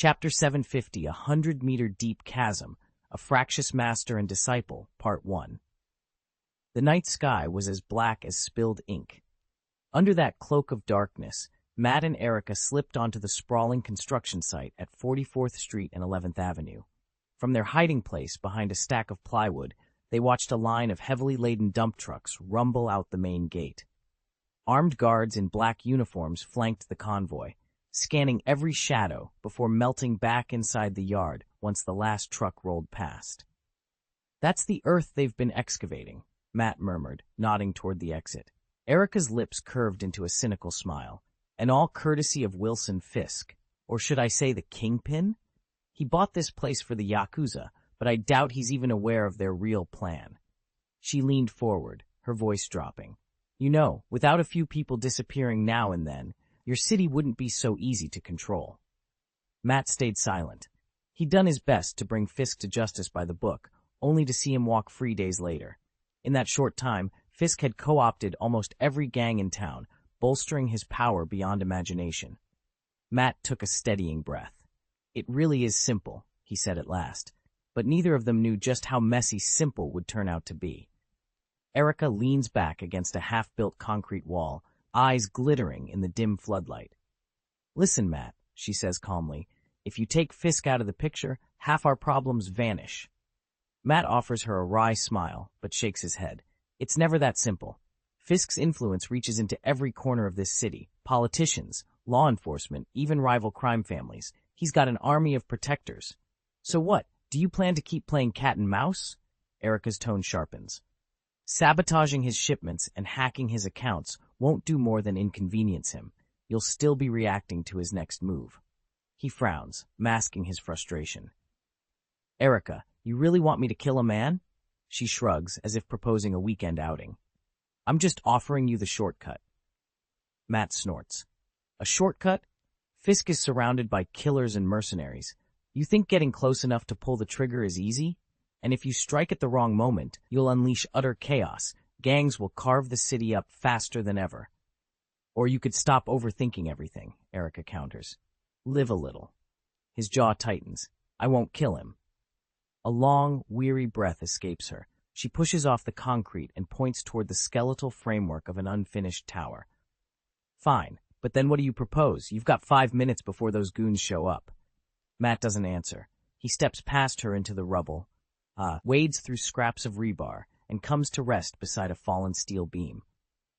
Chapter 750, 100-meter-deep chasm, a fractious master and disciple, Part 1. The night sky was as black as spilled ink. Under that cloak of darkness, Matt and Erica slipped onto the sprawling construction site at 44th Street and 11th Avenue. From their hiding place behind a stack of plywood, they watched a line of heavily laden dump trucks rumble out the main gate. Armed guards in black uniforms flanked the convoy, scanning every shadow before melting back inside the yard once the last truck rolled past. "That's the earth they've been excavating," Matt murmured, nodding toward the exit. Erica's lips curved into a cynical smile, and all courtesy of Wilson Fisk, or should I say the Kingpin? He bought this place for the Yakuza, but I doubt he's even aware of their real plan. She leaned forward, her voice dropping. "You know, without a few people disappearing now and then, your city wouldn't be so easy to control." Matt stayed silent. He'd done his best to bring Fisk to justice by the book, only to see him walk free days later. In that short time, Fisk had co-opted almost every gang in town, bolstering his power beyond imagination. Matt took a steadying breath. "It really is simple," he said at last, but neither of them knew just how messy simple would turn out to be. Erica leans back against a half-built concrete wall, eyes glittering in the dim floodlight. "Listen, Matt," she says calmly, "if you take Fisk out of the picture, half our problems vanish." Matt offers her a wry smile, but shakes his head. "It's never that simple. Fisk's influence reaches into every corner of this city. Politicians, law enforcement, even rival crime families. He's got an army of protectors. So what, do you plan to keep playing cat and mouse?" Erica's tone sharpens. "Sabotaging his shipments and hacking his accounts won't do more than inconvenience him. You'll still be reacting to his next move." He frowns, masking his frustration. "Erica, you really want me to kill a man?" She shrugs, as if proposing a weekend outing. "I'm just offering you the shortcut." Matt snorts. "A shortcut? Fisk is surrounded by killers and mercenaries. You think getting close enough to pull the trigger is easy? And if you strike at the wrong moment, you'll unleash utter chaos. Gangs will carve the city up faster than ever." "Or you could stop overthinking everything," Erica counters. "Live a little." His jaw tightens. "I won't kill him." A long, weary breath escapes her. She pushes off the concrete and points toward the skeletal framework of an unfinished tower. "Fine, but then what do you propose? You've got 5 minutes before those goons show up." Matt doesn't answer. He steps past her into the rubble, wades through scraps of rebar, and comes to rest beside a fallen steel beam.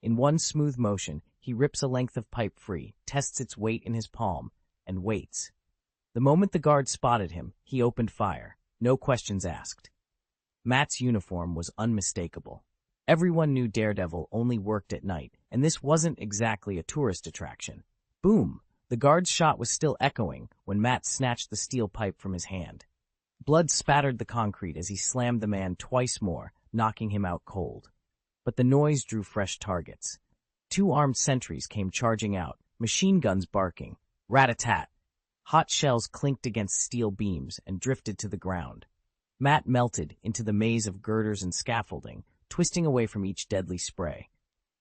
In one smooth motion, he rips a length of pipe free, tests its weight in his palm, and waits. The moment the guard spotted him, he opened fire, no questions asked. Matt's uniform was unmistakable. Everyone knew Daredevil only worked at night, and this wasn't exactly a tourist attraction. Boom! The guard's shot was still echoing when Matt snatched the steel pipe from his hand. Blood spattered the concrete as he slammed the man twice more, knocking him out cold. But the noise drew fresh targets. 2 armed sentries came charging out, machine guns barking. Rat-a-tat! Hot shells clinked against steel beams and drifted to the ground. Matt melted into the maze of girders and scaffolding, twisting away from each deadly spray.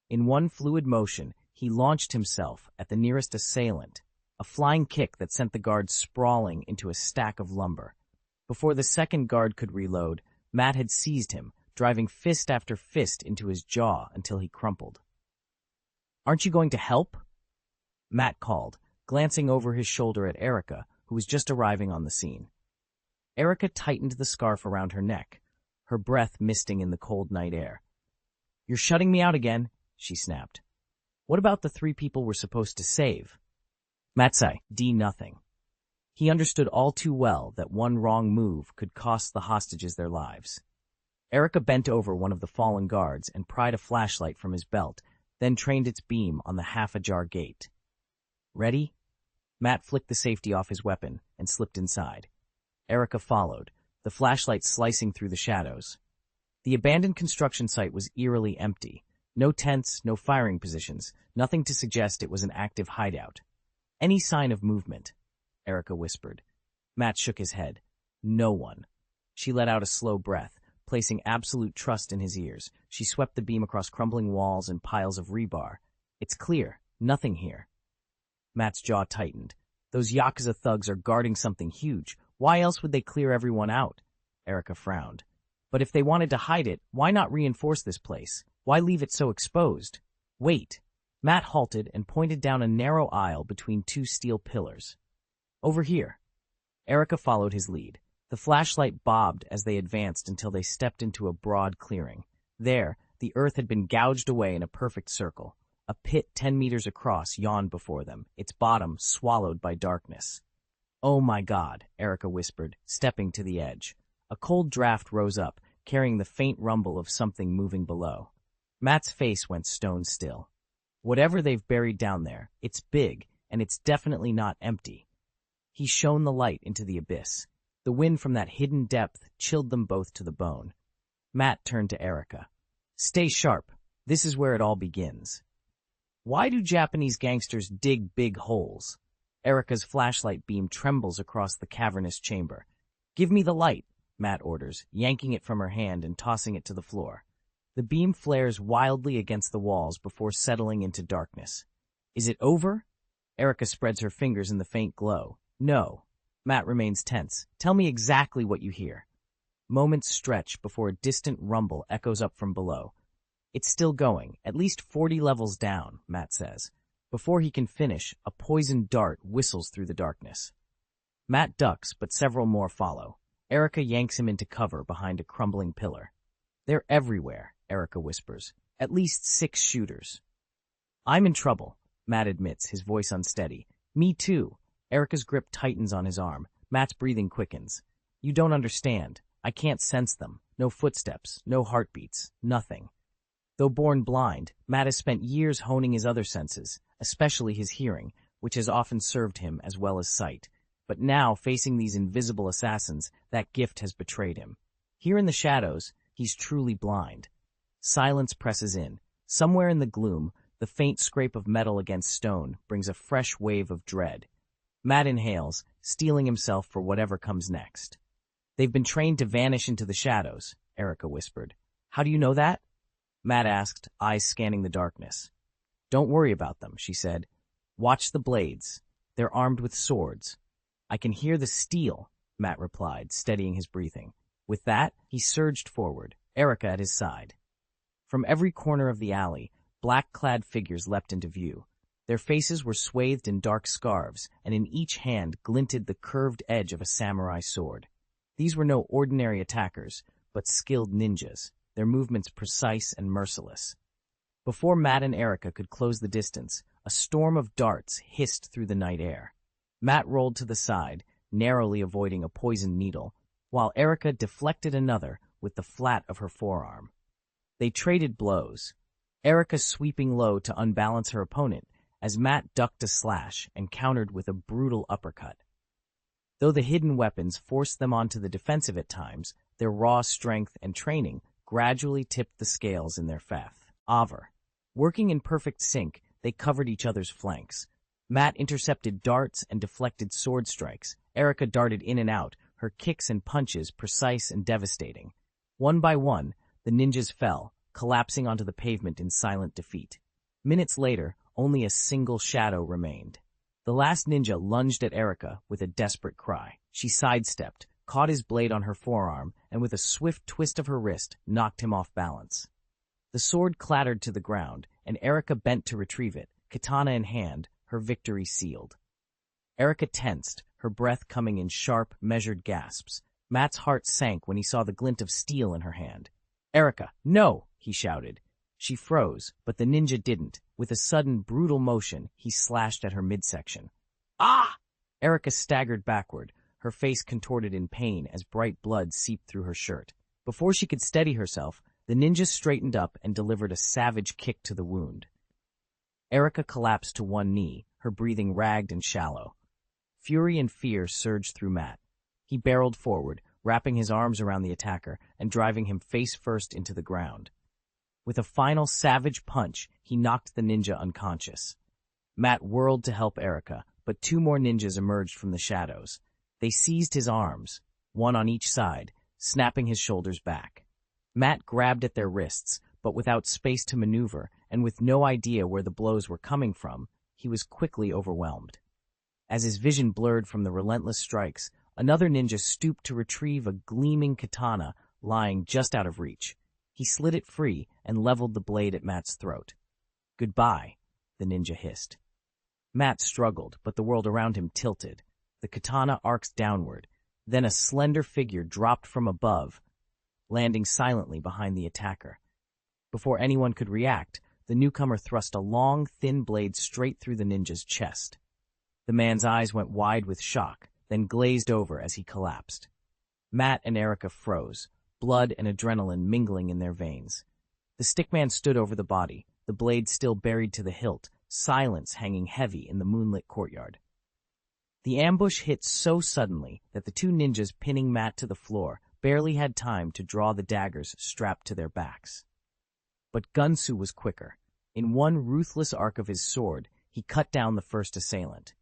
In one fluid motion, he launched himself at the nearest assailant, a flying kick that sent the guard sprawling into a stack of lumber. Before the second guard could reload, Matt had seized him, driving fist after fist into his jaw until he crumpled. "Aren't you going to help?" Matt called, glancing over his shoulder at Erica, who was just arriving on the scene. Erica tightened the scarf around her neck, her breath misting in the cold night air. "You're shutting me out again," she snapped. "What about the 3 people we're supposed to save?" Matt said nothing. He understood all too well that one wrong move could cost the hostages their lives. Erica bent over one of the fallen guards and pried a flashlight from his belt, then trained its beam on the half-ajar gate. "Ready?" Matt flicked the safety off his weapon and slipped inside. Erica followed, the flashlight slicing through the shadows. The abandoned construction site was eerily empty. No tents, no firing positions, nothing to suggest it was an active hideout. "Any sign of movement?" Erica whispered. Matt shook his head. "No one." She let out a slow breath, placing absolute trust in his ears. She swept the beam across crumbling walls and piles of rebar. "It's clear. Nothing here." Matt's jaw tightened. Those Yakuza thugs are guarding something huge. Why else would they clear everyone out? Erica frowned. But if they wanted to hide it, why not reinforce this place? Why leave it so exposed? Wait. Matt halted and pointed down a narrow aisle between two steel pillars. Over here. Erica followed his lead. The flashlight bobbed as they advanced until they stepped into a broad clearing. There, the earth had been gouged away in a perfect circle. A pit 10 meters across yawned before them, its bottom swallowed by darkness. "Oh my God," Erica whispered, stepping to the edge. A cold draft rose up, carrying the faint rumble of something moving below. Matt's face went stone still. Whatever they've buried down there, it's big, and it's definitely not empty. He shone the light into the abyss. The wind from that hidden depth chilled them both to the bone. Matt turned to Erica. "Stay sharp. This is where it all begins." "Why do Japanese gangsters dig big holes?" Erica's flashlight beam trembles across the cavernous chamber. "Give me the light," Matt orders, yanking it from her hand and tossing it to the floor. The beam flares wildly against the walls before settling into darkness. "Is it over?" Erica spreads her fingers in the faint glow. "No." Matt remains tense. "Tell me exactly what you hear." Moments stretch before a distant rumble echoes up from below. "It's still going, at least 40 levels down," Matt says. Before he can finish, a poisoned dart whistles through the darkness. Matt ducks, but several more follow. Erica yanks him into cover behind a crumbling pillar. "They're everywhere," Erica whispers. "At least 6 shooters." "I'm in trouble," Matt admits, his voice unsteady. "Me too." Erica's grip tightens on his arm. Matt's breathing quickens. "You don't understand. I can't sense them. No footsteps, no heartbeats, nothing." Though born blind, Matt has spent years honing his other senses, especially his hearing, which has often served him as well as sight. But now, facing these invisible assassins, that gift has betrayed him. Here in the shadows, he's truly blind. Silence presses in. Somewhere in the gloom, the faint scrape of metal against stone brings a fresh wave of dread. Matt inhales, steeling himself for whatever comes next. "They've been trained to vanish into the shadows," Erica whispered. "How do you know that?" Matt asked, eyes scanning the darkness. "Don't worry about them," she said. "Watch the blades. They're armed with swords." "I can hear the steel," Matt replied, steadying his breathing. With that, he surged forward, Erica at his side. From every corner of the alley, black-clad figures leapt into view. Their faces were swathed in dark scarves, and in each hand glinted the curved edge of a samurai sword. These were no ordinary attackers, but skilled ninjas, their movements precise and merciless. Before Matt and Erica could close the distance, a storm of darts hissed through the night air. Matt rolled to the side, narrowly avoiding a poisoned needle, while Erica deflected another with the flat of her forearm. They traded blows, Erica sweeping low to unbalance her opponent, as Matt ducked a slash and countered with a brutal uppercut. Though the hidden weapons forced them onto the defensive at times, their raw strength and training gradually tipped the scales in their favor. Working in perfect sync, they covered each other's flanks. Matt intercepted darts and deflected sword strikes. Erica darted in and out, her kicks and punches precise and devastating. One by one, the ninjas fell, collapsing onto the pavement in silent defeat. Minutes later, only a single shadow remained. The last ninja lunged at Erica with a desperate cry. She sidestepped, caught his blade on her forearm, and with a swift twist of her wrist, knocked him off balance. The sword clattered to the ground, and Erica bent to retrieve it, katana in hand, her victory sealed. Erica tensed, her breath coming in sharp, measured gasps. Matt's heart sank when he saw the glint of steel in her hand. "Erica, no!" he shouted. She froze, but the ninja didn't. With a sudden, brutal motion, he slashed at her midsection. "Ah!" Erica staggered backward, her face contorted in pain as bright blood seeped through her shirt. Before she could steady herself, the ninja straightened up and delivered a savage kick to the wound. Erica collapsed to one knee, her breathing ragged and shallow. Fury and fear surged through Matt. He barreled forward, wrapping his arms around the attacker and driving him face first into the ground. With a final savage punch, he knocked the ninja unconscious. Matt whirled to help Erica, but 2 more ninjas emerged from the shadows. They seized his arms, one on each side, snapping his shoulders back. Matt grabbed at their wrists, but without space to maneuver and with no idea where the blows were coming from, he was quickly overwhelmed. As his vision blurred from the relentless strikes, another ninja stooped to retrieve a gleaming katana lying just out of reach. He slid it free and leveled the blade at Matt's throat. "Goodbye," the ninja hissed. Matt struggled, but the world around him tilted. The katana arced downward. Then a slender figure dropped from above, landing silently behind the attacker. Before anyone could react, the newcomer thrust a long, thin blade straight through the ninja's chest. The man's eyes went wide with shock, then glazed over as he collapsed. Matt and Erica froze, blood and adrenaline mingling in their veins. The stickman stood over the body, the blade still buried to the hilt, silence hanging heavy in the moonlit courtyard. The ambush hit so suddenly that the two ninjas pinning Matt to the floor barely had time to draw the daggers strapped to their backs. But Gunsu was quicker. In one ruthless arc of his sword, he cut down the first assailant.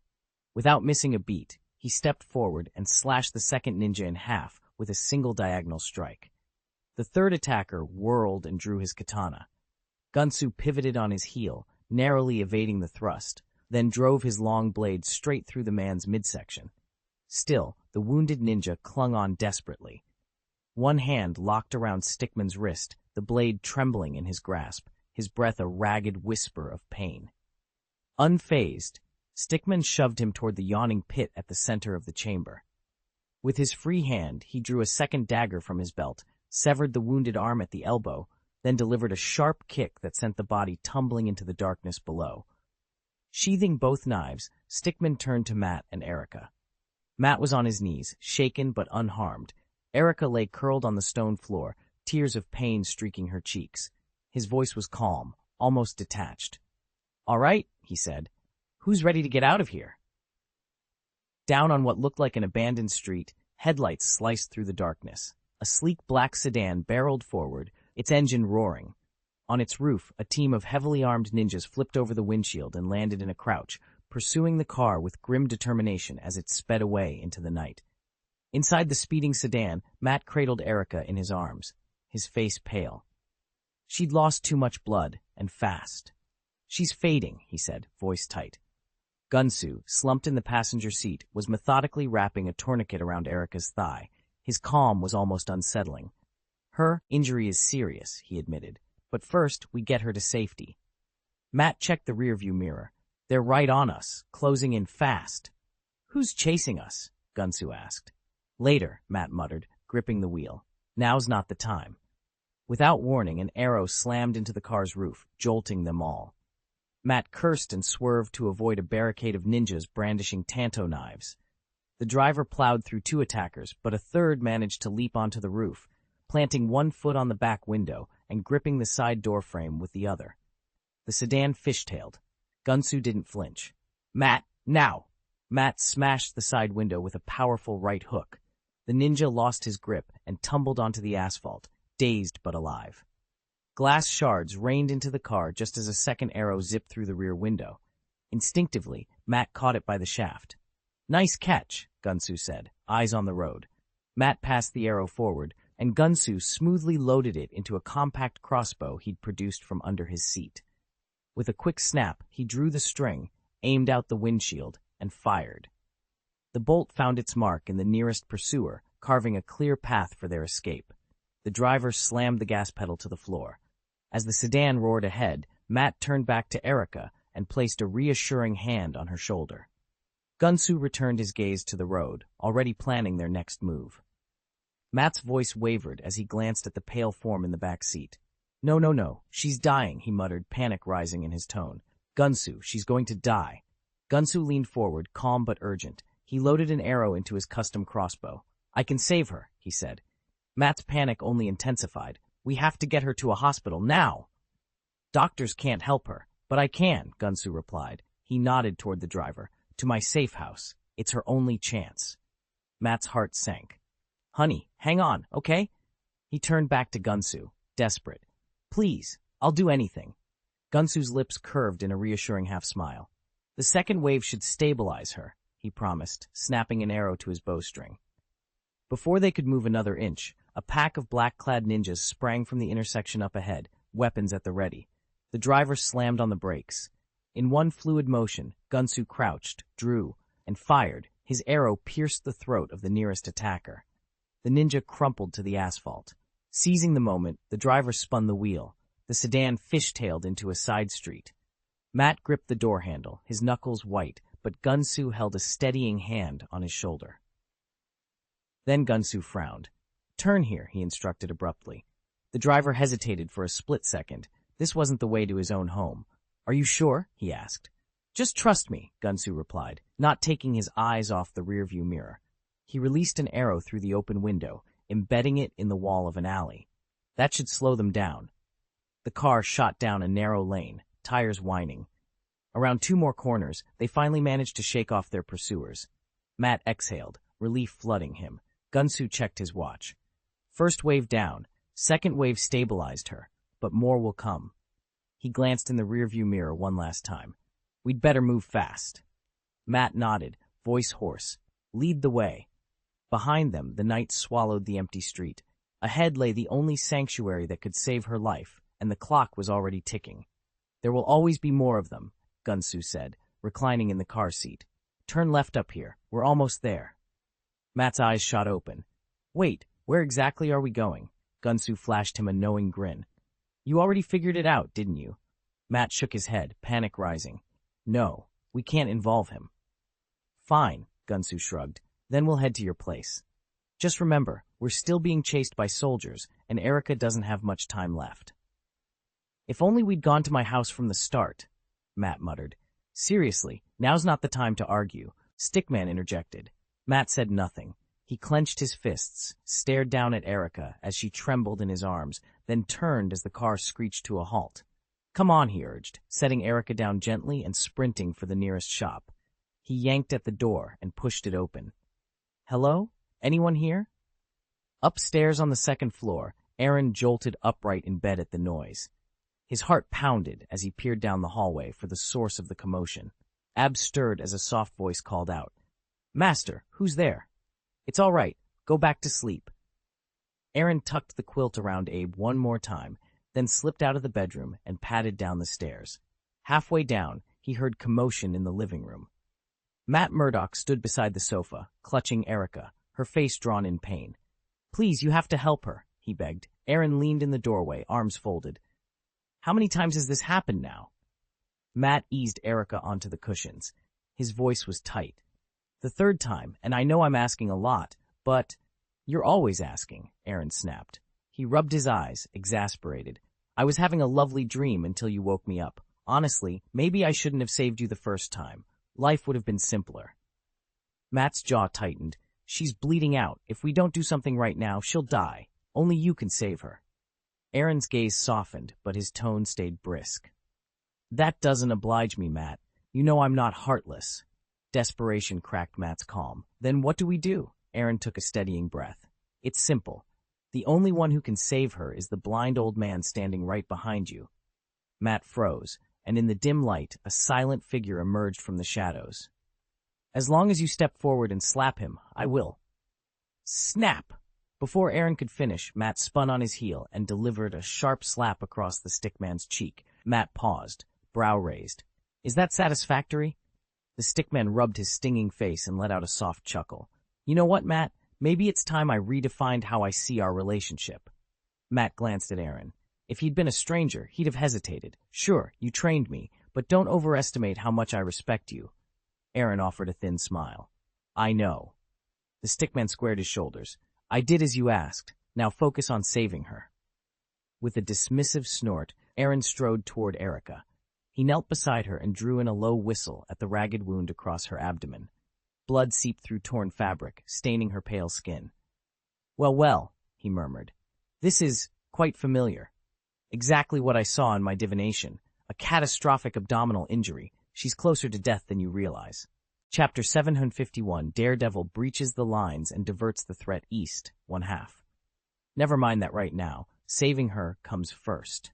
Without missing a beat, he stepped forward and slashed the second ninja in half with a single diagonal strike. The third attacker whirled and drew his katana. Gunsu pivoted on his heel, narrowly evading the thrust, then drove his long blade straight through the man's midsection. Still, the wounded ninja clung on desperately. One hand locked around Stickman's wrist, the blade trembling in his grasp, his breath a ragged whisper of pain. Unfazed, Stickman shoved him toward the yawning pit at the center of the chamber. With his free hand, he drew a second dagger from his belt, severed the wounded arm at the elbow, then delivered a sharp kick that sent the body tumbling into the darkness below. Sheathing both knives, Stickman turned to Matt and Erica. Matt was on his knees, shaken but unharmed. Erica lay curled on the stone floor, tears of pain streaking her cheeks. His voice was calm, almost detached. "All right," he said. "Who's ready to get out of here?" Down on what looked like an abandoned street, headlights sliced through the darkness. A sleek black sedan barreled forward, its engine roaring. On its roof, a team of heavily armed ninjas flipped over the windshield and landed in a crouch, pursuing the car with grim determination as it sped away into the night. Inside the speeding sedan, Matt cradled Erica in his arms, his face pale. She'd lost too much blood, and fast. "She's fading," he said, voice tight. Gunsu, slumped in the passenger seat, was methodically wrapping a tourniquet around Erica's thigh. His calm was almost unsettling. "Her injury is serious," he admitted. "But first, we get her to safety." Matt checked the rearview mirror. "They're right on us, closing in fast." "Who's chasing us?" Gunsu asked. "Later," Matt muttered, gripping the wheel. "Now's not the time." Without warning, an arrow slammed into the car's roof, jolting them all. Matt cursed and swerved to avoid a barricade of ninjas brandishing tanto knives. The driver plowed through two attackers, but a third managed to leap onto the roof, planting one foot on the back window and gripping the side door frame with the other. The sedan fishtailed. Gunsu didn't flinch. "Matt, now!" Matt smashed the side window with a powerful right hook. The ninja lost his grip and tumbled onto the asphalt, dazed but alive. Glass shards rained into the car just as a second arrow zipped through the rear window. Instinctively, Matt caught it by the shaft. "Nice catch," Gunsu said, eyes on the road. Matt passed the arrow forward, and Gunsu smoothly loaded it into a compact crossbow he'd produced from under his seat. With a quick snap, he drew the string, aimed out the windshield, and fired. The bolt found its mark in the nearest pursuer, carving a clear path for their escape. The driver slammed the gas pedal to the floor. As the sedan roared ahead, Matt turned back to Erica and placed a reassuring hand on her shoulder. Gunsu returned his gaze to the road, already planning their next move. Matt's voice wavered as he glanced at the pale form in the back seat. No, she's dying," he muttered, panic rising in his tone. "Gunsu, she's going to die." Gunsu leaned forward, calm but urgent. He loaded an arrow into his custom crossbow. "I can save her," he said. Matt's panic only intensified. "We have to get her to a hospital, now!" "Doctors can't help her, but I can," Gunsu replied. He nodded toward the driver. "To my safe house. It's her only chance." Matt's heart sank. "Honey, hang on, okay?" He turned back to Gunsu, desperate. "Please, I'll do anything." Gunsu's lips curved in a reassuring half-smile. "The second wave should stabilize her," he promised, snapping an arrow to his bowstring. Before they could move another inch, a pack of black-clad ninjas sprang from the intersection up ahead, weapons at the ready. The driver slammed on the brakes. In one fluid motion, Gunsu crouched, drew, and fired. His arrow pierced the throat of the nearest attacker. The ninja crumpled to the asphalt. Seizing the moment, the driver spun the wheel. The sedan fishtailed into a side street. Matt gripped the door handle, his knuckles white, but Gunsu held a steadying hand on his shoulder. Then Gunsu frowned. "Turn here," he instructed abruptly. The driver hesitated for a split second. This wasn't the way to his own home. "Are you sure?" he asked. "Just trust me," Gunsu replied, not taking his eyes off the rearview mirror. He released an arrow through the open window, embedding it in the wall of an alley. That should slow them down. The car shot down a narrow lane, tires whining. Around 2 more corners, they finally managed to shake off their pursuers. Matt exhaled, relief flooding him. Gunsu checked his watch. First wave down, second wave stabilized her, but more will come. He glanced in the rearview mirror one last time. "We'd better move fast." Matt nodded, voice hoarse. "Lead the way." Behind them, the night swallowed the empty street. Ahead lay the only sanctuary that could save her life, and the clock was already ticking. "There will always be more of them," Gunsu said, reclining in the car seat. "Turn left up here. We're almost there." Matt's eyes shot open. "Wait, where exactly are we going?" Gunsu flashed him a knowing grin. "You already figured it out, didn't you?" Matt shook his head, panic rising. "No, we can't involve him." "Fine," Gunsu shrugged. "Then we'll head to your place. Just remember, we're still being chased by soldiers, and Erica doesn't have much time left." "If only we'd gone to my house from the start," Matt muttered. "Seriously, now's not the time to argue," Stickman interjected. Matt said nothing. He clenched his fists, stared down at Erica as she trembled in his arms, then turned as the car screeched to a halt. "Come on," he urged, setting Erica down gently and sprinting for the nearest shop. He yanked at the door and pushed it open. "Hello? Anyone here?" Upstairs on the second floor, Aaron jolted upright in bed at the noise. His heart pounded as he peered down the hallway for the source of the commotion. Ab stirred as a soft voice called out, "Master, who's there?" "It's all right. Go back to sleep." Aaron tucked the quilt around Abe one more time, then slipped out of the bedroom and padded down the stairs. Halfway down, he heard commotion in the living room. Matt Murdoch stood beside the sofa, clutching Erica, her face drawn in pain. "Please, you have to help her," he begged. Aaron leaned in the doorway, arms folded. "How many times has this happened now?" Matt eased Erica onto the cushions. His voice was tight. "The third time, and I know I'm asking a lot, but—" "You're always asking," Aaron snapped. He rubbed his eyes, exasperated. "I was having a lovely dream until you woke me up. Honestly, maybe I shouldn't have saved you the first time. Life would have been simpler." Matt's jaw tightened. "She's bleeding out. If we don't do something right now, she'll die. Only you can save her." Aaron's gaze softened, but his tone stayed brisk. "That doesn't oblige me, Matt. You know I'm not heartless." Desperation cracked Matt's calm. "Then what do we do?" Aaron took a steadying breath. "It's simple. The only one who can save her is the blind old man standing right behind you." Matt froze, and in the dim light, a silent figure emerged from the shadows. "As long as you step forward and slap him, I will." Snap! Before Aaron could finish, Matt spun on his heel and delivered a sharp slap across the stickman's cheek. Matt paused, brow raised. "Is that satisfactory?" The stickman rubbed his stinging face and let out a soft chuckle. "You know what, Matt? Maybe it's time I redefined how I see our relationship." Matt glanced at Aaron. If he'd been a stranger, he'd have hesitated. "Sure, you trained me, but don't overestimate how much I respect you." Aaron offered a thin smile. "I know." The stickman squared his shoulders. "I did as you asked. Now focus on saving her." With a dismissive snort, Aaron strode toward Erica. He knelt beside her and drew in a low whistle at the ragged wound across her abdomen. Blood seeped through torn fabric, staining her pale skin. "Well, well," he murmured. "This is quite familiar. Exactly what I saw in my divination. A catastrophic abdominal injury. She's closer to death than you realize." Chapter 751, Daredevil breaches the lines and diverts the threat east, 1/2. "Never mind that right now. Saving her comes first."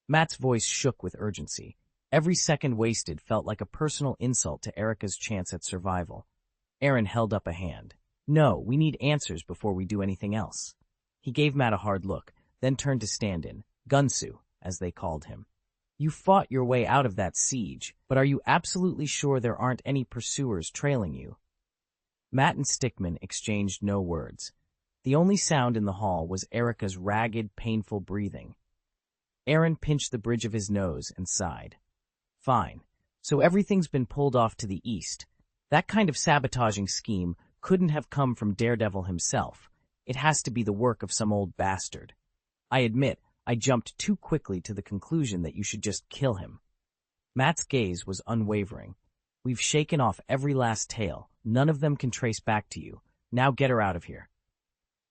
Matt's voice shook with urgency. Every second wasted felt like a personal insult to Erica's chance at survival. Aaron held up a hand. "No, we need answers before we do anything else." He gave Matt a hard look, then turned to stand-in, Gunsu, as they called him. You fought your way out of that siege, but are you absolutely sure there aren't any pursuers trailing you? Matt and Stickman exchanged no words. The only sound in the hall was Erica's ragged, painful breathing. Aaron pinched the bridge of his nose and sighed. Fine. So everything's been pulled off to the east. That kind of sabotaging scheme couldn't have come from Daredevil himself. It has to be the work of some old bastard. I admit, I jumped too quickly to the conclusion that you should just kill him. Matt's gaze was unwavering. We've shaken off every last tale. None of them can trace back to you. Now get her out of here.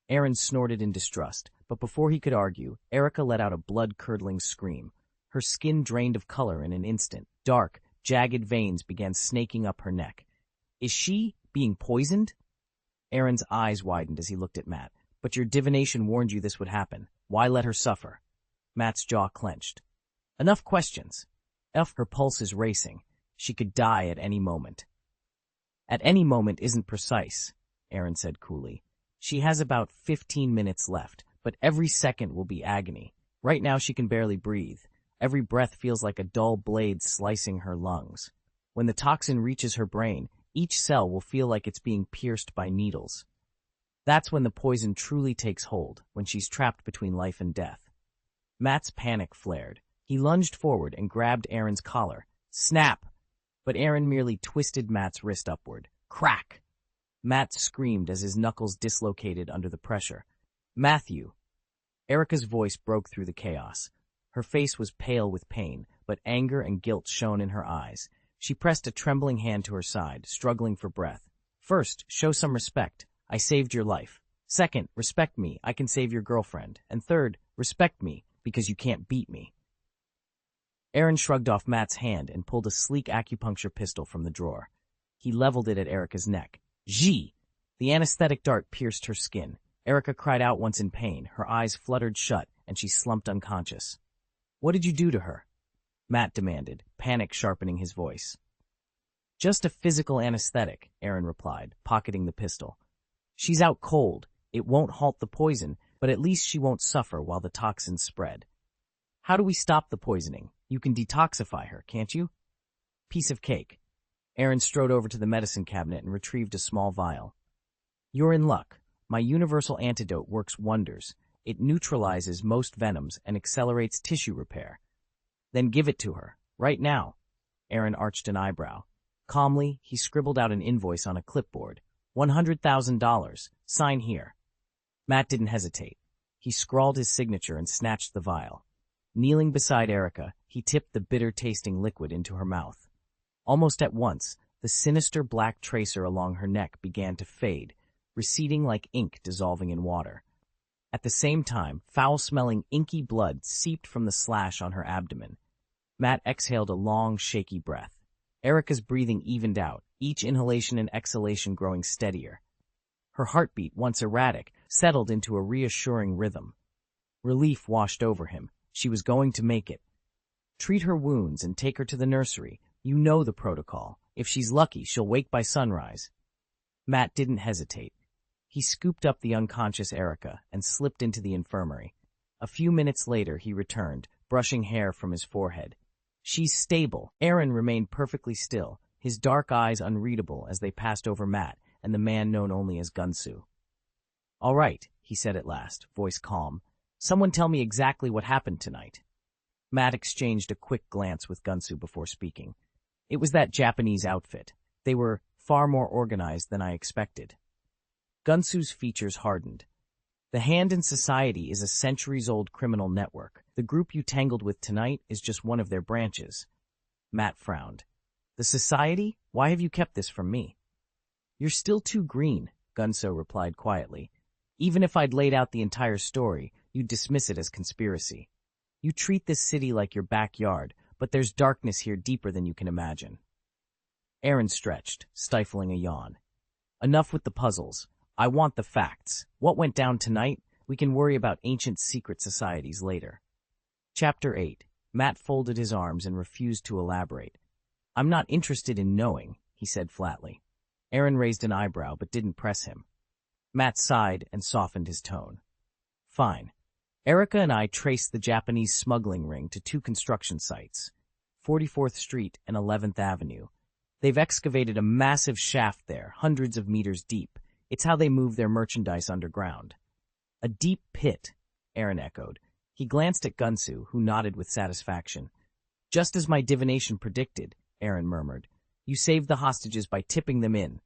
Aaron snorted in distrust, but before he could argue, Erica let out a blood-curdling scream. Her skin drained of color in an instant. Dark, jagged veins began snaking up her neck. Is she being poisoned? Aaron's eyes widened as he looked at Matt. But your divination warned you this would happen. Why let her suffer? Matt's jaw clenched. Enough questions. Her pulse is racing. She could die at any moment. At any moment isn't precise, Aaron said coolly. She has about 15 minutes left, but every second will be agony. Right now she can barely breathe. Every breath feels like a dull blade slicing her lungs. When the toxin reaches her brain, each cell will feel like it's being pierced by needles. That's when the poison truly takes hold, when she's trapped between life and death. Matt's panic flared. He lunged forward and grabbed Aaron's collar. Snap! But Aaron merely twisted Matt's wrist upward. Crack! Matt screamed as his knuckles dislocated under the pressure. Matthew! Erica's voice broke through the chaos. Her face was pale with pain, but anger and guilt shone in her eyes. She pressed a trembling hand to her side, struggling for breath. First, show some respect. I saved your life. Second, respect me. I can save your girlfriend. And third, respect me, because you can't beat me. Aaron shrugged off Matt's hand and pulled a sleek acupuncture pistol from the drawer. He leveled it at Erica's neck. Gee! The anesthetic dart pierced her skin. Erica cried out once in pain. Her eyes fluttered shut, and she slumped unconscious. What did you do to her? Matt demanded, panic sharpening his voice. Just a physical anesthetic, Aaron replied, pocketing the pistol. She's out cold. It won't halt the poison, but at least she won't suffer while the toxins spread. How do we stop the poisoning? You can detoxify her, can't you? Piece of cake. Aaron strode over to the medicine cabinet and retrieved a small vial. You're in luck. My universal antidote works wonders. It neutralizes most venoms and accelerates tissue repair. Then give it to her, right now. Aaron arched an eyebrow. Calmly, he scribbled out an invoice on a clipboard. $100,000. Sign here. Matt didn't hesitate. He scrawled his signature and snatched the vial. Kneeling beside Erica, he tipped the bitter-tasting liquid into her mouth. Almost at once, the sinister black tracer along her neck began to fade, receding like ink dissolving in water. At the same time, foul-smelling inky blood seeped from the slash on her abdomen. Matt exhaled a long, shaky breath. Erica's breathing evened out, each inhalation and exhalation growing steadier. Her heartbeat, once erratic, settled into a reassuring rhythm. Relief washed over him. She was going to make it. Treat her wounds and take her to the nursery. You know the protocol. If she's lucky, she'll wake by sunrise. Matt didn't hesitate. He scooped up the unconscious Erica and slipped into the infirmary. A few minutes later, he returned, brushing hair from his forehead. She's stable. Aaron remained perfectly still, his dark eyes unreadable as they passed over Matt and the man known only as Gunsu. All right, he said at last, voice calm. Someone tell me exactly what happened tonight. Matt exchanged a quick glance with Gunsu before speaking. It was that Japanese outfit. They were far more organized than I expected. Gunsu's features hardened. The Hand in Society is a centuries-old criminal network. The group you tangled with tonight is just one of their branches. Matt frowned. The Society? Why have you kept this from me? You're still too green, Gunso replied quietly. Even if I'd laid out the entire story, you'd dismiss it as conspiracy. You treat this city like your backyard, but there's darkness here deeper than you can imagine. Aaron stretched, stifling a yawn. Enough with the puzzles. I want the facts. What went down tonight? We can worry about ancient secret societies later. Chapter 8. Matt folded his arms and refused to elaborate. I'm not interested in knowing, he said flatly. Aaron raised an eyebrow but didn't press him. Matt sighed and softened his tone. Fine. Erica and I traced the Japanese smuggling ring to two construction sites, 44th Street and 11th Avenue. They've excavated a massive shaft there, hundreds of meters deep. It's how they move their merchandise underground. A deep pit, Aaron echoed. He glanced at Gunsu, who nodded with satisfaction. Just as my divination predicted, Aaron murmured. You saved the hostages by tipping them in.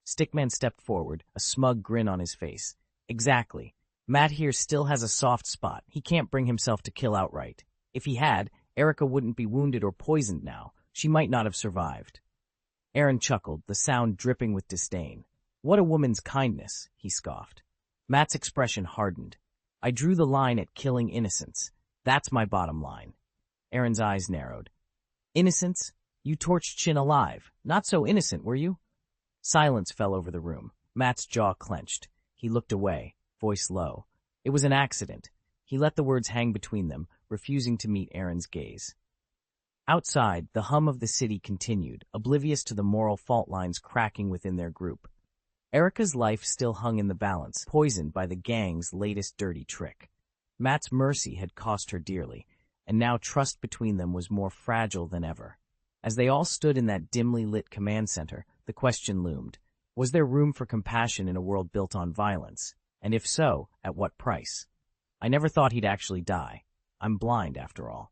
Stickman stepped forward, a smug grin on his face. Exactly. Matt here still has a soft spot. He can't bring himself to kill outright. If he had, Erica wouldn't be wounded or poisoned now. She might not have survived. Aaron chuckled, the sound dripping with disdain. What a woman's kindness, he scoffed. Matt's expression hardened. I drew the line at killing innocents. That's my bottom line. Aaron's eyes narrowed. Innocents? You torched Chin alive. Not so innocent, were you? Silence fell over the room. Matt's jaw clenched. He looked away, voice low. It was an accident. He let the words hang between them, refusing to meet Aaron's gaze. Outside, the hum of the city continued, oblivious to the moral fault lines cracking within their group. Erica's life still hung in the balance, poisoned by the gang's latest dirty trick. Matt's mercy had cost her dearly, and now trust between them was more fragile than ever. As they all stood in that dimly lit command center, the question loomed. Was there room for compassion in a world built on violence? And if so, at what price? I never thought he'd actually die. I'm blind, after all.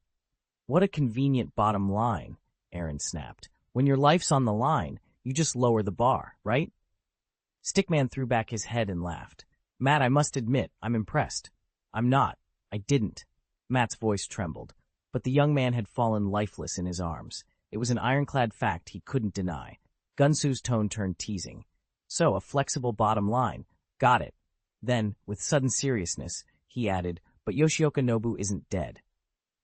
What a convenient bottom line, Aaron snapped. When your life's on the line, you just lower the bar, right? Stickman threw back his head and laughed. Matt, I must admit, I'm impressed. I'm not. I didn't. Matt's voice trembled, but the young man had fallen lifeless in his arms. It was an ironclad fact he couldn't deny. Gunsu's tone turned teasing. So, a flexible bottom line. Got it. Then, with sudden seriousness, he added, but Yoshioka Nobu isn't dead.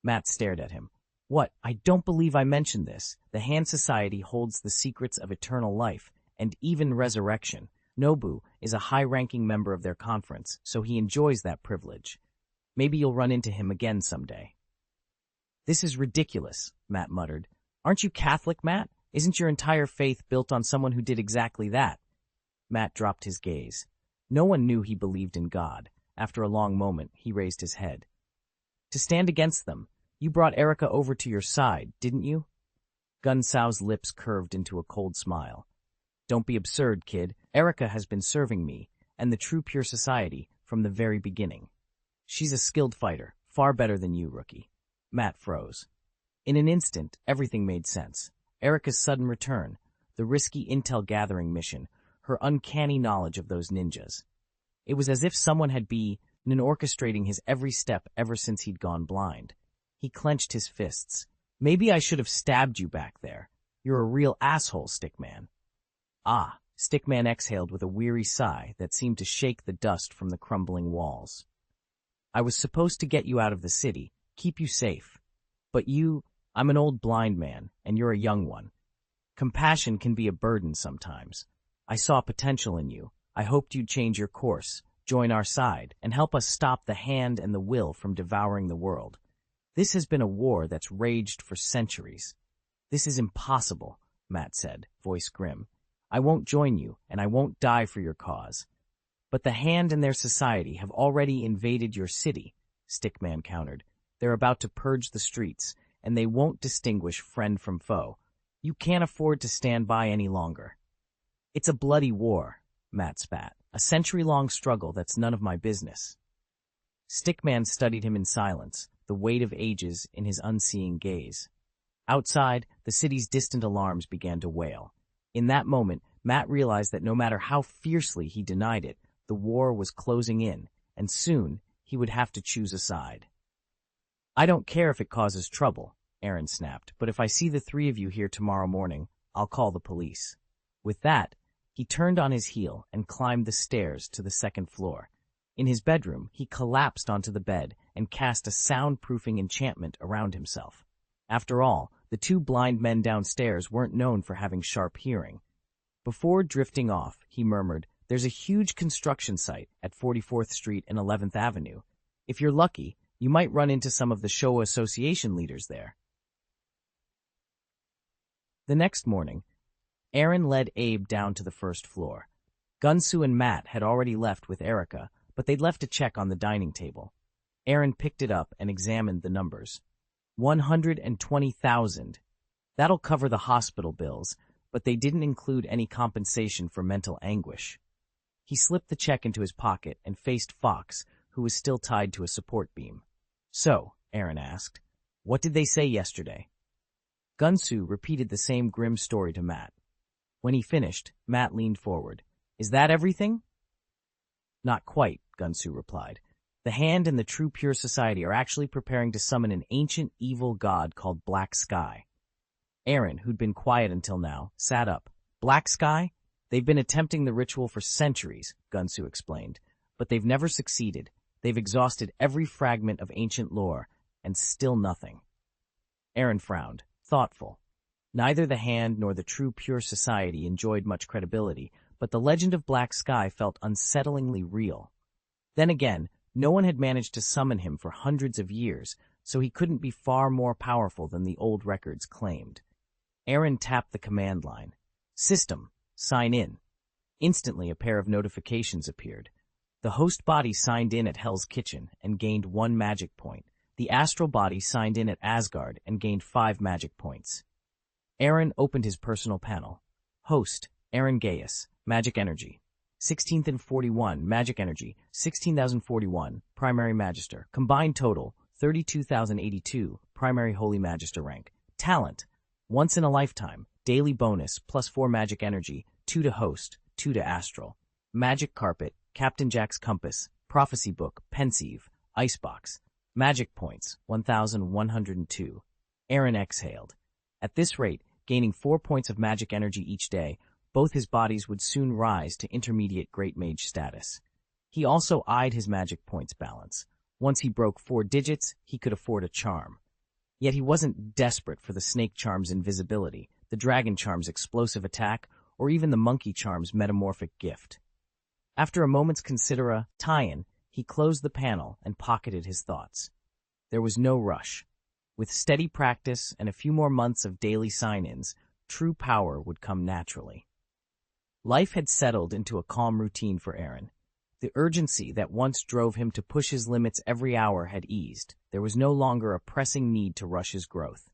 Matt stared at him. What? I don't believe I mentioned this. The Hand Society holds the secrets of eternal life, and even resurrection. Nobu is a high-ranking member of their conference, so he enjoys that privilege. Maybe you'll run into him again someday. This is ridiculous, Matt muttered. Aren't you Catholic, Matt? Isn't your entire faith built on someone who did exactly that? Matt dropped his gaze. No one knew he believed in God. After a long moment, he raised his head. To stand against them, you brought Erica over to your side, didn't you? Gunsao's lips curved into a cold smile. Don't be absurd, kid. Erica has been serving me, and the true pure society, from the very beginning. She's a skilled fighter, far better than you, rookie. Matt froze. In an instant, everything made sense. Erica's sudden return, the risky intel-gathering mission, her uncanny knowledge of those ninjas. It was as if someone had been orchestrating his every step ever since he'd gone blind. He clenched his fists. Maybe I should have stabbed you back there. You're a real asshole, Stickman. Ah, Stickman exhaled with a weary sigh that seemed to shake the dust from the crumbling walls. I was supposed to get you out of the city, keep you safe. But I'm an old blind man, and you're a young one. Compassion can be a burden sometimes. I saw potential in you. I hoped you'd change your course, join our side, and help us stop the hand and the will from devouring the world. This has been a war that's raged for centuries. This is impossible, Matt said, voice grim. I won't join you, and I won't die for your cause. But the Hand and their society have already invaded your city, Stickman countered. They're about to purge the streets, and they won't distinguish friend from foe. You can't afford to stand by any longer. It's a bloody war, Matt spat. A century-long struggle that's none of my business. Stickman studied him in silence, the weight of ages in his unseeing gaze. Outside, the city's distant alarms began to wail. In that moment, Matt realized that no matter how fiercely he denied it, the war was closing in, and soon he would have to choose a side. I don't care if it causes trouble, Aaron snapped, but if I see the three of you here tomorrow morning, I'll call the police. With that, he turned on his heel and climbed the stairs to the second floor. In his bedroom, he collapsed onto the bed and cast a soundproofing enchantment around himself. After all, the two blind men downstairs weren't known for having sharp hearing. Before drifting off, he murmured, There's a huge construction site at 44th Street and 11th Avenue. If you're lucky, you might run into some of the Showa Association leaders there. The next morning, Aaron led Abe down to the first floor. Gunsu and Matt had already left with Erica, but they'd left a check on the dining table. Aaron picked it up and examined the numbers. 120,000. That'll cover the hospital bills, but they didn't include any compensation for mental anguish. He slipped the check into his pocket and faced Fox, who was still tied to a support beam. "So," Aaron asked, "what did they say yesterday?" Gunsu repeated the same grim story to Matt. When he finished, Matt leaned forward. "Is that everything?" "Not quite," Gunsu replied. "The Hand and the True Pure Society are actually preparing to summon an ancient evil god called Black Sky." Aaron, who'd been quiet until now, sat up. "Black Sky? They've been attempting the ritual for centuries," Gunsu explained, "but they've never succeeded. They've exhausted every fragment of ancient lore, and still nothing." Aaron frowned, thoughtful. Neither the Hand nor the True Pure Society enjoyed much credibility, but the legend of Black Sky felt unsettlingly real. Then again, no one had managed to summon him for hundreds of years, so he couldn't be far more powerful than the old records claimed. Aaron tapped the command line. "System, sign in." Instantly, a pair of notifications appeared. The host body signed in at Hell's Kitchen and gained 1 magic point. The astral body signed in at Asgard and gained 5 magic points. Aaron opened his personal panel. Host, Aaron Gaius, Magic Energy. 16th and 41, Magic Energy, 16,041, Primary Magister. Combined total, 32,082, Primary Holy Magister rank. Talent, once in a lifetime, daily bonus, +4 Magic Energy, 2 to Host, 2 to Astral. Magic Carpet, Captain Jack's Compass, Prophecy Book, Pensieve, Icebox. Magic Points, 1,102. Aaron exhaled. At this rate, gaining 4 points of magic energy each day, both his bodies would soon rise to intermediate Great Mage status. He also eyed his magic points balance. Once he broke 4 digits, he could afford a charm. Yet he wasn't desperate for the snake charm's invisibility, the dragon charm's explosive attack, or even the monkey charm's metamorphic gift. After a moment's tie-in, he closed the panel and pocketed his thoughts. There was no rush. With steady practice and a few more months of daily sign-ins, true power would come naturally. Life had settled into a calm routine for Aaron. The urgency that once drove him to push his limits every hour had eased. There was no longer a pressing need to rush his growth.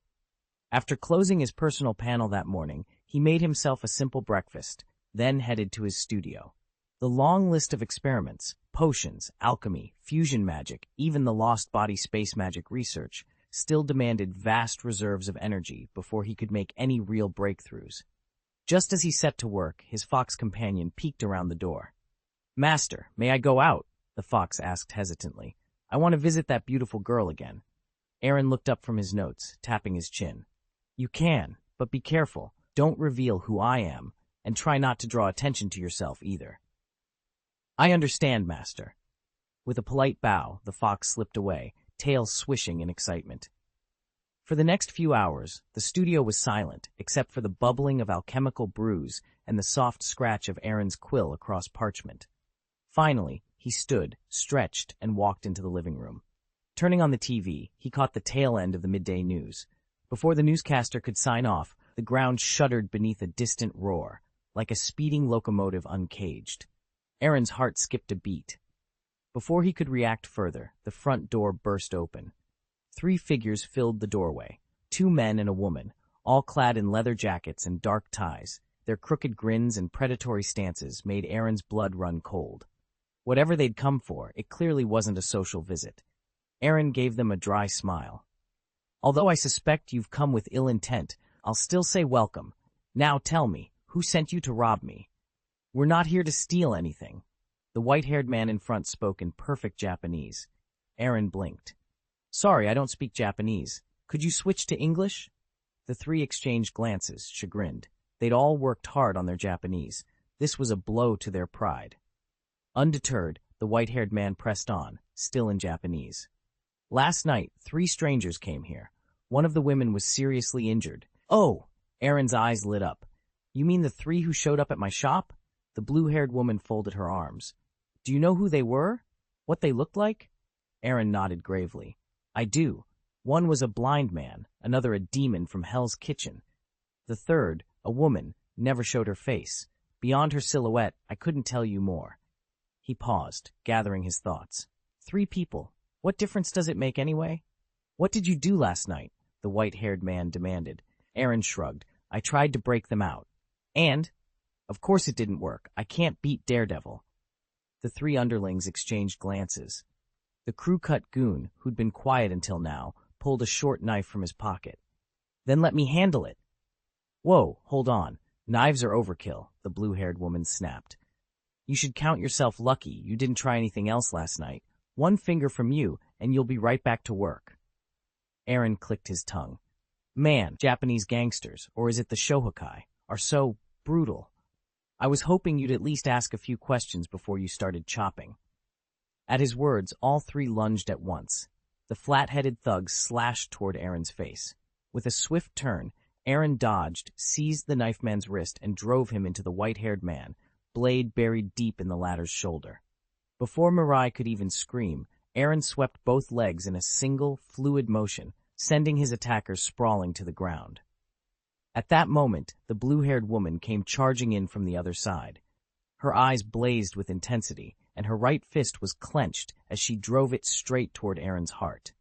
After closing his personal panel that morning, he made himself a simple breakfast, then headed to his studio. The long list of experiments, potions, alchemy, fusion magic, even the lost body space magic research, still demanded vast reserves of energy before he could make any real breakthroughs. Just as he set to work, his fox companion peeked around the door. "Master, may I go out?" the fox asked hesitantly. "I want to visit that beautiful girl again." Aaron looked up from his notes, tapping his chin. "You can, but be careful. Don't reveal who I am, and try not to draw attention to yourself either." "I understand, Master." With a polite bow, the fox slipped away, tail swishing in excitement. For the next few hours, the studio was silent, except for the bubbling of alchemical brews and the soft scratch of Aaron's quill across parchment. Finally, he stood, stretched, and walked into the living room. Turning on the TV, he caught the tail end of the midday news. Before the newscaster could sign off, the ground shuddered beneath a distant roar, like a speeding locomotive uncaged. Aaron's heart skipped a beat. Before he could react further, the front door burst open. 3 figures filled the doorway, 2 men and a woman, all clad in leather jackets and dark ties. Their crooked grins and predatory stances made Aaron's blood run cold. Whatever they'd come for, it clearly wasn't a social visit. Aaron gave them a dry smile. "Although I suspect you've come with ill intent, I'll still say welcome. Now tell me, who sent you to rob me?" "We're not here to steal anything." The white-haired man in front spoke in perfect Japanese. Aaron blinked. "Sorry, I don't speak Japanese. Could you switch to English?" The 3 exchanged glances, chagrined. They'd all worked hard on their Japanese. This was a blow to their pride. Undeterred, the white-haired man pressed on, still in Japanese. "Last night, 3 strangers came here. One of the women was seriously injured." "Oh!" Aaron's eyes lit up. "You mean the 3 who showed up at my shop?" The blue-haired woman folded her arms. "Do you know who they were? What they looked like?" Aaron nodded gravely. "I do. One was a blind man, another a demon from Hell's Kitchen. The third, a woman, never showed her face. Beyond her silhouette, I couldn't tell you more." He paused, gathering his thoughts. 3 people. What difference does it make anyway? What did you do last night? The white-haired man demanded. Aaron shrugged. I tried to break them out. And? Of course it didn't work. I can't beat Daredevil. The three underlings exchanged glances. The crew-cut goon, who'd been quiet until now, pulled a short knife from his pocket. Then let me handle it. Whoa, hold on. Knives are overkill, the blue-haired woman snapped. You should count yourself lucky you didn't try anything else last night. One finger from you, and you'll be right back to work. Aaron clicked his tongue. Man, Japanese gangsters, or is it the Shohokai, are so brutal. I was hoping you'd at least ask a few questions before you started chopping. At his words, all three lunged at once. The flat-headed thugs slashed toward Aaron's face. With a swift turn, Aaron dodged, seized the knife man's wrist, and drove him into the white-haired man, blade buried deep in the latter's shoulder. Before Mirai could even scream, Aaron swept both legs in a single, fluid motion, sending his attackers sprawling to the ground. At that moment, the blue-haired woman came charging in from the other side. Her eyes blazed with intensity, and her right fist was clenched as she drove it straight toward Aaron's heart.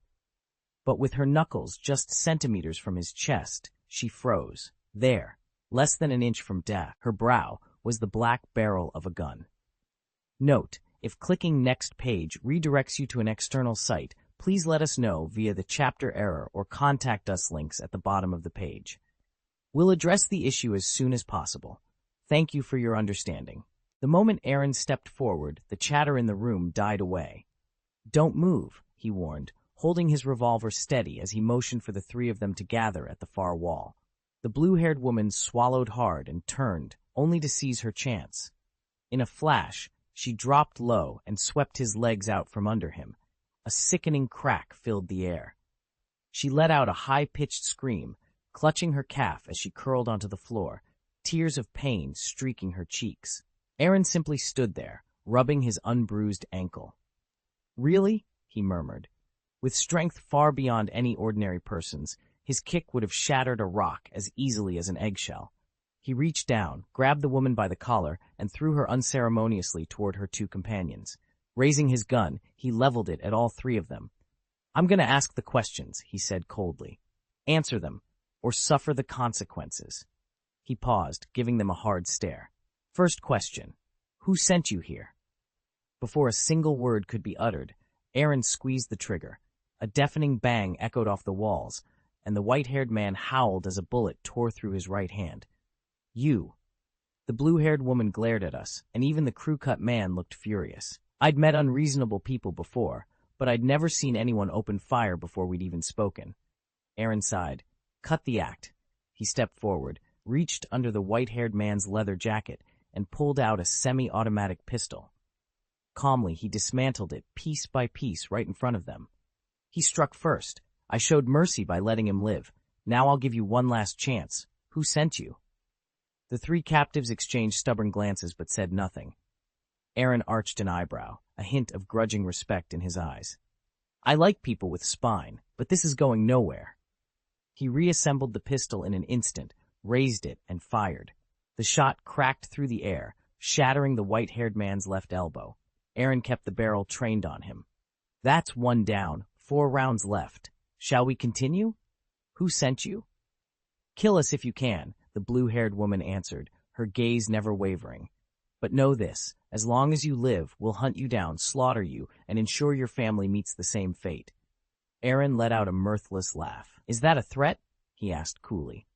But with her knuckles just centimeters from his chest, she froze. There, less than an inch from death, her brow was the black barrel of a gun. Note, if clicking Next Page redirects you to an external site, please let us know via the chapter error or contact us links at the bottom of the page. We'll address the issue as soon as possible. Thank you for your understanding. The moment Aaron stepped forward, the chatter in the room died away. Don't move, he warned, holding his revolver steady as he motioned for the three of them to gather at the far wall. The blue-haired woman swallowed hard and turned, only to seize her chance. In a flash, she dropped low and swept his legs out from under him. A sickening crack filled the air. She let out a high-pitched scream, clutching her calf as she curled onto the floor, tears of pain streaking her cheeks. Aaron simply stood there, rubbing his unbruised ankle. Really? He murmured. With strength far beyond any ordinary person's, his kick would have shattered a rock as easily as an eggshell. He reached down, grabbed the woman by the collar, and threw her unceremoniously toward her two companions. Raising his gun, he leveled it at all three of them. I'm going to ask the questions, he said coldly. Answer them, or suffer the consequences. He paused, giving them a hard stare. First question, who sent you here? Before a single word could be uttered, Aaron squeezed the trigger. A deafening bang echoed off the walls, and the white-haired man howled as a bullet tore through his right hand. You. The blue-haired woman glared at us, and even the crew-cut man looked furious. I'd met unreasonable people before, but I'd never seen anyone open fire before we'd even spoken. Aaron sighed. Cut the act. He stepped forward, reached under the white-haired man's leather jacket, and pulled out a semi-automatic pistol. Calmly, he dismantled it piece by piece right in front of them. He struck first. I showed mercy by letting him live. Now I'll give you one last chance. Who sent you? The three captives exchanged stubborn glances but said nothing. Aaron arched an eyebrow, a hint of grudging respect in his eyes. I like people with spine, but this is going nowhere. He reassembled the pistol in an instant, raised it, and fired. The shot cracked through the air, shattering the white-haired man's left elbow. Aaron kept the barrel trained on him. That's one down, 4 rounds left. Shall we continue? Who sent you? Kill us if you can, the blue-haired woman answered, her gaze never wavering. But know this, as long as you live, we'll hunt you down, slaughter you, and ensure your family meets the same fate. Aaron let out a mirthless laugh. Is that a threat? He asked coolly.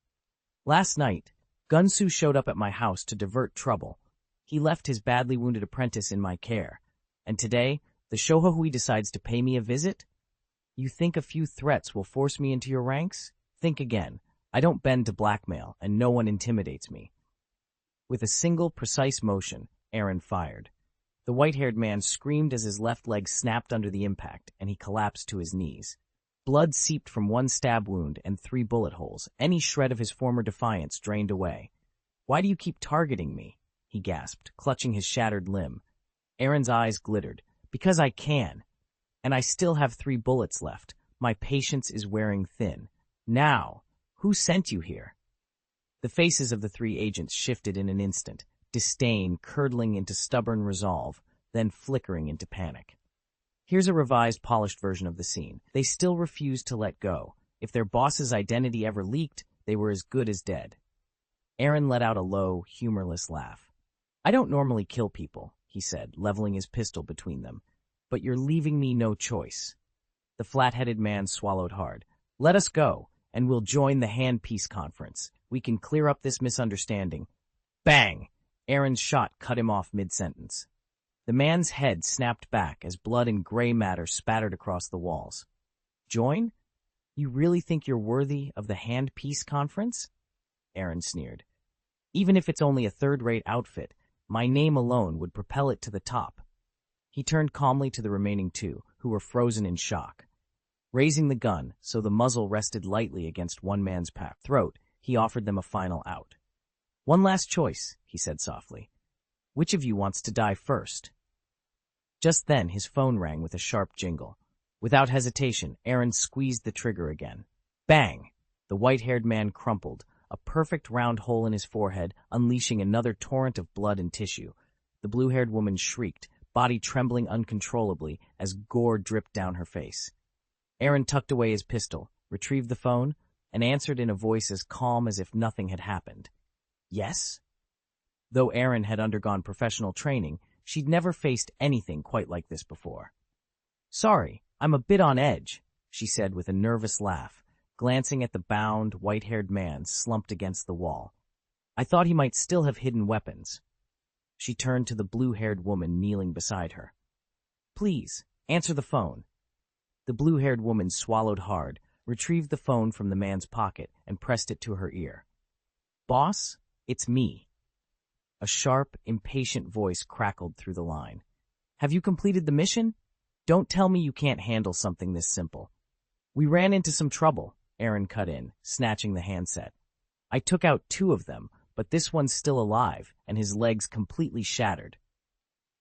Last night, Gunsu showed up at my house to divert trouble. He left his badly wounded apprentice in my care. And today, the Shohohui decides to pay me a visit? You think a few threats will force me into your ranks? Think again. I don't bend to blackmail, and no one intimidates me. With a single, precise motion, Aaron fired. The white-haired man screamed as his left leg snapped under the impact, and he collapsed to his knees. Blood seeped from 1 stab wound and 3 bullet holes. Any shred of his former defiance drained away. Why do you keep targeting me? He gasped, clutching his shattered limb. Aaron's eyes glittered. Because I can. And I still have 3 bullets left. My patience is wearing thin. Now, who sent you here? The faces of the 3 agents shifted in an instant, disdain curdling into stubborn resolve, then flickering into panic. Here's a revised, polished version of the scene. They still refused to let go. If their boss's identity ever leaked, they were as good as dead. Aaron let out a low, humorless laugh. I don't normally kill people, he said, leveling his pistol between them. But you're leaving me no choice. The flat-headed man swallowed hard. Let us go, and we'll join the hand-peace conference. We can clear up this misunderstanding. Bang! Aaron's shot cut him off mid-sentence. The man's head snapped back as blood and gray matter spattered across the walls. Join? You really think you're worthy of the hand-peace conference? Aaron sneered. Even if it's only a third-rate outfit, my name alone would propel it to the top. He turned calmly to the remaining two, who were frozen in shock. Raising the gun so the muzzle rested lightly against one man's throat, he offered them a final out. One last choice, he said softly. Which of you wants to die first? Just then, his phone rang with a sharp jingle. Without hesitation, Aaron squeezed the trigger again. Bang! The white-haired man crumpled, a perfect round hole in his forehead, unleashing another torrent of blood and tissue. The blue-haired woman shrieked, body trembling uncontrollably as gore dripped down her face. Aaron tucked away his pistol, retrieved the phone, and answered in a voice as calm as if nothing had happened. Yes? Though Aaron had undergone professional training, she'd never faced anything quite like this before. Sorry, I'm a bit on edge, she said with a nervous laugh, glancing at the bound, white-haired man slumped against the wall. I thought he might still have hidden weapons. She turned to the blue-haired woman kneeling beside her. Please, answer the phone. The blue-haired woman swallowed hard, retrieved the phone from the man's pocket, and pressed it to her ear. Boss, it's me. A sharp, impatient voice crackled through the line. Have you completed the mission? Don't tell me you can't handle something this simple. We ran into some trouble, Aaron cut in, snatching the handset. I took out 2 of them, but this one's still alive, and his legs completely shattered.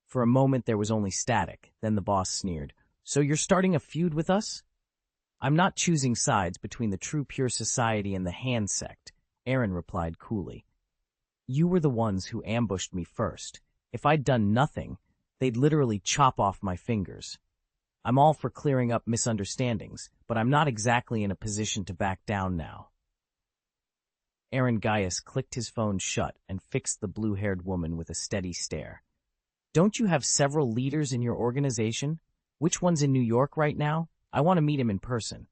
For a moment there was only static, then the boss sneered. So you're starting a feud with us? I'm not choosing sides between the True Pure Society and the Hand Sect, Aaron replied coolly. You were the ones who ambushed me first. If I'd done nothing, they'd literally chop off my fingers. I'm all for clearing up misunderstandings, but I'm not exactly in a position to back down now. Aaron Gaius clicked his phone shut and fixed the blue-haired woman with a steady stare. Don't you have several leaders in your organization? Which one's in New York right now? I want to meet him in person.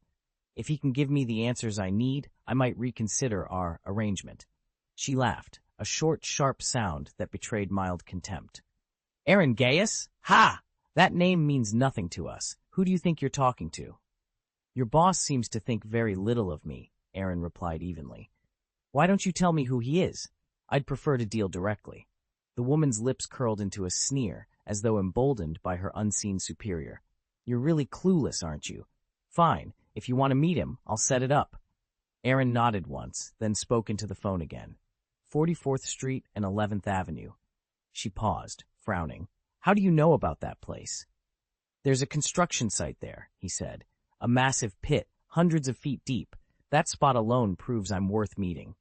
If he can give me the answers I need, I might reconsider our arrangement. She laughed, a short, sharp sound that betrayed mild contempt. Aaron Gaius? Ha! That name means nothing to us. Who do you think you're talking to? Your boss seems to think very little of me, Aaron replied evenly. Why don't you tell me who he is? I'd prefer to deal directly. The woman's lips curled into a sneer, as though emboldened by her unseen superior. You're really clueless, aren't you? Fine, if you want to meet him, I'll set it up. Aaron nodded once, then spoke into the phone again. 44th Street and 11th Avenue. She paused, frowning. How do you know about that place? There's a construction site there, he said. A massive pit, hundreds of feet deep. That spot alone proves I'm worth meeting.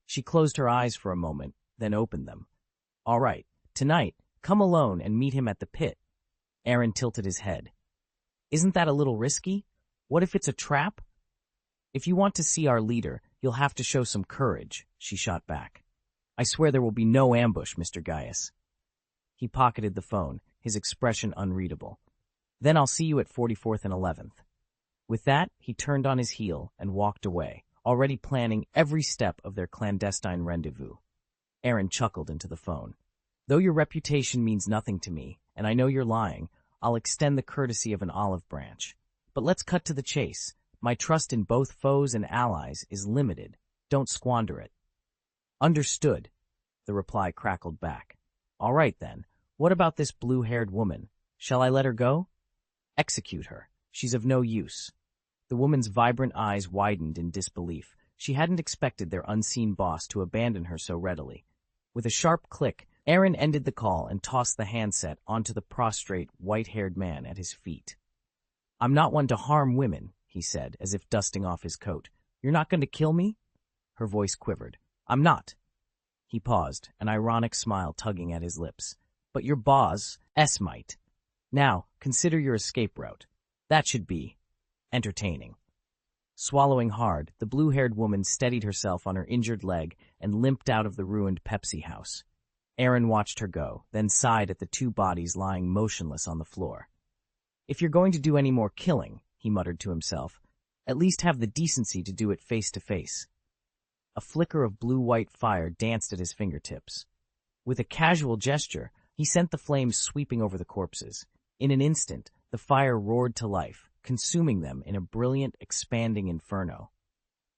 She closed her eyes for a moment, then opened them. All right, tonight, come alone and meet him at the pit. Aaron tilted his head. Isn't that a little risky? What if it's a trap? If you want to see our leader, you'll have to show some courage, she shot back. I swear there will be no ambush, Mr. Gaius. He pocketed the phone, his expression unreadable. Then I'll see you at 44th and 11th. With that, he turned on his heel and walked away, already planning every step of their clandestine rendezvous. Aaron chuckled into the phone. Though your reputation means nothing to me, and I know you're lying, I'll extend the courtesy of an olive branch. But let's cut to the chase. My trust in both foes and allies is limited. Don't squander it. Understood, the reply crackled back. All right then, what about this blue-haired woman? Shall I let her go? Execute her. She's of no use. The woman's vibrant eyes widened in disbelief. She hadn't expected their unseen boss to abandon her so readily. With a sharp click, Aaron ended the call and tossed the handset onto the prostrate, white-haired man at his feet. I'm not one to harm women, he said, as if dusting off his coat. You're not going to kill me? Her voice quivered. I'm not. He paused, an ironic smile tugging at his lips. But your boss, might. Now, consider your escape route. That should be entertaining. Swallowing hard, the blue-haired woman steadied herself on her injured leg and limped out of the ruined Pepsi house. Aaron watched her go, then sighed at the two bodies lying motionless on the floor. If you're going to do any more killing, he muttered to himself, at least have the decency to do it face to face. A flicker of blue-white fire danced at his fingertips. With a casual gesture, he sent the flames sweeping over the corpses. In an instant, the fire roared to life, consuming them in a brilliant, expanding inferno.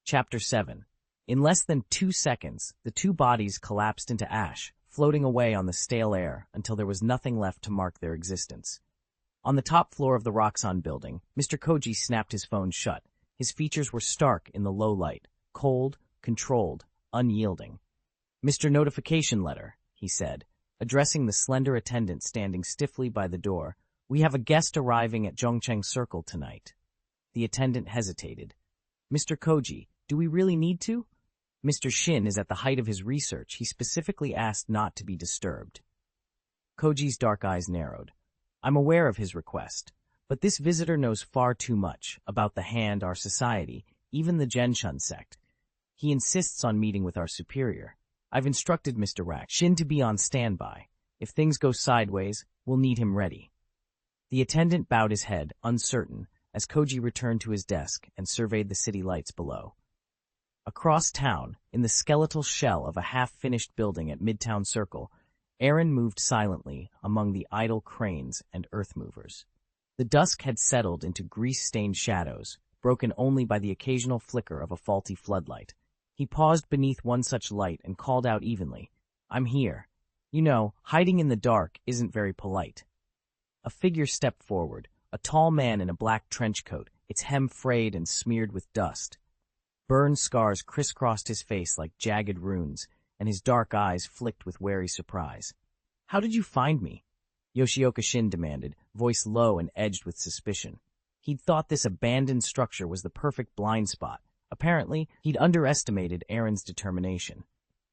Chapter 7. In less than 2 seconds, the two bodies collapsed into ash, floating away on the stale air until there was nothing left to mark their existence. On the top floor of the Roxxon building, Mr. Koji snapped his phone shut. His features were stark in the low light, cold, controlled, unyielding. "Mr. Notification Letter," he said, addressing the slender attendant standing stiffly by the door. "We have a guest arriving at Zhongcheng Circle tonight." The attendant hesitated. "Mr. Koji, do we really need to?" Mr. Shin is at the height of his research. He specifically asked not to be disturbed. Koji's dark eyes narrowed. "I'm aware of his request, but this visitor knows far too much about the Hand, our society, even the Genshin sect. He insists on meeting with our superior. I've instructed Mr. Shin to be on standby. If things go sideways, we'll need him ready." The attendant bowed his head, uncertain, as Koji returned to his desk and surveyed the city lights below. Across town, in the skeletal shell of a half-finished building at Midtown Circle, Aaron moved silently among the idle cranes and earth movers. The dusk had settled into grease-stained shadows, broken only by the occasional flicker of a faulty floodlight. He paused beneath one such light and called out evenly, "I'm here. You know, hiding in the dark isn't very polite." A figure stepped forward, a tall man in a black trench coat, its hem frayed and smeared with dust. Burn scars crisscrossed his face like jagged runes, and his dark eyes flicked with wary surprise. "How did you find me?" Yoshioka Shin demanded, voice low and edged with suspicion. He'd thought this abandoned structure was the perfect blind spot. Apparently, he'd underestimated Aaron's determination.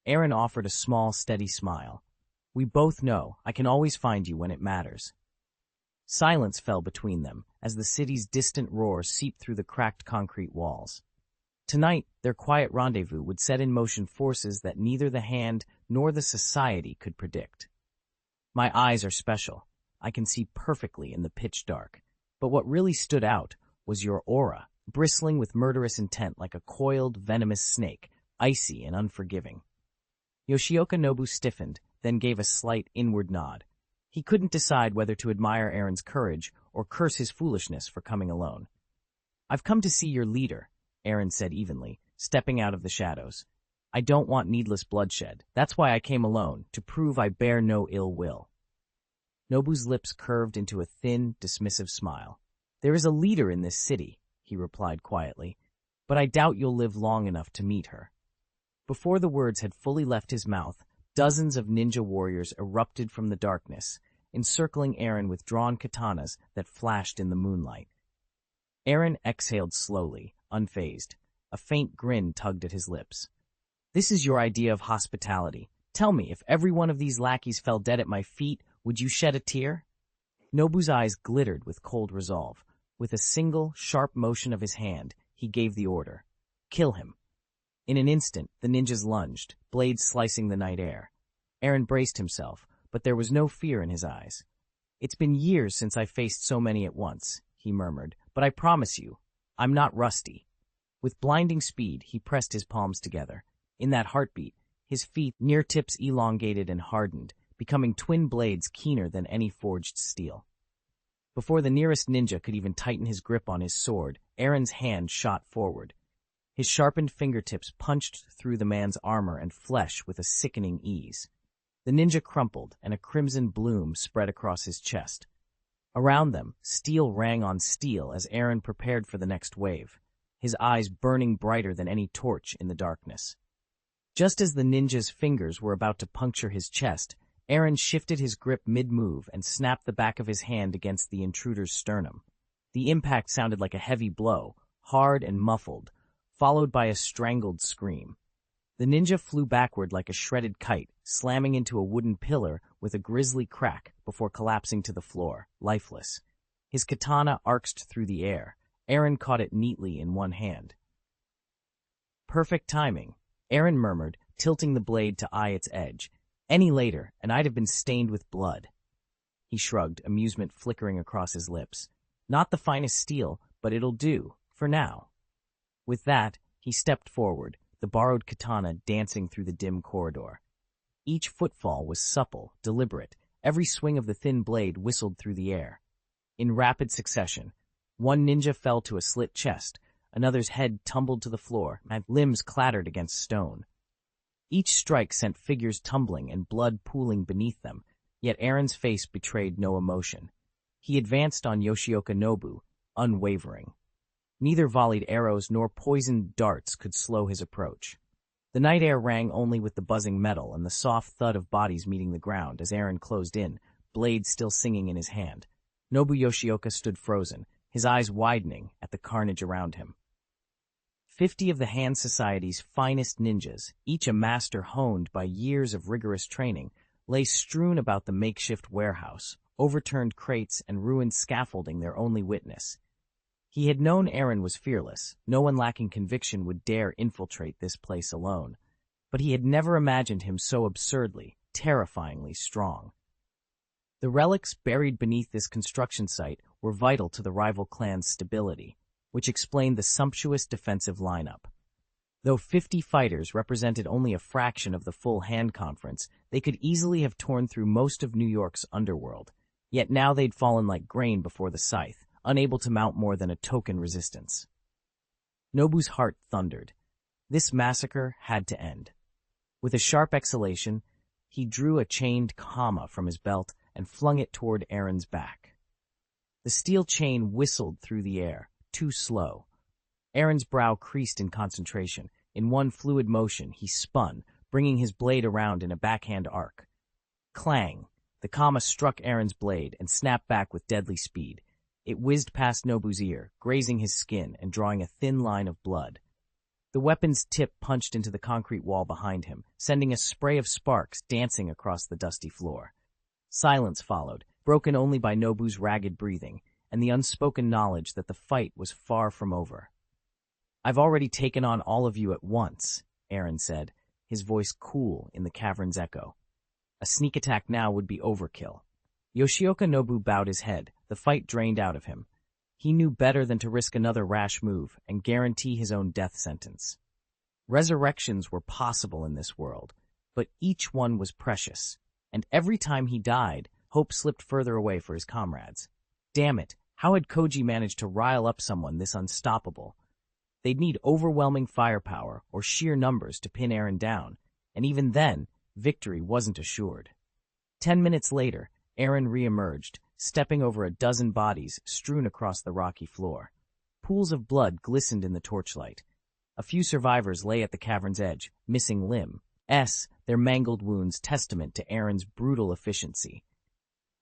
Aaron offered a small, steady smile. "We both know I can always find you when it matters." Silence fell between them as the city's distant roar seeped through the cracked concrete walls. Tonight, their quiet rendezvous would set in motion forces that neither the Hand nor the Society could predict. "My eyes are special. I can see perfectly in the pitch dark. But what really stood out was your aura, bristling with murderous intent like a coiled, venomous snake, icy and unforgiving." Yoshioka Nobu stiffened, then gave a slight inward nod. He couldn't decide whether to admire Aaron's courage or curse his foolishness for coming alone. "I've come to see your leader," Aaron said evenly, stepping out of the shadows. "I don't want needless bloodshed. That's why I came alone, to prove I bear no ill will." Nobu's lips curved into a thin, dismissive smile. "There is a leader in this city," he replied quietly, "but I doubt you'll live long enough to meet her." Before the words had fully left his mouth, dozens of ninja warriors erupted from the darkness, encircling Aaron with drawn katanas that flashed in the moonlight. Aaron exhaled slowly, unfazed. A faint grin tugged at his lips. "This is your idea of hospitality. Tell me, if every one of these lackeys fell dead at my feet, would you shed a tear?" Nobu's eyes glittered with cold resolve. With a single, sharp motion of his hand, he gave the order. "Kill him." In an instant, the ninjas lunged, blades slicing the night air. Aaron braced himself, but there was no fear in his eyes. "It's been years since I faced so many at once," he murmured, "but I promise you, I'm not rusty." With blinding speed, he pressed his palms together. In that heartbeat, his feet, near tips elongated and hardened, becoming twin blades keener than any forged steel. Before the nearest ninja could even tighten his grip on his sword, Aaron's hand shot forward. His sharpened fingertips punched through the man's armor and flesh with a sickening ease. The ninja crumpled, and a crimson bloom spread across his chest. Around them, steel rang on steel as Aaron prepared for the next wave, his eyes burning brighter than any torch in the darkness. Just as the ninja's fingers were about to puncture his chest, Aaron shifted his grip mid-move and snapped the back of his hand against the intruder's sternum. The impact sounded like a heavy blow, hard and muffled, followed by a strangled scream. The ninja flew backward like a shredded kite, slamming into a wooden pillar with a grisly crack before collapsing to the floor, lifeless. His katana arced through the air. Aaron caught it neatly in one hand. Perfect timing, Aaron murmured, tilting the blade to eye its edge. Any later, and I'd have been stained with blood. He shrugged, amusement flickering across his lips. Not the finest steel, but it'll do, for now. With that, he stepped forward, the borrowed katana dancing through the dim corridor. Each footfall was supple, deliberate. Every swing of the thin blade whistled through the air. In rapid succession, one ninja fell to a slit chest, another's head tumbled to the floor, and limbs clattered against stone. Each strike sent figures tumbling and blood pooling beneath them, yet Aaron's face betrayed no emotion. He advanced on Yoshioka Nobu, unwavering. Neither volleyed arrows nor poisoned darts could slow his approach. The night air rang only with the buzzing metal and the soft thud of bodies meeting the ground as Aaron closed in, blade still singing in his hand. Nobu Yoshioka stood frozen, his eyes widening at the carnage around him. 50 of the Han Society's finest ninjas, each a master honed by years of rigorous training, lay strewn about the makeshift warehouse, overturned crates and ruined scaffolding their only witness. He had known Aaron was fearless. No one lacking conviction would dare infiltrate this place alone. But he had never imagined him so absurdly, terrifyingly strong. The relics buried beneath this construction site were vital to the rival clan's stability, which explained the sumptuous defensive lineup. Though 50 fighters represented only a fraction of the full hand conference, they could easily have torn through most of New York's underworld. Yet now they'd fallen like grain before the scythe, unable to mount more than a token resistance. Nobu's heart thundered. This massacre had to end. With a sharp exhalation, he drew a chained kama from his belt and flung it toward Aaron's back. The steel chain whistled through the air, too slow. Aaron's brow creased in concentration. In one fluid motion, he spun, bringing his blade around in a backhand arc. Clang! The kama struck Aaron's blade and snapped back with deadly speed. It whizzed past Nobu's ear, grazing his skin and drawing a thin line of blood. The weapon's tip punched into the concrete wall behind him, sending a spray of sparks dancing across the dusty floor. Silence followed, broken only by Nobu's ragged breathing and the unspoken knowledge that the fight was far from over. "I've already taken on all of you at once," Aaron said, his voice cool in the cavern's echo. A sneak attack now would be overkill. Yoshioka Nobu bowed his head, the fight drained out of him. He knew better than to risk another rash move and guarantee his own death sentence. Resurrections were possible in this world, but each one was precious, and every time he died, hope slipped further away for his comrades. Damn it, how had Koji managed to rile up someone this unstoppable? They'd need overwhelming firepower or sheer numbers to pin Aaron down, and even then, victory wasn't assured. 10 minutes later, Aaron re-emerged, stepping over a dozen bodies strewn across the rocky floor. Pools of blood glistened in the torchlight. A few survivors lay at the cavern's edge, missing limbs, their mangled wounds testament to Aaron's brutal efficiency.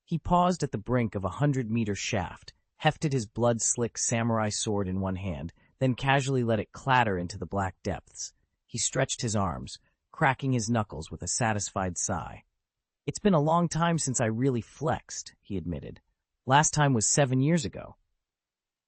He paused at the brink of a 100-meter shaft, hefted his blood-slick samurai sword in one hand, then casually let it clatter into the black depths. He stretched his arms, cracking his knuckles with a satisfied sigh. "It's been a long time since I really flexed," he admitted. "Last time was 7 years ago."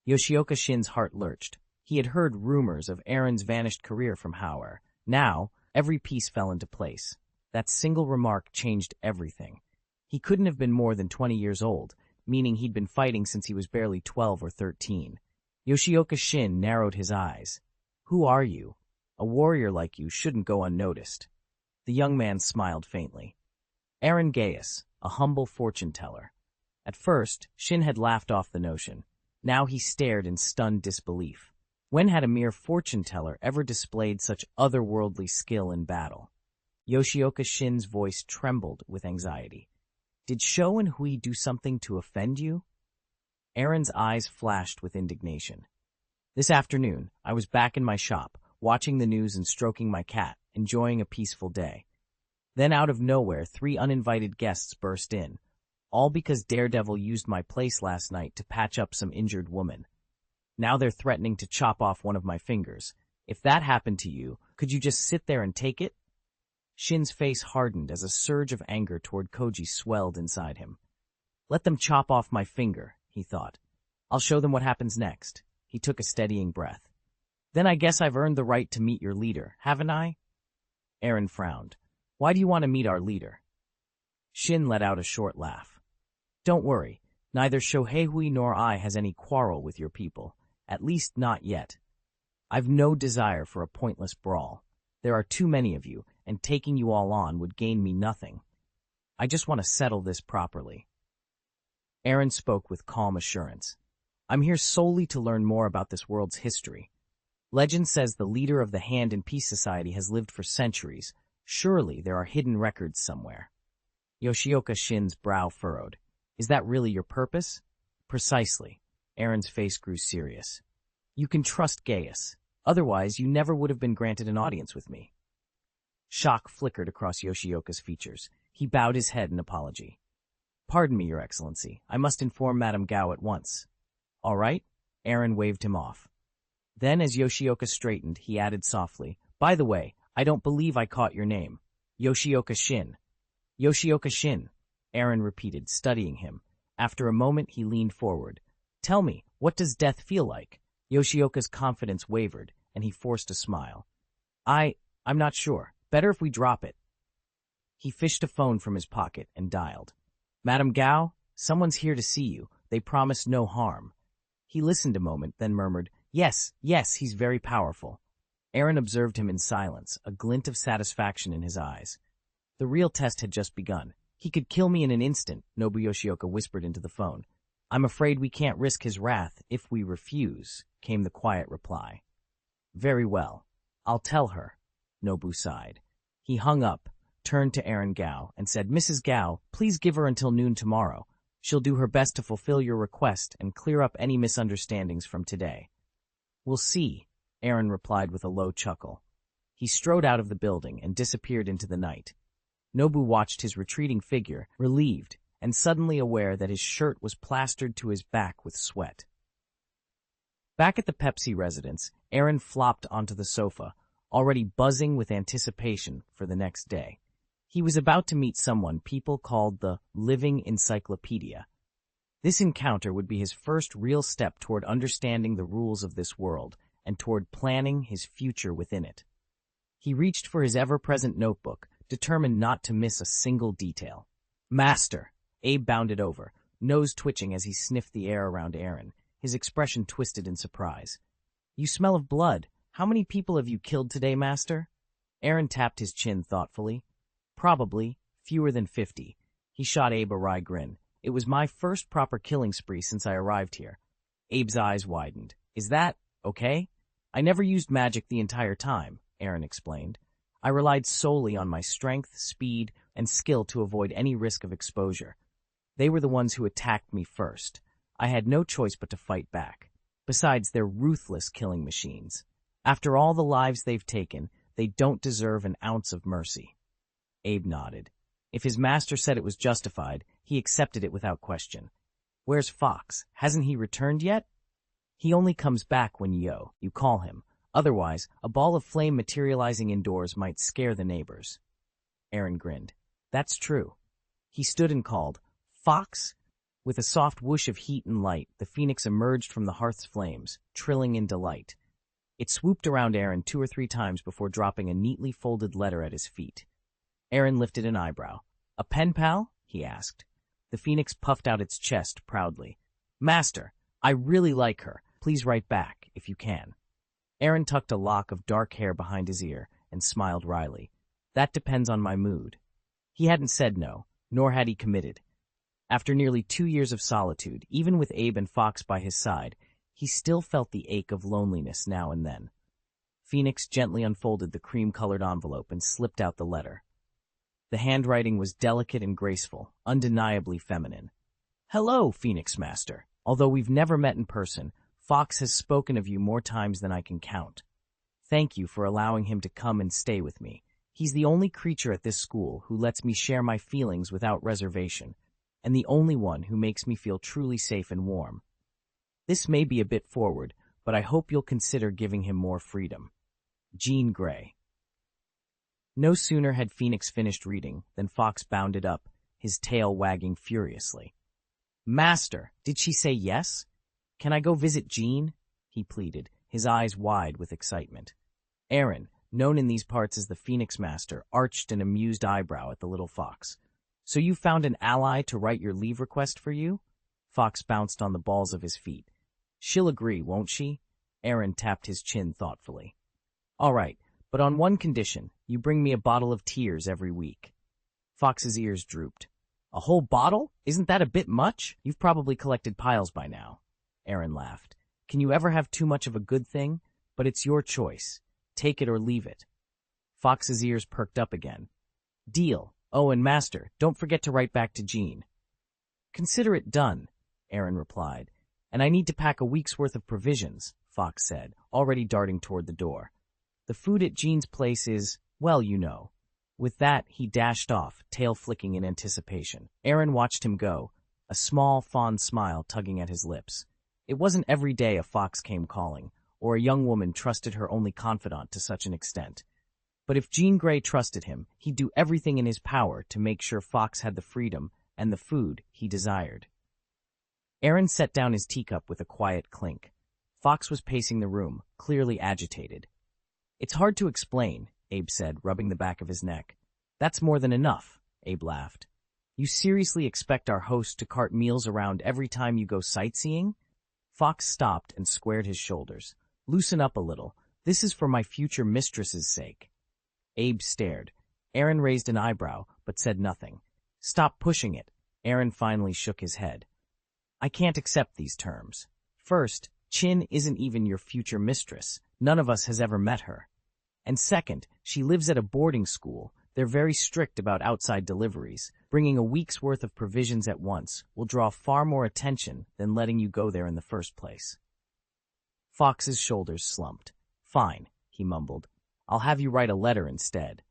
Yoshioka Shin's heart lurched. He had heard rumors of Aaron's vanished career from Howard. Now, every piece fell into place. That single remark changed everything. He couldn't have been more than 20 years old, meaning he'd been fighting since he was barely 12 or 13. Yoshioka Shin narrowed his eyes. "Who are you? A warrior like you shouldn't go unnoticed." The young man smiled faintly. "Aaron Gaius, a humble fortune-teller." At first, Shin had laughed off the notion. Now he stared in stunned disbelief. When had a mere fortune-teller ever displayed such otherworldly skill in battle? Yoshioka Shin's voice trembled with anxiety. "Did Sho and Hui do something to offend you?" Aaron's eyes flashed with indignation. "This afternoon, I was back in my shop, watching the news and stroking my cat, enjoying a peaceful day. Then out of nowhere, 3 uninvited guests burst in, all because Daredevil used my place last night to patch up some injured woman. Now they're threatening to chop off one of my fingers. If that happened to you, Could you just sit there and take it? Shin's face hardened as a surge of anger toward Koji swelled inside him. Let them chop off my finger, he thought. I'll show them what happens next. He took a steadying breath. Then I guess I've earned the right to meet your leader, haven't I? Aaron frowned. Why do you want to meet our leader? Shin let out a short laugh. Don't worry, neither Shohei nor I has any quarrel with your people, at least not yet. I've no desire for a pointless brawl. There are too many of you, and taking you all on would gain me nothing. I just want to settle this properly. Aaron spoke with calm assurance. I'm here solely to learn more about this world's history. Legend says the leader of the Hand and Peace Society has lived for centuries. Surely there are hidden records somewhere. Yoshioka Shin's brow furrowed. Is that really your purpose? Precisely. Aaron's face grew serious. You can trust Gaius. Otherwise, you never would have been granted an audience with me. Shock flickered across Yoshioka's features. He bowed his head in apology. Pardon me, Your Excellency. I must inform Madame Gao at once. All right? Aaron waved him off. Then, as Yoshioka straightened, he added softly, By the way, I don't believe I caught your name. Yoshioka Shin. Yoshioka Shin, Aaron repeated, studying him. After a moment, he leaned forward. Tell me, what does death feel like? Yoshioka's confidence wavered, and he forced a smile. I'm not sure. Better if we drop it. He fished a phone from his pocket and dialed. Madame Gao, someone's here to see you. They promise no harm. He listened a moment, then murmured, Yes, he's very powerful. Aaron observed him in silence, a glint of satisfaction in his eyes. The real test had just begun. He could kill me in an instant, Nobu Yoshioka whispered into the phone. I'm afraid we can't risk his wrath if we refuse, came the quiet reply. Very well. I'll tell her, Nobu sighed. He hung up, turned to Aaron Gao, and said, Mrs. Gao, please give her until noon tomorrow. She'll do her best to fulfill your request and clear up any misunderstandings from today. We'll see, Aaron replied with a low chuckle. He strode out of the building and disappeared into the night. Nobu watched his retreating figure, relieved, and suddenly aware that his shirt was plastered to his back with sweat. Back at the Pepsi residence, Aaron flopped onto the sofa, already buzzing with anticipation for the next day. He was about to meet someone people called the Living Encyclopedia. This encounter would be his first real step toward understanding the rules of this world and toward planning his future within it. He reached for his ever-present notebook, determined not to miss a single detail. Master! Abe bounded over, nose twitching as he sniffed the air around Aaron, his expression twisted in surprise. You smell of blood. How many people have you killed today, Master? Aaron tapped his chin thoughtfully. Probably fewer than 50. He shot Abe a wry grin. It was my first proper killing spree since I arrived here. Abe's eyes widened. Is that okay? I never used magic the entire time, Aaron explained. I relied solely on my strength, speed, and skill to avoid any risk of exposure. They were the ones who attacked me first. I had no choice but to fight back. Besides, they're ruthless killing machines. After all the lives they've taken, they don't deserve an ounce of mercy. Abe nodded. If his master said it was justified, he accepted it without question. Where's Fox? Hasn't he returned yet? He only comes back when you call him. Otherwise, a ball of flame materializing indoors might scare the neighbors. Aaron grinned. That's true. He stood and called, Fox? With a soft whoosh of heat and light, the phoenix emerged from the hearth's flames, trilling in delight. It swooped around Aaron 2 or 3 times before dropping a neatly folded letter at his feet. Aaron lifted an eyebrow. A pen pal? He asked. The phoenix puffed out its chest proudly. Master, I really like her. Please write back, if you can. Aaron tucked a lock of dark hair behind his ear and smiled wryly. That depends on my mood. He hadn't said no, nor had he committed. After nearly 2 years of solitude, even with Abe and Fox by his side, he still felt the ache of loneliness now and then. Phoenix gently unfolded the cream-colored envelope and slipped out the letter. The handwriting was delicate and graceful, undeniably feminine. Hello, Phoenix Master. Although we've never met in person, Fox has spoken of you more times than I can count. Thank you for allowing him to come and stay with me. He's the only creature at this school who lets me share my feelings without reservation, and the only one who makes me feel truly safe and warm. This may be a bit forward, but I hope you'll consider giving him more freedom. Jean Grey. No sooner had Phoenix finished reading than Fox bounded up, his tail wagging furiously. "Master, did she say yes? Can I go visit Jean?" he pleaded, his eyes wide with excitement. Aaron, known in these parts as the Phoenix Master, arched an amused eyebrow at the little fox. "So you found an ally to write your leave request for you?" Fox bounced on the balls of his feet. "She'll agree, won't she?" Aaron tapped his chin thoughtfully. "All right, but on one condition, you bring me a bottle of tears every week." Fox's ears drooped. "A whole bottle? Isn't that a bit much? You've probably collected piles by now." Aaron laughed. "Can you ever have too much of a good thing? But it's your choice. Take it or leave it." Fox's ears perked up again. "Deal. Oh, and Master, don't forget to write back to Jean." "Consider it done," Aaron replied. "And I need to pack a week's worth of provisions," Fox said, already darting toward the door. "The food at Jean's place is, well, you know." With that, he dashed off, tail flicking in anticipation. Aaron watched him go, a small, fond smile tugging at his lips. It wasn't every day a fox came calling, or a young woman trusted her only confidant to such an extent. But if Jean Grey trusted him, he'd do everything in his power to make sure Fox had the freedom and the food he desired. Aaron set down his teacup with a quiet clink. Fox was pacing the room, clearly agitated. "It's hard to explain," Abe said, rubbing the back of his neck. "That's more than enough," Abe laughed. "You seriously expect our host to cart meals around every time you go sightseeing?" Fox stopped and squared his shoulders. "Loosen up a little. This is for my future mistress's sake." Abe stared. Aaron raised an eyebrow, but said nothing. "Stop pushing it." Aaron finally shook his head. "I can't accept these terms. First, Chin isn't even your future mistress. None of us has ever met her. And second, she lives at a boarding school. They're very strict about outside deliveries. Bringing a week's worth of provisions at once will draw far more attention than letting you go there in the first place." Fox's shoulders slumped. "Fine," he mumbled. "I'll have you write a letter instead."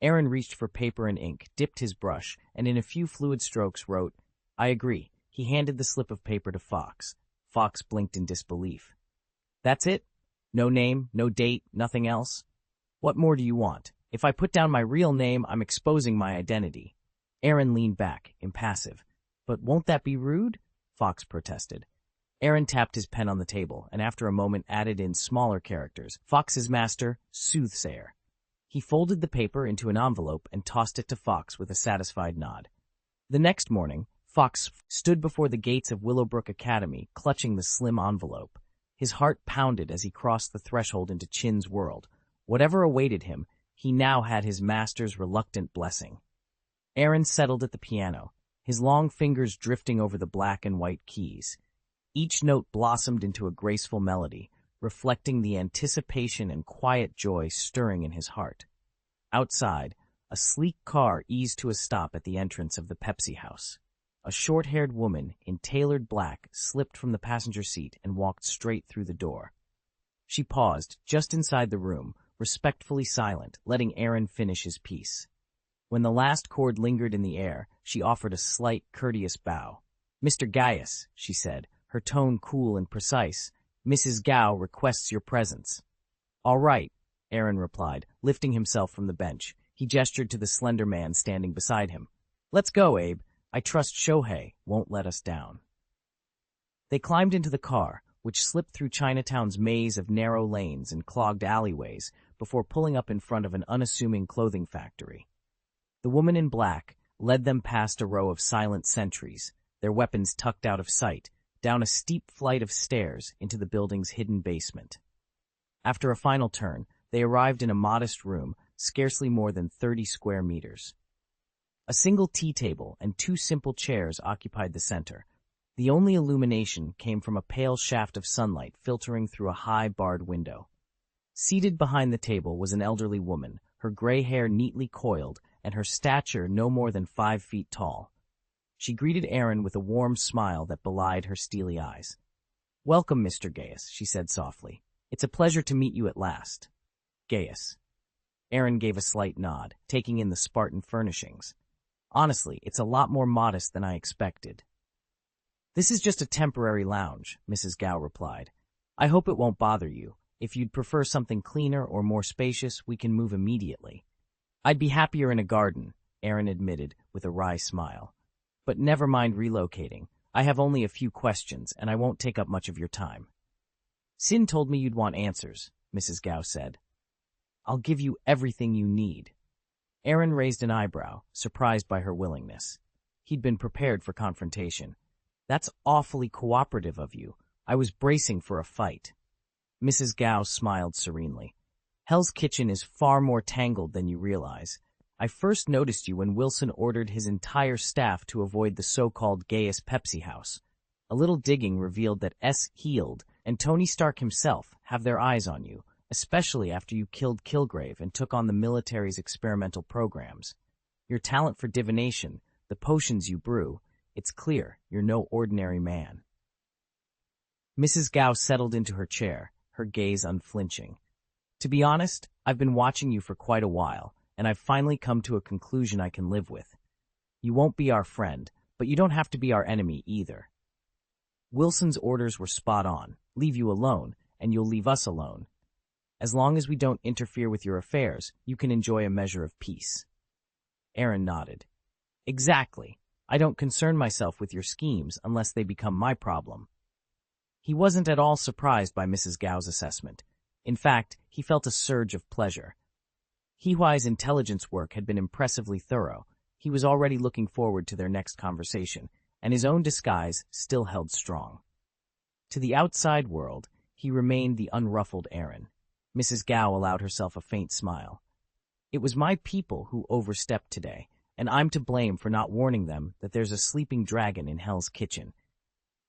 Aaron reached for paper and ink, dipped his brush, and in a few fluid strokes wrote, "I agree." He handed the slip of paper to Fox. Fox blinked in disbelief. "That's it? No name, no date, nothing else? What more do you want? If I put down my real name, I'm exposing my identity." Aaron leaned back, impassive. "But won't that be rude?" Fox protested. Aaron tapped his pen on the table, and after a moment added in smaller characters, "Fox's master, soothsayer." He folded the paper into an envelope and tossed it to Fox with a satisfied nod. The next morning, Fox stood before the gates of Willowbrook Academy, clutching the slim envelope. His heart pounded as he crossed the threshold into Chin's world. Whatever awaited him, he now had his master's reluctant blessing. Aaron settled at the piano, his long fingers drifting over the black and white keys. Each note blossomed into a graceful melody, reflecting the anticipation and quiet joy stirring in his heart. Outside, a sleek car eased to a stop at the entrance of the Pepsi House. A short-haired woman in tailored black slipped from the passenger seat and walked straight through the door. She paused just inside the room, respectfully silent, letting Aaron finish his piece. When the last chord lingered in the air, she offered a slight, courteous bow. "Mr. Gaius," she said, her tone cool and precise, "Mrs. Gao requests your presence." "All right," Aaron replied, lifting himself from the bench. He gestured to the slender man standing beside him. "Let's go, Abe. I trust Shohei won't let us down." They climbed into the car, which slipped through Chinatown's maze of narrow lanes and clogged alleyways before pulling up in front of an unassuming clothing factory. The woman in black led them past a row of silent sentries, their weapons tucked out of sight, down a steep flight of stairs into the building's hidden basement. After a final turn, they arrived in a modest room, scarcely more than 30 square meters. A single tea table and two simple chairs occupied the center. The only illumination came from a pale shaft of sunlight filtering through a high barred window. Seated behind the table was an elderly woman, her gray hair neatly coiled and her stature no more than 5 feet tall. She greeted Aaron with a warm smile that belied her steely eyes. "Welcome, Mr. Gaius," she said softly. "It's a pleasure to meet you at last." "Gaius." Aaron gave a slight nod, taking in the Spartan furnishings. "Honestly, it's a lot more modest than I expected." "This is just a temporary lounge," Mrs. Gao replied. "I hope it won't bother you. If you'd prefer something cleaner or more spacious, we can move immediately." I'd be happier in a garden, Aaron admitted with a wry smile. But never mind relocating. I have only a few questions, and I won't take up much of your time. Sin told me you'd want answers, Mrs. Gao said. I'll give you everything you need. Aaron raised an eyebrow, surprised by her willingness. He'd been prepared for confrontation. That's awfully cooperative of you. I was bracing for a fight. Mrs. Gao smiled serenely. Hell's Kitchen is far more tangled than you realize. I first noticed you when Wilson ordered his entire staff to avoid the so-called Gaius Pepsi house. A little digging revealed that S. Heald and Tony Stark himself have their eyes on you, especially after you killed Kilgrave and took on the military's experimental programs. Your talent for divination, the potions you brew, it's clear you're no ordinary man. Mrs. Gao settled into her chair, her gaze unflinching. To be honest, I've been watching you for quite a while, and I've finally come to a conclusion I can live with. You won't be our friend, but you don't have to be our enemy either. Wilson's orders were spot on. Leave you alone, and you'll leave us alone. As long as we don't interfere with your affairs, you can enjoy a measure of peace. Aaron nodded. Exactly. I don't concern myself with your schemes unless they become my problem. He wasn't at all surprised by Mrs. Gao's assessment. In fact, he felt a surge of pleasure. Hehuai's intelligence work had been impressively thorough. He was already looking forward to their next conversation, and his own disguise still held strong. To the outside world, he remained the unruffled Aaron. Mrs. Gao allowed herself a faint smile. It was my people who overstepped today, and I'm to blame for not warning them that there's a sleeping dragon in Hell's Kitchen.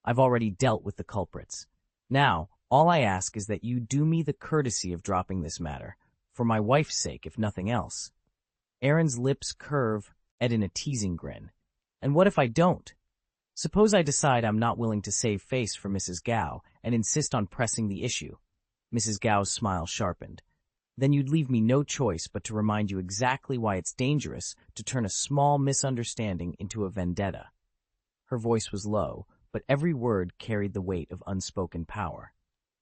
I've already dealt with the culprits. Now, all I ask is that you do me the courtesy of dropping this matter, for my wife's sake, if nothing else. Aaron's lips curve in a teasing grin. And what if I don't? Suppose I decide I'm not willing to save face for Mrs. Gao and insist on pressing the issue. Mrs. Gao's smile sharpened. Then you'd leave me no choice but to remind you exactly why it's dangerous to turn a small misunderstanding into a vendetta. Her voice was low, but every word carried the weight of unspoken power.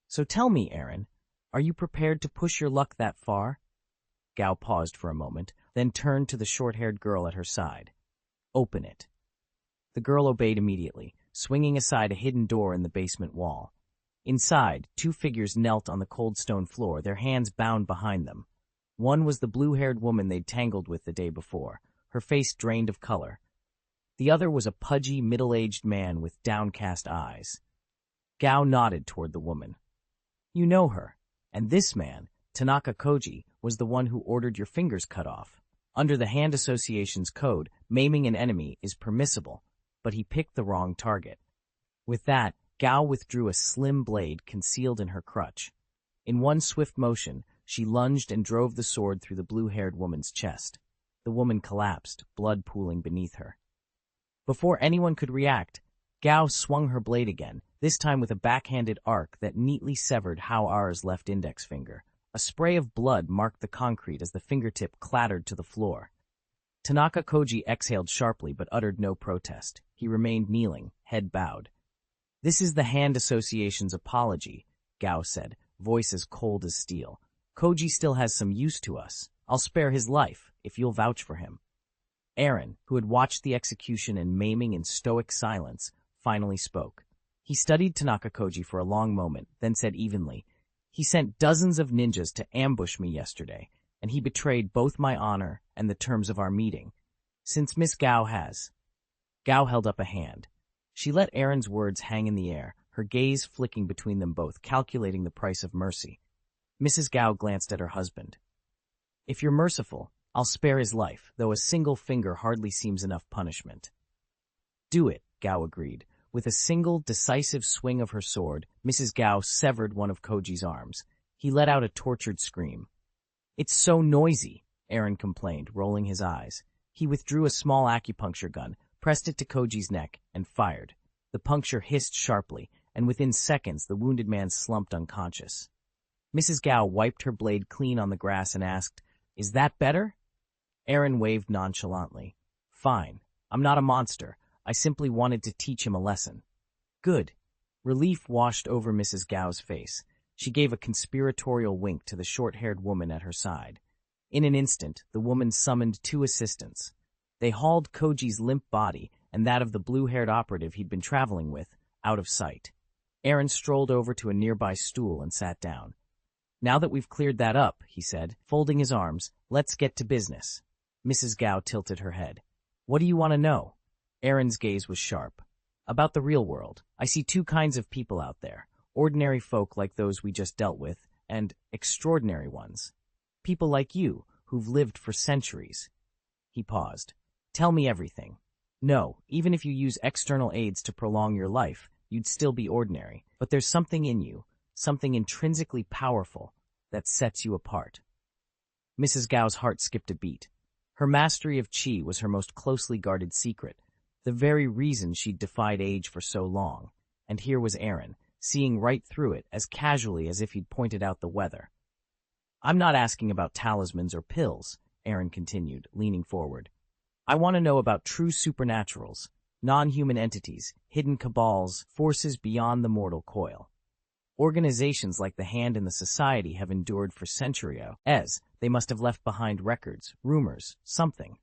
So tell me, Aaron, are you prepared to push your luck that far? Gao paused for a moment, then turned to the short-haired girl at her side. Open it. The girl obeyed immediately, swinging aside a hidden door in the basement wall. Inside, two figures knelt on the cold stone floor, their hands bound behind them. One was the blue-haired woman they'd tangled with the day before, her face drained of color. The other was a pudgy, middle-aged man with downcast eyes. Gao nodded toward the woman. You know her, and this man, Tanaka Koji, was the one who ordered your fingers cut off. Under the Hand Association's code, maiming an enemy is permissible, but he picked the wrong target. With that, Gao withdrew a slim blade concealed in her crutch. In one swift motion, she lunged and drove the sword through the blue-haired woman's chest. The woman collapsed, blood pooling beneath her. Before anyone could react, Gao swung her blade again, this time with a backhanded arc that neatly severed Hao-R's left index finger. A spray of blood marked the concrete as the fingertip clattered to the floor. Tanaka Koji exhaled sharply but uttered no protest. He remained kneeling, head bowed. This is the Hand Association's apology, Gao said, voice as cold as steel. Koji still has some use to us. I'll spare his life, if you'll vouch for him. Aaron, who had watched the execution and maiming in stoic silence, finally spoke. He studied Tanaka Koji for a long moment, then said evenly, He sent dozens of ninjas to ambush me yesterday, and he betrayed both my honor and the terms of our meeting. Since Miss Gao has... Gao held up a hand. She let Aaron's words hang in the air, her gaze flicking between them both, calculating the price of mercy. Mrs. Gao glanced at her husband. If you're merciful, I'll spare his life, though a single finger hardly seems enough punishment. Do it, Gao agreed. With a single, decisive swing of her sword, Mrs. Gao severed one of Koji's arms. He let out a tortured scream. It's so noisy, Aaron complained, rolling his eyes. He withdrew a small acupuncture gun, pressed it to Koji's neck, and fired. The puncture hissed sharply, and within seconds the wounded man slumped unconscious. Mrs. Gao wiped her blade clean on the grass and asked, Is that better? Aaron waved nonchalantly. Fine. I'm not a monster. I simply wanted to teach him a lesson. Good. Relief washed over Mrs. Gao's face. She gave a conspiratorial wink to the short-haired woman at her side. In an instant, the woman summoned 2 assistants. They hauled Koji's limp body and that of the blue-haired operative he'd been traveling with out of sight. Aaron strolled over to a nearby stool and sat down. "Now that we've cleared that up," he said, folding his arms, "let's get to business." Mrs. Gao tilted her head. "What do you want to know?" Aaron's gaze was sharp. "About the real world. I see 2 kinds of people out there. Ordinary folk like those we just dealt with, and extraordinary ones. People like you, who've lived for centuries." He paused. "Tell me everything." "No, even if you use external aids to prolong your life, you'd still be ordinary. But there's something in you, something intrinsically powerful, that sets you apart." Mrs. Gao's heart skipped a beat. Her mastery of qi was her most closely guarded secret, the very reason she'd defied age for so long. And here was Aaron, seeing right through it as casually as if he'd pointed out the weather. "I'm not asking about talismans or pills," Aaron continued, leaning forward. "I want to know about true supernaturals, non-human entities, hidden cabals, forces beyond the mortal coil. Organizations like the Hand and the Society have endured for centuries, as they must have left behind records, rumors, something."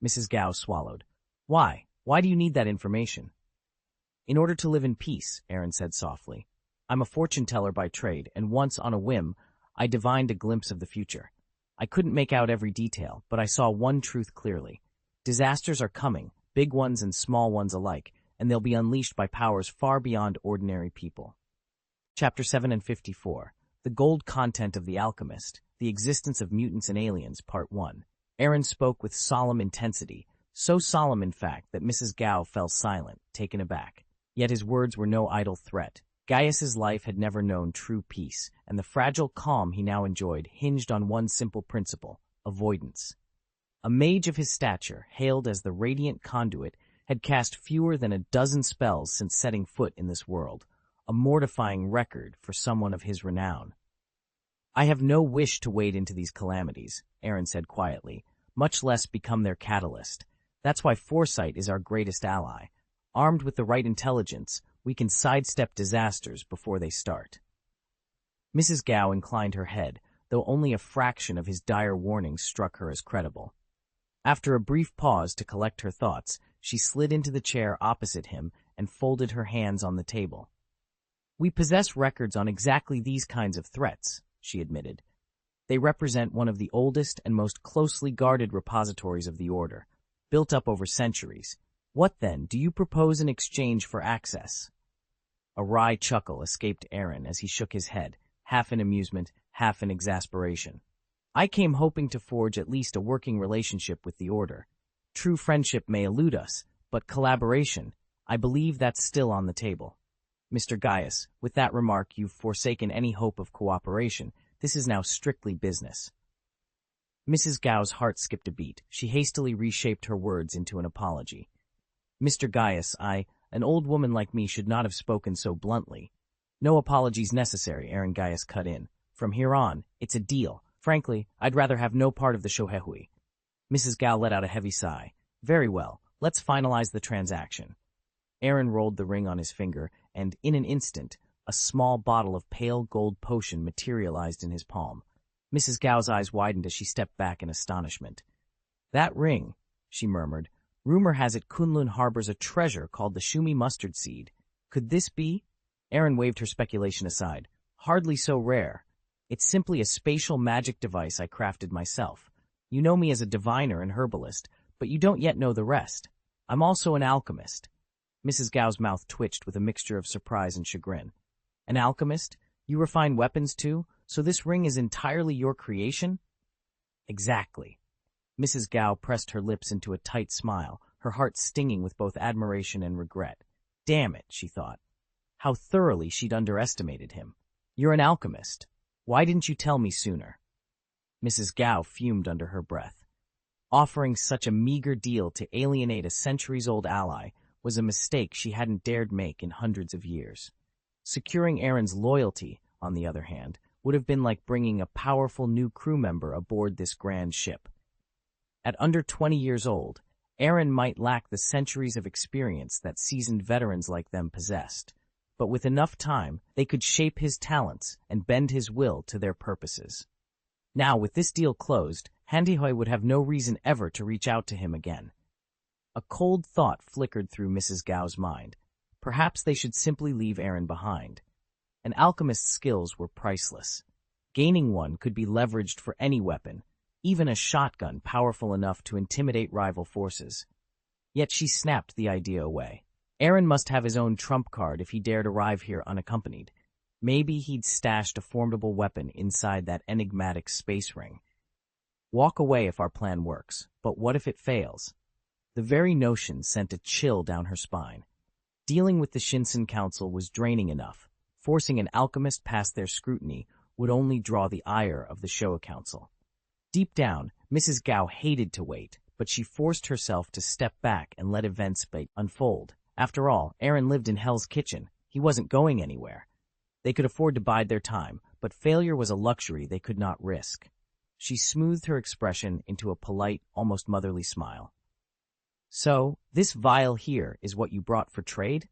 Mrs. Gao swallowed. "Why? Why do you need that information?" "In order to live in peace," Aaron said softly. "I'm a fortune-teller by trade, and once, on a whim, I divined a glimpse of the future. I couldn't make out every detail, but I saw one truth clearly. Disasters are coming, big ones and small ones alike, and they'll be unleashed by powers far beyond ordinary people." Chapter 7 and 54, The Gold Content of the Alchemist, The Existence of Mutants and Aliens, Part 1. Aaron spoke with solemn intensity, so solemn in fact that Mrs. Gao fell silent, taken aback. Yet his words were no idle threat. Gaius's life had never known true peace, and the fragile calm he now enjoyed hinged on one simple principle: avoidance. A mage of his stature, hailed as the radiant conduit, had cast fewer than a dozen spells since setting foot in this world, a mortifying record for someone of his renown. "I have no wish to wade into these calamities," Aaron said quietly, "much less become their catalyst. That's why foresight is our greatest ally. Armed with the right intelligence, we can sidestep disasters before they start." Mrs. Gao inclined her head, though only a fraction of his dire warnings struck her as credible. After a brief pause to collect her thoughts, she slid into the chair opposite him and folded her hands on the table. "We possess records on exactly these kinds of threats," she admitted. "They represent one of the oldest and most closely guarded repositories of the Order, built up over centuries. What, then, do you propose in exchange for access?" A wry chuckle escaped Aaron as he shook his head, half in amusement, half in exasperation. "I came hoping to forge at least a working relationship with the Order. True friendship may elude us, but collaboration, I believe that's still on the table. Mr. Gaius, with that remark you've forsaken any hope of cooperation. This is now strictly business." Mrs. Gao's heart skipped a beat. She hastily reshaped her words into an apology. "Mr. Gaius, an old woman like me should not have spoken so bluntly." "No apologies necessary," Aaron Gaius cut in. "From here on, it's a deal. Frankly, I'd rather have no part of the Shohehui." Mrs. Gao let out a heavy sigh. "Very well, let's finalize the transaction." Aaron rolled the ring on his finger, and in an instant, a small bottle of pale gold potion materialized in his palm. Mrs. Gao's eyes widened as she stepped back in astonishment. "That ring," she murmured. "Rumor has it Kunlun harbors a treasure called the Shumi mustard seed. Could this be?" Aaron waved her speculation aside. "Hardly so rare. It's simply a spatial magic device I crafted myself. You know me as a diviner and herbalist, but you don't yet know the rest. I'm also an alchemist." Mrs. Gao's mouth twitched with a mixture of surprise and chagrin. "An alchemist? You refine weapons too? So this ring is entirely your creation?" "Exactly." Mrs. Gao pressed her lips into a tight smile, her heart stinging with both admiration and regret. Damn it, she thought. How thoroughly she'd underestimated him. "You're an alchemist. Why didn't you tell me sooner?" Mrs. Gao fumed under her breath. Offering such a meager deal to alienate a centuries-old ally was a mistake she hadn't dared make in hundreds of years. Securing Aaron's loyalty, on the other hand, would have been like bringing a powerful new crew member aboard this grand ship. At under 20 years old, Aaron might lack the centuries of experience that seasoned veterans like them possessed, but with enough time, they could shape his talents and bend his will to their purposes. Now, with this deal closed, Handyhoy would have no reason ever to reach out to him again. A cold thought flickered through Mrs. Gau's mind. Perhaps they should simply leave Aaron behind. An alchemist's skills were priceless. Gaining one could be leveraged for any weapon, even a shotgun powerful enough to intimidate rival forces. Yet she snapped the idea away. Aaron must have his own trump card if he dared arrive here unaccompanied. Maybe he'd stashed a formidable weapon inside that enigmatic space ring. Walk away if our plan works, but what if it fails? The very notion sent a chill down her spine. Dealing with the Shinsen Council was draining enough. Forcing an alchemist past their scrutiny would only draw the ire of the Showa Council. Deep down, Mrs. Gao hated to wait, but she forced herself to step back and let events unfold. After all, Aaron lived in Hell's Kitchen. He wasn't going anywhere. They could afford to bide their time, but failure was a luxury they could not risk. She smoothed her expression into a polite, almost motherly smile. So, this vial here is what you brought for trade?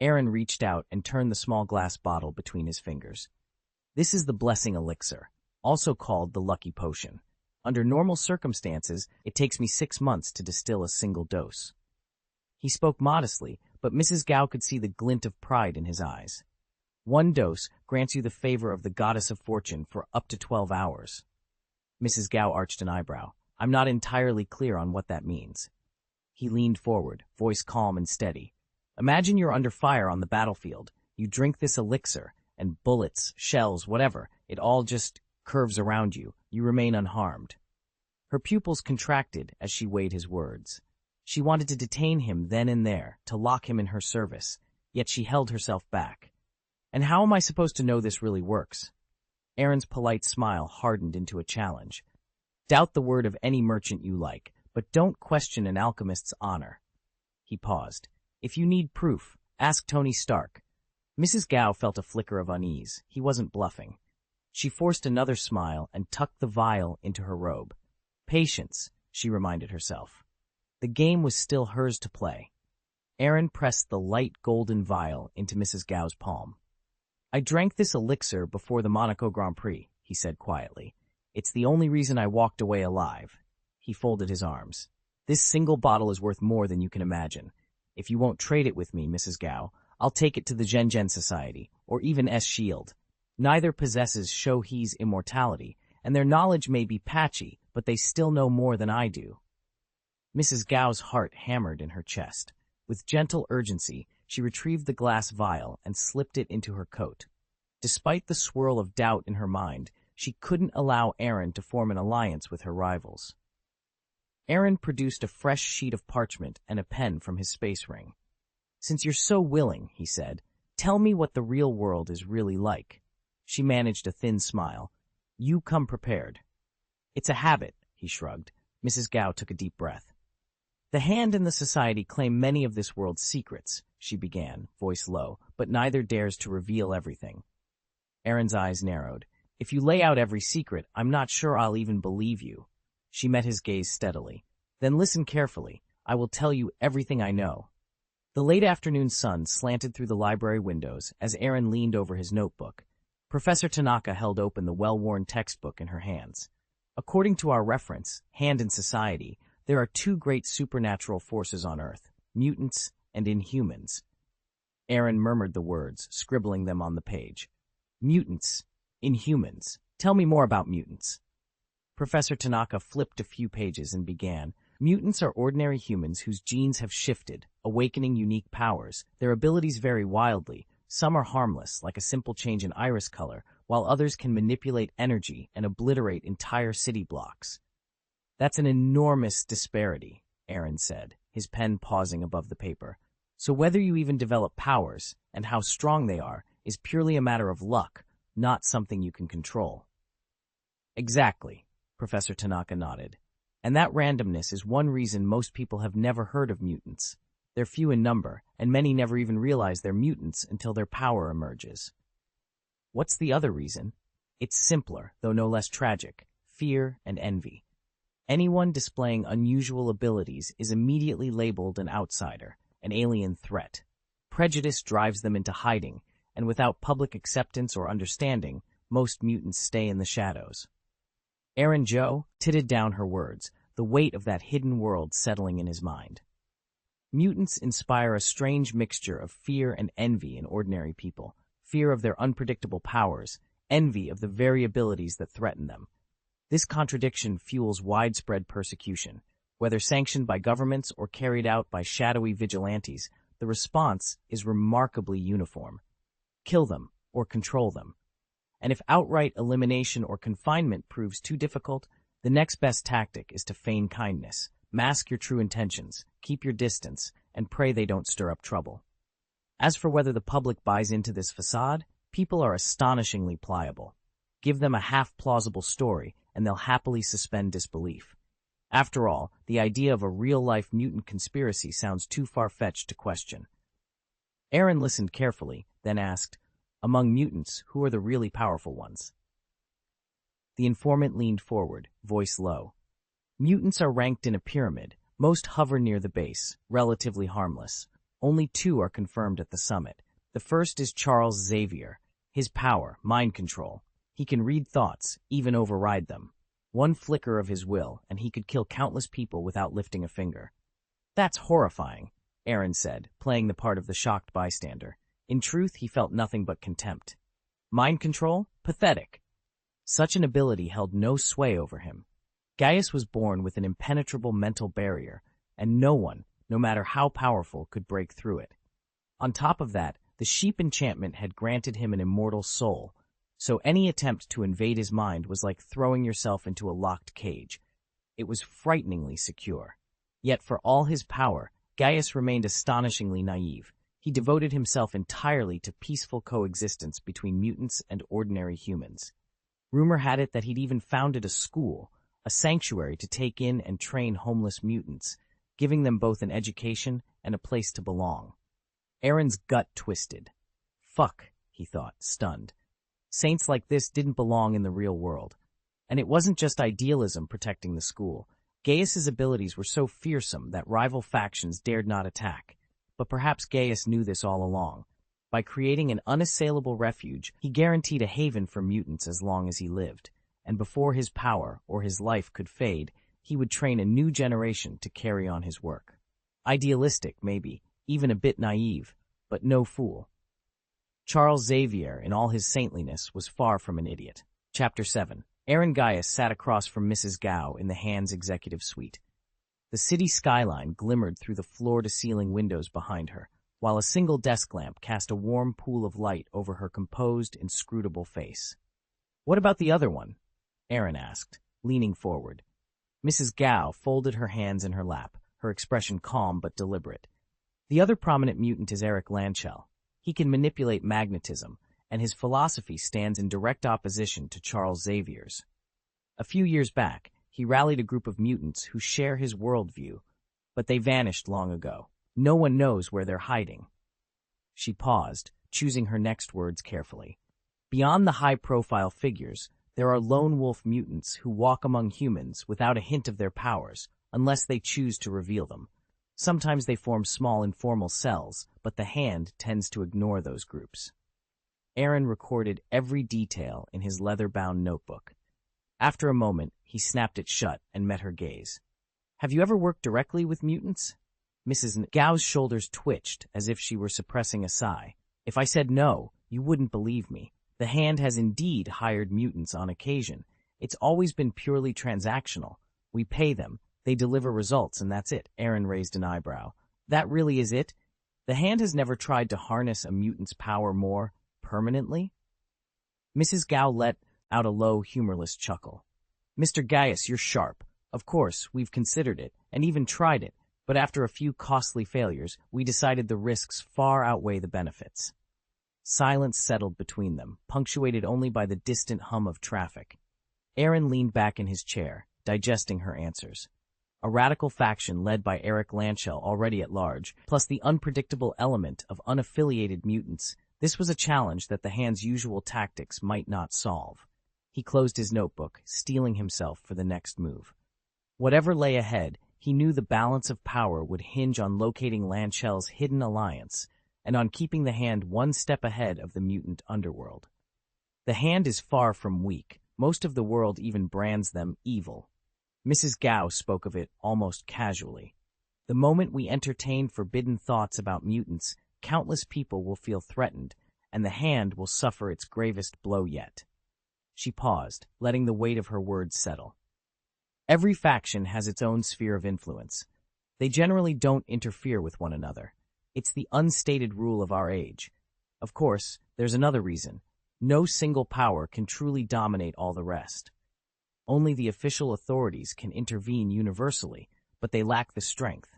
Aaron reached out and turned the small glass bottle between his fingers. This is the Blessing Elixir, also called the Lucky Potion. Under normal circumstances, it takes me 6 months to distill a single dose. He spoke modestly, but Mrs. Gao could see the glint of pride in his eyes. 1 dose grants you the favor of the Goddess of Fortune for up to 12 hours. Mrs. Gao arched an eyebrow. I'm not entirely clear on what that means. He leaned forward, voice calm and steady. Imagine you're under fire on the battlefield. You drink this elixir, and bullets, shells, whatever, it all just curves around you. You remain unharmed. Her pupils contracted as she weighed his words. She wanted to detain him then and there, to lock him in her service, yet she held herself back. And how am I supposed to know this really works? Aaron's polite smile hardened into a challenge. Doubt the word of any merchant you like, but don't question an alchemist's honor. He paused. If you need proof, ask Tony Stark. Mrs. Gao felt a flicker of unease. He wasn't bluffing. She forced another smile and tucked the vial into her robe. Patience, she reminded herself. The game was still hers to play. Aaron pressed the light golden vial into Mrs. Gao's palm. I drank this elixir before the Monaco Grand Prix, he said quietly. It's the only reason I walked away alive. He folded his arms. This single bottle is worth more than you can imagine. If you won't trade it with me, Mrs. Gao, I'll take it to the Zhenjian Society, or even S-Shield. Neither possesses Shohei's immortality, and their knowledge may be patchy, but they still know more than I do. Mrs. Gao's heart hammered in her chest. With gentle urgency, she retrieved the glass vial and slipped it into her coat. Despite the swirl of doubt in her mind, she couldn't allow Aaron to form an alliance with her rivals. Aaron produced a fresh sheet of parchment and a pen from his space ring. Since you're so willing, he said, tell me what the real world is really like. She managed a thin smile. You come prepared. It's a habit, he shrugged. Mrs. Gao took a deep breath. The Hand and the Society claim many of this world's secrets, she began, voice low, but neither dares to reveal everything. Aaron's eyes narrowed. If you lay out every secret, I'm not sure I'll even believe you. She met his gaze steadily. Then listen carefully. I will tell you everything I know. The late afternoon sun slanted through the library windows as Aaron leaned over his notebook. Professor Tanaka held open the well-worn textbook in her hands. According to our reference, Hand and Society, there are 2 great supernatural forces on Earth, mutants and inhumans. Aaron murmured the words, scribbling them on the page. Mutants, inhumans. Tell me more about mutants. Professor Tanaka flipped a few pages and began. Mutants are ordinary humans whose genes have shifted, awakening unique powers. Their abilities vary wildly. Some are harmless, like a simple change in iris color, while others can manipulate energy and obliterate entire city blocks. That's an enormous disparity, Aaron said, his pen pausing above the paper. So whether you even develop powers, and how strong they are, is purely a matter of luck, not something you can control. Exactly, Professor Tanaka nodded. And that randomness is one reason most people have never heard of mutants. They're few in number, and many never even realize they're mutants until their power emerges. What's the other reason? It's simpler, though no less tragic. Fear and envy. Anyone displaying unusual abilities is immediately labeled an outsider, an alien threat. Prejudice drives them into hiding, and without public acceptance or understanding, most mutants stay in the shadows. Aaron Joe titted down her words, the weight of that hidden world settling in his mind. Mutants inspire a strange mixture of fear and envy in ordinary people, fear of their unpredictable powers, envy of the variabilities that threaten them. This contradiction fuels widespread persecution. Whether sanctioned by governments or carried out by shadowy vigilantes, the response is remarkably uniform. Kill them or control them. And if outright elimination or confinement proves too difficult, the next best tactic is to feign kindness, mask your true intentions, keep your distance, and pray they don't stir up trouble. As for whether the public buys into this facade, people are astonishingly pliable. Give them a half-plausible story, and they'll happily suspend disbelief. After all, the idea of a real-life mutant conspiracy sounds too far-fetched to question. Aaron listened carefully, then asked, "Among mutants, who are the really powerful ones?" The informant leaned forward, voice low. "Mutants are ranked in a pyramid. Most hover near the base, relatively harmless. Only 2 are confirmed at the summit. The first is Charles Xavier. His power, mind control. He can read thoughts, even override them. One flicker of his will, and he could kill countless people without lifting a finger." "That's horrifying," Aaron said, playing the part of the shocked bystander. In truth, he felt nothing but contempt. Mind control? Pathetic. Such an ability held no sway over him. Gaius was born with an impenetrable mental barrier, and no one, no matter how powerful, could break through it. On top of that, the sheep enchantment had granted him an immortal soul, so any attempt to invade his mind was like throwing yourself into a locked cage. It was frighteningly secure. Yet for all his power, Gaius remained astonishingly naive. He devoted himself entirely to peaceful coexistence between mutants and ordinary humans. Rumor had it that he'd even founded a school, a sanctuary to take in and train homeless mutants, giving them both an education and a place to belong. Aaron's gut twisted. Fuck, he thought, stunned. Saints like this didn't belong in the real world. And it wasn't just idealism protecting the school. Gaius's abilities were so fearsome that rival factions dared not attack. But perhaps Gaius knew this all along. By creating an unassailable refuge, he guaranteed a haven for mutants as long as he lived. And before his power or his life could fade, he would train a new generation to carry on his work. Idealistic, maybe, even a bit naive, but no fool. Charles Xavier, in all his saintliness, was far from an idiot. Chapter 7. Aaron Gaius sat across from Mrs. Gao in the Hand's executive suite. The city skyline glimmered through the floor-to-ceiling windows behind her, while a single desk lamp cast a warm pool of light over her composed, inscrutable face. "What about the other one?" Aaron asked, leaning forward. Mrs. Gao folded her hands in her lap, her expression calm but deliberate. "The other prominent mutant is Eric Lanchell. He can manipulate magnetism, and his philosophy stands in direct opposition to Charles Xavier's. A few years back, he rallied a group of mutants who share his worldview, but they vanished long ago. No one knows where they're hiding." She paused, choosing her next words carefully. "Beyond the high-profile figures, there are lone wolf mutants who walk among humans without a hint of their powers, unless they choose to reveal them. Sometimes they form small informal cells, but the Hand tends to ignore those groups." Aaron recorded every detail in his leather-bound notebook. After a moment, he snapped it shut and met her gaze. "Have you ever worked directly with mutants?" Mrs. Gao's shoulders twitched as if she were suppressing a sigh. "If I said no, you wouldn't believe me. The Hand has indeed hired mutants on occasion. It's always been purely transactional. We pay them, they deliver results, and that's it." Aaron raised an eyebrow. "That really is it? The Hand has never tried to harness a mutant's power more permanently?" Mrs. Gao let out a low, humorless chuckle. "Mr. Gaius, you're sharp. Of course, we've considered it, and even tried it, but after a few costly failures, we decided the risks far outweigh the benefits." Silence settled between them, punctuated only by the distant hum of traffic. Aaron leaned back in his chair, digesting her answers. A radical faction led by Eric Lanchell, already at large, plus the unpredictable element of unaffiliated mutants, this was a challenge that the Hand's usual tactics might not solve. He closed his notebook, steeling himself for the next move. Whatever lay ahead, he knew the balance of power would hinge on locating Lanchell's hidden alliance, and on keeping the Hand one step ahead of the mutant underworld. The hand is far from weak. Most of the world even brands them evil. Mrs. Gao spoke of it almost casually. The moment we entertain forbidden thoughts about mutants, countless people will feel threatened, and the hand will suffer its gravest blow yet. She paused, letting the weight of her words settle. Every faction has its own sphere of influence. They generally don't interfere with one another. It's the unstated rule of our age. Of course, there's another reason. No single power can truly dominate all the rest. Only the official authorities can intervene universally, but they lack the strength.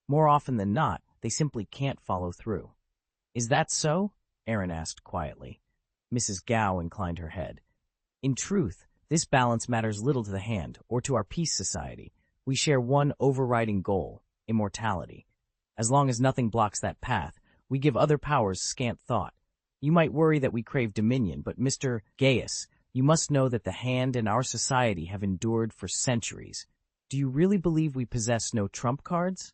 More often than not, they simply can't follow through. Is that so? Aaron asked quietly. Mrs. Gao inclined her head. In truth, this balance matters little to the hand or to our peace society. We share one overriding goal, immortality. As long as nothing blocks that path, we give other powers scant thought. You might worry that we crave dominion, but Mr. Gaius, you must know that the hand and our society have endured for centuries. Do you really believe we possess no trump cards?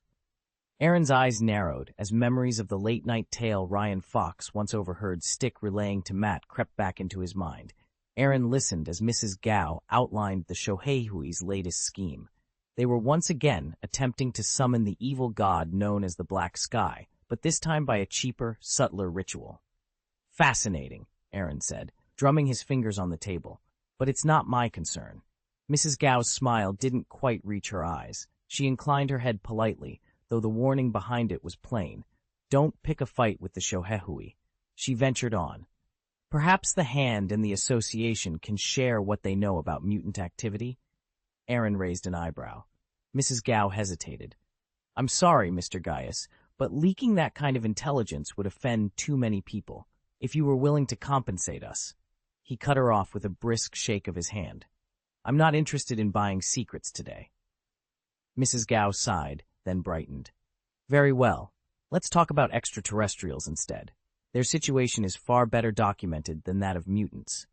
Aaron's eyes narrowed as memories of the late-night tale Ryan Fox once overheard Stick relaying to Matt crept back into his mind. Aaron listened as Mrs. Gao outlined the Shoheihui's latest scheme. They were once again attempting to summon the evil god known as the Black Sky, but this time by a cheaper, subtler ritual. Fascinating, Aaron said, drumming his fingers on the table. But it's not my concern. Mrs. Gao's smile didn't quite reach her eyes. She inclined her head politely, though the warning behind it was plain. Don't pick a fight with the Shoheihui. She ventured on. Perhaps the hand and the association can share what they know about mutant activity? Aaron raised an eyebrow. Mrs. Gao hesitated. I'm sorry, Mr. Gaius, but leaking that kind of intelligence would offend too many people. If you were willing to compensate us. He cut her off with a brisk shake of his hand. I'm not interested in buying secrets today. Mrs. Gao sighed, then brightened. Very well. Let's talk about extraterrestrials instead. Their situation is far better documented than that of mutants.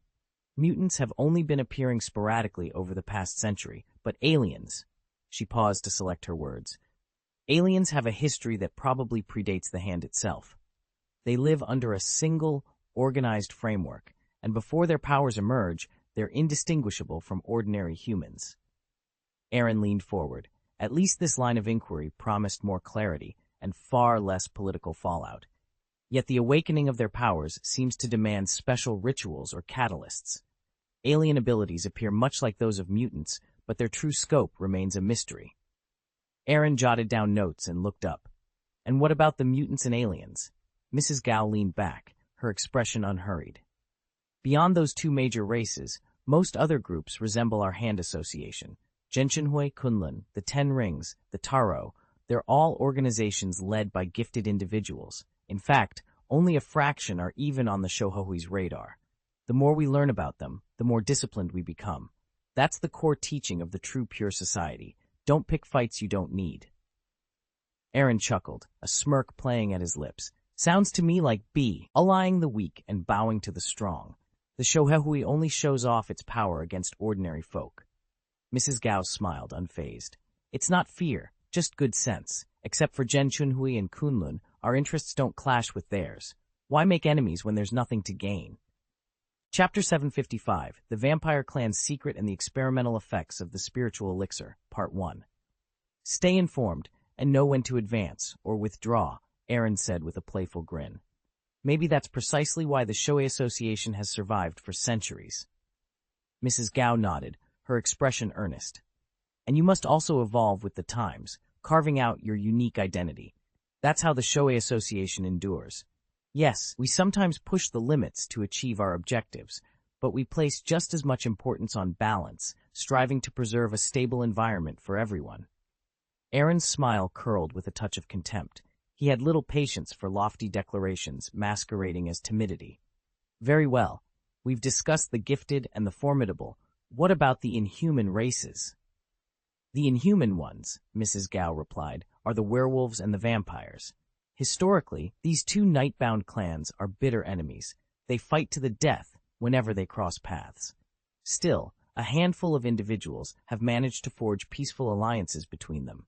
Mutants have only been appearing sporadically over the past century, but aliens... She paused to select her words. Aliens have a history that probably predates the hand itself. They live under a single, organized framework, and before their powers emerge, they're indistinguishable from ordinary humans. Aaron leaned forward. At least this line of inquiry promised more clarity and far less political fallout. Yet the awakening of their powers seems to demand special rituals or catalysts. Alien abilities appear much like those of mutants, but their true scope remains a mystery. Aaron jotted down notes and looked up. And what about the mutants and aliens? Mrs. Gao leaned back, her expression unhurried. Beyond those two major races, most other groups resemble our hand association. Genshinhui Kunlun, the Ten Rings, the Taro, they're all organizations led by gifted individuals. In fact, only a fraction are even on the Shoheihui's radar. The more we learn about them, the more disciplined we become. That's the core teaching of the true pure society. Don't pick fights you don't need. Aaron chuckled, a smirk playing at his lips. Sounds to me like allying the weak and bowing to the strong. The Shoheihui only shows off its power against ordinary folk. Mrs. Gao smiled, unfazed. It's not fear, just good sense. Except for Genshinhui and Kunlun, our interests don't clash with theirs. Why make enemies when there's nothing to gain? Chapter 755, The Vampire Clan's Secret and the Experimental Effects of the Spiritual Elixir, Part 1. Stay informed and know when to advance or withdraw, Aaron said with a playful grin. Maybe that's precisely why the Shoei Association has survived for centuries. Mrs. Gao nodded, her expression earnest. And you must also evolve with the times, carving out your unique identity. That's how the Shoei Association endures. Yes, we sometimes push the limits to achieve our objectives, but we place just as much importance on balance, striving to preserve a stable environment for everyone. Aaron's smile curled with a touch of contempt. He had little patience for lofty declarations masquerading as timidity. Very well. We've discussed the gifted and the formidable. What about the inhuman races? The inhuman ones, Mrs. Gao replied, are the werewolves and the vampires. Historically, these two night-bound clans are bitter enemies. They fight to the death whenever they cross paths. Still, a handful of individuals have managed to forge peaceful alliances between them.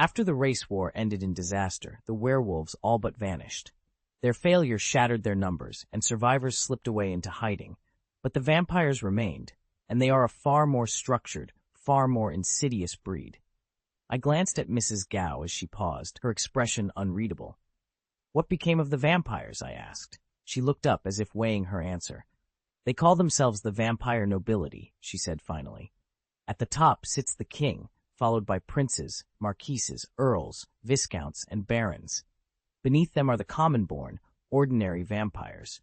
After the race war ended in disaster, the werewolves all but vanished. Their failure shattered their numbers, and survivors slipped away into hiding. But the vampires remained, and they are a far more structured, far more insidious breed. I glanced at Mrs. Gao as she paused, her expression unreadable. "What became of the vampires?" I asked. She looked up as if weighing her answer. "They call themselves the vampire nobility," she said finally. "At the top sits the king, followed by princes, marquises, earls, viscounts, and barons. Beneath them are the common-born, ordinary vampires.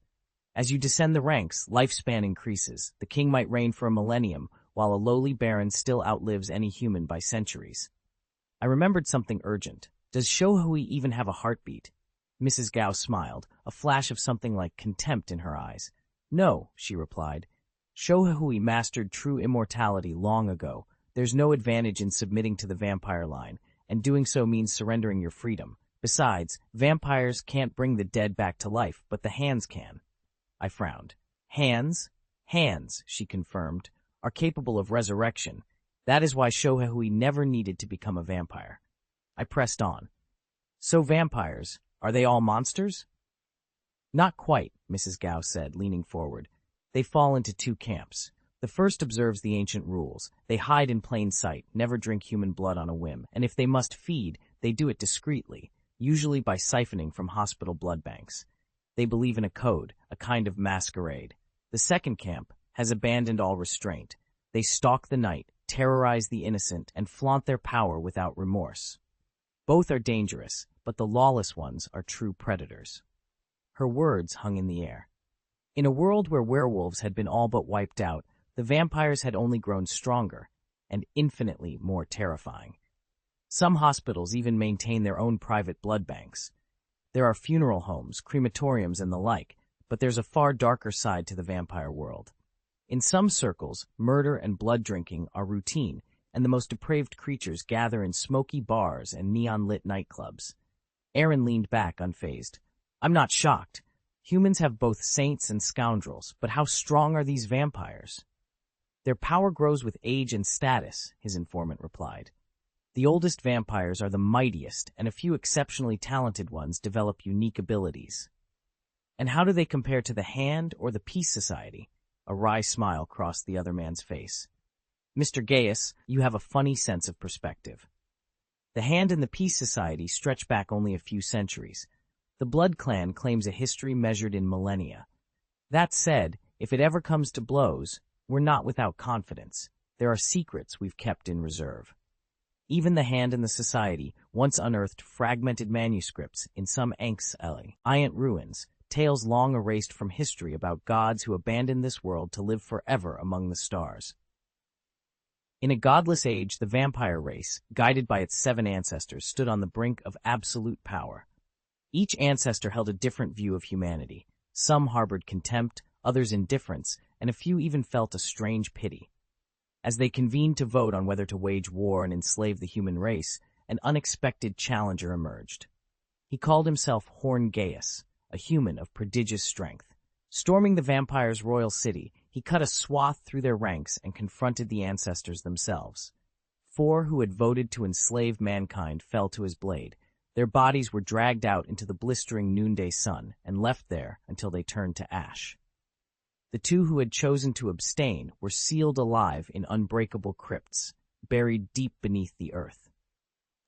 As you descend the ranks, lifespan increases. The king might reign for a millennium, while a lowly baron still outlives any human by centuries." I remembered something urgent. "Does Shohui even have a heartbeat?" Mrs. Gao smiled, a flash of something like contempt in her eyes. "No," she replied. "Shohui mastered true immortality long ago. There's no advantage in submitting to the vampire line, and doing so means surrendering your freedom. Besides, vampires can't bring the dead back to life, but the hands can." I frowned. "Hands?" "Hands," she confirmed, "are capable of resurrection. That is why Shohui never needed to become a vampire." I pressed on. "So vampires, are they all monsters?" "Not quite," Mrs. Gao said, leaning forward. "They fall into two camps. The first observes the ancient rules. They hide in plain sight, never drink human blood on a whim, and if they must feed, they do it discreetly, usually by siphoning from hospital blood banks. They believe in a code, a kind of masquerade. The second camp has abandoned all restraint. They stalk the night, terrorize the innocent, and flaunt their power without remorse. Both are dangerous, but the lawless ones are true predators." Her words hung in the air. In a world where werewolves had been all but wiped out, the vampires had only grown stronger, and infinitely more terrifying. Some hospitals even maintain their own private blood banks. There are funeral homes, crematoriums, and the like, but there's a far darker side to the vampire world. In some circles, murder and blood drinking are routine, and the most depraved creatures gather in smoky bars and neon-lit nightclubs. Aaron leaned back, unfazed. "I'm not shocked. Humans have both saints and scoundrels, but how strong are these vampires?" "Their power grows with age and status," his informant replied. "The oldest vampires are the mightiest, and a few exceptionally talented ones develop unique abilities." "And how do they compare to the Hand or the Peace Society?" A wry smile crossed the other man's face. "Mr. Gaius, you have a funny sense of perspective. The Hand and the Peace Society stretch back only a few centuries. The Blood Clan claims a history measured in millennia. That said, if it ever comes to blows, we're not without confidence. There are secrets we've kept in reserve. Even the Hand and the Society once unearthed fragmented manuscripts in some ancient ruins, tales long erased from history about gods who abandoned this world to live forever among the stars. In a godless age, the vampire race, guided by its 7 ancestors, stood on the brink of absolute power. Each ancestor held a different view of humanity. Some harbored contempt, others indifference, and a few even felt a strange pity. As they convened to vote on whether to wage war and enslave the human race, an unexpected challenger emerged. He called himself Aaron Gaius, a human of prodigious strength. Storming the vampires' royal city, he cut a swath through their ranks and confronted the ancestors themselves. 4 who had voted to enslave mankind fell to his blade. Their bodies were dragged out into the blistering noonday sun and left there until they turned to ash. The 2 who had chosen to abstain were sealed alive in unbreakable crypts, buried deep beneath the earth.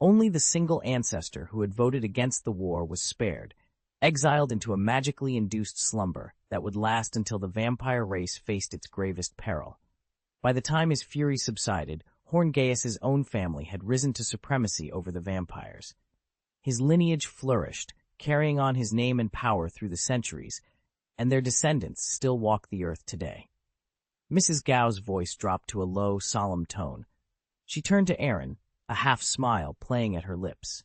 Only the single ancestor who had voted against the war was spared, exiled into a magically induced slumber that would last until the vampire race faced its gravest peril. By the time his fury subsided, Aaron Gaius's own family had risen to supremacy over the vampires. His lineage flourished, carrying on his name and power through the centuries, and their descendants still walk the earth today. Mrs. Gao's voice dropped to a low, solemn tone. She turned to Aaron, a half-smile playing at her lips.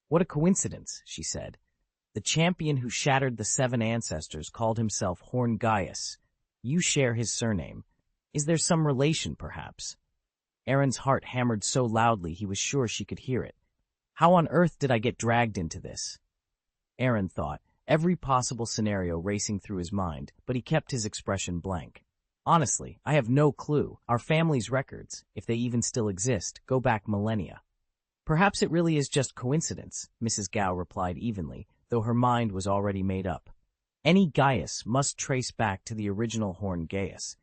"What a coincidence," she said. "The champion who shattered the 7 ancestors called himself Aaron Gaius. You share his surname. Is there some relation, perhaps?" Aaron's heart hammered so loudly he was sure she could hear it. "How on earth did I get dragged into this?" Aaron thought, every possible scenario racing through his mind, but he kept his expression blank. "Honestly, I have no clue. Our family's records, if they even still exist, go back millennia." "Perhaps it really is just coincidence," Mrs. Gao replied evenly, though her mind was already made up. Any Gaius must trace back to the original Horn Gaius,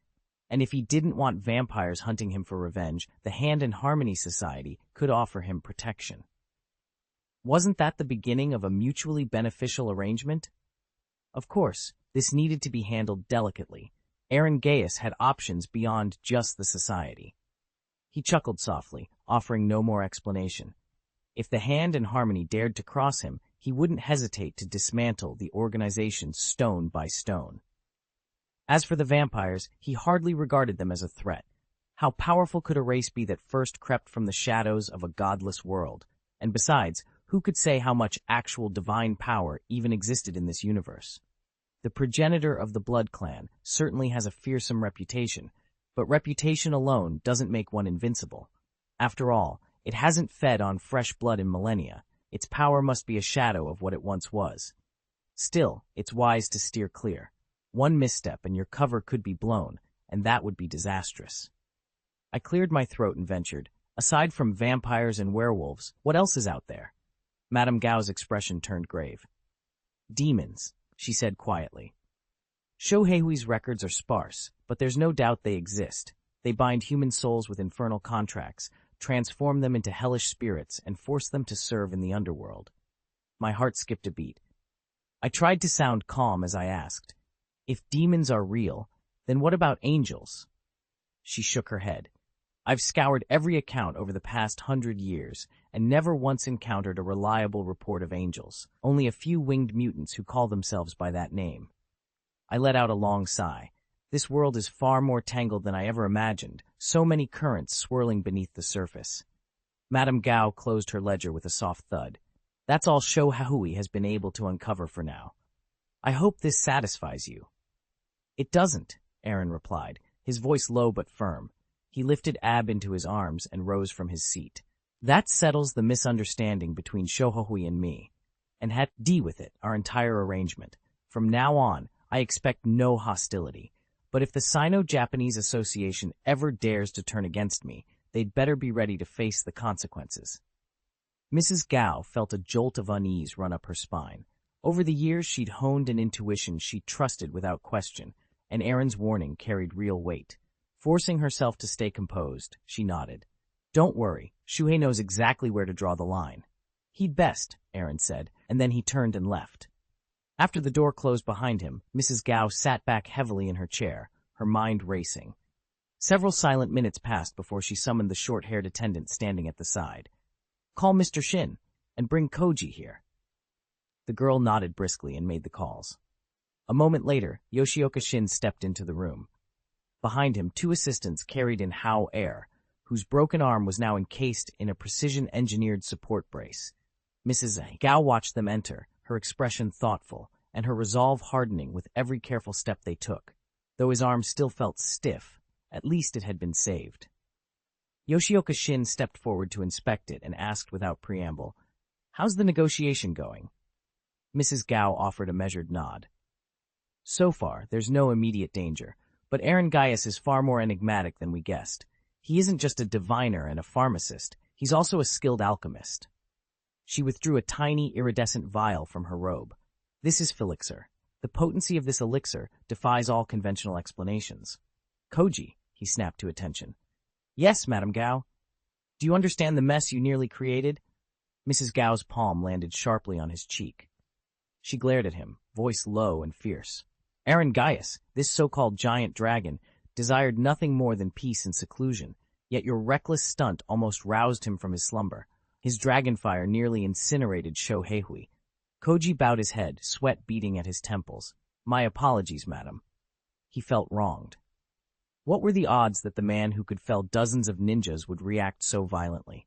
and if he didn't want vampires hunting him for revenge, the Hand and Harmony Society could offer him protection. Wasn't that the beginning of a mutually beneficial arrangement? Of course, this needed to be handled delicately. Aaron Gaius had options beyond just the society. He chuckled softly, offering no more explanation. If the Hand and Harmony dared to cross him, he wouldn't hesitate to dismantle the organization stone by stone. As for the vampires, he hardly regarded them as a threat. How powerful could a race be that first crept from the shadows of a godless world? And besides, who could say how much actual divine power even existed in this universe? The progenitor of the Blood Clan certainly has a fearsome reputation, but reputation alone doesn't make one invincible. After all, it hasn't fed on fresh blood in millennia. Its power must be a shadow of what it once was. Still, it's wise to steer clear. One misstep and your cover could be blown, and that would be disastrous. I cleared my throat and ventured, aside from vampires and werewolves, what else is out there? Madame Gao's expression turned grave. Demons, she said quietly. Shoheihui's records are sparse, but there's no doubt they exist. They bind human souls with infernal contracts, transform them into hellish spirits, and force them to serve in the underworld. My heart skipped a beat. I tried to sound calm as I asked, if demons are real, then what about angels? She shook her head. I've scoured every account over the past 100 years and never once encountered a reliable report of angels, only a few winged mutants who call themselves by that name. I let out a long sigh. This world is far more tangled than I ever imagined, so many currents swirling beneath the surface. Madame Gao closed her ledger with a soft thud. That's all Shoheihui has been able to uncover for now. I hope this satisfies you. It doesn't, Aaron replied, his voice low but firm. He lifted Ab into his arms and rose from his seat. That settles the misunderstanding between Shoheihui and me, and had to deal with it, our entire arrangement. From now on, I expect no hostility. But if the Sino-Japanese Association ever dares to turn against me, they'd better be ready to face the consequences. Mrs. Gao felt a jolt of unease run up her spine. Over the years, she'd honed an intuition she trusted without question, and Aaron's warning carried real weight. Forcing herself to stay composed, she nodded. Don't worry, Shuhei knows exactly where to draw the line. He'd best, Aaron said, and then he turned and left. After the door closed behind him, Mrs. Gao sat back heavily in her chair, her mind racing. Several silent minutes passed before she summoned the short-haired attendant standing at the side. Call Mr. Shin, and bring Koji here. The girl nodded briskly and made the calls. A moment later, Yoshioka Shin stepped into the room. Behind him, two assistants carried in Hao Air, whose broken arm was now encased in a precision-engineered support brace. Mrs. Gao watched them enter, her expression thoughtful, and her resolve hardening with every careful step they took. Though his arm still felt stiff, at least it had been saved. Yoshioka Shin stepped forward to inspect it and asked without preamble, How's the negotiation going? Mrs. Gao offered a measured nod. So far, there's no immediate danger, but Aaron Gaius is far more enigmatic than we guessed. He isn't just a diviner and a pharmacist, he's also a skilled alchemist. She withdrew a tiny, iridescent vial from her robe. This is Phylixir. The potency of this elixir defies all conventional explanations. Koji, he snapped to attention. Yes, Madame Gao. Do you understand the mess you nearly created? Mrs. Gao's palm landed sharply on his cheek. She glared at him, voice low and fierce. Aaron Gaius, this so-called giant dragon, desired nothing more than peace and seclusion, yet your reckless stunt almost roused him from his slumber. His dragonfire nearly incinerated Shoheihui. Koji bowed his head, sweat beating at his temples. My apologies, madam. He felt wronged. What were the odds that the man who could fell dozens of ninjas would react so violently?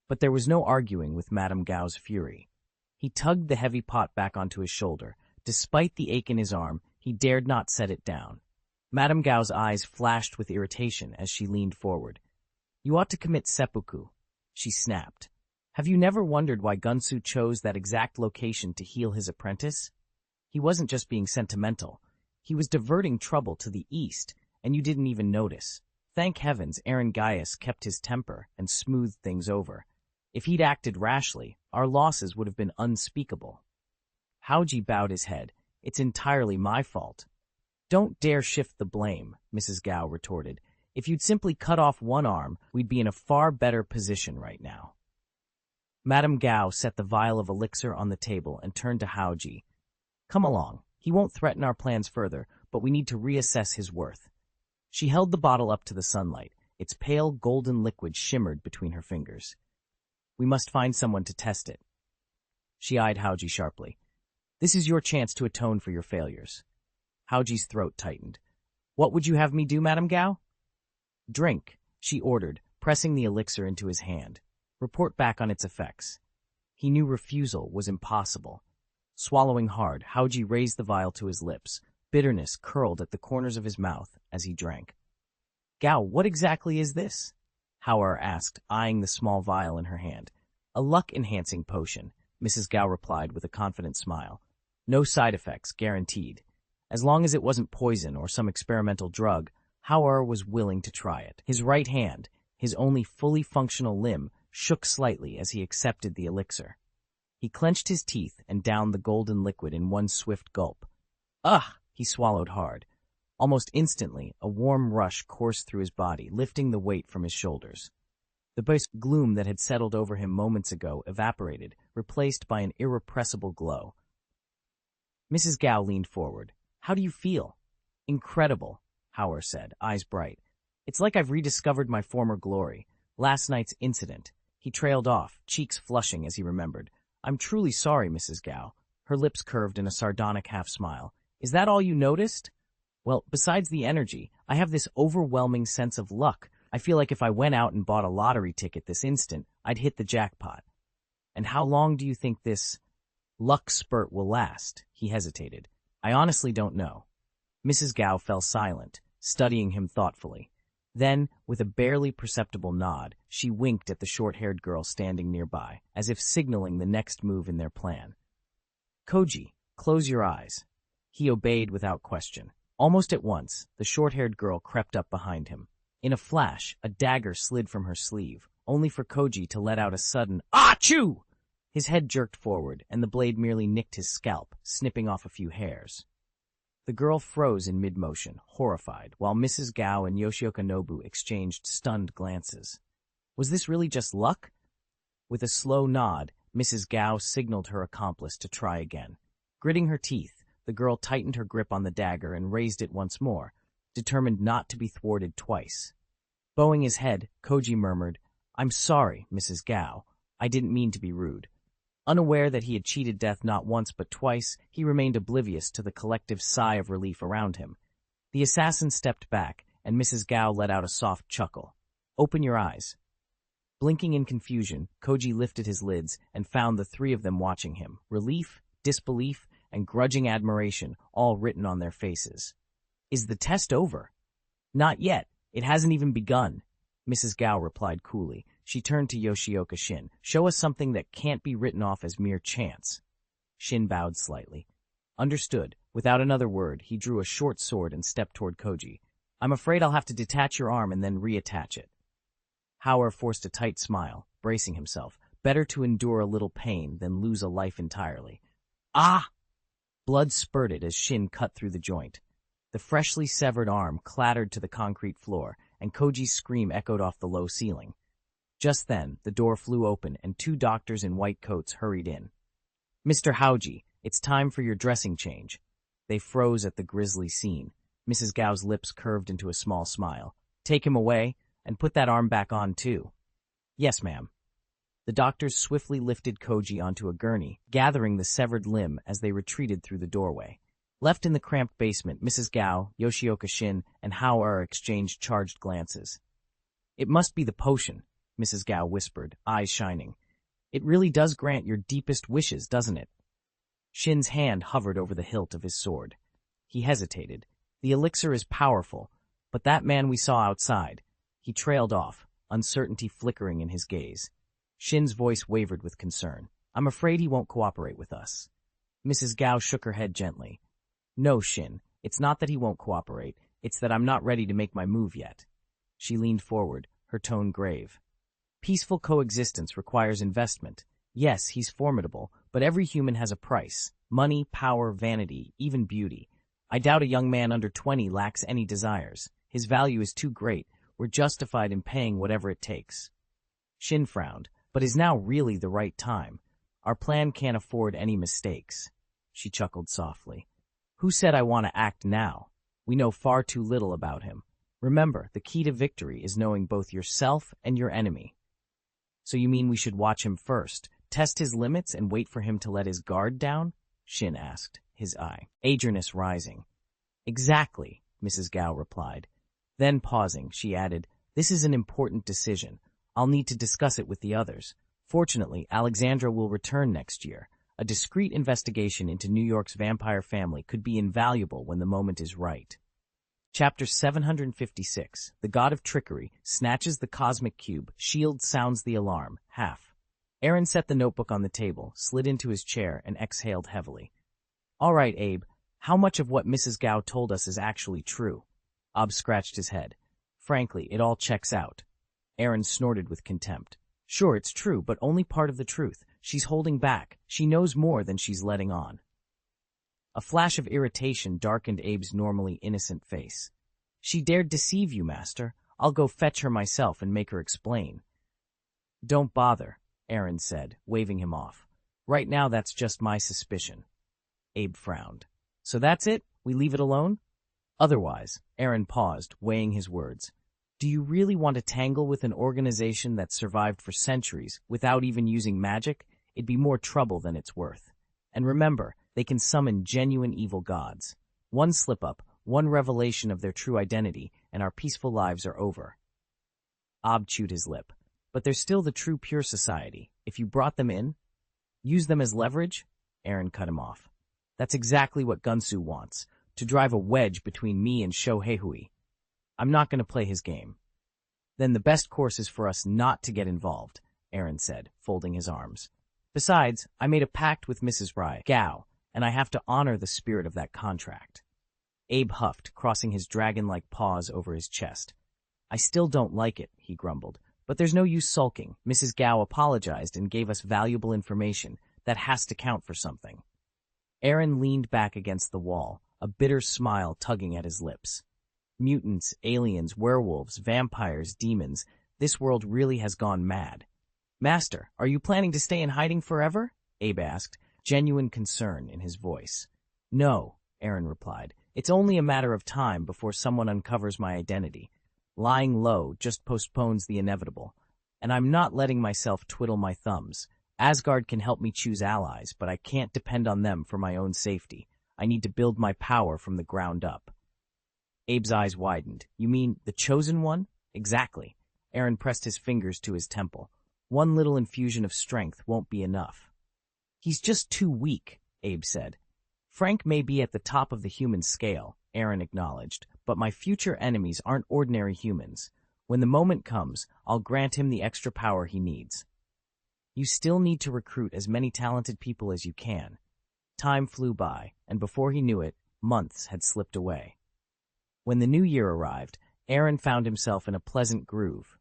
But there was no arguing with Madame Gao's fury. He tugged the heavy pot back onto his shoulder. Despite the ache in his arm, he dared not set it down. Madame Gao's eyes flashed with irritation as she leaned forward. You ought to commit seppuku, she snapped. Have you never wondered why Gunsu chose that exact location to heal his apprentice? He wasn't just being sentimental. He was diverting trouble to the east, and you didn't even notice. Thank heavens Aaron Gaius kept his temper and smoothed things over. If he'd acted rashly, our losses would have been unspeakable. Haoji bowed his head. It's entirely my fault. Don't dare shift the blame, Mrs. Gao retorted. If you'd simply cut off one arm, we'd be in a far better position right now. Madame Gao set the vial of elixir on the table and turned to Haoji. Come along. He won't threaten our plans further, but we need to reassess his worth. She held the bottle up to the sunlight. Its pale golden liquid shimmered between her fingers. We must find someone to test it. She eyed Haoji sharply. This is your chance to atone for your failures. Haoji's throat tightened. What would you have me do, Madame Gao? Drink, she ordered, pressing the elixir into his hand. Report back on its effects. He knew refusal was impossible. Swallowing hard, Haoji raised the vial to his lips. Bitterness curled at the corners of his mouth as he drank. Gao, what exactly is this? Howard asked, eyeing the small vial in her hand. A luck-enhancing potion, Mrs. Gao replied with a confident smile. No side effects, guaranteed. As long as it wasn't poison or some experimental drug, Howard was willing to try it. His right hand, his only fully functional limb, shook slightly as he accepted the elixir. He clenched his teeth and downed the golden liquid in one swift gulp. Ugh! He swallowed hard. Almost instantly, a warm rush coursed through his body, lifting the weight from his shoulders. The brisk gloom that had settled over him moments ago evaporated, replaced by an irrepressible glow. Mrs. Gao leaned forward. How do you feel? Incredible, Howard said, eyes bright. It's like I've rediscovered my former glory. Last night's incident. He trailed off, cheeks flushing as he remembered. I'm truly sorry, Mrs. Gao. Her lips curved in a sardonic half-smile. Is that all you noticed? Well, besides the energy, I have this overwhelming sense of luck. I feel like if I went out and bought a lottery ticket this instant, I'd hit the jackpot. And how long do you think this luck spurt will last? He hesitated. I honestly don't know. Mrs. Gao fell silent, studying him thoughtfully. Then, with a barely perceptible nod, she winked at the short-haired girl standing nearby, as if signaling the next move in their plan. Koji, close your eyes. He obeyed without question. Almost at once, the short-haired girl crept up behind him. In a flash, a dagger slid from her sleeve, only for Koji to let out a sudden "Achoo!" His head jerked forward, and the blade merely nicked his scalp, snipping off a few hairs. The girl froze in mid-motion, horrified, while Mrs. Gao and Yoshioka Nobu exchanged stunned glances. Was this really just luck? With a slow nod, Mrs. Gao signaled her accomplice to try again. Gritting her teeth, the girl tightened her grip on the dagger and raised it once more, determined not to be thwarted twice. Bowing his head, Koji murmured, I'm sorry, Mrs. Gao. I didn't mean to be rude. Unaware that he had cheated death not once but twice, he remained oblivious to the collective sigh of relief around him. The assassin stepped back, and Mrs. Gao let out a soft chuckle. Open your eyes. Blinking in confusion, Koji lifted his lids and found the three of them watching him, relief, disbelief, and grudging admiration all written on their faces. Is the test over? Not yet. It hasn't even begun, Mrs. Gao replied coolly. She turned to Yoshioka Shin. Show us something that can't be written off as mere chance. Shin bowed slightly. Understood. Without another word, he drew a short sword and stepped toward Koji. I'm afraid I'll have to detach your arm and then reattach it. Howard forced a tight smile, bracing himself. Better to endure a little pain than lose a life entirely. Ah! Blood spurted as Shin cut through the joint. The freshly severed arm clattered to the concrete floor, and Koji's scream echoed off the low ceiling. Just then, the door flew open, and two doctors in white coats hurried in. Mr. Haoji, it's time for your dressing change. They froze at the grisly scene. Mrs. Gao's lips curved into a small smile. Take him away, and put that arm back on, too. Yes, ma'am. The doctors swiftly lifted Koji onto a gurney, gathering the severed limb as they retreated through the doorway. Left in the cramped basement, Mrs. Gao, Yoshioka Shin, and Hao-Er exchanged charged glances. It must be the potion, Mrs. Gao whispered, eyes shining. It really does grant your deepest wishes, doesn't it? Shin's hand hovered over the hilt of his sword. He hesitated. The elixir is powerful, but that man we saw outside. He trailed off, uncertainty flickering in his gaze. Shin's voice wavered with concern. I'm afraid he won't cooperate with us. Mrs. Gao shook her head gently. No, Shin, it's not that he won't cooperate. It's that I'm not ready to make my move yet. She leaned forward, her tone grave. Peaceful coexistence requires investment. Yes, he's formidable, but every human has a price. Money, power, vanity, even beauty. I doubt a young man under 20 lacks any desires. His value is too great. We're justified in paying whatever it takes. Shin frowned, but is now really the right time? Our plan can't afford any mistakes. She chuckled softly. Who said I want to act now? We know far too little about him. Remember, the key to victory is knowing both yourself and your enemy. So you mean we should watch him first, test his limits, and wait for him to let his guard down? Shin asked, his eagerness rising. Exactly, Mrs. Gao replied. Then pausing, she added, this is an important decision. I'll need to discuss it with the others. Fortunately, Alexandra will return next year. A discreet investigation into New York's vampire family could be invaluable when the moment is right. Chapter 756, The God of Trickery, snatches the cosmic cube, shield sounds the alarm, half. Aaron set the notebook on the table, slid into his chair, and exhaled heavily. All right, Abe, how much of what Mrs. Gao told us is actually true? Abe scratched his head. Frankly, it all checks out. Aaron snorted with contempt. Sure, it's true, but only part of the truth. She's holding back. She knows more than she's letting on. A flash of irritation darkened Abe's normally innocent face. She dared deceive you, Master. I'll go fetch her myself and make her explain. Don't bother, Aaron said, waving him off. Right now, that's just my suspicion. Abe frowned. So that's it? We leave it alone? Otherwise, Aaron paused, weighing his words. Do you really want to tangle with an organization that survived for centuries without even using magic? It'd be more trouble than it's worth. And remember, they can summon genuine evil gods. One slip-up, one revelation of their true identity, and our peaceful lives are over. Abe chewed his lip. But there's still the true pure society. If you brought them in, use them as leverage? Aaron cut him off. That's exactly what Gunsu wants, to drive a wedge between me and Shoheihui. I'm not going to play his game. Then the best course is for us not to get involved, Aaron said, folding his arms. Besides, I made a pact with Mrs. Gao, and I have to honor the spirit of that contract. Abe huffed, crossing his dragon-like paws over his chest. I still don't like it, he grumbled. But there's no use sulking. Mrs. Gao apologized and gave us valuable information. That has to count for something. Aaron leaned back against the wall, a bitter smile tugging at his lips. Mutants, aliens, werewolves, vampires, demons. This world really has gone mad. Master, are you planning to stay in hiding forever? Abe asked, genuine concern in his voice. No, Aaron replied. It's only a matter of time before someone uncovers my identity. Lying low just postpones the inevitable. And I'm not letting myself twiddle my thumbs. Asgard can help me choose allies, but I can't depend on them for my own safety. I need to build my power from the ground up. Abe's eyes widened. You mean the chosen one? Exactly. Aaron pressed his fingers to his temple. One little infusion of strength won't be enough. He's just too weak, Abe said. Frank may be at the top of the human scale, Aaron acknowledged, but my future enemies aren't ordinary humans. When the moment comes, I'll grant him the extra power he needs. You still need to recruit as many talented people as you can. Time flew by, and before he knew it, months had slipped away. When the new year arrived, Aaron found himself in a pleasant groove.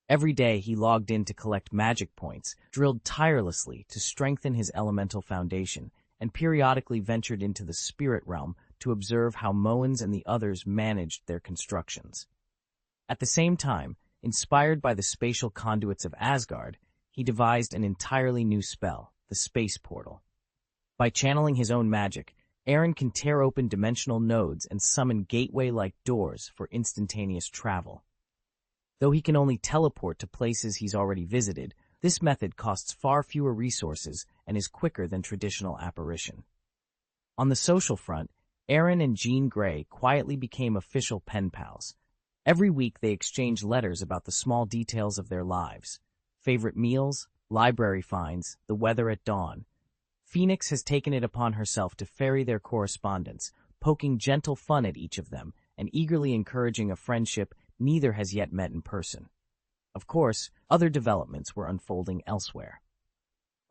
Every day he logged in to collect magic points, drilled tirelessly to strengthen his elemental foundation, and periodically ventured into the spirit realm to observe how Moens and the others managed their constructions. At the same time, inspired by the spatial conduits of Asgard, he devised an entirely new spell, the Space Portal. By channeling his own magic, Aaron can tear open dimensional nodes and summon gateway-like doors for instantaneous travel. Though he can only teleport to places he's already visited, this method costs far fewer resources and is quicker than traditional apparition. On the social front, Aaron and Jean Grey quietly became official pen pals. Every week they exchanged letters about the small details of their lives. Favorite meals, library finds, the weather at dawn. Phoenix has taken it upon herself to ferry their correspondence, poking gentle fun at each of them and eagerly encouraging a friendship neither has yet met in person. Of course, other developments were unfolding elsewhere.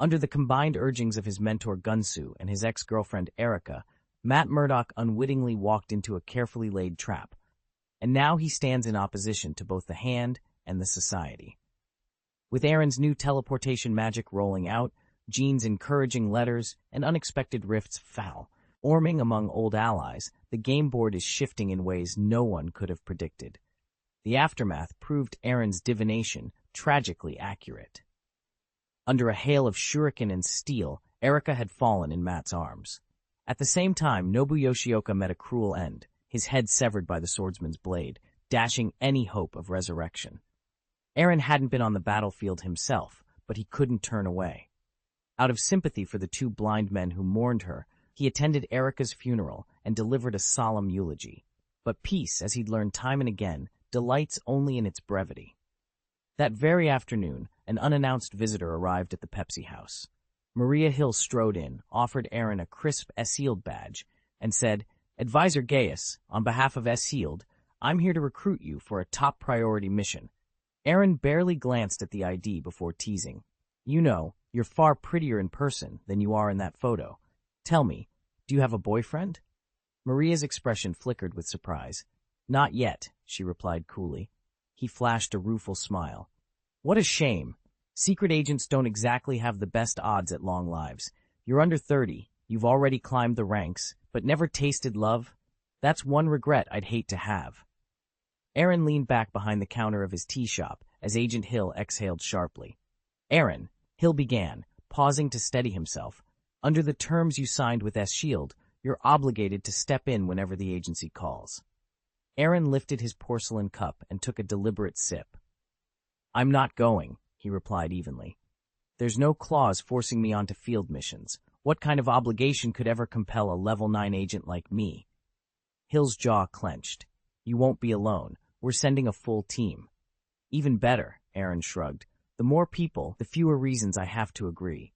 Under the combined urgings of his mentor Gunsu and his ex-girlfriend Erica, Matt Murdock unwittingly walked into a carefully laid trap, and now he stands in opposition to both the Hand and the Society. With Aaron's new teleportation magic rolling out, Jean's encouraging letters, and unexpected rifts foul. Orming among old allies, the game board is shifting in ways no one could have predicted. The aftermath proved Aaron's divination tragically accurate. Under a hail of shuriken and steel, Erika had fallen in Matt's arms. At the same time, Nobu Yoshioka met a cruel end, his head severed by the swordsman's blade, dashing any hope of resurrection. Aaron hadn't been on the battlefield himself, but he couldn't turn away. Out of sympathy for the two blind men who mourned her, he attended Erika's funeral and delivered a solemn eulogy. But peace, as he'd learned time and again, delights only in its brevity. That very afternoon, an unannounced visitor arrived at the Pepsi house. Maria Hill strode in, offered Aaron a crisp S-Shield badge, and said, "Advisor Gaius, on behalf of S-Shield, I'm here to recruit you for a top priority mission." Aaron barely glanced at the ID before teasing. "You know, you're far prettier in person than you are in that photo. Tell me, do you have a boyfriend?" Maria's expression flickered with surprise. "Not yet," she replied coolly. He flashed a rueful smile. "What a shame. Secret agents don't exactly have the best odds at long lives. You're under 30, you've already climbed the ranks, but never tasted love? That's one regret I'd hate to have." Aaron leaned back behind the counter of his tea shop as Agent Hill exhaled sharply. "Aaron," Hill began, pausing to steady himself, "under the terms you signed with S-Shield, you're obligated to step in whenever the agency calls." Aaron lifted his porcelain cup and took a deliberate sip. "I'm not going," he replied evenly. "There's no clause forcing me onto field missions. What kind of obligation could ever compel a level 9 agent like me?" Hill's jaw clenched. "You won't be alone. We're sending a full team." "Even better," Aaron shrugged. "The more people, the fewer reasons I have to agree.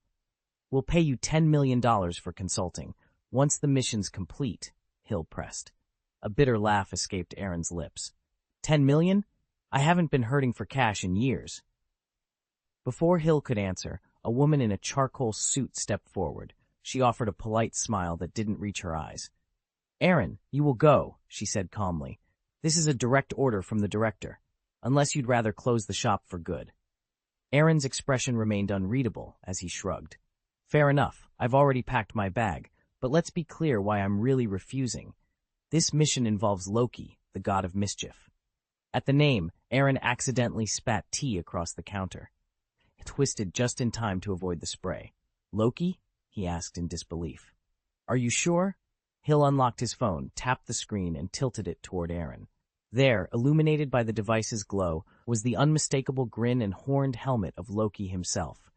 We'll pay you $10 million for consulting. Once the mission's complete," Hill pressed. A bitter laugh escaped Aaron's lips. $10 million? I haven't been hurting for cash in years." Before Hill could answer, a woman in a charcoal suit stepped forward. She offered a polite smile that didn't reach her eyes. "Aaron, you will go," she said calmly. "This is a direct order from the director, unless you'd rather close the shop for good." Aaron's expression remained unreadable as he shrugged. "Fair enough, I've already packed my bag, but let's be clear why I'm really refusing. This mission involves Loki, the god of mischief." At the name, Aaron accidentally spat tea across the counter. He twisted just in time to avoid the spray. "Loki?" he asked in disbelief. "Are you sure?" Hill unlocked his phone, tapped the screen, and tilted it toward Aaron. There, illuminated by the device's glow, was the unmistakable grin and horned helmet of Loki himself.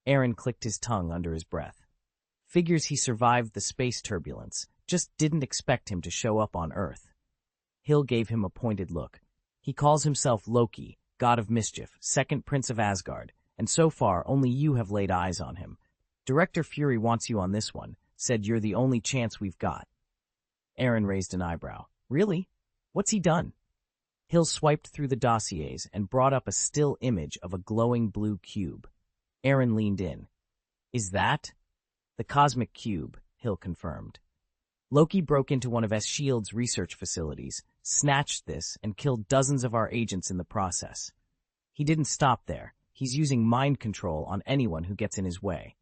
Aaron clicked his tongue under his breath. Figures he survived the space turbulence, just didn't expect him to show up on Earth. Hill gave him a pointed look. "He calls himself Loki, god of mischief, second prince of Asgard, and so far only you have laid eyes on him. Director Fury wants you on this one, said you're the only chance we've got." Aaron raised an eyebrow. "Really? What's he done?" Hill swiped through the dossiers and brought up a still image of a glowing blue cube. Aaron leaned in. "Is that?" "The cosmic cube," Hill confirmed. "Loki broke into one of S-Shield's research facilities, snatched this, and killed dozens of our agents in the process. He didn't stop there. He's using mind control on anyone who gets in his way."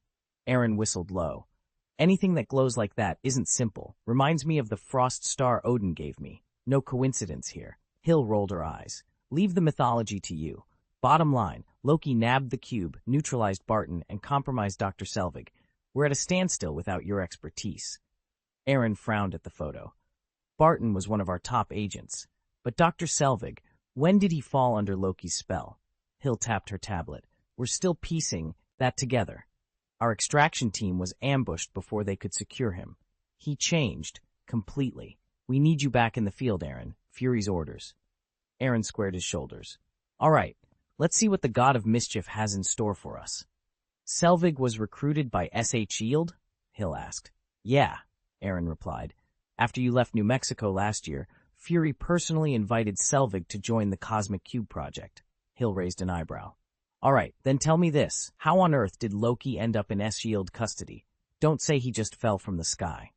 Aaron whistled low. "Anything that glows like that isn't simple. Reminds me of the frost star Odin gave me. No coincidence here." Hill rolled her eyes. "Leave the mythology to you. Bottom line, Loki nabbed the cube, neutralized Barton, and compromised Dr. Selvig. We're at a standstill without your expertise." Aaron frowned at the photo. "Barton was one of our top agents. But Dr. Selvig, when did he fall under Loki's spell?" Hill tapped her tablet. "We're still piecing that together. Our extraction team was ambushed before they could secure him. He changed, completely. We need you back in the field, Aaron. Fury's orders." Aaron squared his shoulders. "All right, let's see what the god of mischief has in store for us." "Selvig was recruited by S.H. Shield?" Hill asked. "Yeah," Aaron replied. "After you left New Mexico last year, Fury personally invited Selvig to join the Cosmic Cube project." Hill raised an eyebrow. "All right, then tell me this. How on earth did Loki end up in S-Shield custody? Don't say he just fell from the sky."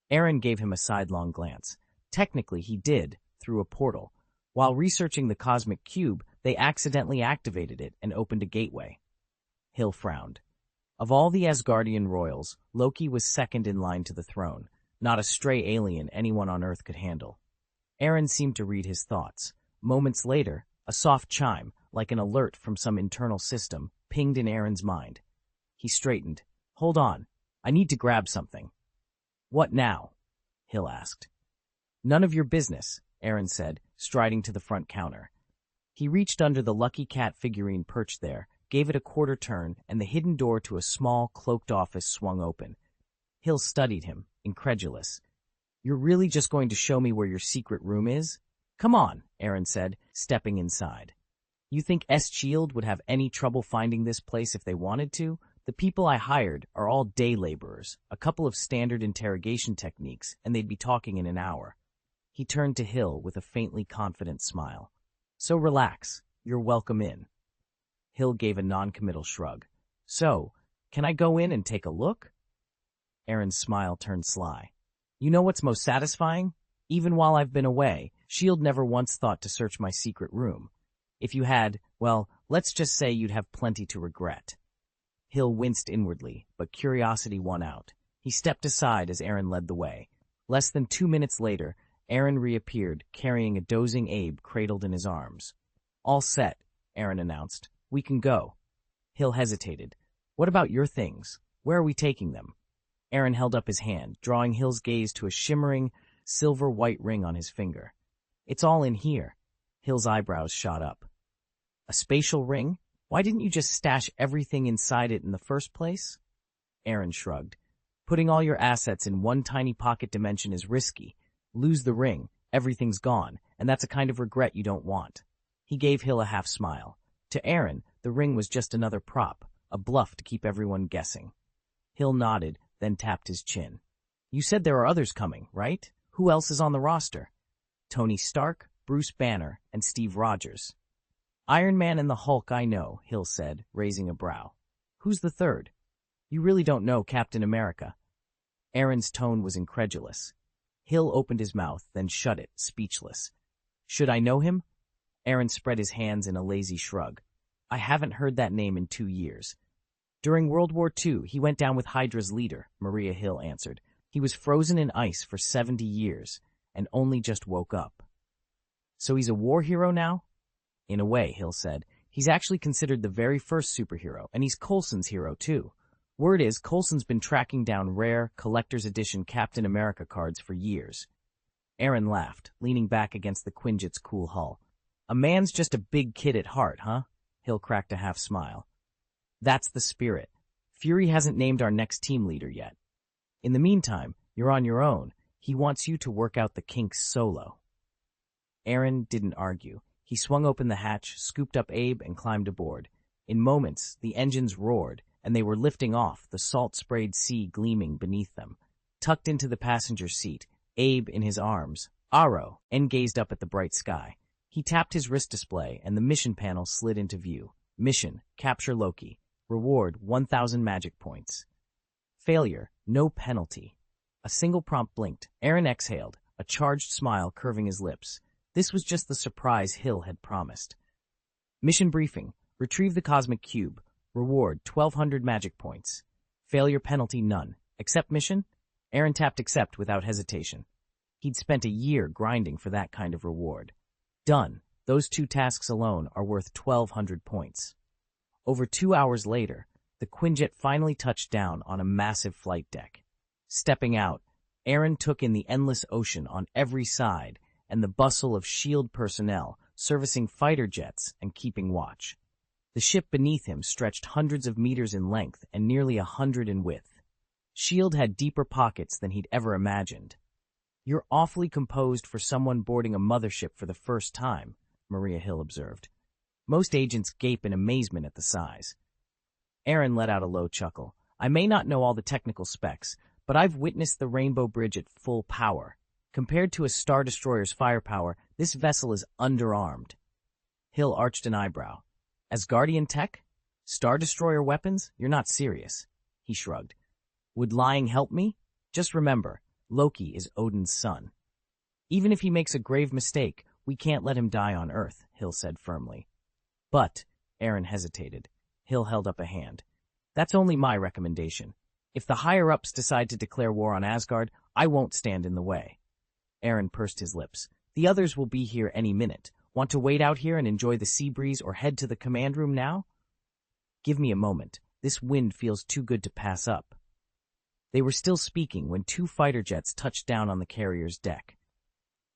Aaron gave him a sidelong glance. "Technically, he did, through a portal. While researching the Cosmic Cube, they accidentally activated it and opened a gateway." Hill frowned. Of all the Asgardian royals, Loki was second in line to the throne, not a stray alien anyone on Earth could handle. Aaron seemed to read his thoughts. Moments later, a soft chime, like an alert from some internal system, pinged in Aaron's mind. He straightened. "Hold on. I need to grab something." "What now?" Hill asked. "None of your business," Aaron said, striding to the front counter. He reached under the Lucky Cat figurine perched there, gave it a quarter turn, and the hidden door to a small, cloaked office swung open. Hill studied him, incredulous. "You're really just going to show me where your secret room is?" "Come on," Aaron said, stepping inside. "You think S.Shield would have any trouble finding this place if they wanted to? The people I hired are all day laborers, a couple of standard interrogation techniques, and they'd be talking in an hour." He turned to Hill with a faintly confident smile. "So relax. You're welcome in." Hill gave a non-committal shrug. "So, can I go in and take a look?" Aaron's smile turned sly. "You know what's most satisfying? Even while I've been away, S.H.I.E.L.D. never once thought to search my secret room. If you had, well, let's just say you'd have plenty to regret." Hill winced inwardly, but curiosity won out. He stepped aside as Aaron led the way. Less than 2 minutes later, Aaron reappeared, carrying a dozing Abe cradled in his arms. "All set," Aaron announced. "We can go." Hill hesitated. "What about your things? Where are we taking them?" Aaron held up his hand, drawing Hill's gaze to a shimmering, silver-white ring on his finger. "It's all in here." Hill's eyebrows shot up. "A spatial ring? Why didn't you just stash everything inside it in the first place?" Aaron shrugged. "Putting all your assets in one tiny pocket dimension is risky. Lose the ring, everything's gone, and that's a kind of regret you don't want." He gave Hill a half smile. To Aaron, the ring was just another prop, a bluff to keep everyone guessing. Hill nodded, then tapped his chin. "You said there are others coming, right? Who else is on the roster?" "Tony Stark, Bruce Banner, and Steve Rogers." "Iron Man and the Hulk I know," Hill said, raising a brow. "Who's the third?" "You really don't know Captain America." Aaron's tone was incredulous. Hill opened his mouth, then shut it, speechless. "Should I know him?" Aaron spread his hands in a lazy shrug. "I haven't heard that name in 2 years. During World War II, he went down with Hydra's leader," Maria Hill answered. "He was frozen in ice for 70 years and only just woke up." "So he's a war hero now?" "In a way," Hill said. "He's actually considered the very first superhero, and he's Coulson's hero, too. Word is, Coulson's been tracking down rare, collector's edition Captain America cards for years." Aaron laughed, leaning back against the Quinjet's cool hull. "A man's just a big kid at heart, huh?" Hill cracked a half smile. "That's the spirit. Fury hasn't named our next team leader yet. In the meantime, you're on your own. He wants you to work out the kinks solo." Aaron didn't argue. He swung open the hatch, scooped up Abe, and climbed aboard. In moments, the engines roared, and they were lifting off, the salt-sprayed sea gleaming beneath them. Tucked into the passenger seat, Abe in his arms, Aro, gazed up at the bright sky. He tapped his wrist display, and the mission panel slid into view. Mission, capture Loki. Reward, 1,000 magic points. Failure, no penalty. A single prompt blinked. Aaron exhaled, a charged smile curving his lips. This was just the surprise Hill had promised. Mission briefing, retrieve the cosmic cube. Reward, 1,200 magic points. Failure penalty, none. Accept mission? Aaron tapped accept without hesitation. He'd spent a year grinding for that kind of reward. Done. Those 2 tasks alone are worth 1,200 points. Over 2 hours later, the Quinjet finally touched down on a massive flight deck. Stepping out, Aaron took in the endless ocean on every side and the bustle of S.H.I.E.L.D. personnel servicing fighter jets and keeping watch. The ship beneath him stretched hundreds of meters in length and nearly 100 in width. S.H.I.E.L.D. had deeper pockets than he'd ever imagined. "You're awfully composed for someone boarding a mothership for the first time," Maria Hill observed. "Most agents gape in amazement at the size." Aaron let out a low chuckle. "I may not know all the technical specs, but I've witnessed the Rainbow Bridge at full power. Compared to a Star Destroyer's firepower, this vessel is underarmed." Hill arched an eyebrow. "Asgardian tech? Star Destroyer weapons? You're not serious." He shrugged. "Would lying help me? Just remember, Loki is Odin's son." "Even if he makes a grave mistake, we can't let him die on Earth," Hill said firmly. "But," Aaron hesitated. Hill held up a hand. That's only my recommendation. If the higher-ups decide to declare war on Asgard, I won't stand in the way. Aaron pursed his lips. The others will be here any minute. Want to wait out here and enjoy the sea breeze or head to the command room now? Give me a moment. This wind feels too good to pass up. They were still speaking when 2 fighter jets touched down on the carrier's deck.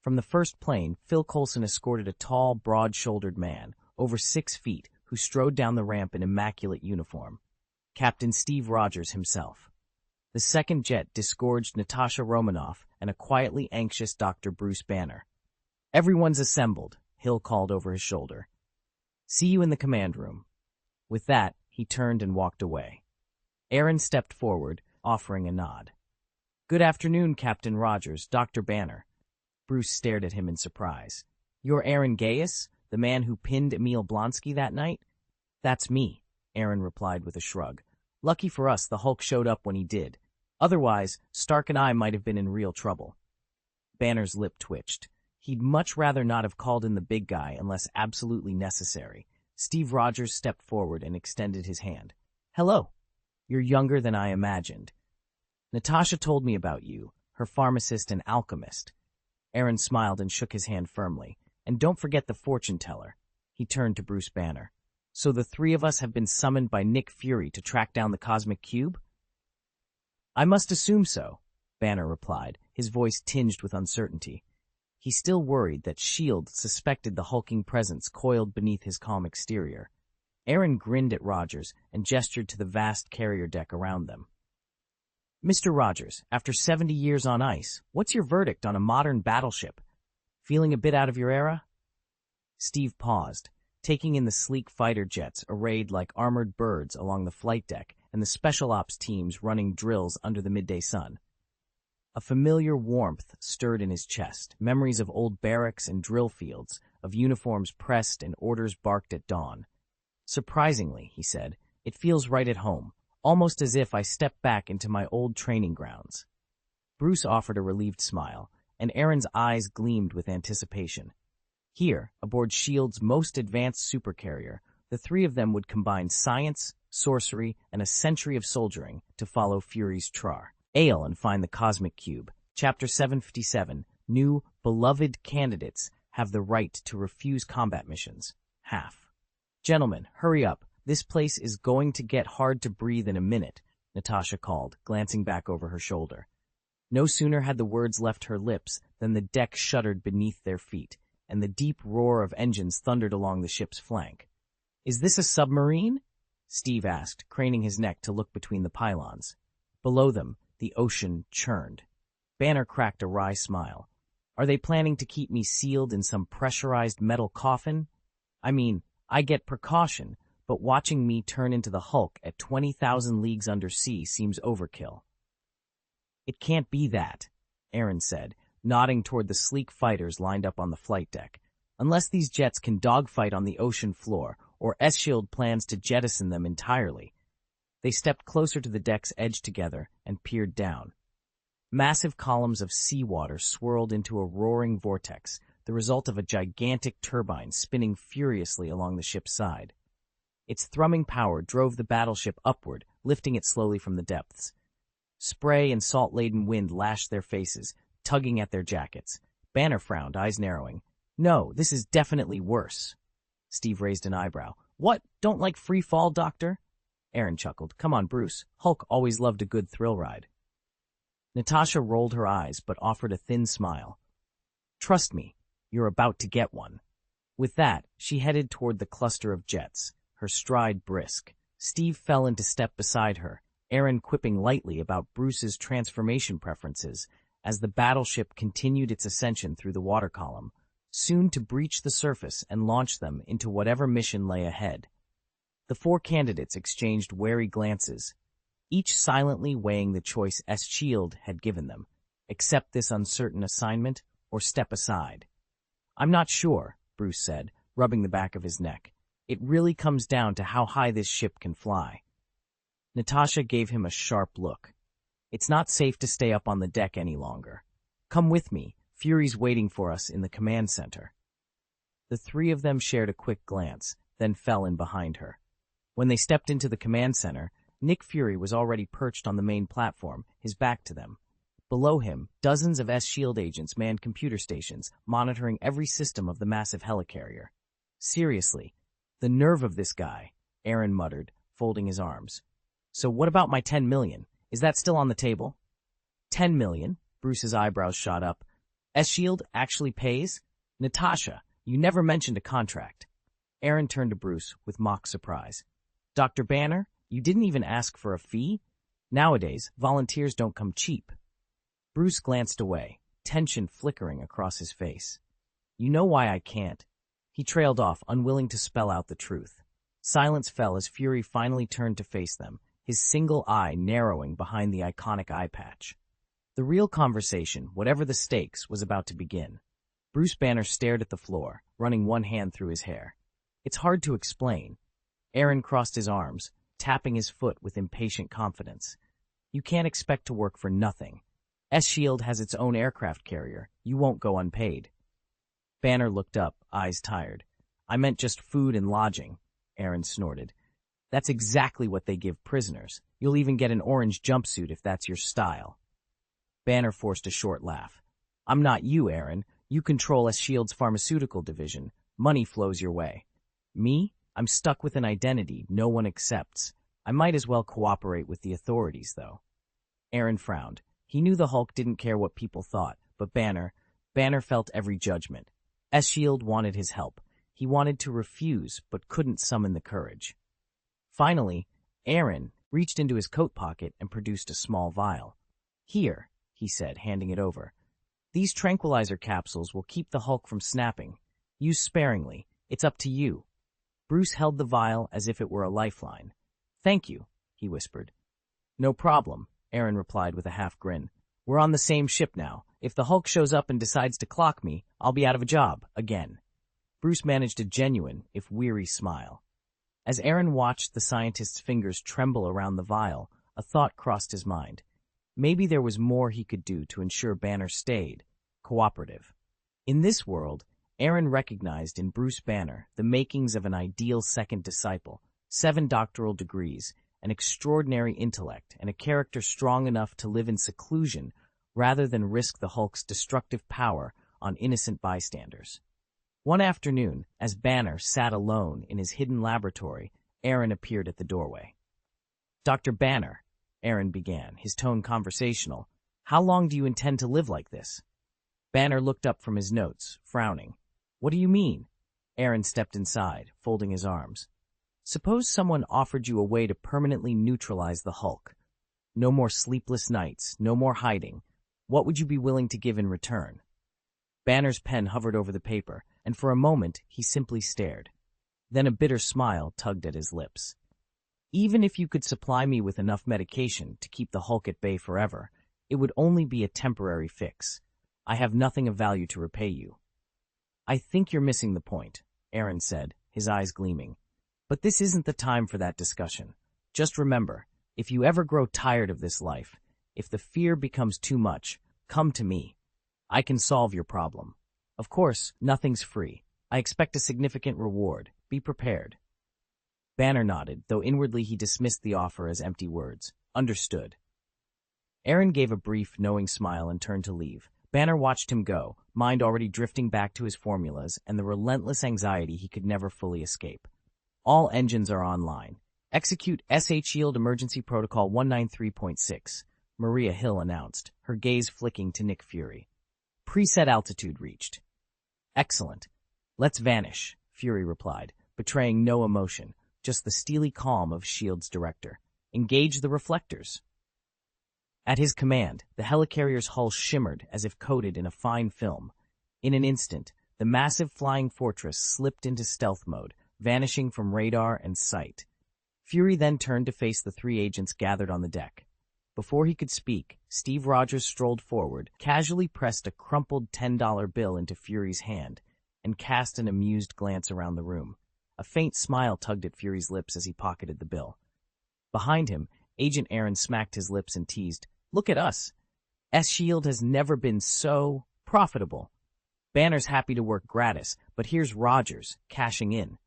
From the first plane, Phil Coulson escorted a tall, broad-shouldered man, over 6 feet, who strode down the ramp in immaculate uniform. Captain Steve Rogers himself. The second jet disgorged Natasha Romanoff and a quietly anxious Dr. Bruce Banner. Everyone's assembled, Hill called over his shoulder. See you in the command room. With that, he turned and walked away. Aaron stepped forward, offering a nod. Good afternoon, Captain Rogers, Dr. Banner. Bruce stared at him in surprise. You're Aaron Gaius, the man who pinned Emil Blonsky that night? That's me, Aaron replied with a shrug. Lucky for us, the Hulk showed up when he did. Otherwise, Stark and I might have been in real trouble. Banner's lip twitched. He'd much rather not have called in the big guy unless absolutely necessary. Steve Rogers stepped forward and extended his hand. Hello. You're younger than I imagined. Natasha told me about you, her pharmacist and alchemist. Aaron smiled and shook his hand firmly. And don't forget the fortune teller. He turned to Bruce Banner. So the 3 of us have been summoned by Nick Fury to track down the cosmic cube? I must assume so, Banner replied, his voice tinged with uncertainty. He still worried that S.H.I.E.L.D. suspected the hulking presence coiled beneath his calm exterior. Aaron grinned at Rogers and gestured to the vast carrier deck around them. Mr. Rogers, after 70 years on ice, what's your verdict on a modern battleship? Feeling a bit out of your era? Steve paused, taking in the sleek fighter jets arrayed like armored birds along the flight deck and the special ops teams running drills under the midday sun. A familiar warmth stirred in his chest, memories of old barracks and drill fields, of uniforms pressed and orders barked at dawn. Surprisingly, he said, it feels right at home, almost as if I stepped back into my old training grounds. Bruce offered a relieved smile, and Aaron's eyes gleamed with anticipation. Here, aboard S.H.I.E.L.D.'s most advanced supercarrier, the 3 of them would combine science, sorcery, and a century of soldiering to follow Fury's Trar. Ale and find the cosmic cube. Chapter 757, New Beloved Candidates have the right to refuse combat missions. Half. Gentlemen, hurry up. This place is going to get hard to breathe in a minute, Natasha called, glancing back over her shoulder. No sooner had the words left her lips than the deck shuddered beneath their feet, and the deep roar of engines thundered along the ship's flank. Is this a submarine? Steve asked, craning his neck to look between the pylons. Below them, the ocean churned. Banner cracked a wry smile. Are they planning to keep me sealed in some pressurized metal coffin? I mean, I get precaution, but watching me turn into the Hulk at 20,000 leagues under sea seems overkill. It can't be that, Aaron said, nodding toward the sleek fighters lined up on the flight deck. Unless these jets can dogfight on the ocean floor, or S.H.I.E.L.D. plans to jettison them entirely. They stepped closer to the deck's edge together and peered down. Massive columns of seawater swirled into a roaring vortex, the result of a gigantic turbine spinning furiously along the ship's side. Its thrumming power drove the battleship upward, lifting it slowly from the depths. Spray and salt-laden wind lashed their faces, tugging at their jackets. Banner frowned, eyes narrowing. No, this is definitely worse. Steve raised an eyebrow. What? Don't like free fall, Doctor? Aaron chuckled. Come on, Bruce. Hulk always loved a good thrill ride. Natasha rolled her eyes, but offered a thin smile. Trust me, you're about to get one. With that, she headed toward the cluster of jets, her stride brisk. Steve fell into step beside her, Aaron quipping lightly about Bruce's transformation preferences as the battleship continued its ascension through the water column, soon to breach the surface and launch them into whatever mission lay ahead. The 4 candidates exchanged wary glances, each silently weighing the choice S.H.I.E.L.D. had given them: accept this uncertain assignment or step aside. I'm not sure, Bruce said, rubbing the back of his neck. It really comes down to how high this ship can fly. Natasha gave him a sharp look. It's not safe to stay up on the deck any longer. Come with me. Fury's waiting for us in the command center. The 3 of them shared a quick glance, then fell in behind her. When they stepped into the command center, Nick Fury was already perched on the main platform, his back to them. Below him, dozens of S.H.I.E.L.D. agents manned computer stations, monitoring every system of the massive helicarrier. Seriously, the nerve of this guy, Aaron muttered, folding his arms. So what about my 10 million? Is that still on the table? 10 million? Bruce's eyebrows shot up. S.H.I.E.L.D. actually pays? Natasha, you never mentioned a contract. Aaron turned to Bruce with mock surprise. Dr. Banner, you didn't even ask for a fee? Nowadays, volunteers don't come cheap. Bruce glanced away, tension flickering across his face. You know why I can't. He trailed off, unwilling to spell out the truth. Silence fell as Fury finally turned to face them, his single eye narrowing behind the iconic eye patch. The real conversation, whatever the stakes, was about to begin. Bruce Banner stared at the floor, running one hand through his hair. It's hard to explain. Aaron crossed his arms, tapping his foot with impatient confidence. You can't expect to work for nothing. S.H.I.E.L.D. has its own aircraft carrier. You won't go unpaid. Banner looked up, eyes tired. I meant just food and lodging, Aaron snorted. That's exactly what they give prisoners. You'll even get an orange jumpsuit if that's your style. Banner forced a short laugh. I'm not you, Aaron. You control S.H.I.E.L.D.'s pharmaceutical division. Money flows your way. Me? I'm stuck with an identity no one accepts. I might as well cooperate with the authorities, though. Aaron frowned. He knew the Hulk didn't care what people thought, but Banner felt every judgment. S.H.I.E.L.D. wanted his help. He wanted to refuse, but couldn't summon the courage. Finally, Aaron reached into his coat pocket and produced a small vial. Here, he said, handing it over. These tranquilizer capsules will keep the Hulk from snapping. Use sparingly. It's up to you. Bruce held the vial as if it were a lifeline. Thank you, he whispered. No problem, Aaron replied with a half grin. We're on the same ship now. If the Hulk shows up and decides to clock me, I'll be out of a job, again. Bruce managed a genuine, if weary, smile. As Aaron watched the scientist's fingers tremble around the vial, a thought crossed his mind. Maybe there was more he could do to ensure Banner stayed cooperative. In this world, Aaron recognized in Bruce Banner the makings of an ideal second disciple, 7 doctoral degrees, an extraordinary intellect, and a character strong enough to live in seclusion rather than risk the Hulk's destructive power on innocent bystanders. One afternoon, as Banner sat alone in his hidden laboratory, Aaron appeared at the doorway. Dr. Banner, Aaron began, his tone conversational, how long do you intend to live like this? Banner looked up from his notes, frowning. What do you mean? Aaron stepped inside, folding his arms. Suppose someone offered you a way to permanently neutralize the Hulk. No more sleepless nights, no more hiding. What would you be willing to give in return? Banner's pen hovered over the paper, and for a moment he simply stared. Then a bitter smile tugged at his lips. Even if you could supply me with enough medication to keep the Hulk at bay forever, it would only be a temporary fix. I have nothing of value to repay you. I think you're missing the point, Aaron said, his eyes gleaming. But this isn't the time for that discussion. Just remember, if you ever grow tired of this life, if the fear becomes too much, come to me. I can solve your problem. Of course, nothing's free. I expect a significant reward. Be prepared. Banner nodded, though inwardly he dismissed the offer as empty words. Understood. Aaron gave a brief, knowing smile and turned to leave. Banner watched him go, mind already drifting back to his formulas and the relentless anxiety he could never fully escape. All engines are online. Execute S.H.I.E.L.D. Emergency Protocol 193.6, Maria Hill announced, her gaze flicking to Nick Fury. Preset altitude reached. Excellent. Let's vanish, Fury replied, betraying no emotion, just the steely calm of S.H.I.E.L.D.'s director. Engage the reflectors. At his command, the helicarrier's hull shimmered as if coated in a fine film. In an instant, the massive flying fortress slipped into stealth mode, vanishing from radar and sight. Fury then turned to face the 3 agents gathered on the deck. Before he could speak, Steve Rogers strolled forward, casually pressed a crumpled $10 bill into Fury's hand, and cast an amused glance around the room. A faint smile tugged at Fury's lips as he pocketed the bill. Behind him, Agent Aaron smacked his lips and teased, Look at us. S.H.I.E.L.D. has never been so profitable. Banner's happy to work gratis, but here's Rogers, cashing in.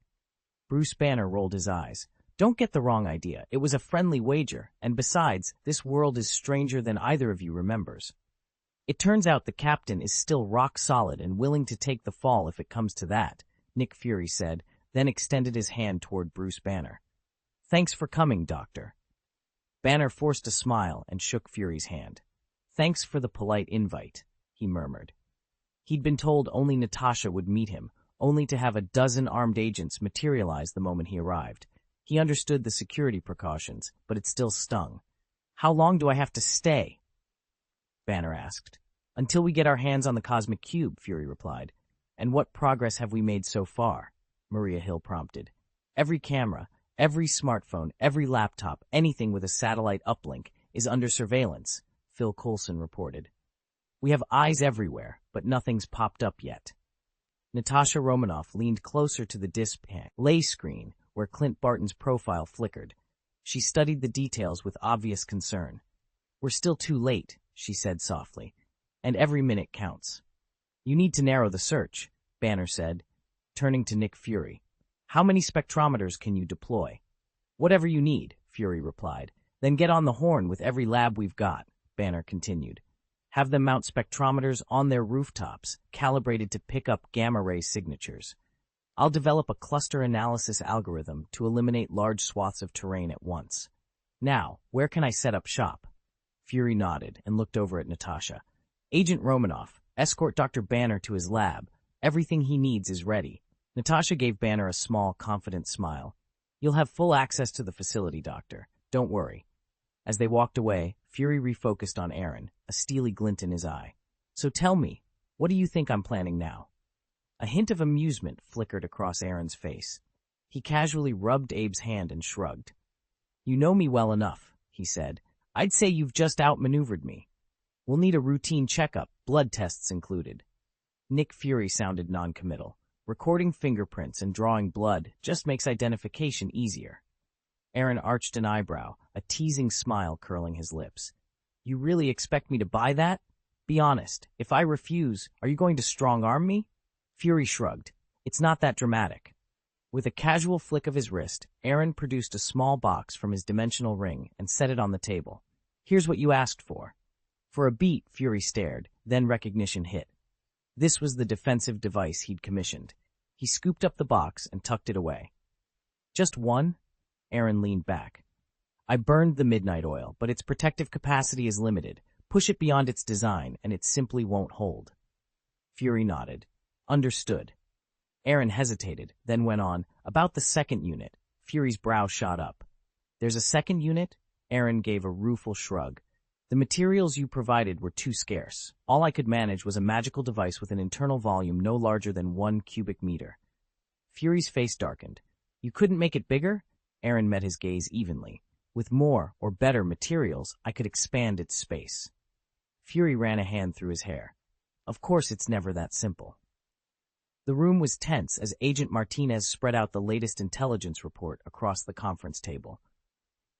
Bruce Banner rolled his eyes. Don't get the wrong idea. It was a friendly wager, and besides, this world is stranger than either of you remembers. It turns out the captain is still rock solid and willing to take the fall if it comes to that, Nick Fury said, then extended his hand toward Bruce Banner. Thanks for coming, Doctor. Banner forced a smile and shook Fury's hand. Thanks for the polite invite, he murmured. He'd been told only Natasha would meet him, only to have a dozen armed agents materialize the moment he arrived. He understood the security precautions, but it still stung. How long do I have to stay? Banner asked. Until we get our hands on the cosmic cube, Fury replied. And what progress have we made so far? Maria Hill prompted. Every camera, every smartphone, every laptop, anything with a satellite uplink is under surveillance, Phil Coulson reported. We have eyes everywhere, but nothing's popped up yet. Natasha Romanoff leaned closer to the display screen where Clint Barton's profile flickered. She studied the details with obvious concern. We're still too late, she said softly, and every minute counts. You need to narrow the search, Banner said, turning to Nick Fury. How many spectrometers can you deploy? Whatever you need, Fury replied. Then get on the horn with every lab we've got, Banner continued. Have them mount spectrometers on their rooftops, calibrated to pick up gamma-ray signatures. I'll develop a cluster analysis algorithm to eliminate large swaths of terrain at once. Now, where can I set up shop? Fury nodded and looked over at Natasha. Agent Romanoff, escort Dr. Banner to his lab. Everything he needs is ready. Natasha gave Banner a small, confident smile. You'll have full access to the facility, Doctor. Don't worry. As they walked away, Fury refocused on Aaron, a steely glint in his eye. So tell me, what do you think I'm planning now? A hint of amusement flickered across Aaron's face. He casually rubbed Abe's hand and shrugged. You know me well enough, he said. I'd say you've just outmaneuvered me. We'll need a routine checkup, blood tests included. Nick Fury sounded noncommittal. Recording fingerprints and drawing blood just makes identification easier. Aaron arched an eyebrow, a teasing smile curling his lips. You really expect me to buy that? Be honest, if I refuse, are you going to strong-arm me? Fury shrugged. It's not that dramatic. With a casual flick of his wrist, Aaron produced a small box from his dimensional ring and set it on the table. Here's what you asked for. For a beat, Fury stared, then recognition hit. This was the defensive device he'd commissioned. He scooped up the box and tucked it away. Just one? Aaron leaned back. I burned the midnight oil, but its protective capacity is limited. Push it beyond its design, and it simply won't hold. Fury nodded. Understood. Aaron hesitated, then went on, about the second unit. Fury's brow shot up. There's a second unit? Aaron gave a rueful shrug. The materials you provided were too scarce. All I could manage was a magical device with an internal volume no larger than 1 cubic meter. Fury's face darkened. You couldn't make it bigger? Aaron met his gaze evenly. With more, or better, materials, I could expand its space. Fury ran a hand through his hair. Of course it's never that simple. The room was tense as Agent Martinez spread out the latest intelligence report across the conference table.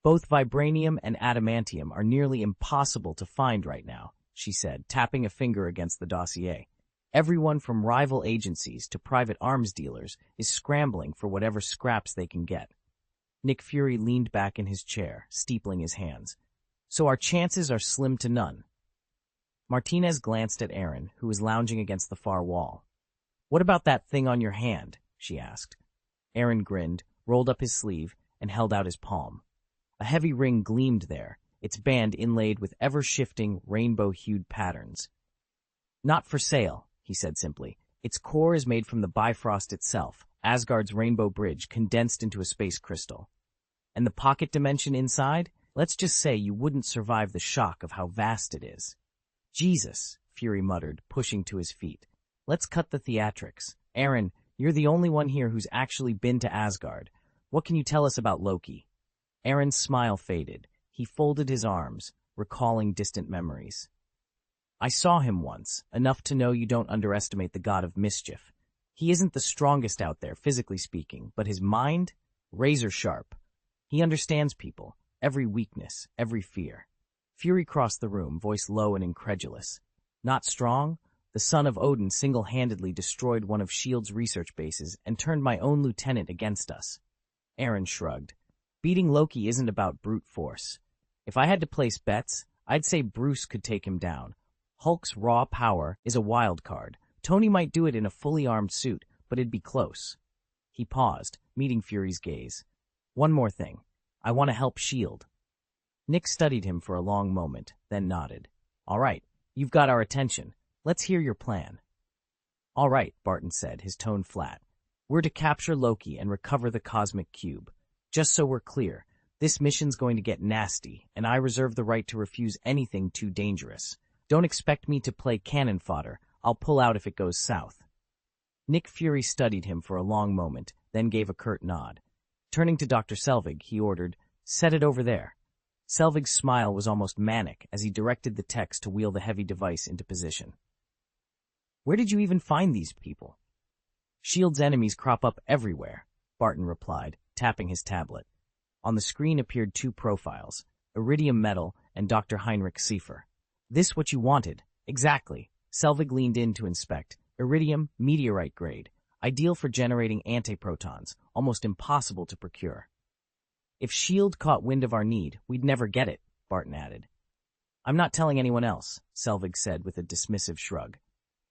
Both vibranium and adamantium are nearly impossible to find right now, she said, tapping a finger against the dossier. Everyone from rival agencies to private arms dealers is scrambling for whatever scraps they can get. Nick Fury leaned back in his chair, steepling his hands. So our chances are slim to none. Martinez glanced at Aaron, who was lounging against the far wall. What about that thing on your hand? She asked. Aaron grinned, rolled up his sleeve, and held out his palm. A heavy ring gleamed there, its band inlaid with ever-shifting, rainbow-hued patterns. Not for sale, he said simply. Its core is made from the Bifrost itself, Asgard's rainbow bridge condensed into a space crystal. And the pocket dimension inside? Let's just say you wouldn't survive the shock of how vast it is. Jesus, Fury muttered, pushing to his feet. Let's cut the theatrics. Aaron, you're the only one here who's actually been to Asgard. What can you tell us about Loki? Aaron's smile faded. He folded his arms, recalling distant memories. I saw him once, enough to know you don't underestimate the god of mischief. He isn't the strongest out there, physically speaking, but his mind? Razor sharp. He understands people, every weakness, every fear. Fury crossed the room, voice low and incredulous. Not strong? The son of Odin single-handedly destroyed one of S.H.I.E.L.D.'s research bases and turned my own lieutenant against us. Aaron shrugged. Beating Loki isn't about brute force. If I had to place bets, I'd say Bruce could take him down. Hulk's raw power is a wild card. Tony might do it in a fully armed suit, but it'd be close. He paused, meeting Fury's gaze. One more thing. I want to help S.H.I.E.L.D. Nick studied him for a long moment, then nodded. All right, you've got our attention. Let's hear your plan. All right, Barton said, his tone flat. We're to capture Loki and recover the cosmic cube. Just so we're clear, this mission's going to get nasty, and I reserve the right to refuse anything too dangerous. Don't expect me to play cannon fodder. I'll pull out if it goes south. Nick Fury studied him for a long moment, then gave a curt nod. Turning to Dr. Selvig, he ordered, "Set it over there." Selvig's smile was almost manic as he directed the techs to wheel the heavy device into position. Where did you even find these people? S.H.I.E.L.D.'s enemies crop up everywhere, Barton replied, tapping his tablet. On the screen appeared two profiles, Iridium Metal and Dr. Heinrich Seifer. This what you wanted? Exactly. Selvig leaned in to inspect. Iridium, meteorite grade, ideal for generating antiprotons, almost impossible to procure. If S.H.I.E.L.D. caught wind of our need, we'd never get it, Barton added. I'm not telling anyone else, Selvig said with a dismissive shrug.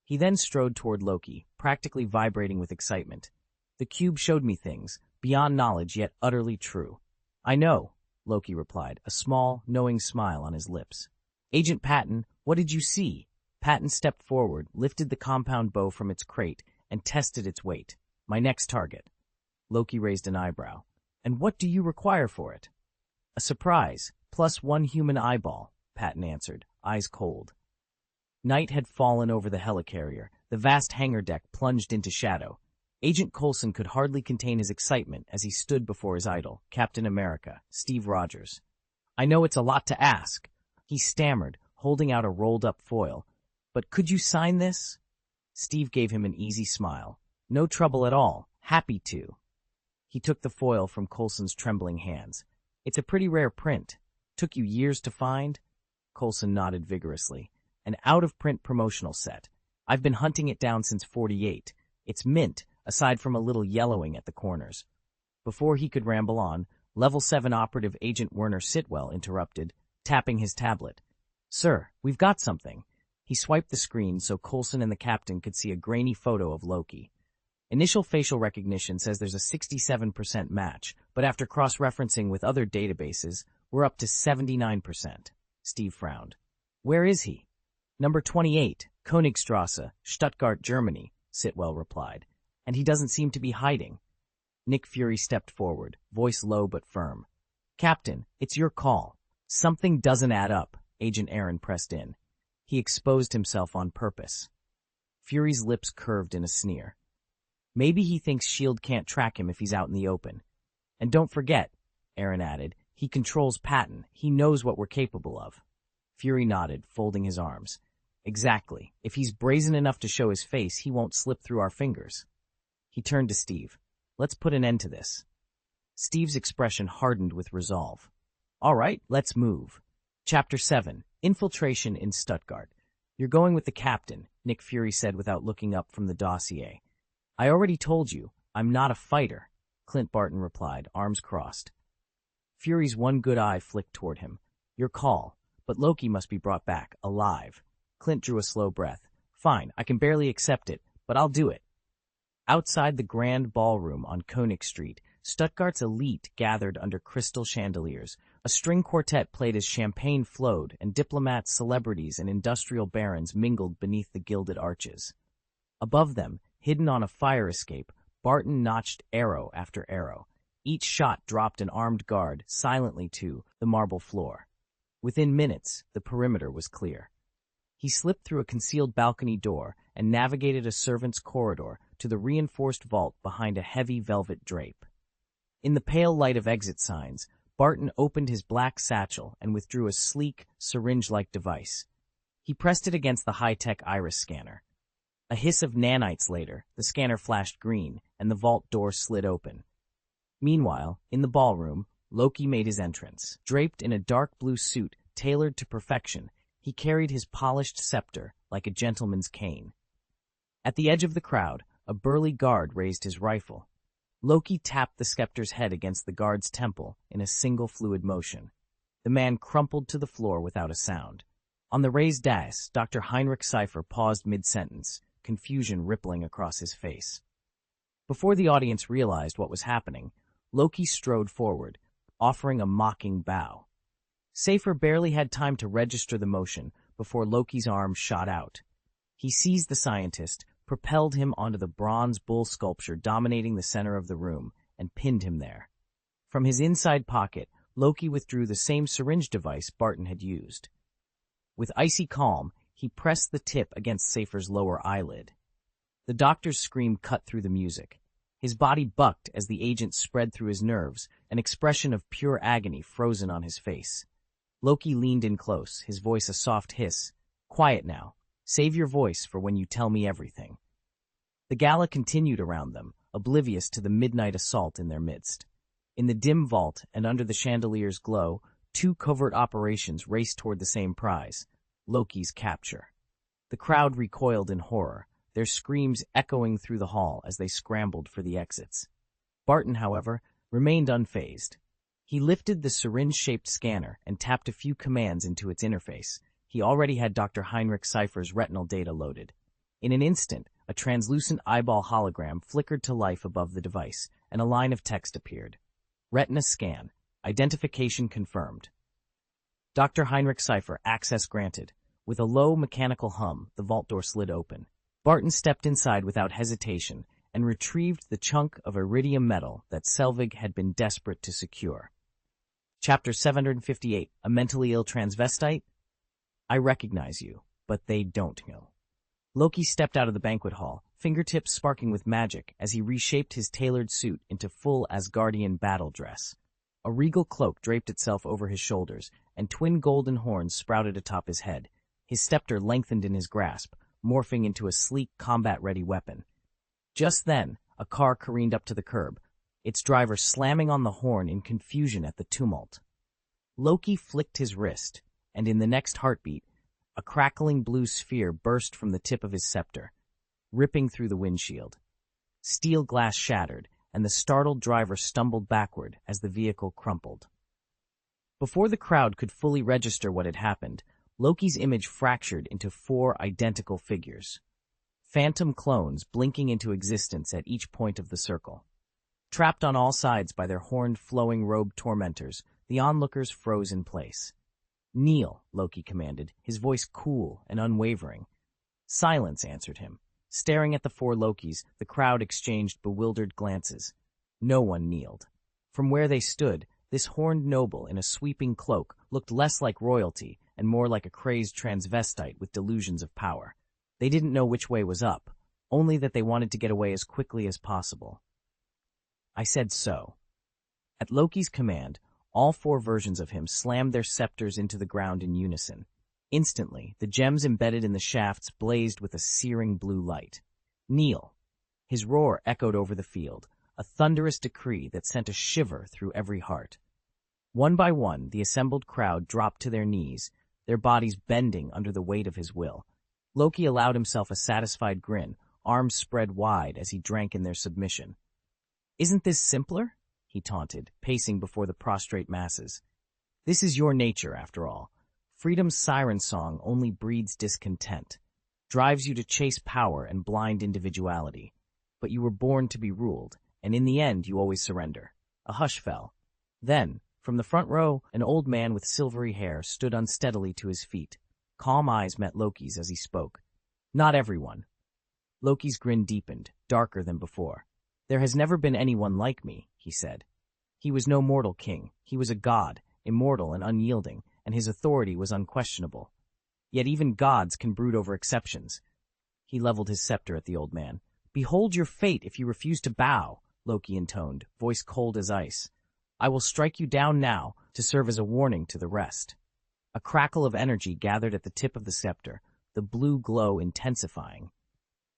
He then strode toward Loki, practically vibrating with excitement. The cube showed me things, beyond knowledge yet utterly true. I know, Loki replied, a small, knowing smile on his lips. Agent Patton, what did you see? Patton stepped forward, lifted the compound bow from its crate, and tested its weight. My next target. Loki raised an eyebrow. And what do you require for it? A surprise, plus one human eyeball, Patton answered, eyes cold. Night had fallen over the helicarrier. The vast hangar deck plunged into shadow. Agent Coulson could hardly contain his excitement as he stood before his idol, Captain America, Steve Rogers. I know it's a lot to ask, he stammered, holding out a rolled-up foil. But could you sign this? Steve gave him an easy smile. No trouble at all. Happy to. He took the foil from Coulson's trembling hands. It's a pretty rare print. Took you years to find? Coulson nodded vigorously. An out-of-print promotional set. I've been hunting it down since '48. It's mint, aside from a little yellowing at the corners. Before he could ramble on, Level 7 Operative Agent Werner Sitwell interrupted, tapping his tablet. Sir, we've got something. He swiped the screen so Coulson and the captain could see a grainy photo of Loki. Initial facial recognition says there's a 67% match, but after cross-referencing with other databases, we're up to 79%. Steve frowned. Where is he? Number 28, Königstrasse, Stuttgart, Germany, Sitwell replied. And he doesn't seem to be hiding. Nick Fury stepped forward, voice low but firm. Captain, it's your call. Something doesn't add up, Agent Aaron pressed in. He exposed himself on purpose. Fury's lips curved in a sneer. Maybe he thinks S.H.I.E.L.D. can't track him if he's out in the open. And don't forget, Aaron added, he controls Patton. He knows what we're capable of. Fury nodded, folding his arms. Exactly. If he's brazen enough to show his face, he won't slip through our fingers. He turned to Steve. Let's put an end to this. Steve's expression hardened with resolve. All right, let's move. Chapter 7, Infiltration in Stuttgart. You're going with the captain, Nick Fury said without looking up from the dossier. I already told you, I'm not a fighter, Clint Barton replied, arms crossed. Fury's one good eye flicked toward him. Your call, but Loki must be brought back, alive. Clint drew a slow breath. Fine, I can barely accept it, but I'll do it. Outside the grand ballroom on König Street, Stuttgart's elite gathered under crystal chandeliers. A string quartet played as champagne flowed, and diplomats, celebrities, and industrial barons mingled beneath the gilded arches. Above them, hidden on a fire escape, Barton notched arrow after arrow. Each shot dropped an armed guard silently to the marble floor. Within minutes, the perimeter was clear. He slipped through a concealed balcony door and navigated a servant's corridor to the reinforced vault behind a heavy velvet drape. In the pale light of exit signs, Barton opened his black satchel and withdrew a sleek, syringe-like device. He pressed it against the high-tech iris scanner. A hiss of nanites later, the scanner flashed green, and the vault door slid open. Meanwhile, in the ballroom, Loki made his entrance. Draped in a dark blue suit tailored to perfection, he carried his polished scepter like a gentleman's cane. At the edge of the crowd, a burly guard raised his rifle. Loki tapped the scepter's head against the guard's temple in a single fluid motion. The man crumpled to the floor without a sound. On the raised dais, Dr. Heinrich Cypher paused mid-sentence, confusion rippling across his face. Before the audience realized what was happening, Loki strode forward, offering a mocking bow. Cypher barely had time to register the motion before Loki's arm shot out. He seized the scientist, propelled him onto the bronze bull sculpture dominating the center of the room, and pinned him there. From his inside pocket, Loki withdrew the same syringe device Barton had used. With icy calm, he pressed the tip against Cypher's lower eyelid. The doctor's scream cut through the music. His body bucked as the agent spread through his nerves, an expression of pure agony frozen on his face. Loki leaned in close, his voice a soft hiss. "Quiet now. Save your voice for when you tell me everything." The gala continued around them, oblivious to the midnight assault in their midst. In the dim vault and under the chandelier's glow, two covert operations raced toward the same prize, Loki's capture. The crowd recoiled in horror, their screams echoing through the hall as they scrambled for the exits. Barton, however, remained unfazed. He lifted the syringe-shaped scanner and tapped a few commands into its interface. He already had Dr. Heinrich Cypher's retinal data loaded. In an instant, a translucent eyeball hologram flickered to life above the device, and a line of text appeared. Retina scan. Identification confirmed. Dr. Heinrich Cypher, access granted. With a low mechanical hum, the vault door slid open. Barton stepped inside without hesitation and retrieved the chunk of iridium metal that Selvig had been desperate to secure. Chapter 758, A Mentally Ill Transvestite? I recognize you, but they don't know. Loki stepped out of the banquet hall, fingertips sparking with magic as he reshaped his tailored suit into full Asgardian battle dress. A regal cloak draped itself over his shoulders, and twin golden horns sprouted atop his head. His scepter lengthened in his grasp, morphing into a sleek, combat-ready weapon. Just then, a car careened up to the curb, its driver slamming on the horn in confusion at the tumult. Loki flicked his wrist, and in the next heartbeat, a crackling blue sphere burst from the tip of his scepter, ripping through the windshield. Steel glass shattered, and the startled driver stumbled backward as the vehicle crumpled. Before the crowd could fully register what had happened, Loki's image fractured into 4 identical figures. Phantom clones blinking into existence at each point of the circle. Trapped on all sides by their horned, flowing-robed tormentors, the onlookers froze in place. "Kneel," Loki commanded, his voice cool and unwavering. Silence answered him. Staring at the 4 Lokis, the crowd exchanged bewildered glances. No one kneeled. From where they stood, this horned noble in a sweeping cloak looked less like royalty and more like a crazed transvestite with delusions of power. They didn't know which way was up, only that they wanted to get away as quickly as possible. I said so. At Loki's command, all 4 versions of him slammed their scepters into the ground in unison. Instantly, the gems embedded in the shafts blazed with a searing blue light. "Kneel!" His roar echoed over the field, a thunderous decree that sent a shiver through every heart. One by one, the assembled crowd dropped to their knees, their bodies bending under the weight of his will. Loki allowed himself a satisfied grin, arms spread wide as he drank in their submission. "Isn't this simpler?" he taunted, pacing before the prostrate masses. "This is your nature, after all. Freedom's siren song only breeds discontent, drives you to chase power and blind individuality. But you were born to be ruled, and in the end you always surrender." A hush fell. Then, from the front row, an old man with silvery hair stood unsteadily to his feet. Calm eyes met Loki's as he spoke. "Not everyone." Loki's grin deepened, darker than before. "There has never been anyone like me," he said. He was no mortal king. He was a god, immortal and unyielding, and his authority was unquestionable. Yet even gods can brood over exceptions. He leveled his scepter at the old man. "Behold your fate if you refuse to bow," Loki intoned, voice cold as ice. "I will strike you down now to serve as a warning to the rest." A crackle of energy gathered at the tip of the scepter, the blue glow intensifying.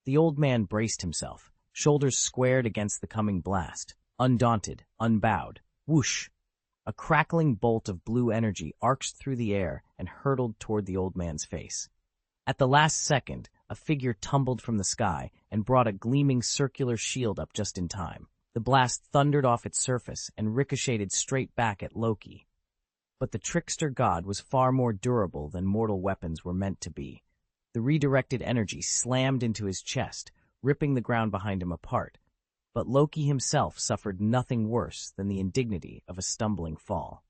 The old man braced himself, shoulders squared against the coming blast. Undaunted, unbowed. Whoosh! A crackling bolt of blue energy arced through the air and hurtled toward the old man's face. At the last second, a figure tumbled from the sky and brought a gleaming circular shield up just in time. The blast thundered off its surface and ricocheted straight back at Loki. But the trickster god was far more durable than mortal weapons were meant to be. The redirected energy slammed into his chest, ripping the ground behind him apart. But Loki himself suffered nothing worse than the indignity of a stumbling fall.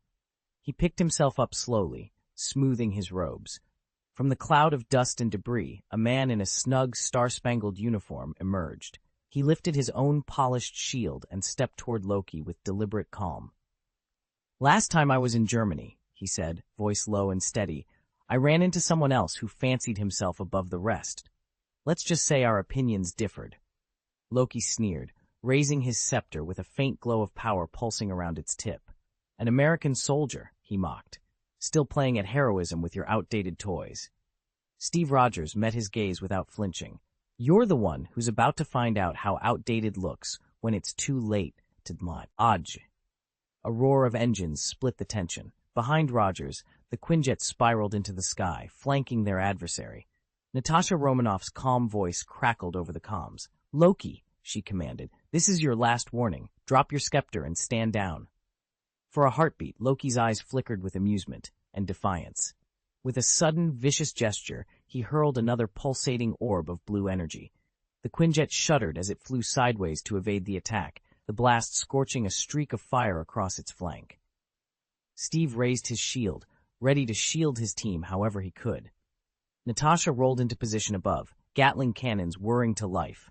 He picked himself up slowly, smoothing his robes. From the cloud of dust and debris, a man in a snug, star-spangled uniform emerged. He lifted his own polished shield and stepped toward Loki with deliberate calm. "Last time I was in Germany," he said, voice low and steady, "I ran into someone else who fancied himself above the rest. Let's just say our opinions differed." Loki sneered, raising his scepter with a faint glow of power pulsing around its tip. "An American soldier," he mocked, "still playing at heroism with your outdated toys." Steve Rogers met his gaze without flinching. "You're the one who's about to find out how outdated looks when it's too late to mod. Odge." A roar of engines split the tension. Behind Rogers, the Quinjet spiraled into the sky, flanking their adversary. Natasha Romanoff's calm voice crackled over the comms. "Loki," she commanded, "this is your last warning. Drop your scepter and stand down." For a heartbeat, Loki's eyes flickered with amusement and defiance. With a sudden, vicious gesture, he hurled another pulsating orb of blue energy. The Quinjet shuddered as it flew sideways to evade the attack, the blast scorching a streak of fire across its flank. Steve raised his shield, ready to shield his team however he could. Natasha rolled into position above, Gatling cannons whirring to life.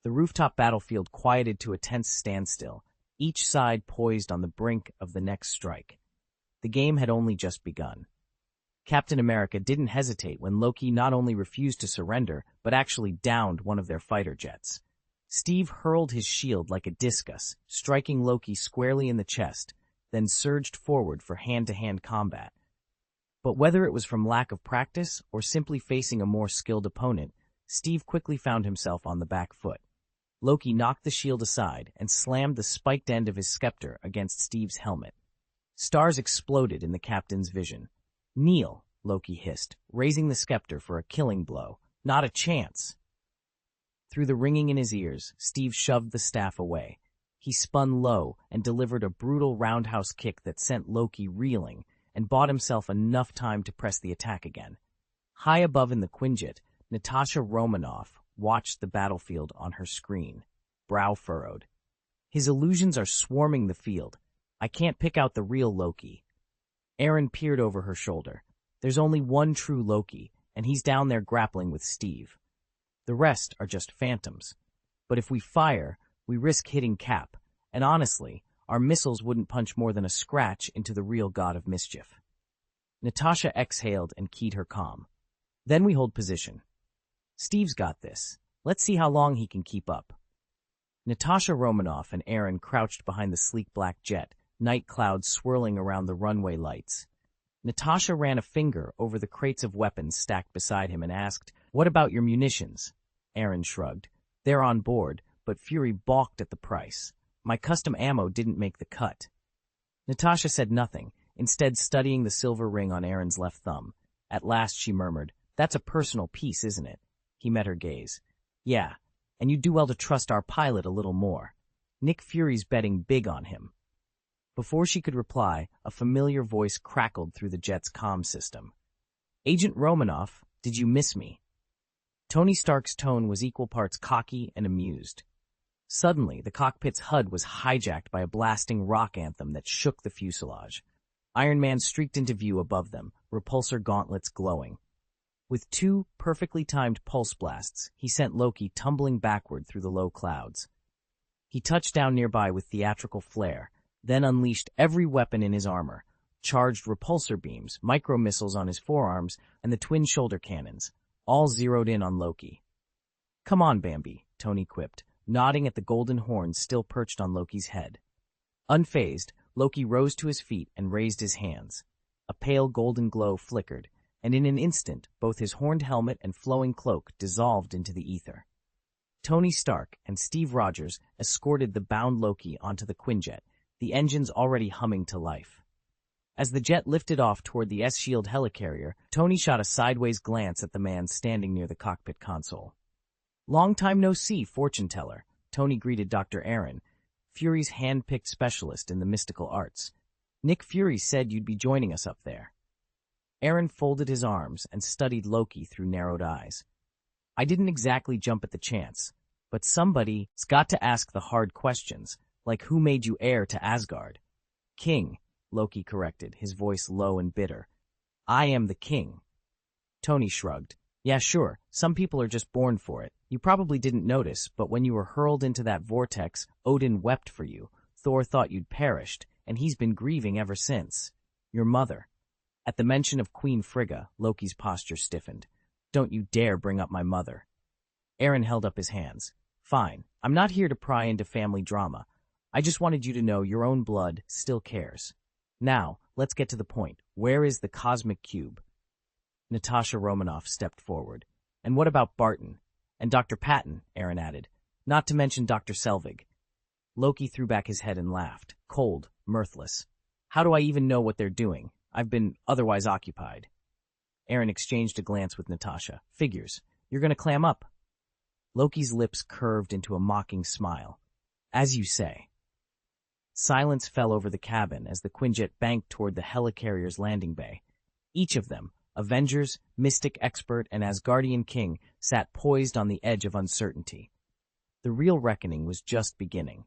The rooftop battlefield quieted to a tense standstill, each side poised on the brink of the next strike. The game had only just begun. Captain America didn't hesitate when Loki not only refused to surrender, but actually downed one of their fighter jets. Steve hurled his shield like a discus, striking Loki squarely in the chest, then surged forward for hand-to-hand combat. But whether it was from lack of practice or simply facing a more skilled opponent, Steve quickly found himself on the back foot. Loki knocked the shield aside and slammed the spiked end of his scepter against Steve's helmet. Stars exploded in the captain's vision. "Kneel," Loki hissed, raising the scepter for a killing blow. "Not a chance." Through the ringing in his ears, Steve shoved the staff away. He spun low and delivered a brutal roundhouse kick that sent Loki reeling and bought himself enough time to press the attack again. High above in the Quinjet, Natasha Romanoff watched the battlefield on her screen, brow furrowed. "His illusions are swarming the field. I can't pick out the real Loki." Aaron peered over her shoulder. "There's only one true Loki, and he's down there grappling with Steve. The rest are just phantoms. But if we fire, we risk hitting Cap, and honestly, our missiles wouldn't punch more than a scratch into the real god of mischief." Natasha exhaled and keyed her comm. "Then we hold position. Steve's got this. Let's see how long he can keep up." Natasha Romanoff and Aaron crouched behind the sleek black jet, night clouds swirling around the runway lights. Natasha ran a finger over the crates of weapons stacked beside him and asked, "What about your munitions?" Aaron shrugged. "They're on board, but Fury balked at the price. My custom ammo didn't make the cut." Natasha said nothing, instead studying the silver ring on Aaron's left thumb. At last she murmured, "That's a personal piece, isn't it?" He met her gaze. "Yeah, and you'd do well to trust our pilot a little more. Nick Fury's betting big on him." Before she could reply, a familiar voice crackled through the jet's comm system. "Agent Romanoff, did you miss me?" Tony Stark's tone was equal parts cocky and amused. Suddenly, the cockpit's HUD was hijacked by a blasting rock anthem that shook the fuselage. Iron Man streaked into view above them, repulsor gauntlets glowing. With two perfectly timed pulse blasts, he sent Loki tumbling backward through the low clouds. He touched down nearby with theatrical flair, then unleashed every weapon in his armor, charged repulsor beams, micro-missiles on his forearms, and the twin shoulder cannons, all zeroed in on Loki. "Come on, Bambi," Tony quipped, nodding at the golden horns still perched on Loki's head. Unfazed, Loki rose to his feet and raised his hands. A pale golden glow flickered, and in an instant both his horned helmet and flowing cloak dissolved into the ether. Tony Stark and Steve Rogers escorted the bound Loki onto the Quinjet, the engines already humming to life. As the jet lifted off toward the S-Shield helicarrier, Tony shot a sideways glance at the man standing near the cockpit console. "Long time no see, fortune teller," Tony greeted Dr. Aaron, Fury's hand-picked specialist in the mystical arts. Nick Fury said you'd be joining us up there. Aaron folded his arms and studied Loki through narrowed eyes. I didn't exactly jump at the chance, but somebody's got to ask the hard questions, like who made you heir to Asgard? King, Loki corrected, his voice low and bitter. I am the king. Tony shrugged. Yeah, sure, some people are just born for it. You probably didn't notice, but when you were hurled into that vortex, Odin wept for you. Thor thought you'd perished, and he's been grieving ever since. Your mother. At the mention of Queen Frigga, Loki's posture stiffened. Don't you dare bring up my mother. Aaron held up his hands. Fine, I'm not here to pry into family drama. I just wanted you to know your own blood still cares. Now, let's get to the point. Where is the cosmic cube? Natasha Romanoff stepped forward. And what about Barton? And Dr. Patton, Aaron added. Not to mention Dr. Selvig. Loki threw back his head and laughed, cold, mirthless. How do I even know what they're doing? I've been otherwise occupied. Aaron exchanged a glance with Natasha. Figures. You're going to clam up. Loki's lips curved into a mocking smile. As you say. Silence fell over the cabin as the Quinjet banked toward the helicarrier's landing bay. Each of them, Avengers, Mystic Expert, and Asgardian King, sat poised on the edge of uncertainty. The real reckoning was just beginning.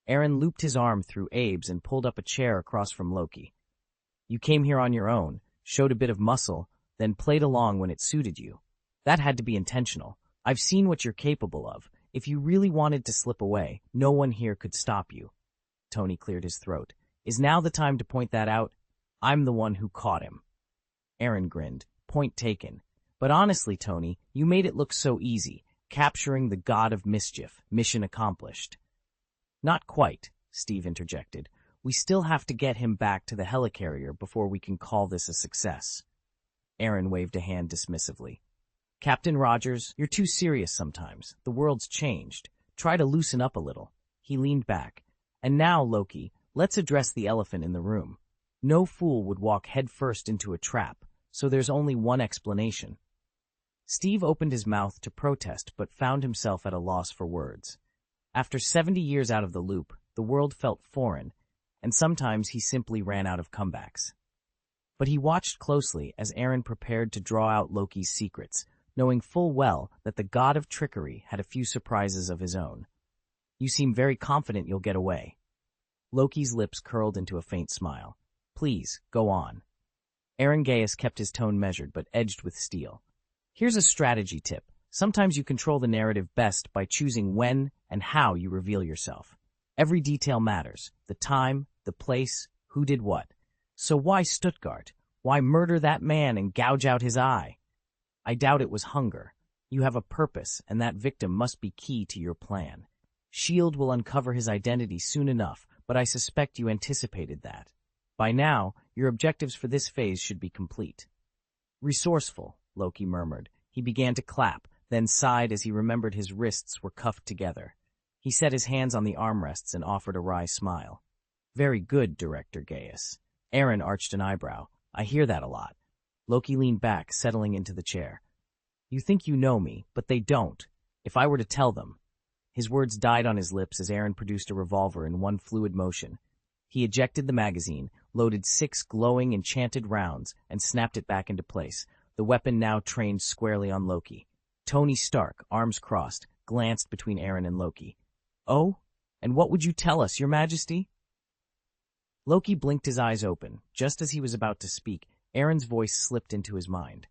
Aaron looped his arm through Abe's and pulled up a chair across from Loki. You came here on your own, showed a bit of muscle, then played along when it suited you. That had to be intentional. I've seen what you're capable of. If you really wanted to slip away, no one here could stop you. Tony cleared his throat. Is now the time to point that out? I'm the one who caught him. Aaron grinned. Point taken. But honestly, Tony, you made it look so easy. Capturing the god of mischief. Mission accomplished. Not quite, Steve interjected. We still have to get him back to the helicarrier before we can call this a success. Aaron waved a hand dismissively. Captain Rogers, you're too serious sometimes. The world's changed. Try to loosen up a little. He leaned back. And now, Loki, let's address the elephant in the room. No fool would walk headfirst into a trap, so there's only one explanation. Steve opened his mouth to protest but found himself at a loss for words. After 70 years out of the loop, the world felt foreign, and sometimes he simply ran out of comebacks. But he watched closely as Aaron prepared to draw out Loki's secrets, knowing full well that the god of trickery had a few surprises of his own. You seem very confident you'll get away. Loki's lips curled into a faint smile. Please, go on. Aaron Gaius kept his tone measured but edged with steel. Here's a strategy tip. Sometimes you control the narrative best by choosing when and how you reveal yourself. Every detail matters. The time, the place, who did what. So why Stuttgart? Why murder that man and gouge out his eye? I doubt it was hunger. You have a purpose, and that victim must be key to your plan. S.H.I.E.L.D. will uncover his identity soon enough, but I suspect you anticipated that. By now, your objectives for this phase should be complete. Resourceful, Loki murmured. He began to clap, then sighed as he remembered his wrists were cuffed together. He set his hands on the armrests and offered a wry smile. Very good, Director Gaius. Aaron arched an eyebrow. I hear that a lot. Loki leaned back, settling into the chair. You think you know me, but they don't. If I were to tell them. His words died on his lips as Aaron produced a revolver in one fluid motion. He ejected the magazine, loaded 6 glowing, enchanted rounds, and snapped it back into place, the weapon now trained squarely on Loki. Tony Stark, arms crossed, glanced between Aaron and Loki. Oh? And what would you tell us, Your Majesty? Loki blinked his eyes open. Just as he was about to speak, Aaron's voice slipped into his mind.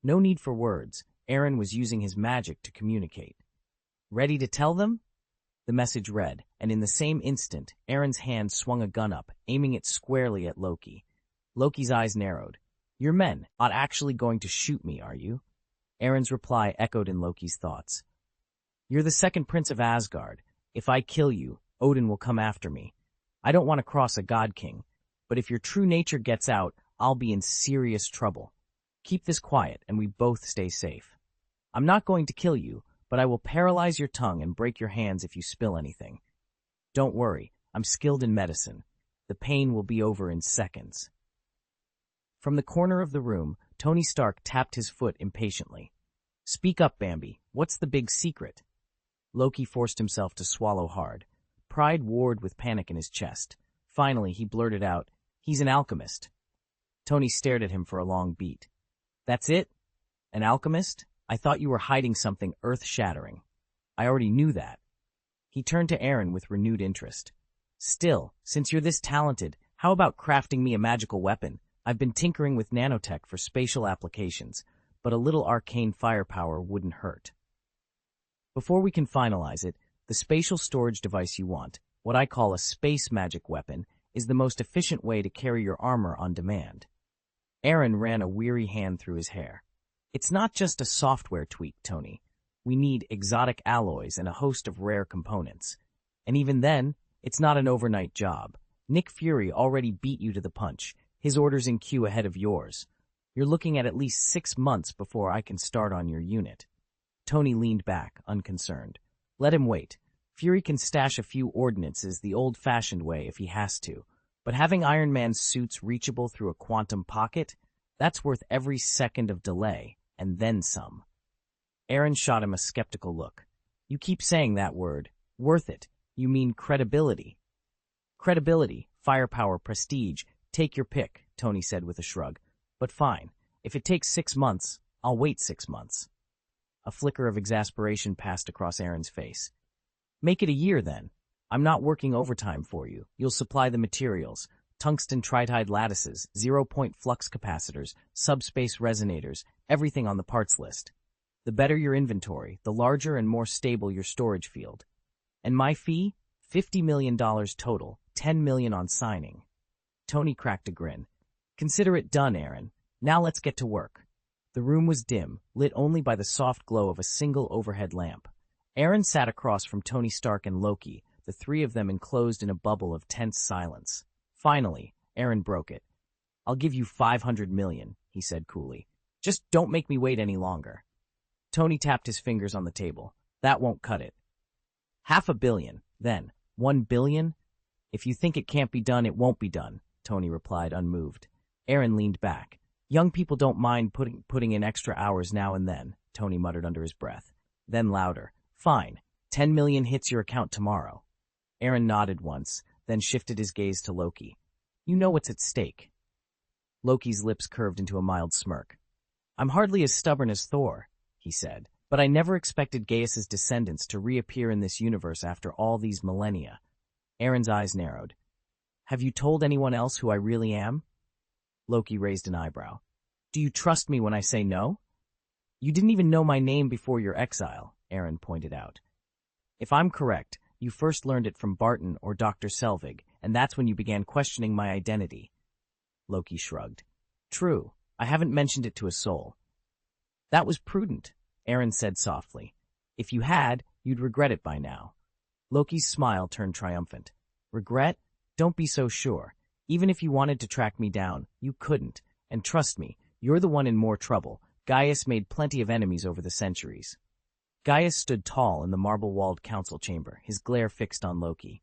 No need for words. Aaron was using his magic to communicate. Ready to tell them? The message read, and in the same instant, Aaron's hand swung a gun up, aiming it squarely at Loki. Loki's eyes narrowed. Your men aren't actually going to shoot me, are you? Aaron's reply echoed in Loki's thoughts. You're the second prince of Asgard. If I kill you, Odin will come after me. I don't want to cross a god king, but if your true nature gets out, I'll be in serious trouble. Keep this quiet, and we both stay safe. I'm not going to kill you, but I will paralyze your tongue and break your hands if you spill anything. Don't worry, I'm skilled in medicine. The pain will be over in seconds. From the corner of the room, Tony Stark tapped his foot impatiently. Speak up, Bambi. What's the big secret? Loki forced himself to swallow hard. pride warred with panic in his chest. Finally, he blurted out, "He's an alchemist." Tony stared at him for a long beat. "That's it? An alchemist? I thought you were hiding something earth-shattering." "I already knew that." He turned to Aaron with renewed interest. "Still, since you're this talented, how about crafting me a magical weapon? I've been tinkering with nanotech for spatial applications, but a little arcane firepower wouldn't hurt." "Before we can finalize it, the spatial storage device you want, what I call a space magic weapon, is the most efficient way to carry your armor on demand." Aaron ran a weary hand through his hair. "It's not just a software tweak, Tony. We need exotic alloys and a host of rare components. And even then, it's not an overnight job. Nick Fury already beat you to the punch. His order's in queue ahead of yours. You're looking at least 6 months before I can start on your unit." Tony leaned back, unconcerned. "Let him wait. Fury can stash a few ordnances the old-fashioned way if he has to. But having Iron Man's suits reachable through a quantum pocket, that's worth every second of delay, and then some." Aaron shot him a skeptical look. "You keep saying that word. Worth it. You mean credibility." "Credibility, firepower, prestige, take your pick," Tony said with a shrug. "But fine. If it takes 6 months, I'll wait 6 months. A flicker of exasperation passed across Aaron's face. "Make it a year, then. I'm not working overtime for you. You'll supply the materials. Tungsten tritide lattices, 0-point flux capacitors, subspace resonators, everything on the parts list. The better your inventory, the larger and more stable your storage field. And my fee? $50 million total, $10 million on signing." Tony cracked a grin. "Consider it done, Aaron. Now let's get to work." The room was dim, lit only by the soft glow of a single overhead lamp. Aaron sat across from Tony Stark and Loki, the three of them enclosed in a bubble of tense silence. Finally, Aaron broke it. "I'll give you $500 million, he said coolly. "Just don't make me wait any longer." Tony tapped his fingers on the table. "That won't cut it." "500 million, then. $1 billion? If you think it can't be done, it won't be done," Tony replied, unmoved. Aaron leaned back. "Young people don't mind putting in extra hours now and then," Tony muttered under his breath. Then louder, "Fine, 10 million hits your account tomorrow." Aaron nodded once, then shifted his gaze to Loki. "You know what's at stake." Loki's lips curved into a mild smirk. "I'm hardly as stubborn as Thor," he said, "but I never expected Gaius's descendants to reappear in this universe after all these millennia." Aaron's eyes narrowed. "Have you told anyone else who I really am?" Loki raised an eyebrow. "Do you trust me when I say no?" "You didn't even know my name before your exile," Aaron pointed out. "If I'm correct, you first learned it from Barton or Dr. Selvig, and that's when you began questioning my identity." Loki shrugged. "True, I haven't mentioned it to a soul." "That was prudent," Aaron said softly. "If you had, you'd regret it by now." Loki's smile turned triumphant. "Regret? Don't be so sure. Even if you wanted to track me down, you couldn't. And trust me, you're the one in more trouble. Gaius made plenty of enemies over the centuries." Gaius stood tall in the marble-walled council chamber, his glare fixed on Loki.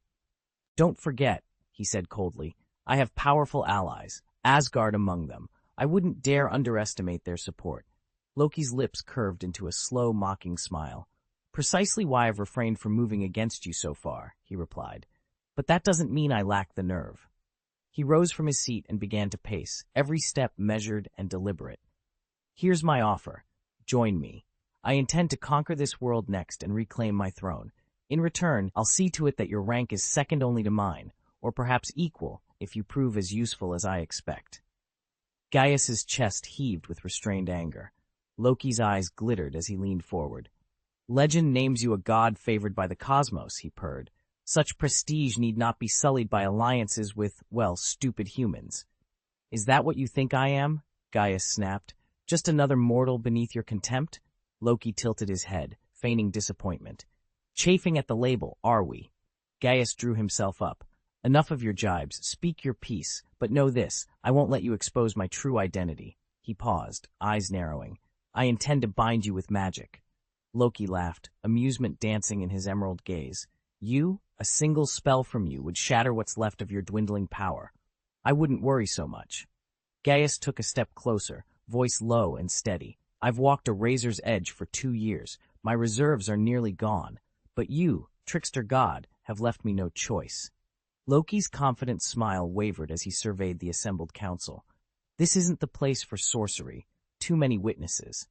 "Don't forget," he said coldly, "I have powerful allies, Asgard among them. I wouldn't dare underestimate their support." Loki's lips curved into a slow, mocking smile. "Precisely why I've refrained from moving against you so far," he replied. "But that doesn't mean I lack the nerve." He rose from his seat and began to pace, every step measured and deliberate. "Here's my offer. Join me. I intend to conquer this world next and reclaim my throne. In return, I'll see to it that your rank is second only to mine, or perhaps equal if you prove as useful as I expect." Gaius's chest heaved with restrained anger. Loki's eyes glittered as he leaned forward. "Legend names you a god favored by the cosmos," he purred. "Such prestige need not be sullied by alliances with, well, stupid humans." "Is that what you think I am?" Gaius snapped. "Just another mortal beneath your contempt?" Loki tilted his head, feigning disappointment. "Chafing at the label, are we?" Gaius drew himself up. "Enough of your jibes. Speak your piece. But know this, I won't let you expose my true identity." He paused, eyes narrowing. "I intend to bind you with magic." Loki laughed, amusement dancing in his emerald gaze. "You? A single spell from you would shatter what's left of your dwindling power. I wouldn't worry so much." Gaius took a step closer, voice low and steady. "I've walked a razor's edge for 2 years. My reserves are nearly gone. But you, trickster god, have left me no choice. Loki's confident smile wavered as he surveyed the assembled council. This isn't the place for sorcery. Too many witnesses.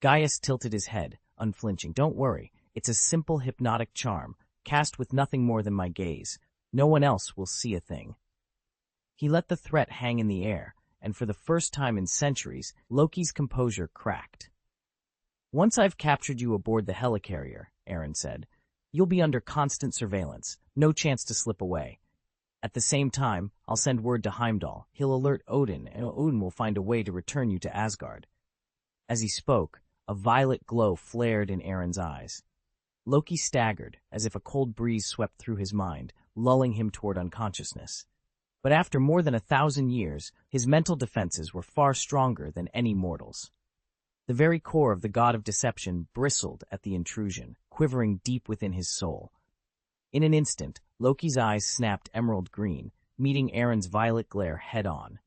Gaius tilted his head, unflinching. Don't worry, it's a simple hypnotic charm, cast with nothing more than my gaze. No one else will see a thing. He let the threat hang in the air, and for the first time in centuries, Loki's composure cracked. Once I've captured you aboard the helicarrier, Aaron said, you'll be under constant surveillance, no chance to slip away. At the same time, I'll send word to Heimdall. He'll alert Odin, and Odin will find a way to return you to Asgard. As he spoke, a violet glow flared in Aaron's eyes. Loki staggered, as if a cold breeze swept through his mind, lulling him toward unconsciousness. But after more than 1,000 years, his mental defenses were far stronger than any mortal's. The very core of the god of deception bristled at the intrusion, quivering deep within his soul. In an instant, Loki's eyes snapped emerald green, meeting Aaron's violet glare head-on.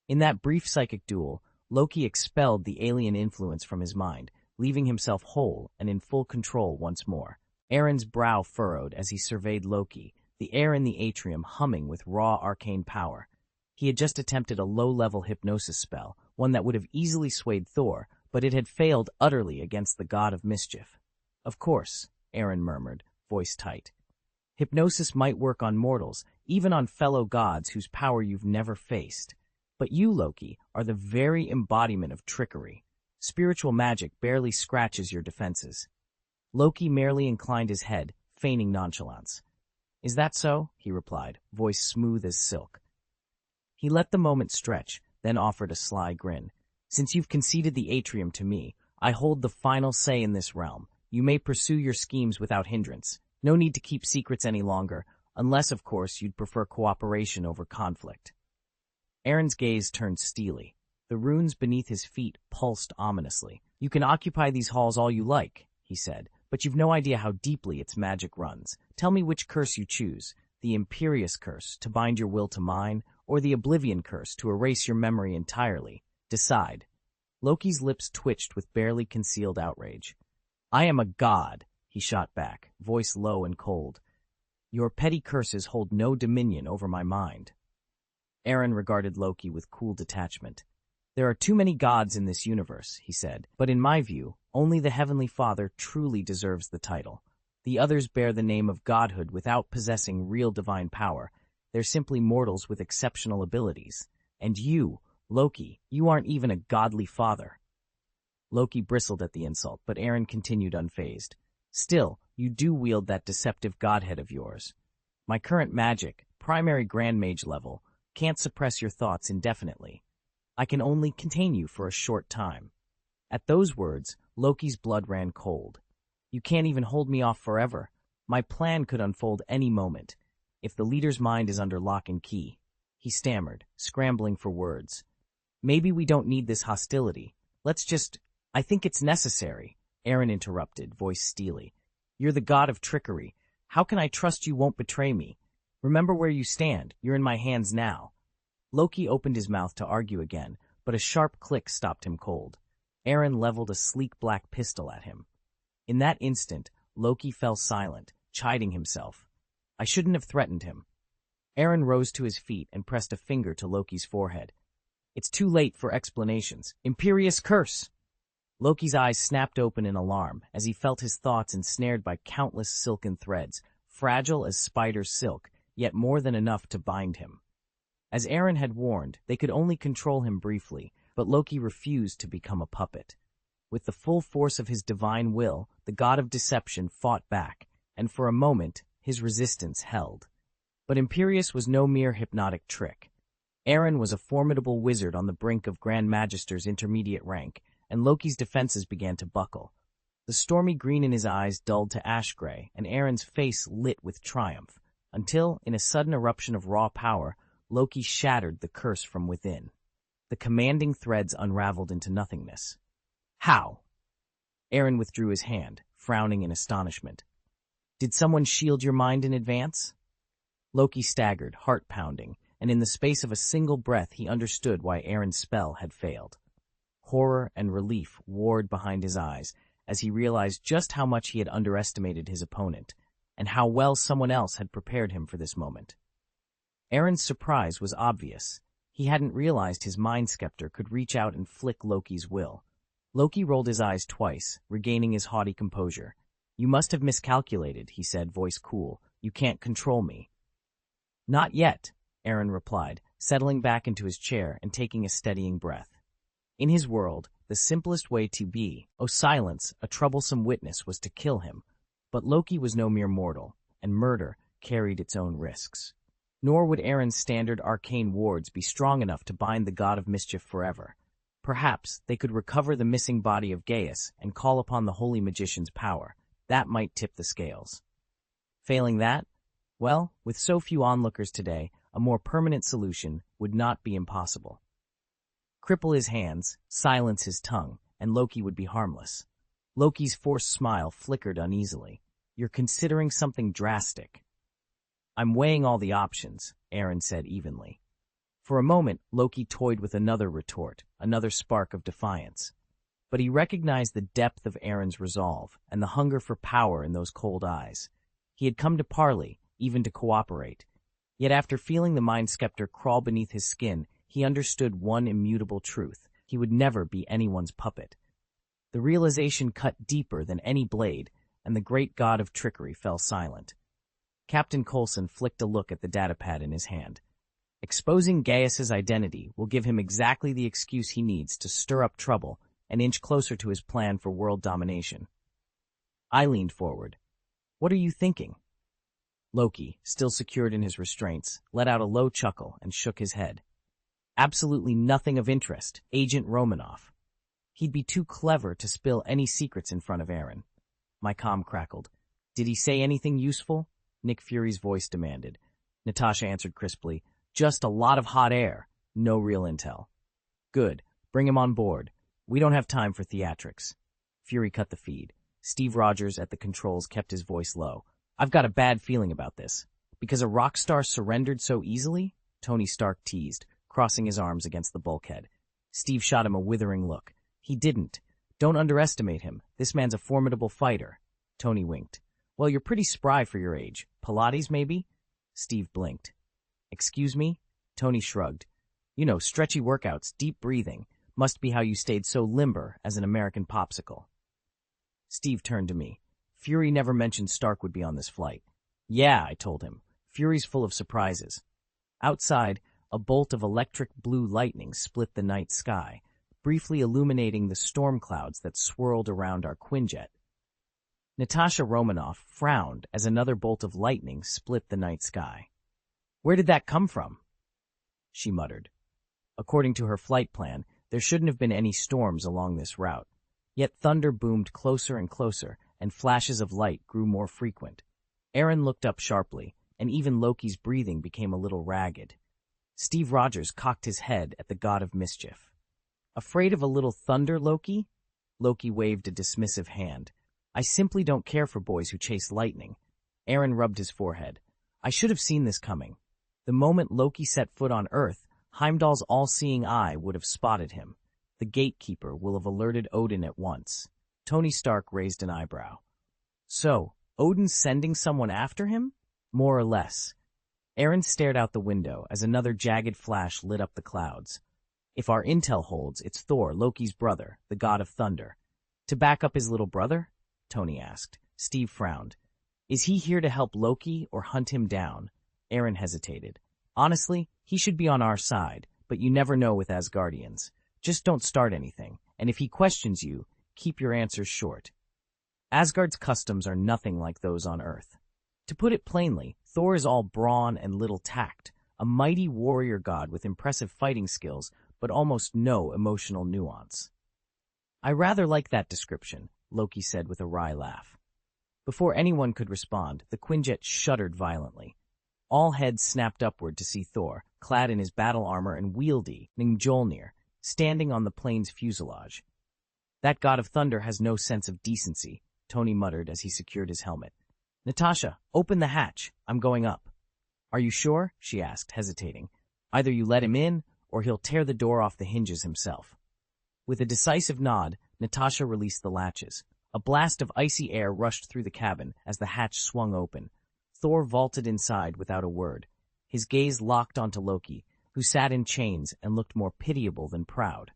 In that brief psychic duel, Loki expelled the alien influence from his mind, leaving himself whole and in full control once more. Aaron's brow furrowed as he surveyed Loki, the air in the atrium humming with raw arcane power. He had just attempted a low-level hypnosis spell, one that would have easily swayed Thor, but it had failed utterly against the god of mischief. Of course, Aaron murmured, voice tight. Hypnosis might work on mortals, even on fellow gods whose power you've never faced. But you, Loki, are the very embodiment of trickery. Spiritual magic barely scratches your defenses. Loki merely inclined his head, feigning nonchalance. Is that so? He replied, voice smooth as silk. He let the moment stretch, then offered a sly grin. Since you've conceded the atrium to me, I hold the final say in this realm. You may pursue your schemes without hindrance. No need to keep secrets any longer, unless, of course, you'd prefer cooperation over conflict. Aaron's gaze turned steely. The runes beneath his feet pulsed ominously. You can occupy these halls all you like, he said, but you've no idea how deeply its magic runs. Tell me which curse you choose, the Imperious Curse, to bind your will to mine, or the Oblivion Curse, to erase your memory entirely. Decide. Loki's lips twitched with barely concealed outrage. I am a god, he shot back, voice low and cold. Your petty curses hold no dominion over my mind. Aaron regarded Loki with cool detachment. There are too many gods in this universe, he said, but in my view, only the Heavenly Father truly deserves the title. The others bear the name of godhood without possessing real divine power. They're simply mortals with exceptional abilities. And you, Loki, you aren't even a godly father. Loki bristled at the insult, but Aaron continued unfazed. Still, you do wield that deceptive godhead of yours. My current magic, primary Grand Mage level, can't suppress your thoughts indefinitely. I can only contain you for a short time. At those words, Loki's blood ran cold. You can't even hold me off forever. My plan could unfold any moment, if the leader's mind is under lock and key. He stammered, scrambling for words. Maybe we don't need this hostility. I think it's necessary, Aaron interrupted, voice steely. You're the god of trickery. How can I trust you won't betray me? Remember where you stand. You're in my hands now. Loki opened his mouth to argue again, but a sharp click stopped him cold. Aaron leveled a sleek black pistol at him. In that instant, Loki fell silent, chiding himself. I shouldn't have threatened him. Aaron rose to his feet and pressed a finger to Loki's forehead. It's too late for explanations. Imperious Curse! Loki's eyes snapped open in alarm as he felt his thoughts ensnared by countless silken threads, fragile as spider silk, yet more than enough to bind him. As Aaron had warned, they could only control him briefly, but Loki refused to become a puppet. With the full force of his divine will, the god of deception fought back, and for a moment, his resistance held. But Imperious was no mere hypnotic trick. Aaron was a formidable wizard on the brink of Grand Magister's intermediate rank, and Loki's defenses began to buckle. The stormy green in his eyes dulled to ash-gray, and Aaron's face lit with triumph, until, in a sudden eruption of raw power, Loki shattered the curse from within. The commanding threads unraveled into nothingness. How? Aaron withdrew his hand, frowning in astonishment. Did someone shield your mind in advance? Loki staggered, heart pounding, and in the space of a single breath he understood why Aaron's spell had failed. Horror and relief warred behind his eyes as he realized just how much he had underestimated his opponent. and how well someone else had prepared him for this moment. Aaron's surprise was obvious. He hadn't realized his mind scepter could reach out and flick Loki's will. Loki rolled his eyes twice, regaining his haughty composure. "You must have miscalculated," he said, voice cool. "You can't control me." "Not yet," Aaron replied, settling back into his chair and taking a steadying breath. In his world, the simplest way to silence a troublesome witness was to kill him, but Loki was no mere mortal, and murder carried its own risks. Nor would Aaron's standard arcane wards be strong enough to bind the god of mischief forever. Perhaps they could recover the missing body of Gaius and call upon the holy magician's power. That might tip the scales. Failing that, well, with so few onlookers today, a more permanent solution would not be impossible. Cripple his hands, silence his tongue, and Loki would be harmless. Loki's forced smile flickered uneasily. "You're considering something drastic." "I'm weighing all the options," Aaron said evenly. For a moment, Loki toyed with another retort, another spark of defiance. But he recognized the depth of Aaron's resolve and the hunger for power in those cold eyes. He had come to parley, even to cooperate. Yet after feeling the mind scepter crawl beneath his skin, he understood one immutable truth. He would never be anyone's puppet. The realization cut deeper than any blade, and the great god of trickery fell silent. Captain Coulson flicked a look at the datapad in his hand. Exposing Gaius's identity will give him exactly the excuse he needs to stir up trouble and inch closer to his plan for world domination. I leaned forward. "What are you thinking?" Loki, still secured in his restraints, let out a low chuckle and shook his head. "Absolutely nothing of interest, Agent Romanoff. He'd be too clever to spill any secrets in front of Aaron." My comm crackled. "Did he say anything useful?" Nick Fury's voice demanded. Natasha answered crisply, "Just a lot of hot air. No real intel." "Good. Bring him on board. We don't have time for theatrics." Fury cut the feed. Steve Rogers at the controls kept his voice low. "I've got a bad feeling about this. Because a rock star surrendered so easily?" Tony Stark teased, crossing his arms against the bulkhead. Steve shot him a withering look. "He didn't. Don't underestimate him. This man's a formidable fighter." Tony winked. "Well, you're pretty spry for your age. Pilates, maybe?" Steve blinked. "Excuse me?" Tony shrugged. "You know, stretchy workouts, deep breathing. Must be how you stayed so limber as an American popsicle." Steve turned to me. "Fury never mentioned Stark would be on this flight." "Yeah," I told him. "Fury's full of surprises." Outside, a bolt of electric blue lightning split the night sky, briefly illuminating the storm clouds that swirled around our Quinjet. Natasha Romanoff frowned as another bolt of lightning split the night sky. "Where did that come from?" she muttered. According to her flight plan, there shouldn't have been any storms along this route. Yet thunder boomed closer and closer, and flashes of light grew more frequent. Aaron looked up sharply, and even Loki's breathing became a little ragged. Steve Rogers cocked his head at the god of mischief. "Afraid of a little thunder, Loki?" Loki waved a dismissive hand. "I simply don't care for boys who chase lightning." Aaron rubbed his forehead. "I should have seen this coming. The moment Loki set foot on Earth, Heimdall's all-seeing eye would have spotted him. The gatekeeper will have alerted Odin at once." Tony Stark raised an eyebrow. "So, Odin's sending someone after him?" "More or less." Aaron stared out the window as another jagged flash lit up the clouds. "If our intel holds, it's Thor, Loki's brother, the god of thunder." "To back up his little brother?" Tony asked. Steve frowned. "Is he here to help Loki or hunt him down?" Aaron hesitated. "Honestly, he should be on our side, but you never know with Asgardians. Just don't start anything, and if he questions you, keep your answers short. Asgard's customs are nothing like those on Earth. To put it plainly, Thor is all brawn and little tact, a mighty warrior god with impressive fighting skills, but almost no emotional nuance." "I rather like that description," Loki said with a wry laugh. Before anyone could respond, the Quinjet shuddered violently. All heads snapped upward to see Thor, clad in his battle armor and wieldy Mjolnir, standing on the plane's fuselage. "That god of thunder has no sense of decency," Tony muttered as he secured his helmet. "Natasha, open the hatch. I'm going up." "Are you sure?" she asked, hesitating. "Either you let him in, or he'll tear the door off the hinges himself." With a decisive nod, Natasha released the latches. A blast of icy air rushed through the cabin as the hatch swung open. Thor vaulted inside without a word. His gaze locked onto Loki, who sat in chains and looked more pitiable than proud.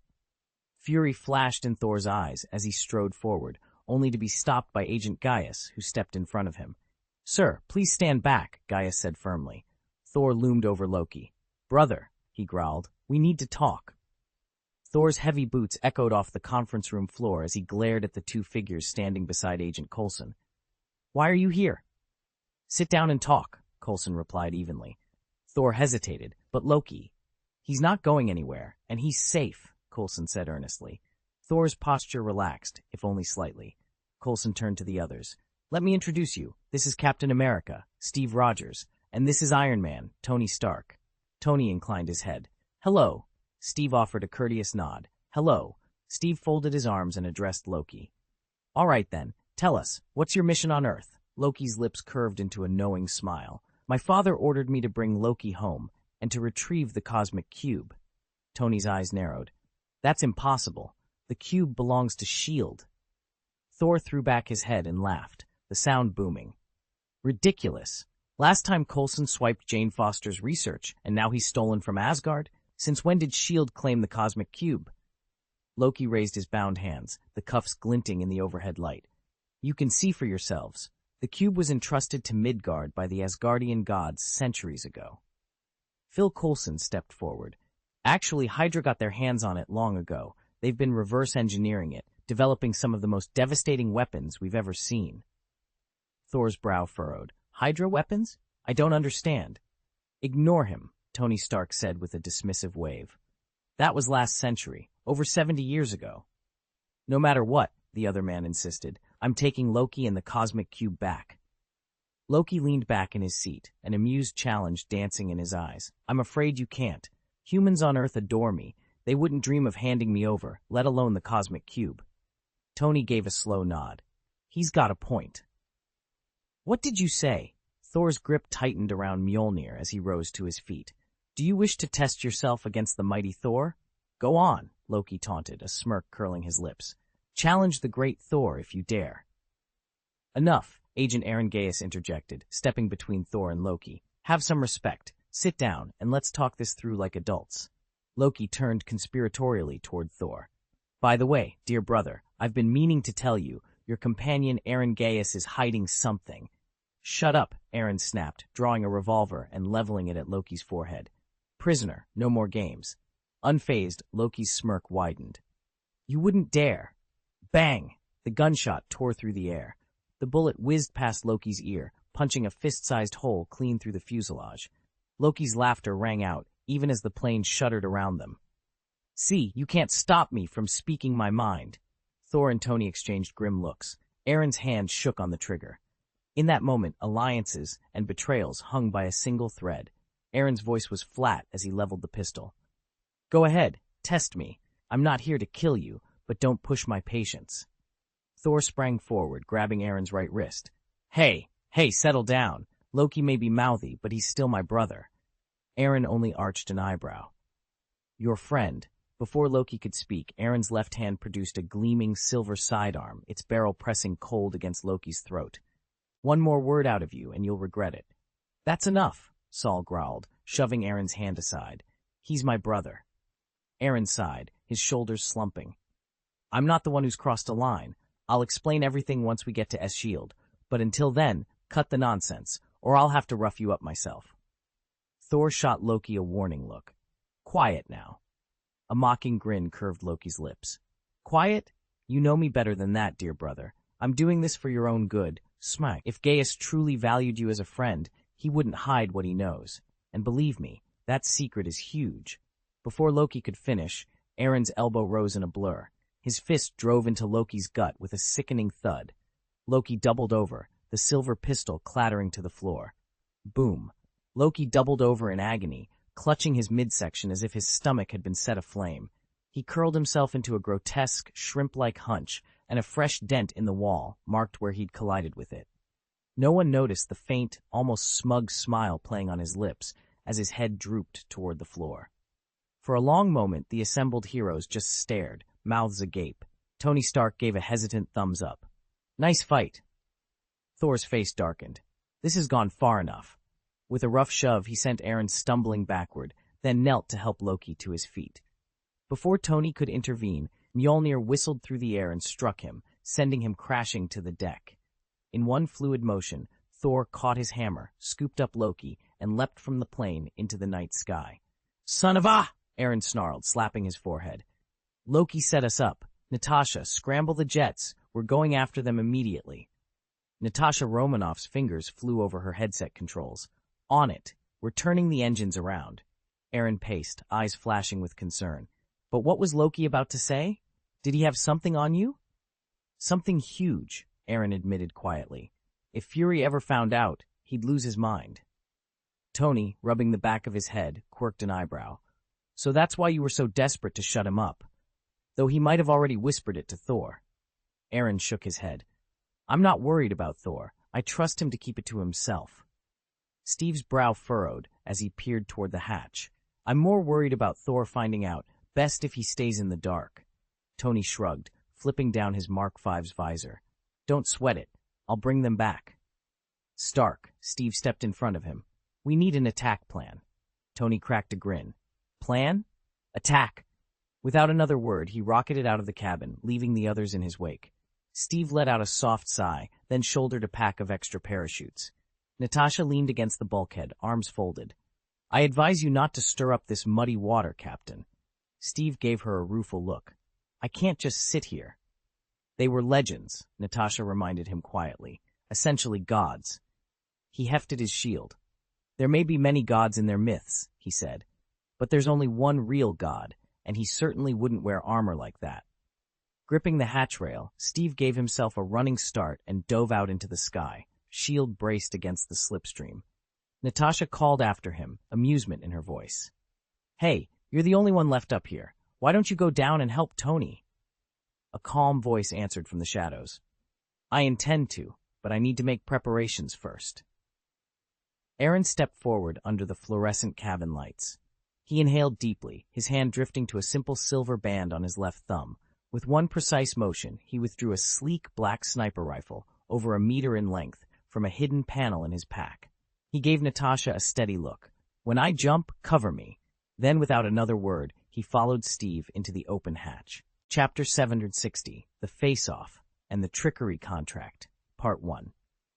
Fury flashed in Thor's eyes as he strode forward, only to be stopped by Agent Gaius, who stepped in front of him. "Sir, please stand back," Gaius said firmly. Thor loomed over Loki. "Brother," he growled, "we need to talk." Thor's heavy boots echoed off the conference room floor as he glared at the two figures standing beside Agent Coulson. "Why are you here?" "Sit down and talk," Coulson replied evenly. Thor hesitated, but Loki. "He's not going anywhere, and he's safe," Coulson said earnestly. Thor's posture relaxed, if only slightly. Coulson turned to the others. "Let me introduce you. This is Captain America, Steve Rogers, and this is Iron Man, Tony Stark." Tony inclined his head. "Hello." Steve offered a courteous nod. "Hello." Steve folded his arms and addressed Loki. "All right then, tell us, what's your mission on Earth?" Loki's lips curved into a knowing smile. "My father ordered me to bring Loki home and to retrieve the cosmic cube." Tony's eyes narrowed. "That's impossible. The cube belongs to S.H.I.E.L.D." Thor threw back his head and laughed, the sound booming. "Ridiculous. Last time Coulson swiped Jane Foster's research, and now he's stolen from Asgard? Since when did S.H.I.E.L.D. claim the cosmic cube?" Loki raised his bound hands, the cuffs glinting in the overhead light. "You can see for yourselves. The cube was entrusted to Midgard by the Asgardian gods centuries ago." Phil Coulson stepped forward. "Actually, Hydra got their hands on it long ago. They've been reverse engineering it, developing some of the most devastating weapons we've ever seen." Thor's brow furrowed. "Hydra weapons? I don't understand." "Ignore him," Tony Stark said with a dismissive wave. "That was last century, over 70 years ago." "No matter what," the other man insisted, "I'm taking Loki and the cosmic cube back." Loki leaned back in his seat, an amused challenge dancing in his eyes. "I'm afraid you can't. Humans on Earth adore me. They wouldn't dream of handing me over, let alone the cosmic cube." Tony gave a slow nod. "He's got a point." "What did you say?" Thor's grip tightened around Mjolnir as he rose to his feet. "Do you wish to test yourself against the mighty Thor?" "Go on," Loki taunted, a smirk curling his lips. "Challenge the great Thor if you dare." "Enough," Agent Aaron Gaius interjected, stepping between Thor and Loki. "Have some respect. Sit down, and let's talk this through like adults." Loki turned conspiratorially toward Thor. "By the way, dear brother, I've been meaning to tell you, your companion Aaron Gaius is hiding something." "Shut up," Aaron snapped, drawing a revolver and leveling it at Loki's forehead. "Prisoner, no more games." Unfazed, Loki's smirk widened. "You wouldn't dare." Bang! The gunshot tore through the air. The bullet whizzed past Loki's ear, punching a fist-sized hole clean through the fuselage. Loki's laughter rang out, even as the plane shuddered around them. "See, you can't stop me from speaking my mind." Thor and Tony exchanged grim looks. Aaron's hand shook on the trigger. In that moment, alliances and betrayals hung by a single thread. Aaron's voice was flat as he leveled the pistol. "Go ahead, test me. I'm not here to kill you, but don't push my patience." Thor sprang forward, grabbing Aaron's right wrist. Hey, settle down. Loki may be mouthy, but he's still my brother." Aaron only arched an eyebrow. "Your friend." Before Loki could speak, Aaron's left hand produced a gleaming silver sidearm, its barrel pressing cold against Loki's throat. "One more word out of you, and you'll regret it." "That's enough," Saul growled, shoving Aaron's hand aside. "He's my brother." Aaron sighed, his shoulders slumping. "I'm not the one who's crossed a line. I'll explain everything once we get to S.H.I.E.L.D., but until then, cut the nonsense, or I'll have to rough you up myself." Thor shot Loki a warning look. "Quiet now." A mocking grin curved Loki's lips. "Quiet? You know me better than that, dear brother. I'm doing this for your own good. Smack. If Gaius truly valued you as a friend, he wouldn't hide what he knows. And believe me, that secret is huge." Before Loki could finish, Aaron's elbow rose in a blur. His fist drove into Loki's gut with a sickening thud. Loki doubled over, the silver pistol clattering to the floor. Boom. Loki doubled over in agony, clutching his midsection as if his stomach had been set aflame. He curled himself into a grotesque, shrimp-like hunch, and a fresh dent in the wall marked where he'd collided with it. No one noticed the faint, almost smug smile playing on his lips as his head drooped toward the floor. For a long moment, the assembled heroes just stared, mouths agape. Tony Stark gave a hesitant thumbs up. Nice fight. Thor's face darkened. This has gone far enough. With a rough shove, he sent Aaron stumbling backward, then knelt to help Loki to his feet. Before Tony could intervene, Mjolnir whistled through the air and struck him, sending him crashing to the deck. In one fluid motion, Thor caught his hammer, scooped up Loki, and leapt from the plane into the night sky. "Son of a!" Aaron snarled, slapping his forehead. "Loki set us up. Natasha, scramble the jets. We're going after them immediately." Natasha Romanoff's fingers flew over her headset controls. "On it. We're turning the engines around." Aaron paced, eyes flashing with concern. But what was Loki about to say? Did he have something on you? "Something huge," Aaron admitted quietly. "If Fury ever found out, he'd lose his mind." Tony, rubbing the back of his head, quirked an eyebrow. "So that's why you were so desperate to shut him up." Though he might have already whispered it to Thor. Aaron shook his head. "I'm not worried about Thor. I trust him to keep it to himself." Steve's brow furrowed as he peered toward the hatch. "I'm more worried about Thor finding out. Best if he stays in the dark." Tony shrugged, flipping down his Mark V's visor. "Don't sweat it. I'll bring them back." "Stark," Steve stepped in front of him. "We need an attack plan." Tony cracked a grin. "Plan? Attack!" Without another word, he rocketed out of the cabin, leaving the others in his wake. Steve let out a soft sigh, then shouldered a pack of extra parachutes. Natasha leaned against the bulkhead, arms folded. "I advise you not to stir up this muddy water, Captain." Steve gave her a rueful look. "I can't just sit here." "They were legends," Natasha reminded him quietly. "Essentially gods." He hefted his shield. "There may be many gods in their myths," he said, "but there's only one real god, and he certainly wouldn't wear armor like that." Gripping the hatch rail, Steve gave himself a running start and dove out into the sky, shield braced against the slipstream. Natasha called after him, amusement in her voice. "Hey, you're the only one left up here. Why don't you go down and help Tony?" A calm voice answered from the shadows. "I intend to, but I need to make preparations first." Aaron stepped forward under the fluorescent cabin lights. He inhaled deeply, his hand drifting to a simple silver band on his left thumb. With one precise motion, he withdrew a sleek black sniper rifle, over a meter in length, from a hidden panel in his pack. He gave Natasha a steady look. "When I jump, cover me." Then, without another word, he followed Steve into the open hatch. Chapter 760, The Face-Off, and the Trickery Contract, Part 1.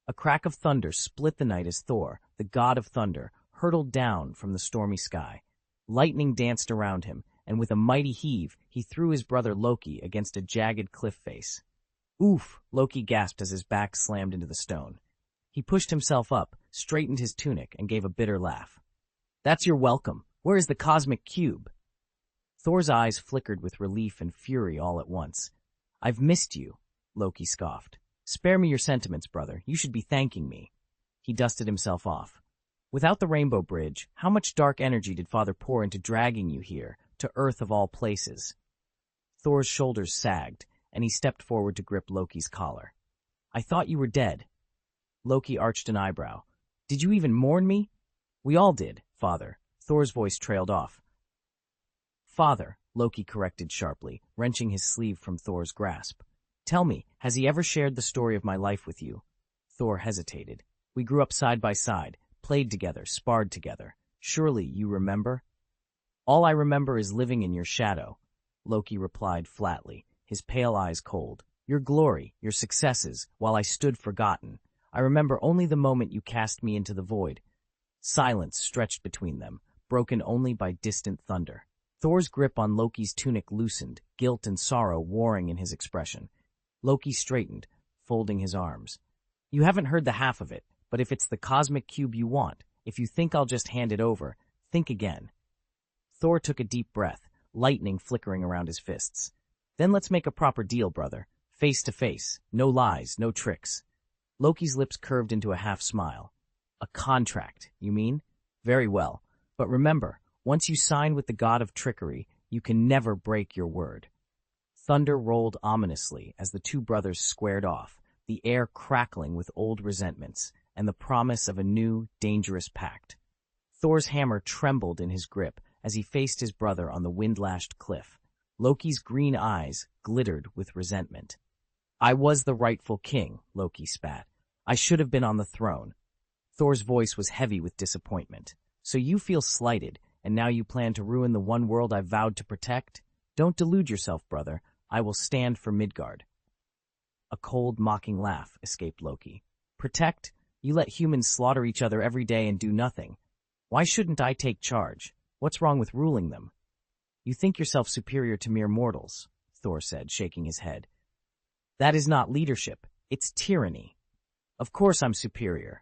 A crack of thunder split the night as Thor, the god of thunder, hurtled down from the stormy sky. Lightning danced around him, and with a mighty heave, he threw his brother Loki against a jagged cliff face. "Oof!" Loki gasped as his back slammed into the stone. He pushed himself up, straightened his tunic, and gave a bitter laugh. "That's your welcome. Where is the cosmic cube?" Thor's eyes flickered with relief and fury all at once. "I've missed you," Loki scoffed. "Spare me your sentiments, brother. You should be thanking me." He dusted himself off. "Without the Rainbow Bridge, how much dark energy did Father pour into dragging you here, to Earth of all places?" Thor's shoulders sagged, and he stepped forward to grip Loki's collar. "I thought you were dead." Loki arched an eyebrow. "Did you even mourn me?" "We all did, Father." Thor's voice trailed off. "Father," Loki corrected sharply, wrenching his sleeve from Thor's grasp. "Tell me, has he ever shared the story of my life with you?" Thor hesitated. "We grew up side by side, played together, sparred together. Surely you remember?" "All I remember is living in your shadow," Loki replied flatly, his pale eyes cold. "Your glory, your successes, while I stood forgotten. I remember only the moment you cast me into the void." Silence stretched between them, broken only by distant thunder. Thor's grip on Loki's tunic loosened, guilt and sorrow warring in his expression. Loki straightened, folding his arms. "You haven't heard the half of it, but if it's the cosmic cube you want, if you think I'll just hand it over, think again." Thor took a deep breath, lightning flickering around his fists. "Then let's make a proper deal, brother. Face to face. No lies, no tricks." Loki's lips curved into a half smile. "A contract, you mean? Very well. But remember, once you sign with the god of trickery, you can never break your word." Thunder rolled ominously as the two brothers squared off, the air crackling with old resentments and the promise of a new, dangerous pact. Thor's hammer trembled in his grip as he faced his brother on the wind-lashed cliff. Loki's green eyes glittered with resentment. I was the rightful king, Loki spat. I should have been on the throne. Thor's voice was heavy with disappointment. So you feel slighted, and now you plan to ruin the one world I vowed to protect? Don't delude yourself, brother. I will stand for Midgard. A cold, mocking laugh escaped Loki. Protect? You let humans slaughter each other every day and do nothing. Why shouldn't I take charge? What's wrong with ruling them? You think yourself superior to mere mortals, Thor said, shaking his head. That is not leadership. It's tyranny. Of course I'm superior.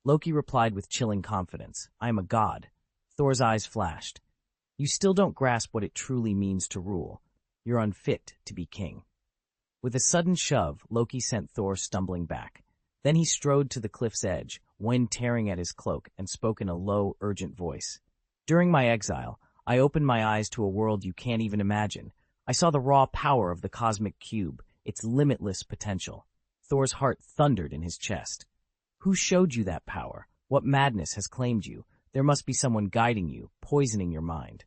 Loki replied with chilling confidence. I am a god. Thor's eyes flashed. You still don't grasp what it truly means to rule. You're unfit to be king. With a sudden shove, Loki sent Thor stumbling back. Then he strode to the cliff's edge, wind tearing at his cloak, and spoke in a low, urgent voice. During my exile, I opened my eyes to a world you can't even imagine. I saw the raw power of the cosmic cube, its limitless potential. Thor's heart thundered in his chest. Who showed you that power? What madness has claimed you? There must be someone guiding you, poisoning your mind.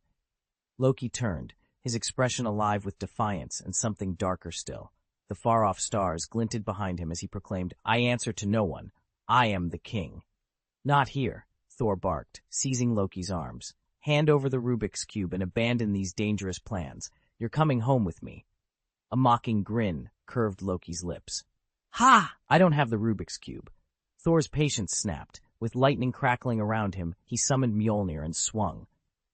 Loki turned, his expression alive with defiance and something darker still. The far-off stars glinted behind him as he proclaimed, I answer to no one. I am the king. Not here, Thor barked, seizing Loki's arms. Hand over the Rubik's Cube and abandon these dangerous plans. You're coming home with me. A mocking grin curved Loki's lips. Ha! I don't have the Rubik's Cube. Thor's patience snapped. With lightning crackling around him, he summoned Mjolnir and swung.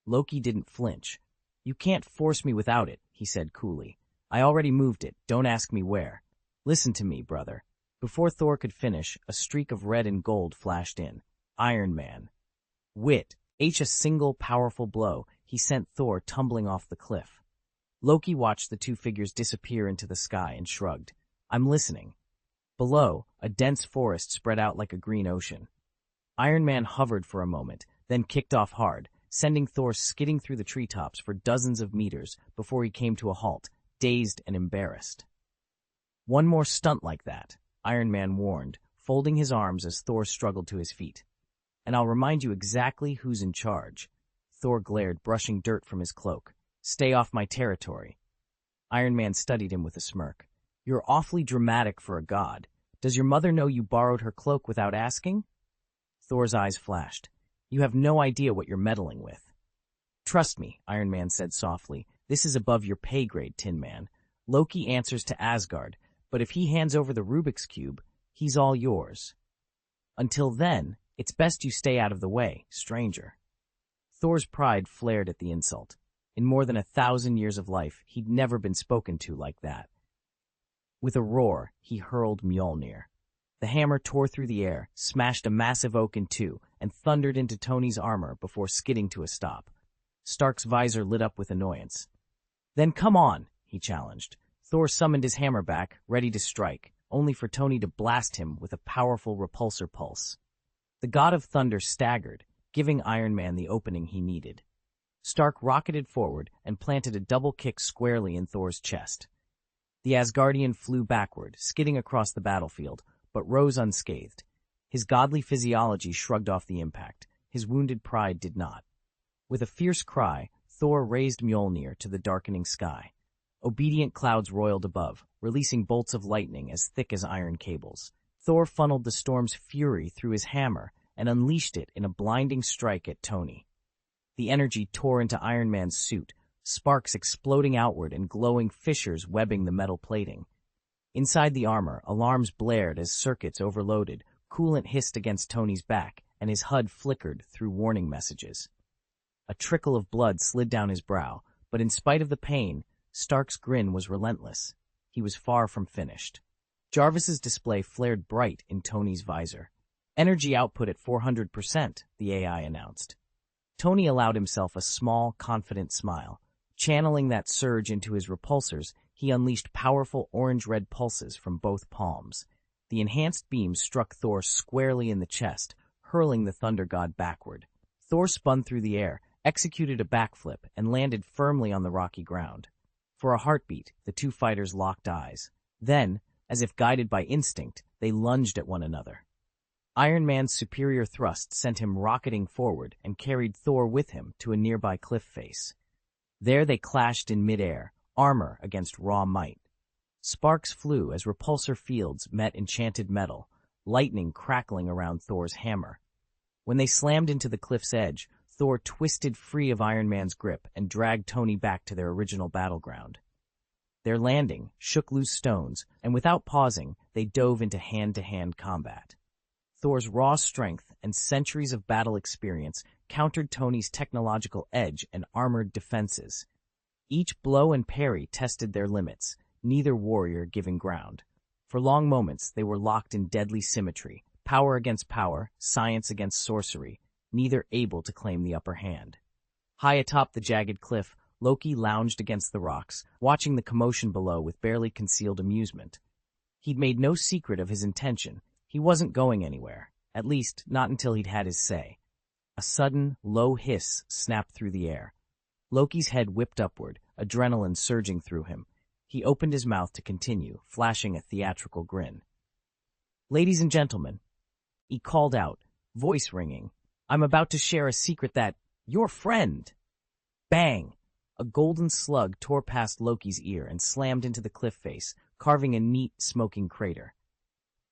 Loki didn't flinch. You can't force me without it, he said coolly. I already moved it, don't ask me where. Listen to me, brother. Before Thor could finish, a streak of red and gold flashed in. Iron Man. Wit. A single powerful blow, he sent Thor tumbling off the cliff. Loki watched the two figures disappear into the sky and shrugged. I'm listening. Below, a dense forest spread out like a green ocean. Iron Man hovered for a moment, then kicked off hard, sending Thor skidding through the treetops for dozens of meters before he came to a halt, dazed and embarrassed. One more stunt like that, Iron Man warned, folding his arms as Thor struggled to his feet. And I'll remind you exactly who's in charge. Thor glared, brushing dirt from his cloak. Stay off my territory. Iron Man studied him with a smirk. You're awfully dramatic for a god. Does your mother know you borrowed her cloak without asking? Thor's eyes flashed. You have no idea what you're meddling with. Trust me, Iron Man said softly. This is above your pay grade, Tin Man. Loki answers to Asgard, but if he hands over the Rubik's Cube, he's all yours. Until then, it's best you stay out of the way, stranger. Thor's pride flared at the insult. In more than 1,000 years of life, he'd never been spoken to like that. With a roar, he hurled Mjolnir. The hammer tore through the air, smashed a massive oak in two, and thundered into Tony's armor before skidding to a stop. Stark's visor lit up with annoyance. Then come on, he challenged. Thor summoned his hammer back, ready to strike, only for Tony to blast him with a powerful repulsor pulse. The god of thunder staggered, giving Iron Man the opening he needed. Stark rocketed forward and planted a double kick squarely in Thor's chest. The Asgardian flew backward, skidding across the battlefield, but rose unscathed. His godly physiology shrugged off the impact. His wounded pride did not. With a fierce cry, Thor raised Mjolnir to the darkening sky. Obedient clouds roiled above, releasing bolts of lightning as thick as iron cables. Thor funneled the storm's fury through his hammer and unleashed it in a blinding strike at Tony. The energy tore into Iron Man's suit, sparks exploding outward and glowing fissures webbing the metal plating. Inside the armor, alarms blared as circuits overloaded, coolant hissed against Tony's back, and his HUD flickered through warning messages. A trickle of blood slid down his brow, but in spite of the pain, Stark's grin was relentless. He was far from finished. Jarvis's display flared bright in Tony's visor. Energy output at 400%, the AI announced. Tony allowed himself a small, confident smile. Channeling that surge into his repulsors, he unleashed powerful orange-red pulses from both palms. The enhanced beam struck Thor squarely in the chest, hurling the Thunder God backward. Thor spun through the air, executed a backflip, and landed firmly on the rocky ground. For a heartbeat, the two fighters locked eyes. Then, as if guided by instinct, they lunged at one another. Iron Man's superior thrust sent him rocketing forward and carried Thor with him to a nearby cliff face. There they clashed in midair, armor against raw might. Sparks flew as repulsor fields met enchanted metal, lightning crackling around Thor's hammer. When they slammed into the cliff's edge, Thor twisted free of Iron Man's grip and dragged Tony back to their original battleground. Their landing shook loose stones, and without pausing, they dove into hand-to-hand combat. Thor's raw strength and centuries of battle experience countered Tony's technological edge and armored defenses. Each blow and parry tested their limits, neither warrior giving ground. For long moments, they were locked in deadly symmetry, power against power, science against sorcery, neither able to claim the upper hand. High atop the jagged cliff, Loki lounged against the rocks, watching the commotion below with barely concealed amusement. He'd made no secret of his intention. He wasn't going anywhere, at least not until he'd had his say. A sudden, low hiss snapped through the air. Loki's head whipped upward, adrenaline surging through him. He opened his mouth to continue, flashing a theatrical grin. "Ladies and gentlemen," he called out, voice ringing, "I'm about to share a secret that your friend—" Bang! A golden slug tore past Loki's ear and slammed into the cliff face, carving a neat, smoking crater.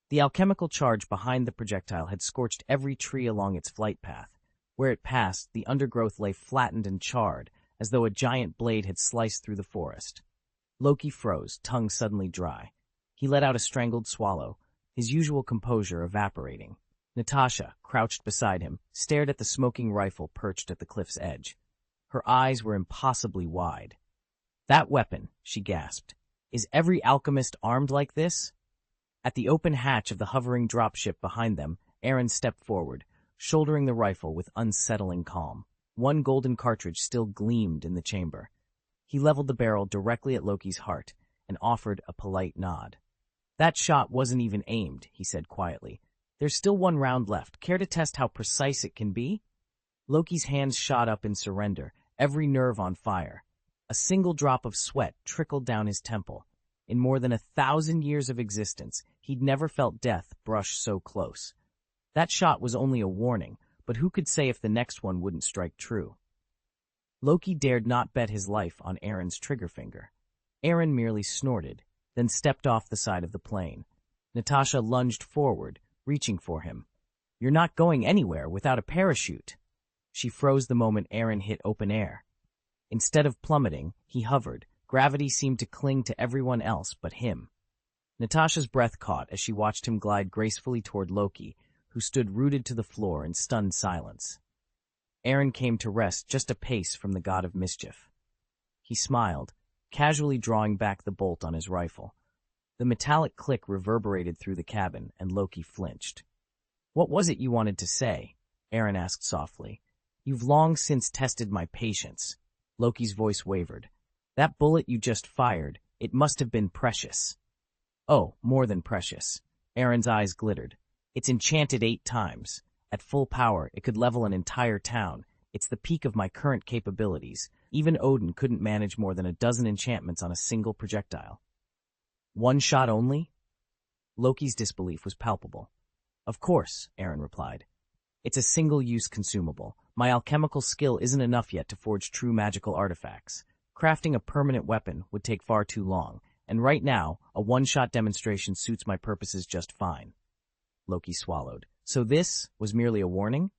The alchemical charge behind the projectile had scorched every tree along its flight path. Where it passed, the undergrowth lay flattened and charred, as though a giant blade had sliced through the forest. Loki froze, tongue suddenly dry. He let out a strangled swallow, his usual composure evaporating. Natasha, crouched beside him, stared at the smoking rifle perched at the cliff's edge. Her eyes were impossibly wide. "That weapon," she gasped. "Is every alchemist armed like this?" At the open hatch of the hovering dropship behind them, Aaron stepped forward, shouldering the rifle with unsettling calm. One golden cartridge still gleamed in the chamber. He leveled the barrel directly at Loki's heart and offered a polite nod. "That shot wasn't even aimed," he said quietly. "There's still one round left. Care to test how precise it can be?" Loki's hands shot up in surrender, every nerve on fire. A single drop of sweat trickled down his temple. In more than 1,000 years of existence, he'd never felt death brush so close. That shot was only a warning, but who could say if the next one wouldn't strike true? Loki dared not bet his life on Aaron's trigger finger. Aaron merely snorted, then stepped off the side of the plane. Natasha lunged forward, reaching for him. "You're not going anywhere without a parachute." She froze the moment Aaron hit open air. Instead of plummeting, he hovered. Gravity seemed to cling to everyone else but him. Natasha's breath caught as she watched him glide gracefully toward Loki, who stood rooted to the floor in stunned silence. Aaron came to rest just a pace from the god of mischief. He smiled, casually drawing back the bolt on his rifle. The metallic click reverberated through the cabin, and Loki flinched. "What was it you wanted to say?" Aaron asked softly. "You've long since tested my patience." Loki's voice wavered. "That bullet you just fired, it must have been precious." "Oh, more than precious." Aaron's eyes glittered. "It's enchanted 8 times. At full power, it could level an entire town. It's the peak of my current capabilities. Even Odin couldn't manage more than a dozen enchantments on a single projectile." "One shot only?" Loki's disbelief was palpable. "Of course," Aaron replied. "It's a single-use consumable. My alchemical skill isn't enough yet to forge true magical artifacts. Crafting a permanent weapon would take far too long, and right now, a one-shot demonstration suits my purposes just fine." Loki swallowed. "So this was merely a warning?"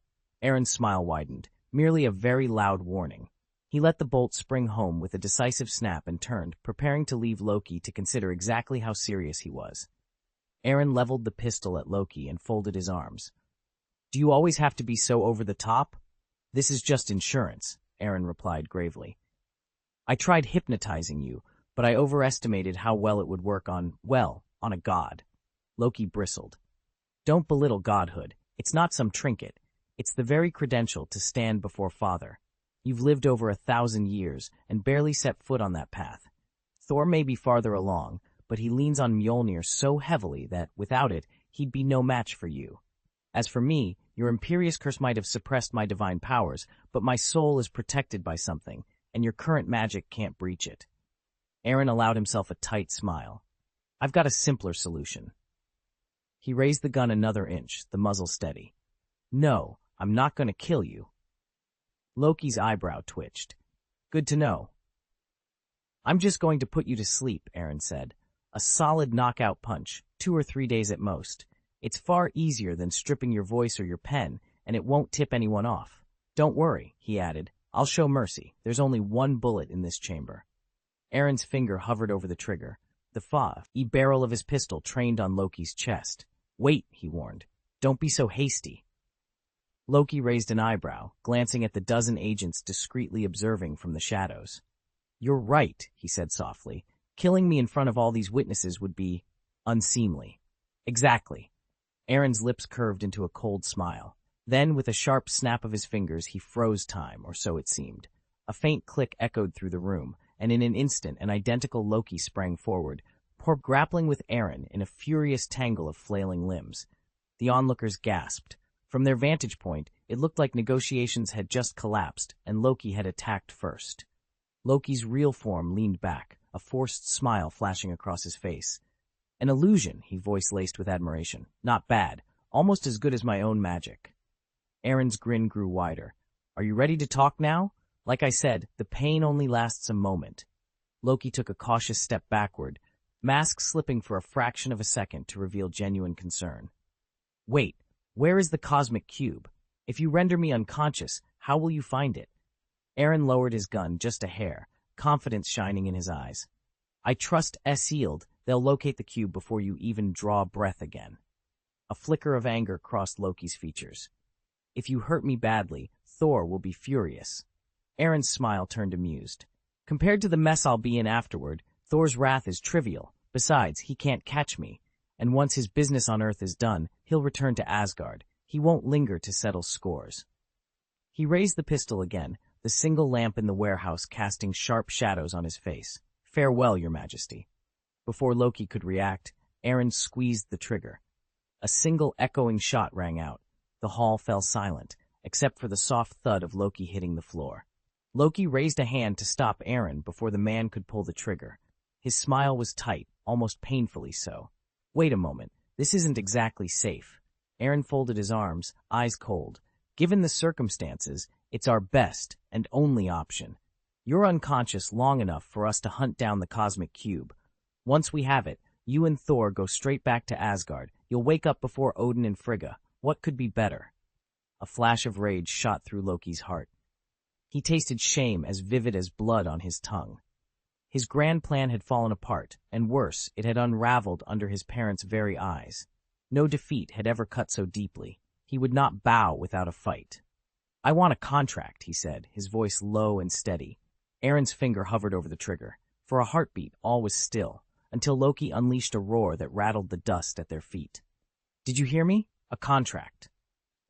Aaron's smile widened. "Merely a very loud warning." He let the bolt spring home with a decisive snap and turned, preparing to leave Loki to consider exactly how serious he was. Aaron leveled the pistol at Loki and folded his arms. "Do you always have to be so over the top?" "This is just insurance," Aaron replied gravely. "I tried hypnotizing you, but I overestimated how well it would work on a god." Loki bristled. "Don't belittle godhood. It's not some trinket. It's the very credential to stand before Father. You've lived over 1,000 years and barely set foot on that path. Thor may be farther along, but he leans on Mjolnir so heavily that, without it, he'd be no match for you. As for me, your imperious curse might have suppressed my divine powers, but my soul is protected by something, and your current magic can't breach it." Aaron allowed himself a tight smile. "I've got a simpler solution." He raised the gun another inch, the muzzle steady. "No, I'm not going to kill you." Loki's eyebrow twitched. "Good to know." "I'm just going to put you to sleep," Aaron said. A solid knockout punch, 2 or 3 days at most. It's far easier than stripping your voice or your pen, and it won't tip anyone off. Don't worry, he added. I'll show mercy. There's only one bullet in this chamber. Aaron's finger hovered over the trigger. The barrel of his pistol trained on Loki's chest. Wait, he warned. Don't be so hasty. Loki raised an eyebrow, glancing at the dozen agents discreetly observing from the shadows. You're right, he said softly. Killing me in front of all these witnesses would be unseemly. Exactly. Aaron's lips curved into a cold smile. Then, with a sharp snap of his fingers, he froze time, or so it seemed. A faint click echoed through the room, and in an instant an identical Loki sprang forward, grappling with Aaron in a furious tangle of flailing limbs. The onlookers gasped. From their vantage point, it looked like negotiations had just collapsed, and Loki had attacked first. Loki's real form leaned back, a forced smile flashing across his face. An illusion, he voiced laced with admiration. Not bad. Almost as good as my own magic. Aaron's grin grew wider. Are you ready to talk now? Like I said, the pain only lasts a moment. Loki took a cautious step backward, mask slipping for a fraction of a second to reveal genuine concern. Wait, where is the cosmic cube? If you render me unconscious, how will you find it? Aaron lowered his gun just a hair, confidence shining in his eyes. I trust Sealed, they'll locate the cube before you even draw breath again. A flicker of anger crossed Loki's features. If you hurt me badly, Thor will be furious. Aaron's smile turned amused. Compared to the mess I'll be in afterward, Thor's wrath is trivial. Besides, he can't catch me. And once his business on Earth is done, he'll return to Asgard. He won't linger to settle scores. He raised the pistol again, the single lamp in the warehouse casting sharp shadows on his face. Farewell, Your Majesty. Before Loki could react, Aaron squeezed the trigger. A single echoing shot rang out. The hall fell silent, except for the soft thud of Loki hitting the floor. Loki raised a hand to stop Aaron before the man could pull the trigger. His smile was tight, almost painfully so. Wait a moment, this isn't exactly safe. Aaron folded his arms, eyes cold. Given the circumstances, it's our best and only option. You're unconscious long enough for us to hunt down the cosmic cube. Once we have it, you and Thor go straight back to Asgard. You'll wake up before Odin and Frigga. What could be better? A flash of rage shot through Loki's heart. He tasted shame as vivid as blood on his tongue. His grand plan had fallen apart, and worse, it had unraveled under his parents' very eyes. No defeat had ever cut so deeply. He would not bow without a fight. I want a contract, he said, his voice low and steady. Aaron's finger hovered over the trigger. For a heartbeat, all was still, until Loki unleashed a roar that rattled the dust at their feet. Did you hear me? A contract.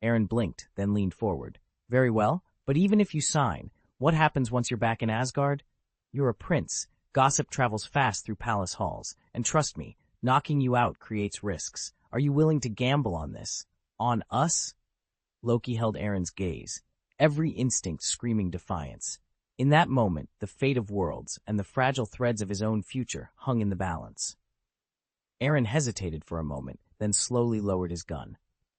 Aaron blinked, then leaned forward. Very well, but even if you sign, what happens once you're back in Asgard? You're a prince. Gossip travels fast through palace halls, and trust me, knocking you out creates risks. Are you willing to gamble on this? On us? Loki held Aaron's gaze, every instinct screaming defiance. In that moment, the fate of worlds and the fragile threads of his own future hung in the balance. Aaron hesitated for a moment, then slowly lowered his gun.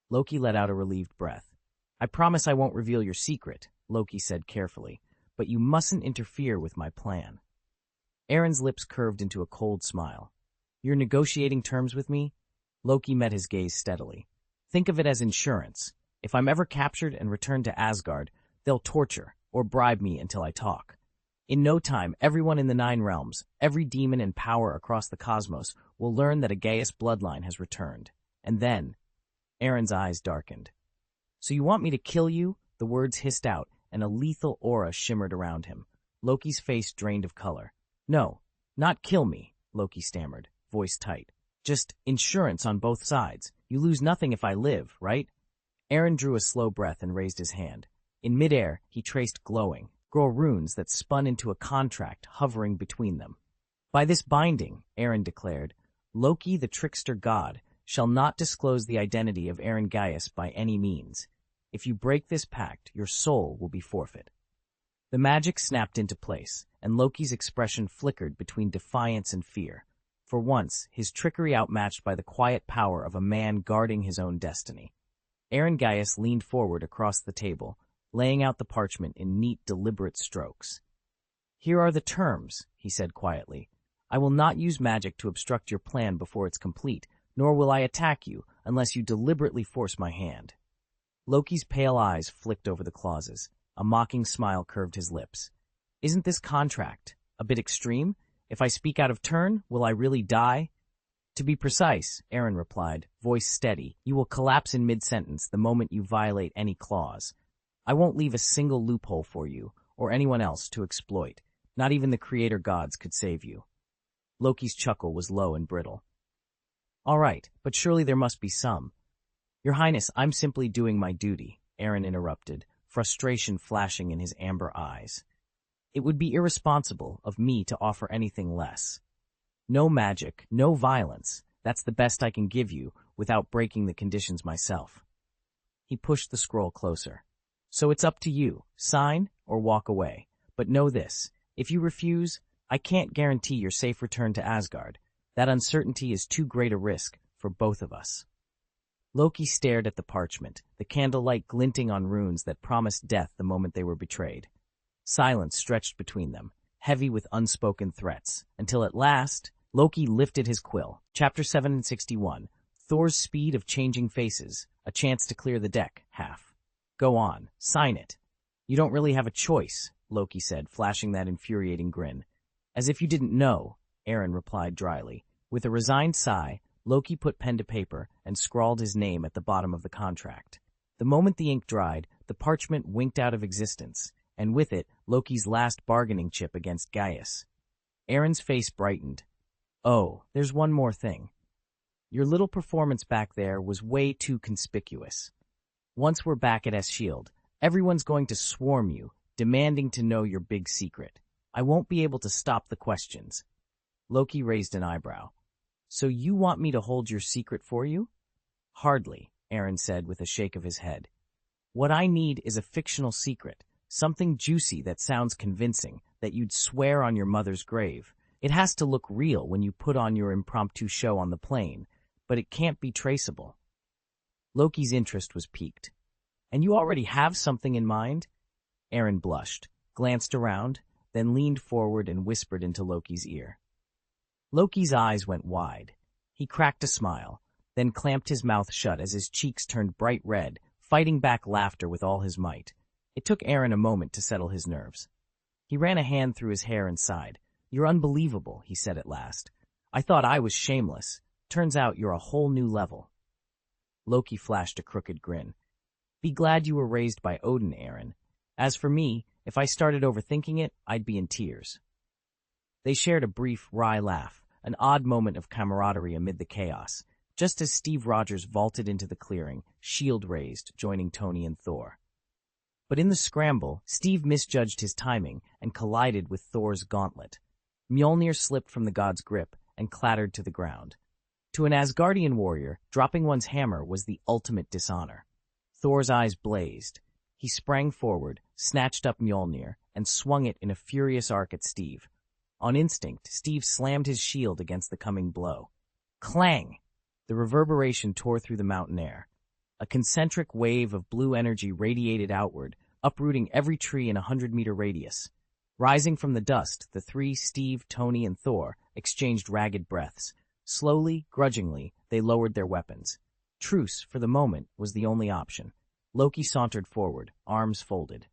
Loki let out a relieved breath. I promise I won't reveal your secret, Loki said carefully, but you mustn't interfere with my plan. Aaron's lips curved into a cold smile. You're negotiating terms with me? Loki met his gaze steadily. Think of it as insurance. If I'm ever captured and returned to Asgard, they'll torture or bribe me until I talk. In no time, everyone in the 9 realms, every demon and power across the cosmos, will learn that a Gaius Bloodline has returned. And then, Aaron's eyes darkened. So you want me to kill you? The words hissed out, and a lethal aura shimmered around him. Loki's face drained of color. No, not kill me, Loki stammered, voice tight. Just insurance on both sides. You lose nothing if I live, right? Aaron drew a slow breath and raised his hand. In midair, he traced glowing runes that spun into a contract hovering between them. By this binding, Aaron declared, Loki, the trickster god, shall not disclose the identity of Aaron Gaius by any means. If you break this pact, your soul will be forfeit. The magic snapped into place, and Loki's expression flickered between defiance and fear. For once, his trickery outmatched by the quiet power of a man guarding his own destiny. Aaron Gaius leaned forward across the table, laying out the parchment in neat, deliberate strokes. Here are the terms, he said quietly. I will not use magic to obstruct your plan before it's complete, nor will I attack you unless you deliberately force my hand. Loki's pale eyes flicked over the clauses. A mocking smile curved his lips. Isn't this contract a bit extreme? If I speak out of turn, will I really die? To be precise, Aaron replied, voice steady, you will collapse in mid-sentence the moment you violate any clause. I won't leave a single loophole for you, or anyone else to exploit. Not even the creator gods could save you. Loki's chuckle was low and brittle. All right, but surely there must be some. Your Highness, I'm simply doing my duty, Aaron interrupted, frustration flashing in his amber eyes. It would be irresponsible of me to offer anything less. No magic, no violence. That's the best I can give you without breaking the conditions myself. He pushed the scroll closer. So it's up to you. Sign or walk away. But know this. If you refuse, I can't guarantee your safe return to Asgard. That uncertainty is too great a risk for both of us. Loki stared at the parchment, the candlelight glinting on runes that promised death the moment they were betrayed. Silence stretched between them, heavy with unspoken threats, until at last, Loki lifted his quill. Chapter 761, Thor's Speed of Changing Faces, a chance to clear the deck, half. Go on, sign it. You don't really have a choice, Loki said, flashing that infuriating grin. As if you didn't know, Aaron replied dryly. With a resigned sigh, Loki put pen to paper and scrawled his name at the bottom of the contract. The moment the ink dried, the parchment winked out of existence, and with it, Loki's last bargaining chip against Gaius. Aaron's face brightened. Oh, there's one more thing. Your little performance back there was way too conspicuous. Once we're back at S-Shield, everyone's going to swarm you, demanding to know your big secret. I won't be able to stop the questions. Loki raised an eyebrow. So you want me to hold your secret for you? Hardly, Aaron said with a shake of his head. What I need is a fictional secret, something juicy that sounds convincing, that you'd swear on your mother's grave. It has to look real when you put on your impromptu show on the plane, but it can't be traceable. Loki's interest was piqued. And you already have something in mind? Aaron blushed, glanced around, then leaned forward and whispered into Loki's ear. Loki's eyes went wide. He cracked a smile, then clamped his mouth shut as his cheeks turned bright red, fighting back laughter with all his might. It took Aaron a moment to settle his nerves. He ran a hand through his hair and sighed. You're unbelievable, he said at last. I thought I was shameless. Turns out you're a whole new level. Loki flashed a crooked grin. Be glad you were raised by Odin, Aaron. As for me, if I started overthinking it, I'd be in tears. They shared a brief, wry laugh, an odd moment of camaraderie amid the chaos, just as Steve Rogers vaulted into the clearing, shield raised, joining Tony and Thor. But in the scramble, Steve misjudged his timing and collided with Thor's gauntlet. Mjolnir slipped from the god's grip and clattered to the ground. To an Asgardian warrior, dropping one's hammer was the ultimate dishonor. Thor's eyes blazed. He sprang forward, snatched up Mjolnir, and swung it in a furious arc at Steve. On instinct, Steve slammed his shield against the coming blow. Clang! The reverberation tore through the mountain air. A concentric wave of blue energy radiated outward, uprooting every tree in a 100-meter radius. Rising from the dust, the three, Steve, Tony, and Thor, exchanged ragged breaths. Slowly, grudgingly, they lowered their weapons. Truce, for the moment, was the only option. Loki sauntered forward, arms folded.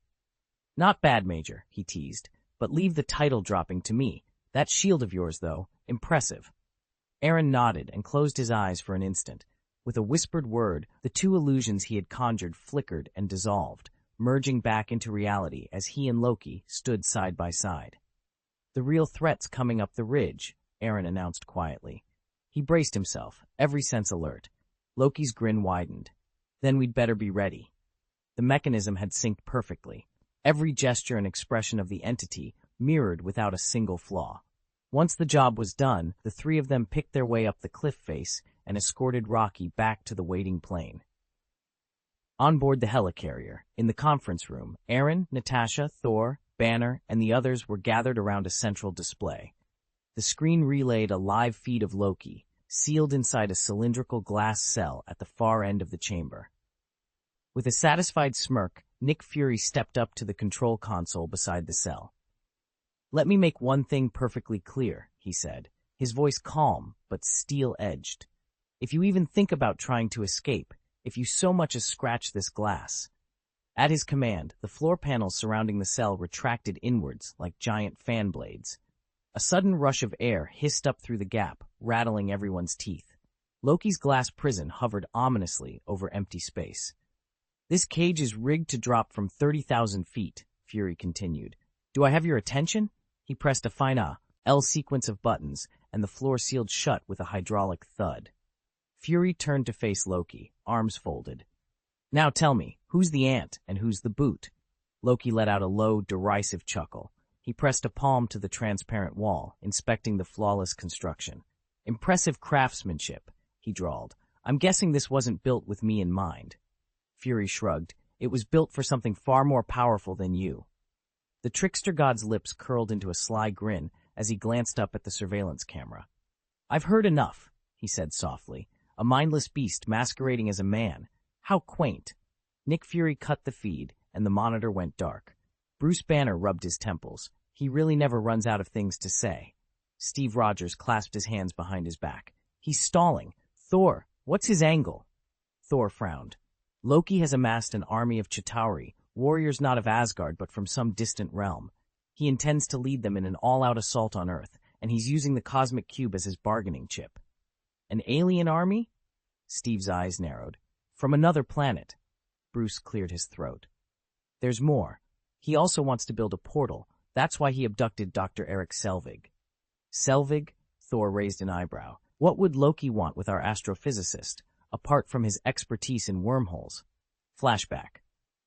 Not bad, Major, he teased, but leave the title dropping to me. That shield of yours, though, impressive. Aaron nodded and closed his eyes for an instant. With a whispered word, the two illusions he had conjured flickered and dissolved, merging back into reality as he and Loki stood side by side. The real threat's coming up the ridge, Aaron announced quietly. He braced himself, every sense alert. Loki's grin widened. Then we'd better be ready. The mechanism had synced perfectly. Every gesture and expression of the entity mirrored without a single flaw. Once the job was done, the three of them picked their way up the cliff face and escorted Rocky back to the waiting plane. On board the helicarrier, in the conference room, Aaron, Natasha, Thor, Banner, and the others were gathered around a central display. The screen relayed a live feed of Loki, sealed inside a cylindrical glass cell at the far end of the chamber. With a satisfied smirk, Nick Fury stepped up to the control console beside the cell. Let me make one thing perfectly clear, he said, his voice calm but steel-edged. "If you even think about trying to escape, if you so much as scratch this glass." At his command, the floor panels surrounding the cell retracted inwards like giant fan blades. A sudden rush of air hissed up through the gap, rattling everyone's teeth. Loki's glass prison hovered ominously over empty space. "This cage is rigged to drop from 30,000 feet, Fury continued. "Do I have your attention?" He pressed a fine L sequence of buttons, and the floor sealed shut with a hydraulic thud. Fury turned to face Loki, arms folded. "Now tell me, who's the ant and who's the boot?" Loki let out a low, derisive chuckle. He pressed a palm to the transparent wall, inspecting the flawless construction. "Impressive craftsmanship," he drawled. "I'm guessing this wasn't built with me in mind." Fury shrugged. "It was built for something far more powerful than you." The trickster god's lips curled into a sly grin as he glanced up at the surveillance camera. "I've heard enough," he said softly. "A mindless beast masquerading as a man. How quaint." Nick Fury cut the feed, and the monitor went dark. Bruce Banner rubbed his temples. He really never runs out of things to say. Steve Rogers clasped his hands behind his back. "He's stalling. Thor, what's his angle?" Thor frowned. "Loki has amassed an army of Chitauri, warriors not of Asgard but from some distant realm. He intends to lead them in an all-out assault on Earth, and he's using the cosmic cube as his bargaining chip." "An alien army?" Steve's eyes narrowed. "From another planet." Bruce cleared his throat. "There's more. He also wants to build a portal. That's why he abducted Dr. Eric Selvig." "Selvig?" Thor raised an eyebrow. "What would Loki want with our astrophysicist, apart from his expertise in wormholes?" Flashback.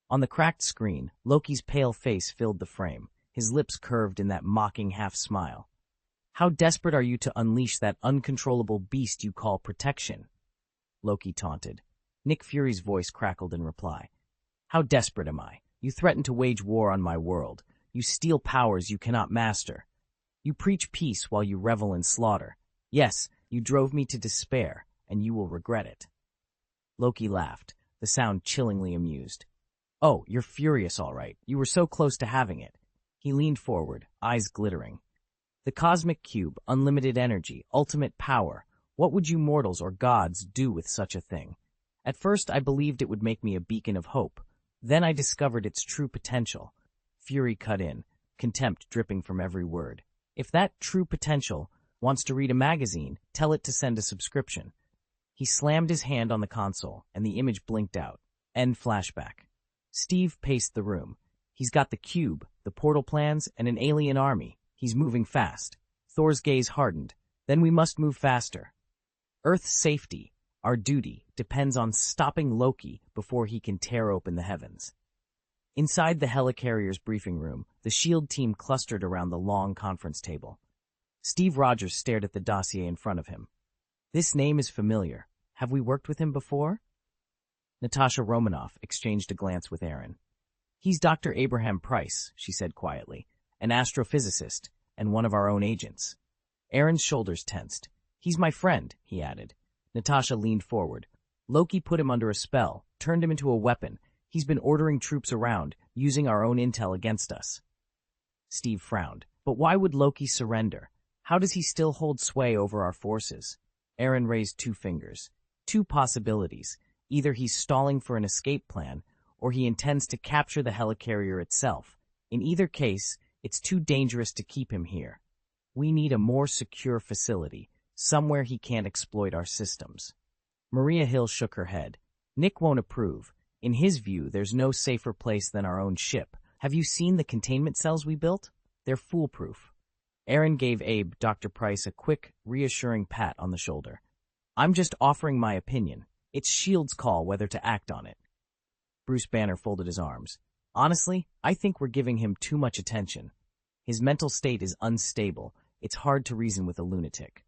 On the cracked screen, Loki's pale face filled the frame, his lips curved in that mocking half-smile. "How desperate are you to unleash that uncontrollable beast you call protection?" Loki taunted. Nick Fury's voice crackled in reply. "How desperate am I? You threaten to wage war on my world. You steal powers you cannot master. You preach peace while you revel in slaughter. Yes, you drove me to despair, and you will regret it." Loki laughed, the sound chillingly amused. "Oh, you're furious, all right. You were so close to having it." He leaned forward, eyes glittering. "The cosmic cube, unlimited energy, ultimate power. What would you mortals or gods do with such a thing? At first I believed it would make me a beacon of hope. Then I discovered its true potential." Fury cut in, contempt dripping from every word. "If that true potential wants to read a magazine, tell it to send a subscription." He slammed his hand on the console, and the image blinked out. End flashback. Steve paced the room. "He's got the cube, the portal plans, and an alien army. He's moving fast." Thor's gaze hardened. "Then we must move faster. Earth's safety, our duty, depends on stopping Loki before he can tear open the heavens." Inside the helicarrier's briefing room, the S.H.I.E.L.D. team clustered around the long conference table. Steve Rogers stared at the dossier in front of him. "This name is familiar. Have we worked with him before?" Natasha Romanoff exchanged a glance with Aaron. "He's Dr. Abraham Price," she said quietly, "an astrophysicist and one of our own agents." Aaron's shoulders tensed. "He's my friend," he added. Natasha leaned forward. "Loki put him under a spell, turned him into a weapon. He's been ordering troops around, using our own intel against us." Steve frowned. "But why would Loki surrender? How does he still hold sway over our forces?" Aaron raised two fingers. "Two possibilities. Either he's stalling for an escape plan, or he intends to capture the helicarrier itself. In either case, it's too dangerous to keep him here. We need a more secure facility, somewhere he can't exploit our systems." Maria Hill shook her head. "Nick won't approve. In his view, there's no safer place than our own ship. Have you seen the containment cells we built? They're foolproof." Aaron gave Dr. Price a quick, reassuring pat on the shoulder. "I'm just offering my opinion. It's S.H.I.E.L.D.'s call whether to act on it." Bruce Banner folded his arms. "Honestly, I think we're giving him too much attention. His mental state is unstable. It's hard to reason with a lunatic."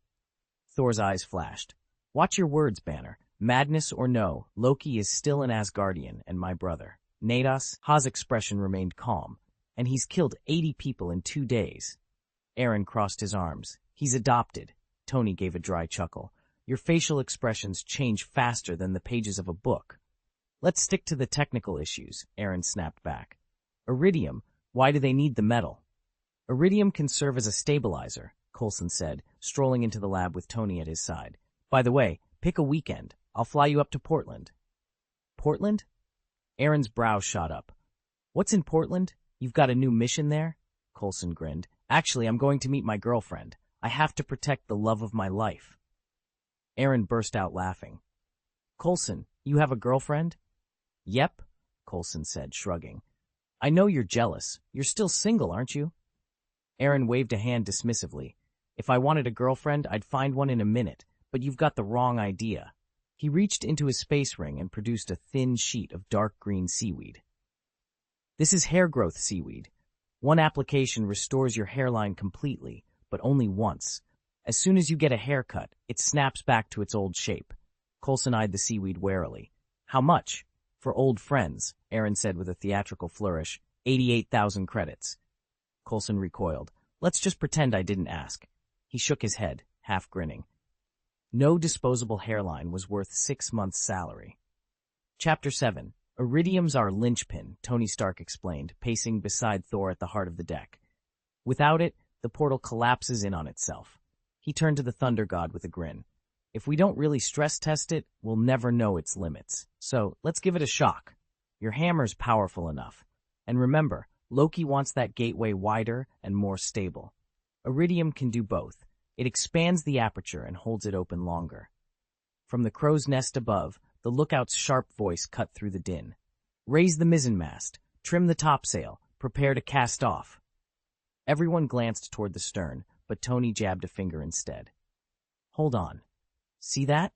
Thor's eyes flashed. "Watch your words, Banner. Madness or no, Loki is still an Asgardian and my brother. Nados." Ha's expression remained calm. "And he's killed 80 people in 2 days." Aaron crossed his arms. "He's adopted." Tony gave a dry chuckle. "Your facial expressions change faster than the pages of a book." "Let's stick to the technical issues," Aaron snapped back. "Iridium, why do they need the metal?" "Iridium can serve as a stabilizer," Coulson said, strolling into the lab with Tony at his side. By the way, pick a weekend. I'll fly you up to Portland. Portland? Aaron's brow shot up. What's in Portland? You've got a new mission there? Coulson grinned. Actually, I'm going to meet my girlfriend. I have to protect the love of my life. Aaron burst out laughing. Coulson, you have a girlfriend? Yep, Coulson said, shrugging. I know you're jealous. You're still single, aren't you? Aaron waved a hand dismissively. If I wanted a girlfriend, I'd find one in a minute, but you've got the wrong idea. He reached into his space ring and produced a thin sheet of dark green seaweed. This is hair growth seaweed. One application restores your hairline completely, but only once. As soon as you get a haircut, it snaps back to its old shape. Coulson eyed the seaweed warily. How much? For old friends, Aaron said with a theatrical flourish. 88,000 credits. Coulson recoiled. Let's just pretend I didn't ask. He shook his head, half grinning. No disposable hairline was worth 6 months' salary. Chapter 7. Iridium's our linchpin, Tony Stark explained, pacing beside Thor at the heart of the deck. Without it, the portal collapses in on itself. He turned to the Thunder God with a grin. If we don't really stress test it, we'll never know its limits. So, let's give it a shock. Your hammer's powerful enough. And remember, Loki wants that gateway wider and more stable. Iridium can do both. It expands the aperture and holds it open longer. From the crow's nest above, the lookout's sharp voice cut through the din. Raise the mizzenmast, trim the topsail, prepare to cast off. Everyone glanced toward the stern, but Tony jabbed a finger instead. Hold on. See that?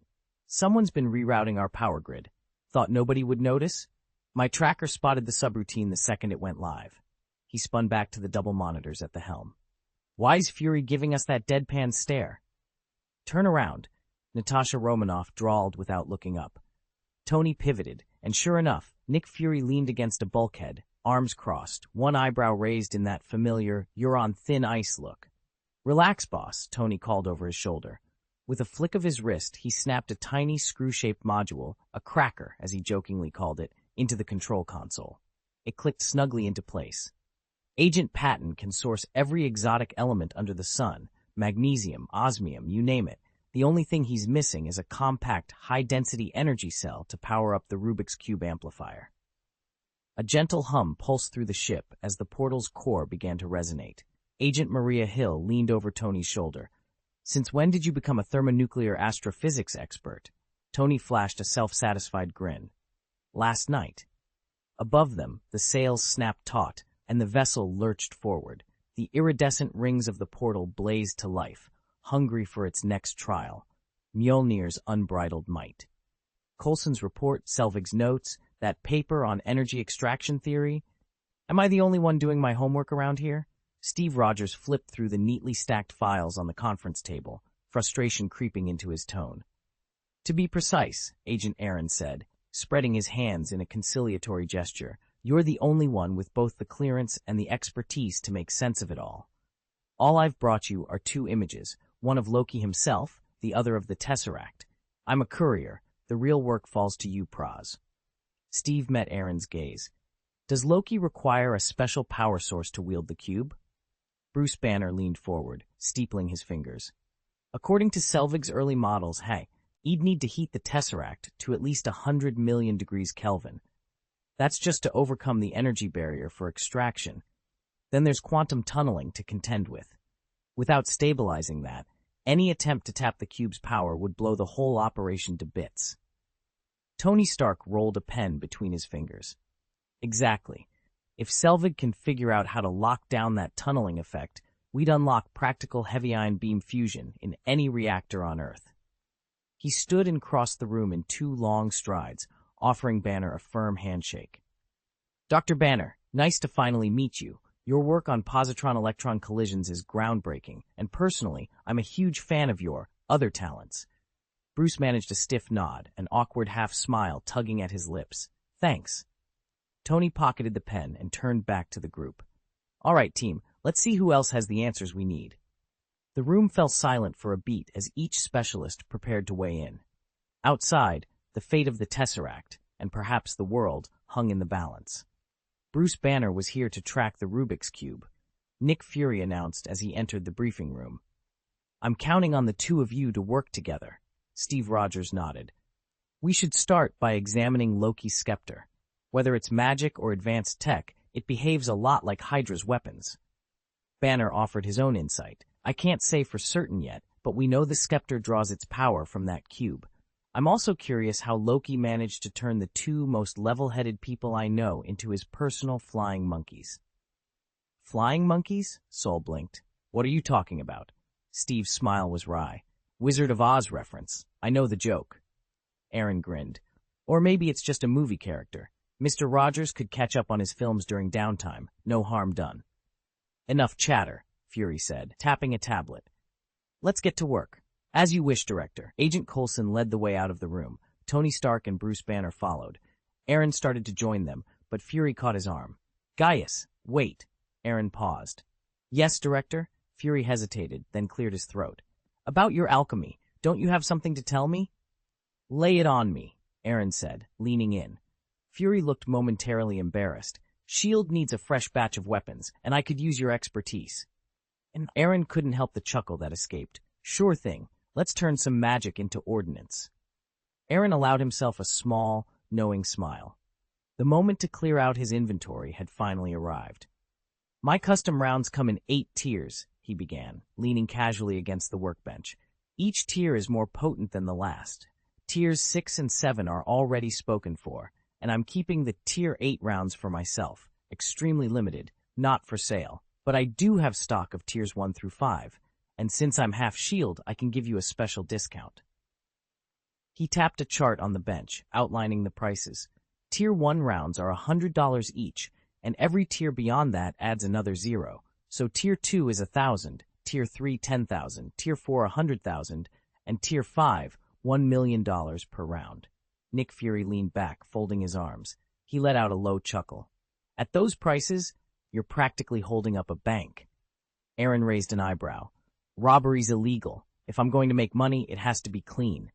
Someone's been rerouting our power grid. Thought nobody would notice? My tracker spotted the subroutine the second it went live. He spun back to the double monitors at the helm. Why's Fury giving us that deadpan stare? Turn around, Natasha Romanoff drawled without looking up. Tony pivoted, and sure enough, Nick Fury leaned against a bulkhead, arms crossed, one eyebrow raised in that familiar, you're on thin ice look. Relax, boss, Tony called over his shoulder. With a flick of his wrist, he snapped a tiny screw-shaped module, a cracker, as he jokingly called it, into the control console. It clicked snugly into place. Agent Patton can source every exotic element under the sun, magnesium, osmium, you name it. The only thing he's missing is a compact, high-density energy cell to power up the Rubik's Cube amplifier. A gentle hum pulsed through the ship as the portal's core began to resonate. Agent Maria Hill leaned over Tony's shoulder. Since when did you become a thermonuclear astrophysics expert? Tony flashed a self-satisfied grin. Last night. Above them, the sails snapped taut, and the vessel lurched forward. The iridescent rings of the portal blazed to life, hungry for its next trial. Mjolnir's unbridled might. Coulson's report, Selvig's notes, that paper on energy extraction theory. Am I the only one doing my homework around here? Steve Rogers flipped through the neatly stacked files on the conference table, frustration creeping into his tone. To be precise, Agent Aaron said, spreading his hands in a conciliatory gesture, you're the only one with both the clearance and the expertise to make sense of it all. All I've brought you are 2 images, one of Loki himself, the other of the Tesseract. I'm a courier. The real work falls to you, Praz. Steve met Aaron's gaze. Does Loki require a special power source to wield the cube? Bruce Banner leaned forward, steepling his fingers. According to Selvig's early models, he'd need to heat the Tesseract to at least 100 million degrees Kelvin. That's just to overcome the energy barrier for extraction. Then there's quantum tunneling to contend with. Without stabilizing that, any attempt to tap the cube's power would blow the whole operation to bits. Tony Stark rolled a pen between his fingers. Exactly. If Selvig can figure out how to lock down that tunneling effect, we'd unlock practical heavy ion beam fusion in any reactor on Earth. He stood and crossed the room in 2 long strides, offering Banner a firm handshake. Dr. Banner, nice to finally meet you. Your work on positron-electron collisions is groundbreaking, and personally, I'm a huge fan of your other talents. Bruce managed a stiff nod, an awkward half-smile tugging at his lips. Thanks. Tony pocketed the pen and turned back to the group. All right, team, let's see who else has the answers we need. The room fell silent for a beat as each specialist prepared to weigh in. Outside, the fate of the Tesseract, and perhaps the world, hung in the balance. Bruce Banner was here to track the Rubik's Cube. Nick Fury announced as he entered the briefing room. I'm counting on the two of you to work together. Steve Rogers nodded. We should start by examining Loki's scepter. Whether it's magic or advanced tech, it behaves a lot like Hydra's weapons. Banner offered his own insight. I can't say for certain yet, but we know the scepter draws its power from that cube. I'm also curious how Loki managed to turn the two most level-headed people I know into his personal flying monkeys. Flying monkeys? Sol blinked. What are you talking about? Steve's smile was wry. Wizard of Oz reference. I know the joke. Aaron grinned. Or maybe it's just a movie character. Mr. Rogers could catch up on his films during downtime. No harm done. Enough chatter, Fury said, tapping a tablet. Let's get to work. As you wish, Director. Agent Coulson led the way out of the room. Tony Stark and Bruce Banner followed. Aaron started to join them, but Fury caught his arm. Gaius, wait. Aaron paused. Yes, Director? Fury hesitated, then cleared his throat. About your alchemy, don't you have something to tell me? Lay it on me, Aaron said, leaning in. Fury looked momentarily embarrassed. S.H.I.E.L.D. needs a fresh batch of weapons, and I could use your expertise. And Aaron couldn't help the chuckle that escaped. Sure thing. Let's turn some magic into ordnance. Aaron allowed himself a small, knowing smile. The moment to clear out his inventory had finally arrived. My custom rounds come in 8 tiers, he began, leaning casually against the workbench. Each tier is more potent than the last. Tiers 6 and 7 are already spoken for, and I'm keeping the Tier 8 rounds for myself, extremely limited, not for sale. But I do have stock of Tiers 1 through 5. And since I'm half S.H.I.E.L.D., I can give you a special discount. He tapped a chart on the bench, outlining the prices. Tier 1 rounds are $100 each, and every tier beyond that adds another 0. So Tier 2 is $1,000, Tier 3 $10,000, Tier 4 $100,000, and Tier 5 $1 million per round. Nick Fury leaned back, folding his arms. He let out a low chuckle. At those prices, you're practically holding up a bank. Aaron raised an eyebrow. Robbery's illegal. If I'm going to make money, it has to be clean.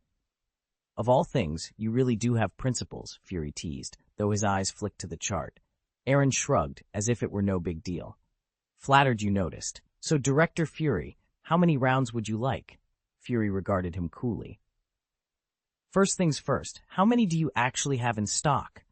Of all things, you really do have principles, Fury teased, though his eyes flicked to the chart. Aaron shrugged, as if it were no big deal. Flattered you noticed. So, Director Fury, how many rounds would you like? Fury regarded him coolly. First things first, how many do you actually have in stock?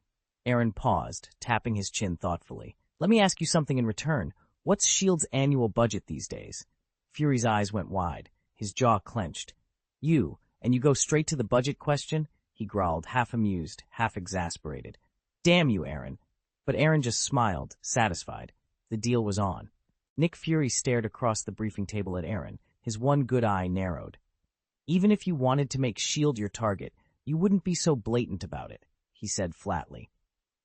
Aaron paused, tapping his chin thoughtfully. Let me ask you something in return. What's S.H.I.E.L.D.'s annual budget these days? Fury's eyes went wide. His jaw clenched. And you go straight to the budget question? He growled, half amused, half exasperated. Damn you, Aaron. But Aaron just smiled, satisfied. The deal was on. Nick Fury stared across the briefing table at Aaron, his one good eye narrowed. Even if you wanted to make S.H.I.E.L.D. your target, you wouldn't be so blatant about it, he said flatly.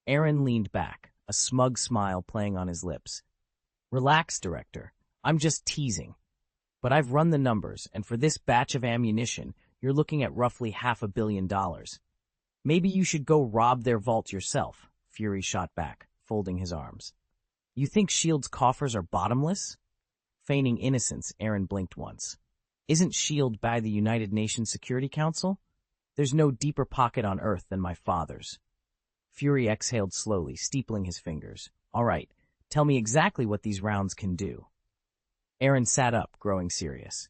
Aaron leaned back, a smug smile playing on his lips. Relax, Director. I'm just teasing. But I've run the numbers, and for this batch of ammunition, you're looking at roughly $500 million. Maybe you should go rob their vault yourself, Fury shot back, folding his arms. You think S.H.I.E.L.D.'s coffers are bottomless? Feigning innocence, Aaron blinked once. Isn't S.H.I.E.L.D. by the United Nations Security Council? There's no deeper pocket on Earth than my father's. Fury exhaled slowly, steepling his fingers. All right, tell me exactly what these rounds can do. Aaron sat up, growing serious.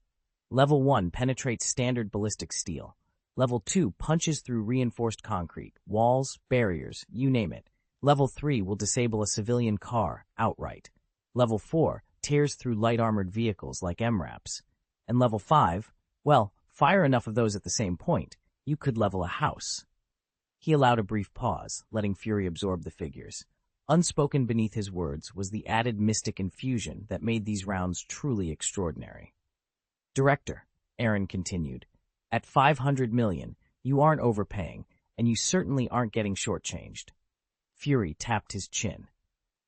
Level 1 penetrates standard ballistic steel. Level 2 punches through reinforced concrete, walls, barriers, you name it. Level 3 will disable a civilian car outright. Level 4 tears through light armored vehicles like MRAPs. And level 5, well, fire enough of those at the same point, you could level a house. He allowed a brief pause, letting Fury absorb the figures. Unspoken beneath his words was the added mystic infusion that made these rounds truly extraordinary. Director, Aaron continued, at $500 million, you aren't overpaying, and you certainly aren't getting shortchanged. Fury tapped his chin.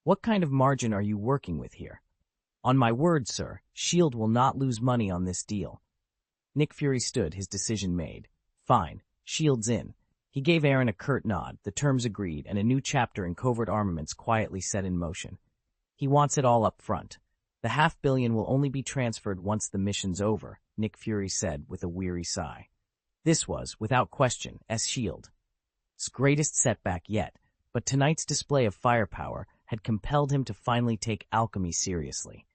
What kind of margin are you working with here? On my word, sir, S.H.I.E.L.D. will not lose money on this deal. Nick Fury stood, his decision made. Fine, S.H.I.E.L.D.'s in. He gave Aaron a curt nod, the terms agreed, and a new chapter in covert armaments quietly set in motion. He wants it all up front. The $500 million will only be transferred once the mission's over, Nick Fury said with a weary sigh. This was, without question, S.H.I.E.L.D.'s greatest setback yet, but tonight's display of firepower had compelled him to finally take alchemy seriously.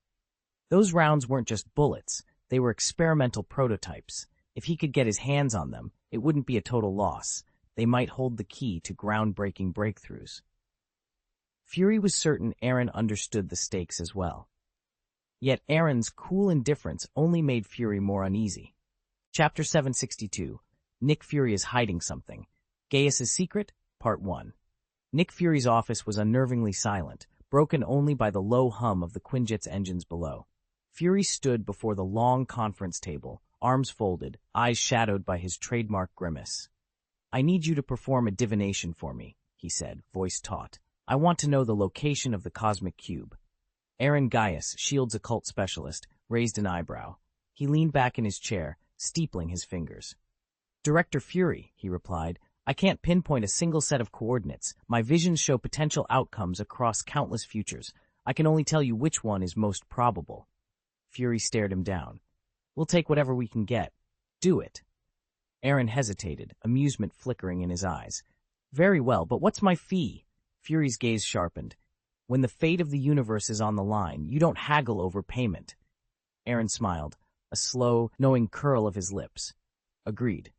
Those rounds weren't just bullets, They were experimental prototypes. If he could get his hands on them, it wouldn't be a total loss. They might hold the key to groundbreaking breakthroughs. Fury was certain Aaron understood the stakes as well. Yet Aaron's cool indifference only made Fury more uneasy. Chapter 762. Nick Fury is hiding something. Gaius' Secret? Part 1. Nick Fury's office was unnervingly silent, broken only by the low hum of the Quinjet's engines below. Fury stood before the long conference table, arms folded, eyes shadowed by his trademark grimace. "I need you to perform a divination for me," he said, voice taut. "I want to know the location of the cosmic cube." Aaron Gaius, S.H.I.E.L.D.'s occult specialist, raised an eyebrow. He leaned back in his chair, steepling his fingers. "Director Fury," he replied, "I can't pinpoint a single set of coordinates. My visions show potential outcomes across countless futures. I can only tell you which one is most probable." Fury stared him down. "We'll take whatever we can get. Do it." Aaron hesitated, amusement flickering in his eyes. "Very well, but what's my fee?" Fury's gaze sharpened. "When the fate of the universe is on the line, you don't haggle over payment." Aaron smiled, a slow, knowing curl of his lips. "Agreed."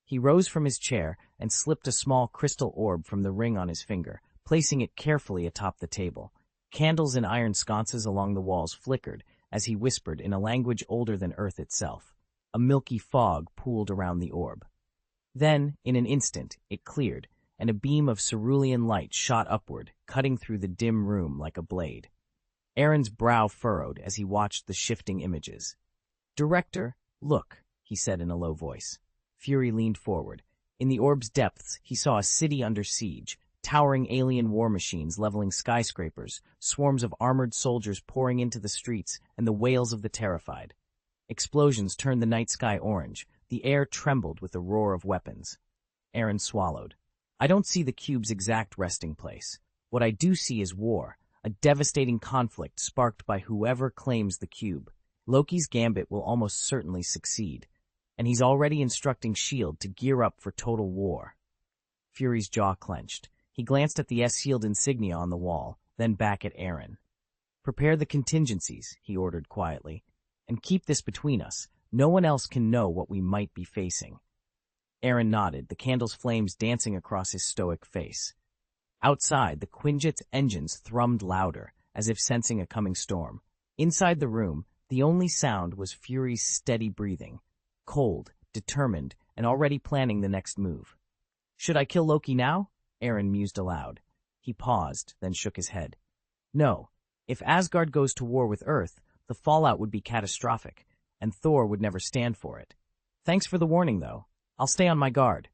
He rose from his chair and slipped a small crystal orb from the ring on his finger, placing it carefully atop the table. Candles in iron sconces along the walls flickered as he whispered in a language older than Earth itself. A milky fog pooled around the orb. Then, in an instant, it cleared, and a beam of cerulean light shot upward, cutting through the dim room like a blade. Aaron's brow furrowed as he watched the shifting images. "Director, look," he said in a low voice. Fury leaned forward. In the orb's depths, he saw a city under siege, towering alien war machines leveling skyscrapers, swarms of armored soldiers pouring into the streets, and the wails of the terrified. Explosions turned the night sky orange. The air trembled with the roar of weapons. Aaron swallowed. "I don't see the cube's exact resting place. What I do see is war, a devastating conflict sparked by whoever claims the cube. Loki's gambit will almost certainly succeed, and he's already instructing S.H.I.E.L.D. to gear up for total war." Fury's jaw clenched. He glanced at the S.H.I.E.L.D. insignia on the wall, then back at Aaron. "Prepare the contingencies," he ordered quietly, "and keep this between us. No one else can know what we might be facing." Aaron nodded, the candle's flames dancing across his stoic face. Outside, the Quinjet's engines thrummed louder, as if sensing a coming storm. Inside the room, the only sound was Fury's steady breathing, cold, determined, and already planning the next move. "Should I kill Loki now?" Aaron mused aloud. He paused, then shook his head. "No. If Asgard goes to war with Earth, the fallout would be catastrophic, and Thor would never stand for it. Thanks for the warning, though. I'll stay on my guard."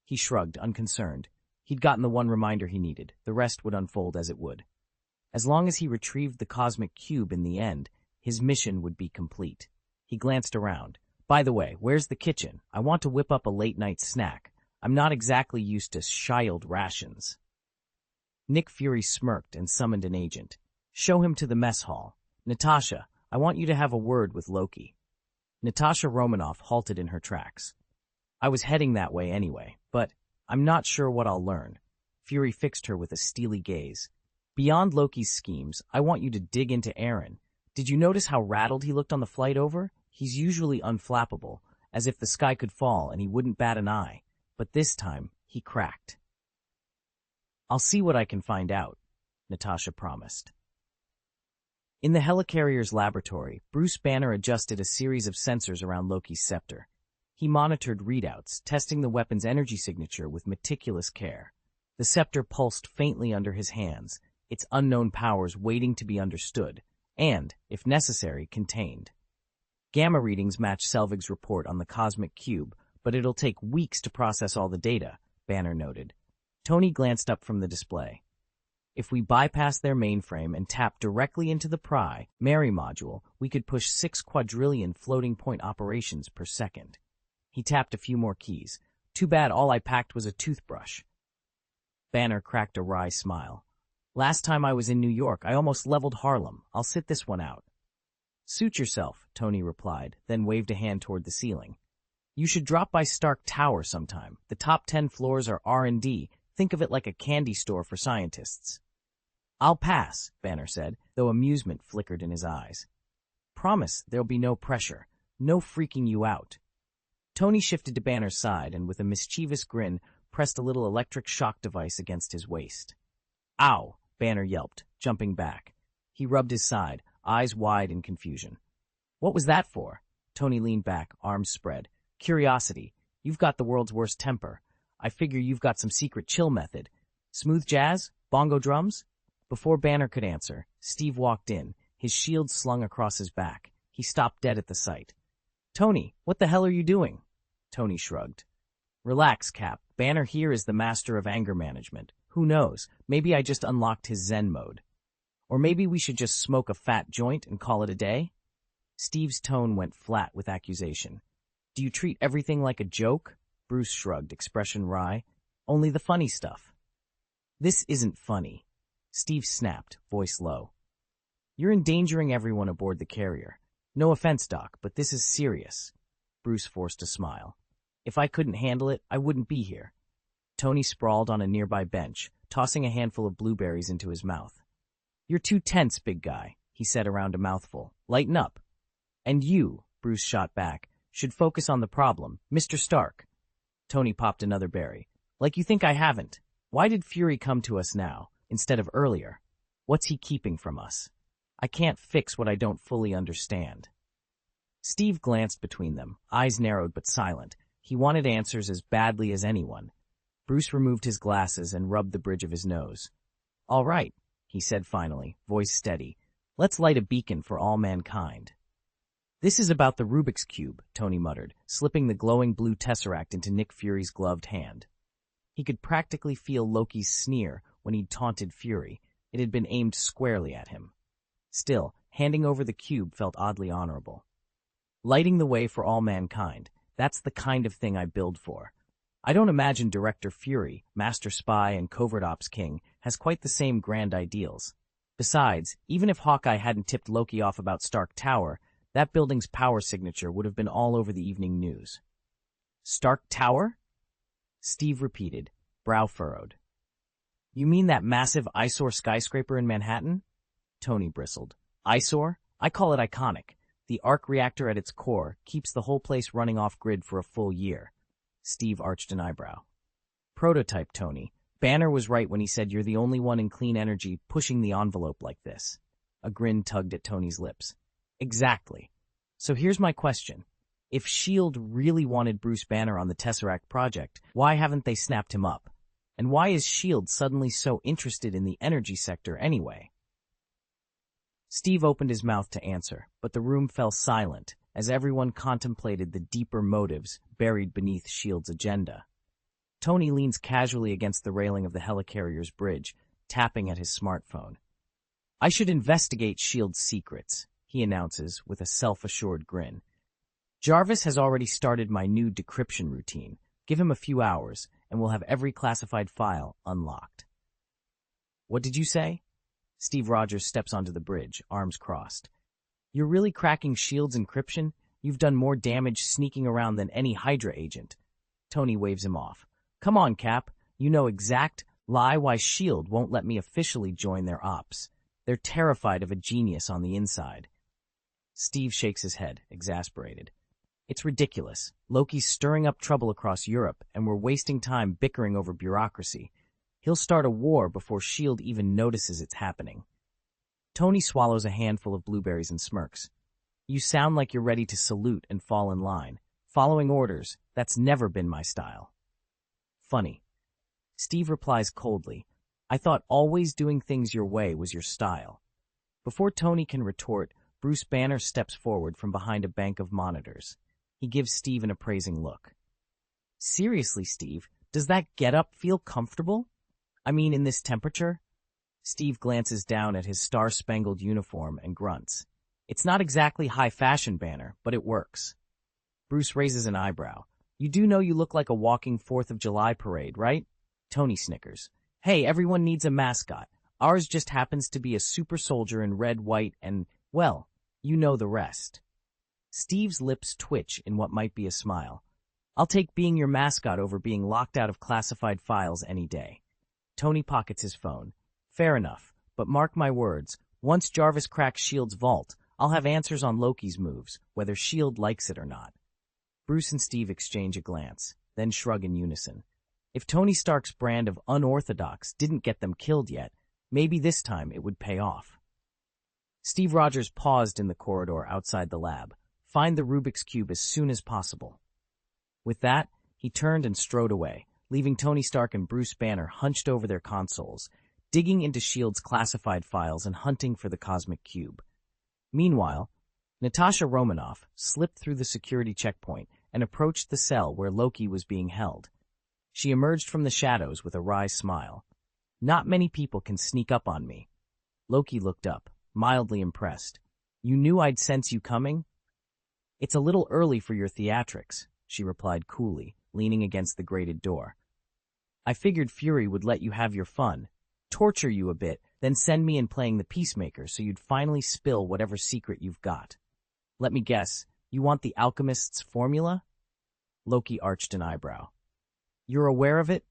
He shrugged, unconcerned. He'd gotten the one reminder he needed. The rest would unfold as it would. As long as he retrieved the cosmic cube in the end, his mission would be complete. He glanced around. "By the way, where's the kitchen? I want to whip up a late-night snack. I'm not exactly used to S.H.I.E.L.D. rations." Nick Fury smirked and summoned an agent. "Show him to the mess hall. Natasha, I want you to have a word with Loki." Natasha Romanoff halted in her tracks. "I was heading that way anyway, but I'm not sure what I'll learn." Fury fixed her with a steely gaze. "Beyond Loki's schemes, I want you to dig into Aaron. Did you notice how rattled he looked on the flight over? He's usually unflappable, as if the sky could fall and he wouldn't bat an eye. But this time, he cracked." "I'll see what I can find out," Natasha promised. In the helicarrier's laboratory, Bruce Banner adjusted a series of sensors around Loki's scepter. He monitored readouts, testing the weapon's energy signature with meticulous care. The scepter pulsed faintly under his hands, its unknown powers waiting to be understood, and, if necessary, contained. Gamma readings match Selvig's report on the cosmic cube, but it'll take weeks to process all the data, Banner noted. Tony glanced up from the display. "If we bypass their mainframe and tap directly into the Mary module, we could push 6 quadrillion floating point operations per second." He tapped a few more keys. "Too bad all I packed was a toothbrush." Banner cracked a wry smile. "Last time I was in New York, I almost leveled Harlem. I'll sit this one out." "Suit yourself," Tony replied, then waved a hand toward the ceiling. "You should drop by Stark Tower sometime. The top 10 floors are R&D. Think of it like a candy store for scientists." "I'll pass," Banner said, though amusement flickered in his eyes. "Promise there'll be no pressure. No freaking you out. Tony shifted to Banner's side and with a mischievous grin pressed a little electric shock device against his waist. Ow! Banner yelped, jumping back. He rubbed his side, eyes wide in confusion. What was that for? Tony leaned back, arms spread. Curiosity. You've got the world's worst temper. I figure you've got some secret chill method. Smooth jazz? Bongo drums? Before Banner could answer, Steve walked in, his shield slung across his back. He stopped dead at the sight. Tony, what the hell are you doing? Tony shrugged. Relax, Cap. Banner here is the master of anger management. Who knows? Maybe I just unlocked his Zen mode. Or maybe we should just smoke a fat joint and call it a day? Steve's tone went flat with accusation. Do you treat everything like a joke? Bruce shrugged, expression wry. Only the funny stuff. This isn't funny. Steve snapped, voice low. You're endangering everyone aboard the carrier. No offense, Doc, but this is serious. Bruce forced a smile. If I couldn't handle it, I wouldn't be here. Tony sprawled on a nearby bench, tossing a handful of blueberries into his mouth. You're too tense, big guy, he said around a mouthful. Lighten up. And you, Bruce shot back, should focus on the problem, Mr. Stark. Tony popped another berry. Like you think I haven't. Why did Fury come to us now, instead of earlier? What's he keeping from us? I can't fix what I don't fully understand. Steve glanced between them, eyes narrowed but silent. He wanted answers as badly as anyone. Bruce removed his glasses and rubbed the bridge of his nose. All right, he said finally, voice steady. Let's light a beacon for all mankind. This is about the Rubik's Cube, Tony muttered, slipping the glowing blue tesseract into Nick Fury's gloved hand. He could practically feel Loki's sneer when he'd taunted Fury. It had been aimed squarely at him. Still, handing over the cube felt oddly honorable. Lighting the way for all mankind, that's the kind of thing I build for. I don't imagine Director Fury, Master Spy, and Covert Ops King has quite the same grand ideals. Besides, even if Hawkeye hadn't tipped Loki off about Stark Tower, that building's power signature would have been all over the evening news. Stark Tower? Steve repeated, brow furrowed. You mean that massive eyesore skyscraper in Manhattan? Tony bristled. Eyesore? I call it iconic. The arc reactor at its core keeps the whole place running off-grid for a full year. Steve arched an eyebrow. Prototype, Tony. Banner was right when he said you're the only one in clean energy pushing the envelope like this. A grin tugged at Tony's lips. Exactly. So here's my question. If S.H.I.E.L.D. really wanted Bruce Banner on the Tesseract project, why haven't they snapped him up? And why is S.H.I.E.L.D. suddenly so interested in the energy sector anyway? Steve opened his mouth to answer, but the room fell silent as everyone contemplated the deeper motives buried beneath S.H.I.E.L.D.'s agenda. Tony leans casually against the railing of the helicarrier's bridge, tapping at his smartphone. I should investigate S.H.I.E.L.D.'s secrets, he announces with a self-assured grin. Jarvis has already started my new decryption routine. Give him a few hours, and we'll have every classified file unlocked. What did you say? Steve Rogers steps onto the bridge, arms crossed. You're really cracking S.H.I.E.L.D.'s encryption? You've done more damage sneaking around than any Hydra agent. Tony waves him off. Come on, Cap. You know exact lie why S.H.I.E.L.D. won't let me officially join their ops. They're terrified of a genius on the inside. Steve shakes his head, exasperated. It's ridiculous. Loki's stirring up trouble across Europe, and we're wasting time bickering over bureaucracy. He'll start a war before S.H.I.E.L.D. even notices it's happening. Tony swallows a handful of blueberries and smirks. You sound like you're ready to salute and fall in line. Following orders, that's never been my style. Funny. Steve replies coldly, I thought always doing things your way was your style. Before Tony can retort, Bruce Banner steps forward from behind a bank of monitors. He gives Steve an appraising look. Seriously, Steve, does that getup feel comfortable? I mean, in this temperature? Steve glances down at his star-spangled uniform and grunts. It's not exactly high fashion, Banner, but it works. Bruce raises an eyebrow. You do know you look like a walking 4th of July parade, right? Tony snickers. Hey, everyone needs a mascot. Ours just happens to be a super soldier in red, white, and, well, you know the rest. Steve's lips twitch in what might be a smile. I'll take being your mascot over being locked out of classified files any day. Tony pockets his phone. Fair enough, but mark my words, once Jarvis cracks S.H.I.E.L.D.'s vault, I'll have answers on Loki's moves, whether S.H.I.E.L.D. likes it or not. Bruce and Steve exchange a glance, then shrug in unison. If Tony Stark's brand of unorthodox didn't get them killed yet, maybe this time it would pay off. Steve Rogers paused in the corridor outside the lab. Find the Rubik's Cube as soon as possible. With that, he turned and strode away, leaving Tony Stark and Bruce Banner hunched over their consoles, digging into S.H.I.E.L.D.'s classified files and hunting for the Cosmic Cube. Meanwhile, Natasha Romanoff slipped through the security checkpoint and approached the cell where Loki was being held. She emerged from the shadows with a wry smile. Not many people can sneak up on me. Loki looked up, mildly impressed. You knew I'd sense you coming? It's a little early for your theatrics, she replied coolly, leaning against the grated door. I figured Fury would let you have your fun, torture you a bit, then send me in playing the peacemaker so you'd finally spill whatever secret you've got. Let me guess, you want the alchemist's formula? Loki arched an eyebrow. You're aware of it?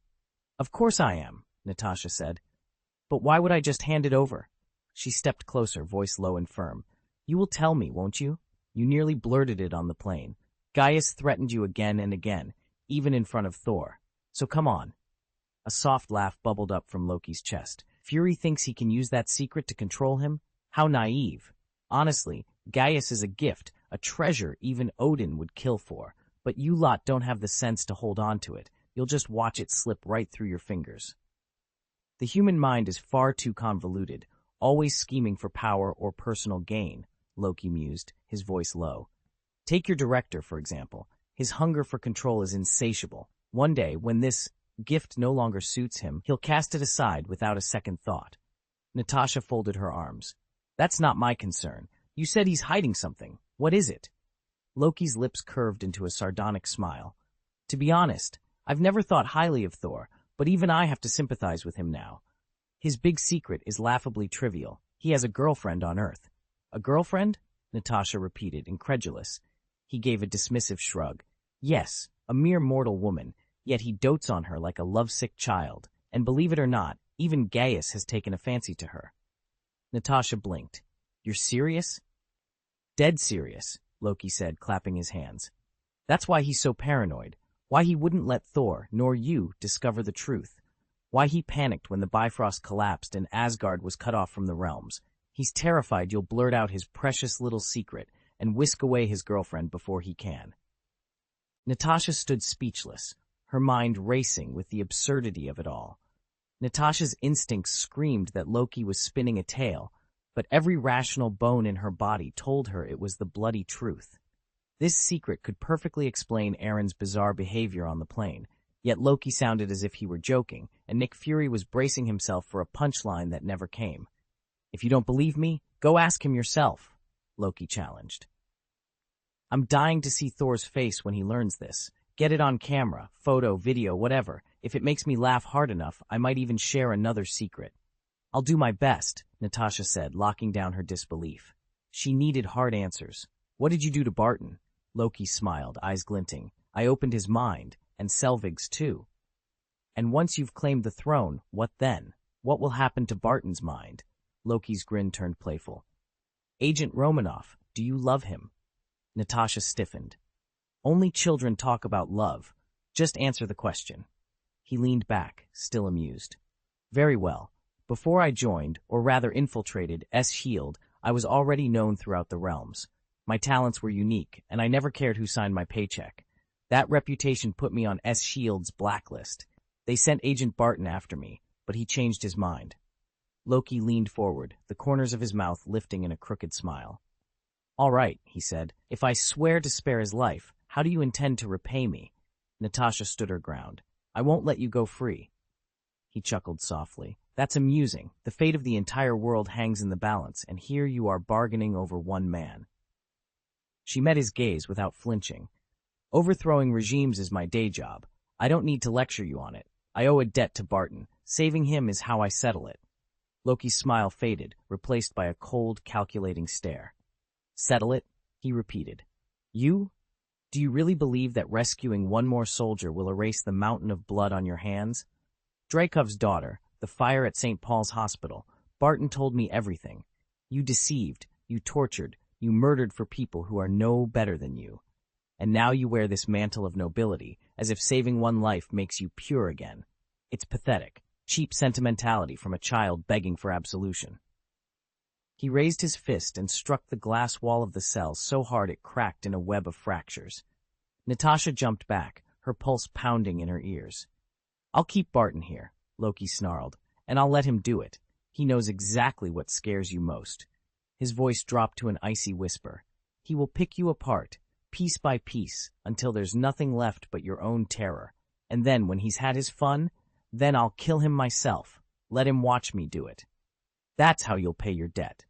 Of course I am, Natasha said. But why would I just hand it over? She stepped closer, voice low and firm. You will tell me, won't you? You nearly blurted it on the plane. Gaius threatened you again and again, even in front of Thor. So come on. A soft laugh bubbled up from Loki's chest. Fury thinks he can use that secret to control him? How naive. Honestly, Gaius is a gift, a treasure even Odin would kill for. But you lot don't have the sense to hold on to it. You'll just watch it slip right through your fingers. The human mind is far too convoluted, always scheming for power or personal gain, Loki mused, his voice low. Take your director, for example. His hunger for control is insatiable. One day, when this gift no longer suits him, he'll cast it aside without a second thought. Natasha folded her arms. That's not my concern. You said he's hiding something. What is it? Loki's lips curved into a sardonic smile. To be honest, I've never thought highly of Thor, but even I have to sympathize with him now. His big secret is laughably trivial. He has a girlfriend on Earth. A girlfriend? Natasha repeated, incredulous. He gave a dismissive shrug. Yes, a mere mortal woman, yet he dotes on her like a lovesick child, and believe it or not, even Gaius has taken a fancy to her. Natasha blinked. You're serious? Dead serious, Loki said, clapping his hands. That's why he's so paranoid. Why he wouldn't let Thor, nor you, discover the truth. Why he panicked when the Bifrost collapsed and Asgard was cut off from the realms. He's terrified you'll blurt out his precious little secret and whisk away his girlfriend before he can. Natasha stood speechless, her mind racing with the absurdity of it all. Natasha's instincts screamed that Loki was spinning a tale, but every rational bone in her body told her it was the bloody truth. This secret could perfectly explain Aaron's bizarre behavior on the plane, yet Loki sounded as if he were joking, and Nick Fury was bracing himself for a punchline that never came. If you don't believe me, go ask him yourself, Loki challenged. I'm dying to see Thor's face when he learns this. Get it on camera, photo, video, whatever. If it makes me laugh hard enough, I might even share another secret. I'll do my best, Natasha said, locking down her disbelief. She needed hard answers. What did you do to Barton? Loki smiled, eyes glinting. I opened his mind, and Selvig's too. And once you've claimed the throne, what then? What will happen to Barton's mind? Loki's grin turned playful. Agent Romanoff, do you love him? Natasha stiffened. Only children talk about love. Just answer the question. He leaned back, still amused. Very well. Before I joined, or rather infiltrated, S.H.I.E.L.D., I was already known throughout the realms. My talents were unique, and I never cared who signed my paycheck. That reputation put me on S.H.I.E.L.D.'s blacklist. They sent Agent Barton after me, but he changed his mind. Loki leaned forward, the corners of his mouth lifting in a crooked smile. All right, he said. If I swear to spare his life, how do you intend to repay me? Natasha stood her ground. I won't let you go free. He chuckled softly. That's amusing. The fate of the entire world hangs in the balance, and here you are bargaining over one man. She met his gaze without flinching. Overthrowing regimes is my day job. I don't need to lecture you on it. I owe a debt to Barton. Saving him is how I settle it. Loki's smile faded, replaced by a cold, calculating stare. Settle it? He repeated. You? Do you really believe that rescuing one more soldier will erase the mountain of blood on your hands? Dreykov's daughter, the fire at St. Paul's Hospital. Barton told me everything. You deceived, you tortured, You murdered for people who are no better than you. And now you wear this mantle of nobility, as if saving one life makes you pure again. It's pathetic, cheap sentimentality from a child begging for absolution. He raised his fist and struck the glass wall of the cell so hard it cracked in a web of fractures. Natasha jumped back, her pulse pounding in her ears. "I'll keep Barton here," Loki snarled, "and I'll let him do it. He knows exactly what scares you most." His voice dropped to an icy whisper. "He will pick you apart, piece by piece, until there's nothing left but your own terror. And then, when he's had his fun, then I'll kill him myself. Let him watch me do it. That's how you'll pay your debt."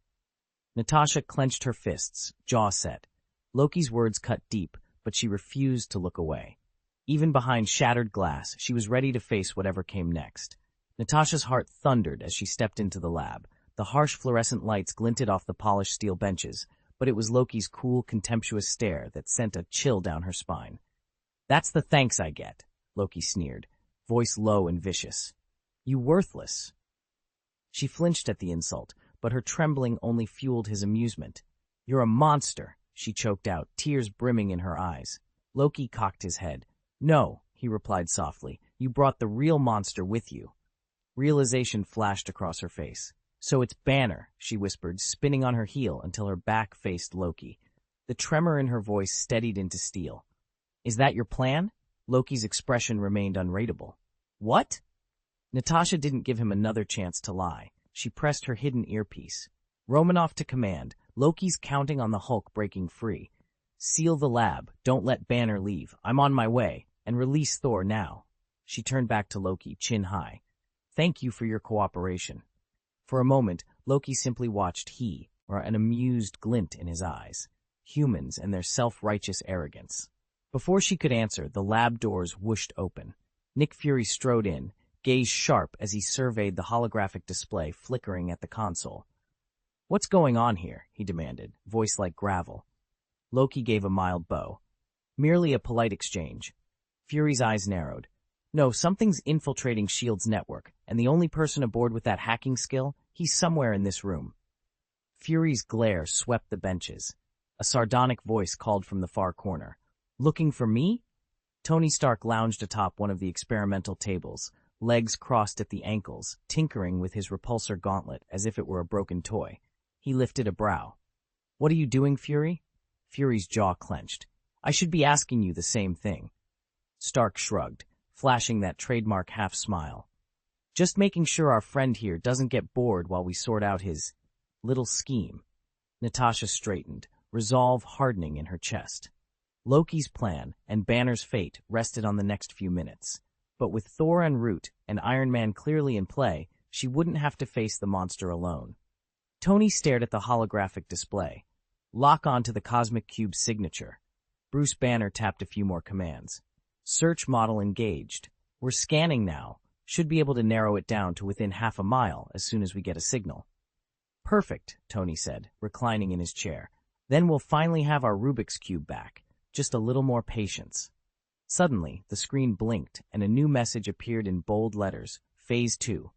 Natasha clenched her fists, jaw set. Loki's words cut deep, but she refused to look away. Even behind shattered glass, she was ready to face whatever came next. Natasha's heart thundered as she stepped into the lab. The harsh fluorescent lights glinted off the polished steel benches, but it was Loki's cool, contemptuous stare that sent a chill down her spine. "That's the thanks I get," Loki sneered, voice low and vicious. "You worthless." She flinched at the insult, but her trembling only fueled his amusement. "You're a monster," she choked out, tears brimming in her eyes. Loki cocked his head. "No," he replied softly, "you brought the real monster with you." Realization flashed across her face. "So it's Banner," she whispered, spinning on her heel until her back faced Loki. The tremor in her voice steadied into steel. "Is that your plan?" Loki's expression remained unreadable. "What?" Natasha didn't give him another chance to lie. She pressed her hidden earpiece. "Romanoff to command. Loki's counting on the Hulk breaking free. Seal the lab. Don't let Banner leave. I'm on my way. And release Thor now." She turned back to Loki, chin high. "Thank you for your cooperation." For a moment, Loki simply watched an amused glint in his eyes. Humans and their self-righteous arrogance. Before she could answer, the lab doors whooshed open. Nick Fury strode in, gaze sharp as he surveyed the holographic display flickering at the console. "What's going on here?" he demanded, voice like gravel. Loki gave a mild bow. "Merely a polite exchange." Fury's eyes narrowed. "No, something's infiltrating S.H.I.E.L.D.'s network, and the only person aboard with that hacking skill, he's somewhere in this room." Fury's glare swept the benches. A sardonic voice called from the far corner. "Looking for me?" Tony Stark lounged atop one of the experimental tables, legs crossed at the ankles, tinkering with his repulsor gauntlet as if it were a broken toy. He lifted a brow. "What are you doing, Fury?" Fury's jaw clenched. "I should be asking you the same thing." Stark shrugged, flashing that trademark half-smile. "Just making sure our friend here doesn't get bored while we sort out his little scheme." Natasha straightened, resolve hardening in her chest. Loki's plan and Banner's fate rested on the next few minutes. But with Thor en route and Iron Man clearly in play, she wouldn't have to face the monster alone. Tony stared at the holographic display. "Lock on to the Cosmic Cube's signature." Bruce Banner tapped a few more commands. "Search model engaged. We're scanning now. Should be able to narrow it down to within half a mile as soon as we get a signal." "Perfect," Tony said, reclining in his chair. "Then we'll finally have our Rubik's Cube back. Just a little more patience." Suddenly, the screen blinked, and a new message appeared in bold letters. Phase 2.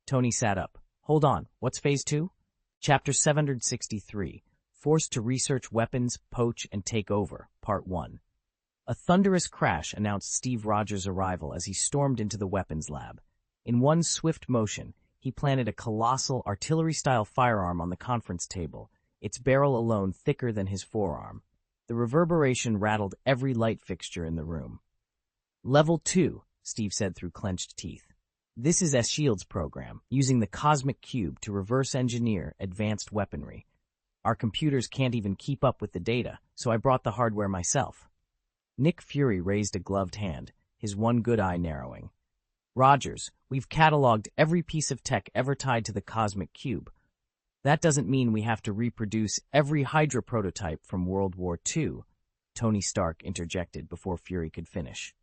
Tony sat up. "Hold on, what's Phase 2? Chapter 763. Forced to research weapons, poach, and take over. Part 1. A thunderous crash announced Steve Rogers' arrival as he stormed into the weapons lab. In one swift motion, he planted a colossal artillery-style firearm on the conference table, its barrel alone thicker than his forearm. The reverberation rattled every light fixture in the room. "Level 2, Steve said through clenched teeth. "This is S.H.I.E.L.D.'s program, using the Cosmic Cube to reverse engineer advanced weaponry. Our computers can't even keep up with the data, so I brought the hardware myself." Nick Fury raised a gloved hand, his one good eye narrowing. "Rogers, we've cataloged every piece of tech ever tied to the Cosmic Cube. That doesn't mean we have to reproduce every Hydra prototype from World War II, Tony Stark interjected before Fury could finish.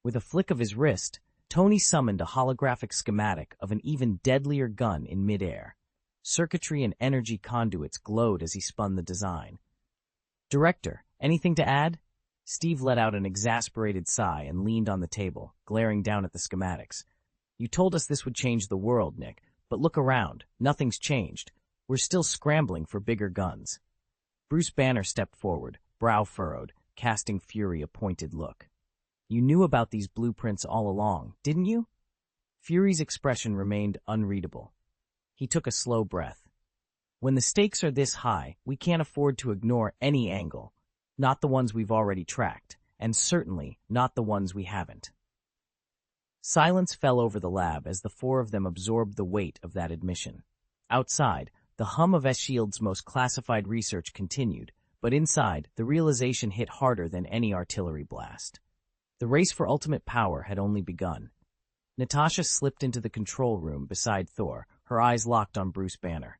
With a flick of his wrist, Tony summoned a holographic schematic of an even deadlier gun in midair. Circuitry and energy conduits glowed as he spun the design. "Director, anything to add?" Steve let out an exasperated sigh and leaned on the table, glaring down at the schematics. "You told us this would change the world, Nick, but look around. Nothing's changed. We're still scrambling for bigger guns." Bruce Banner stepped forward, brow furrowed, casting Fury a pointed look. You knew about these blueprints all along, didn't you? Fury's expression remained unreadable. He took a slow breath. When the stakes are this high, we can't afford to ignore any angle, not the ones we've already tracked, and certainly not the ones we haven't. Silence fell over the lab as the four of them absorbed the weight of that admission. Outside, the hum of S.H.I.E.L.D.'s most classified research continued, but inside, the realization hit harder than any artillery blast. The race for ultimate power had only begun. Natasha slipped into the control room beside Thor, her eyes locked on Bruce Banner.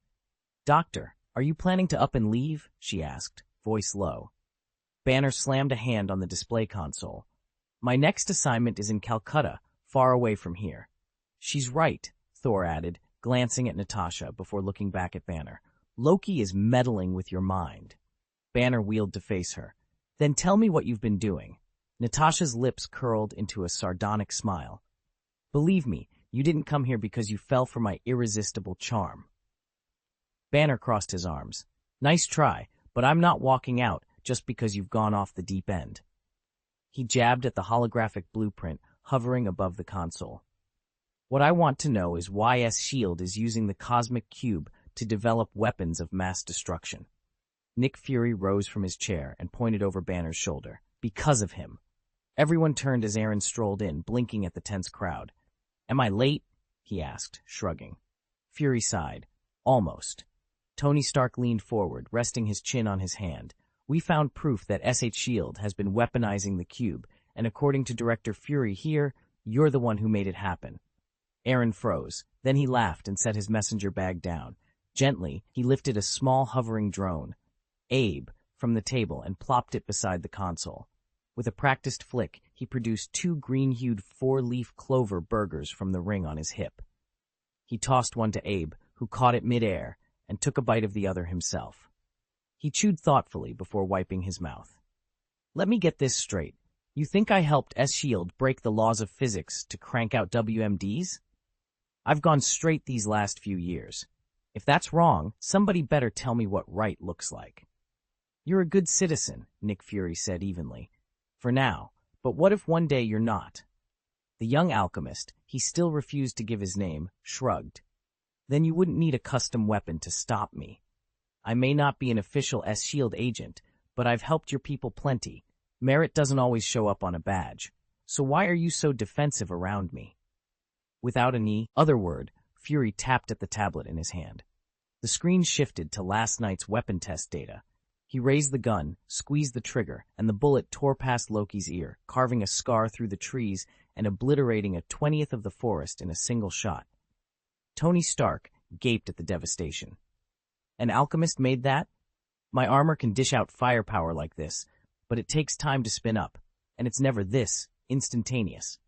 "Doctor, are you planning to up and leave?" she asked, voice low. Banner slammed a hand on the display console. "My next assignment is in Calcutta, far away from here." "She's right," Thor added, glancing at Natasha before looking back at Banner. "Loki is meddling with your mind." Banner wheeled to face her. "Then tell me what you've been doing." Natasha's lips curled into a sardonic smile. "Believe me, you didn't come here because you fell for my irresistible charm." Banner crossed his arms. "Nice try, but I'm not walking out just because you've gone off the deep end." He jabbed at the holographic blueprint hovering above the console. "What I want to know is why S.H.I.E.L.D. is using the cosmic cube to develop weapons of mass destruction." Nick Fury rose from his chair and pointed over Banner's shoulder. "Because of him." Everyone turned as Aaron strolled in, blinking at the tense crowd. "Am I late?" he asked, shrugging. Fury sighed. "Almost." Tony Stark leaned forward, resting his chin on his hand. "We found proof that S.H.I.E.L.D. has been weaponizing the cube, and according to Director Fury here, you're the one who made it happen." Aaron froze. Then he laughed and set his messenger bag down. Gently, he lifted a small hovering drone, Abe, from the table and plopped it beside the console. With a practiced flick, he produced 2 green-hued 4-leaf clover burgers from the ring on his hip. He tossed one to Abe, who caught it mid-air, and took a bite of the other himself. He chewed thoughtfully before wiping his mouth. "Let me get this straight. You think I helped S.H.I.E.L.D. break the laws of physics to crank out WMDs? I've gone straight these last few years. If that's wrong, somebody better tell me what right looks like." "You're a good citizen," Nick Fury said evenly. "For now, but what if one day you're not?" The young alchemist, he still refused to give his name, shrugged. "Then you wouldn't need a custom weapon to stop me. I may not be an official S.H.I.E.L.D. agent, but I've helped your people plenty. Merit doesn't always show up on a badge. So why are you so defensive around me?" Without any other word, Fury tapped at the tablet in his hand. The screen shifted to last night's weapon test data. He raised the gun, squeezed the trigger, and the bullet tore past Loki's ear, carving a scar through the trees and obliterating a 20th of the forest in a single shot. Tony Stark gaped at the devastation. "An alchemist made that? My armor can dish out firepower like this, but it takes time to spin up, and it's never this instantaneous."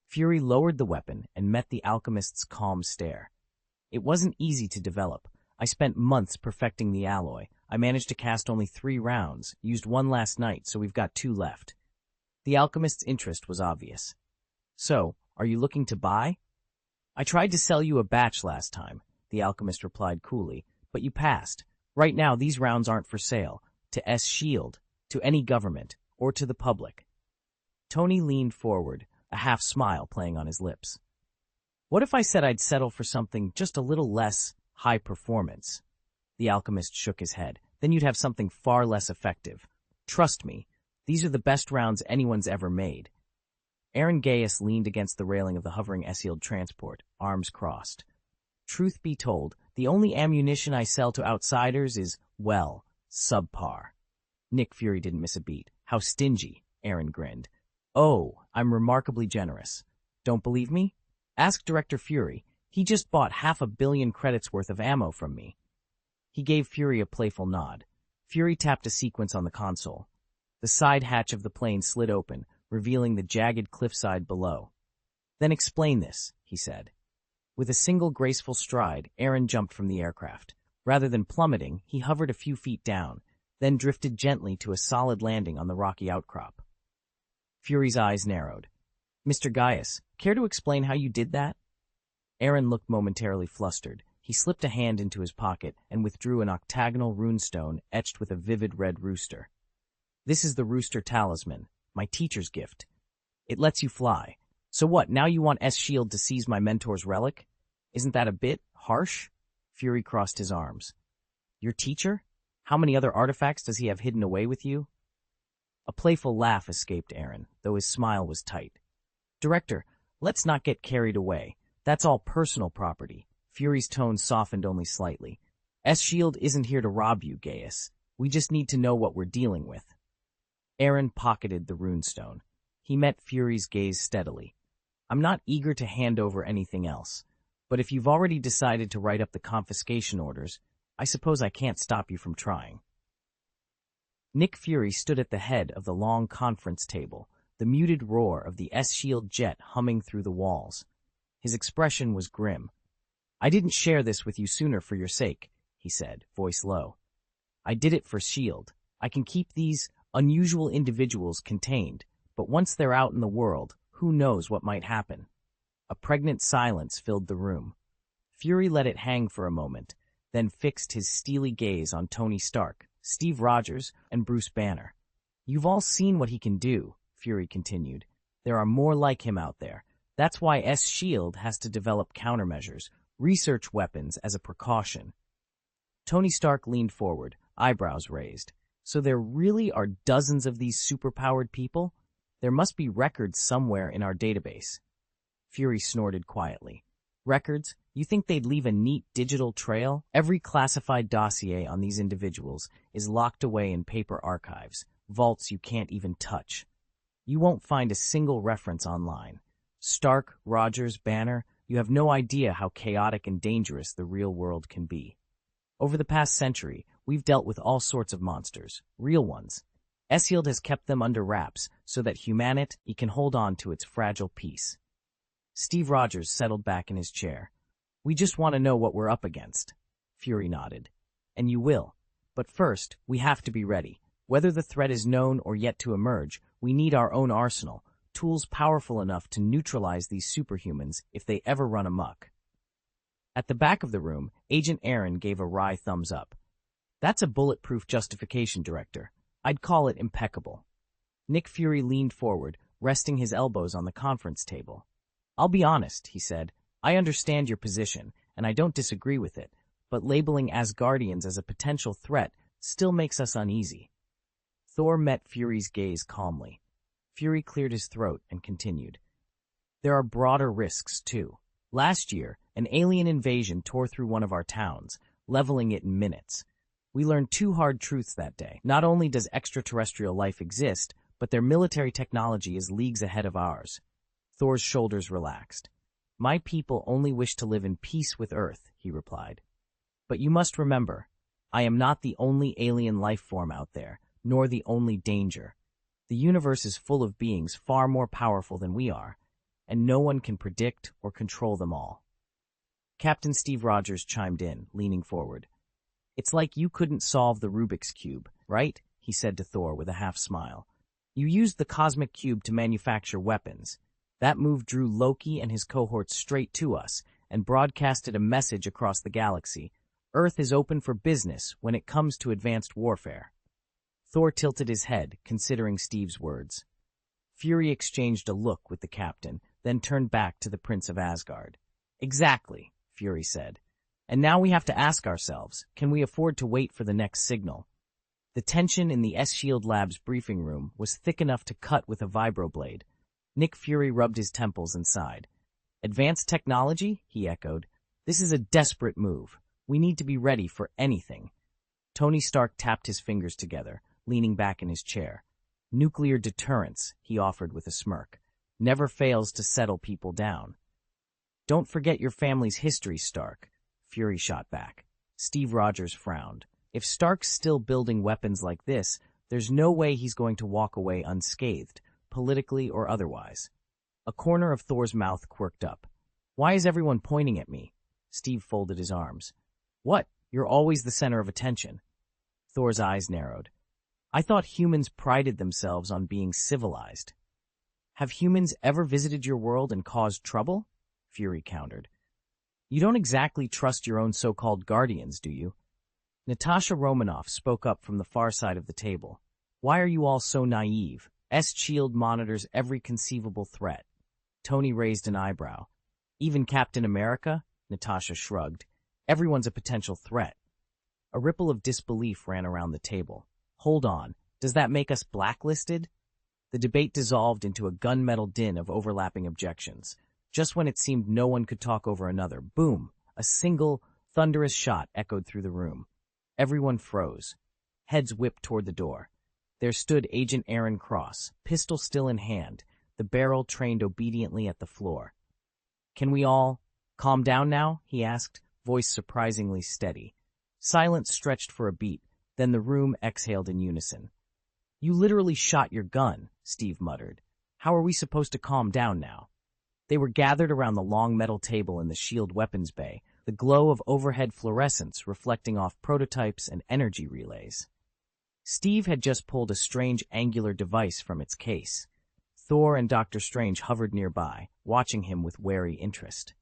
Fury lowered the weapon and met the alchemist's calm stare. "It wasn't easy to develop. I spent months perfecting the alloy. I managed to cast only 3 rounds, used 1 last night, so we've got 2 left." The alchemist's interest was obvious. "So, are you looking to buy?" "I tried to sell you a batch last time," the alchemist replied coolly, "but you passed. Right now, these rounds aren't for sale. To S.H.I.E.L.D., to any government, or to the public." Tony leaned forward, a half smile playing on his lips. "What if I said I'd settle for something just a little less high performance?" The alchemist shook his head. "Then you'd have something far less effective. Trust me, these are the best rounds anyone's ever made." Aaron Gaius leaned against the railing of the hovering S.H.I.E.L.D. transport, arms crossed. "Truth be told, the only ammunition I sell to outsiders is, well, subpar." Nick Fury didn't miss a beat. "How stingy," Aaron grinned. "Oh, I'm remarkably generous. Don't believe me? Ask Director Fury. He just bought 500 million credits worth of ammo from me." He gave Fury a playful nod. Fury tapped a sequence on the console. The side hatch of the plane slid open, revealing the jagged cliffside below. "Then explain this," he said. With a single graceful stride, Aaron jumped from the aircraft. Rather than plummeting, he hovered a few feet down, then drifted gently to a solid landing on the rocky outcrop. Fury's eyes narrowed. "Mr. Gaius, care to explain how you did that?" Aaron looked momentarily flustered. He slipped a hand into his pocket and withdrew an octagonal runestone etched with a vivid red rooster. This is the rooster talisman, my teacher's gift. It lets you fly. So what, now you want S-Shield to seize my mentor's relic? Isn't that a bit harsh? Fury crossed his arms. Your teacher? How many other artifacts does he have hidden away with you? A playful laugh escaped Aaron, though his smile was tight. Director, let's not get carried away. That's all personal property. Fury's tone softened only slightly. S-Shield isn't here to rob you, Gaius. We just need to know what we're dealing with. Aaron pocketed the runestone. He met Fury's gaze steadily. I'm not eager to hand over anything else, but if you've already decided to write up the confiscation orders, I suppose I can't stop you from trying. Nick Fury stood at the head of the long conference table, the muted roar of the S-Shield jet humming through the walls. His expression was grim. I didn't share this with you sooner for your sake, he said, voice low. I did it for S.H.I.E.L.D. I can keep these unusual individuals contained, but once they're out in the world, who knows what might happen? A pregnant silence filled the room. Fury let it hang for a moment, then fixed his steely gaze on Tony Stark, Steve Rogers, and Bruce Banner. You've all seen what he can do, Fury continued. There are more like him out there. That's why S.H.I.E.L.D. has to develop countermeasures, research weapons as a precaution. Tony Stark leaned forward, eyebrows raised. So there really are dozens of these superpowered people? There must be records somewhere in our database. Fury snorted quietly. Records? You think they'd leave a neat digital trail? Every classified dossier on these individuals is locked away in paper archives, vaults you can't even touch. You won't find a single reference online. Stark, Rogers, Banner, you have no idea how chaotic and dangerous the real world can be. Over the past century, we've dealt with all sorts of monsters, real ones. S.H.I.E.L.D. has kept them under wraps so that humanity can hold on to its fragile peace. Steve Rogers settled back in his chair. We just want to know what we're up against. Fury nodded. And you will. But first, we have to be ready. Whether the threat is known or yet to emerge, we need our own arsenal, tools powerful enough to neutralize these superhumans if they ever run amok. At the back of the room, Agent Aaron gave a wry thumbs up. That's a bulletproof justification, Director. I'd call it impeccable. Nick Fury leaned forward, resting his elbows on the conference table. I'll be honest, he said. I understand your position, and I don't disagree with it, but labeling Asgardians as a potential threat still makes us uneasy. Thor met Fury's gaze calmly. Fury cleared his throat and continued. There are broader risks, too. Last year, an alien invasion tore through one of our towns, leveling it in minutes. We learned two hard truths that day. Not only does extraterrestrial life exist, but their military technology is leagues ahead of ours. Thor's shoulders relaxed. My people only wish to live in peace with Earth, he replied. But you must remember, I am not the only alien life form out there, nor the only danger. The universe is full of beings far more powerful than we are, and no one can predict or control them all. Captain Steve Rogers chimed in, leaning forward. It's like you couldn't solve the Rubik's Cube, right? He said to Thor with a half-smile. You used the cosmic cube to manufacture weapons. That move drew Loki and his cohorts straight to us and broadcasted a message across the galaxy. Earth is open for business when it comes to advanced warfare. Thor tilted his head, considering Steve's words. Fury exchanged a look with the captain, then turned back to the Prince of Asgard. Exactly, Fury said. And now we have to ask ourselves, can we afford to wait for the next signal? The tension in the S.H.I.E.L.D. Lab's briefing room was thick enough to cut with a vibroblade. Nick Fury rubbed his temples and sighed. Advanced technology? He echoed. This is a desperate move. We need to be ready for anything. Tony Stark tapped his fingers together, leaning back in his chair. Nuclear deterrence, he offered with a smirk, never fails to settle people down. Don't forget your family's history, Stark, Fury shot back. Steve Rogers frowned. If Stark's still building weapons like this, there's no way he's going to walk away unscathed, politically or otherwise. A corner of Thor's mouth quirked up. Why is everyone pointing at me? Steve folded his arms. What? You're always the center of attention. Thor's eyes narrowed. I thought humans prided themselves on being civilized. Have humans ever visited your world and caused trouble? Fury countered. You don't exactly trust your own so-called guardians, do you? Natasha Romanoff spoke up from the far side of the table. Why are you all so naive? S-Shield monitors every conceivable threat. Tony raised an eyebrow. Even Captain America? Natasha shrugged. Everyone's a potential threat. A ripple of disbelief ran around the table. Hold on, does that make us blacklisted? The debate dissolved into a gunmetal din of overlapping objections. Just when it seemed no one could talk over another, boom, a single, thunderous shot echoed through the room. Everyone froze. Heads whipped toward the door. There stood Agent Aaron Cross, pistol still in hand, the barrel trained obediently at the floor. Can we all calm down now? He asked, voice surprisingly steady. Silence stretched for a beat, then the room exhaled in unison. You literally shot your gun, Steve muttered. How are we supposed to calm down now? They were gathered around the long metal table in the shield weapons bay, the glow of overhead fluorescents reflecting off prototypes and energy relays. Steve had just pulled a strange angular device from its case. Thor and Dr. Strange hovered nearby, watching him with wary interest.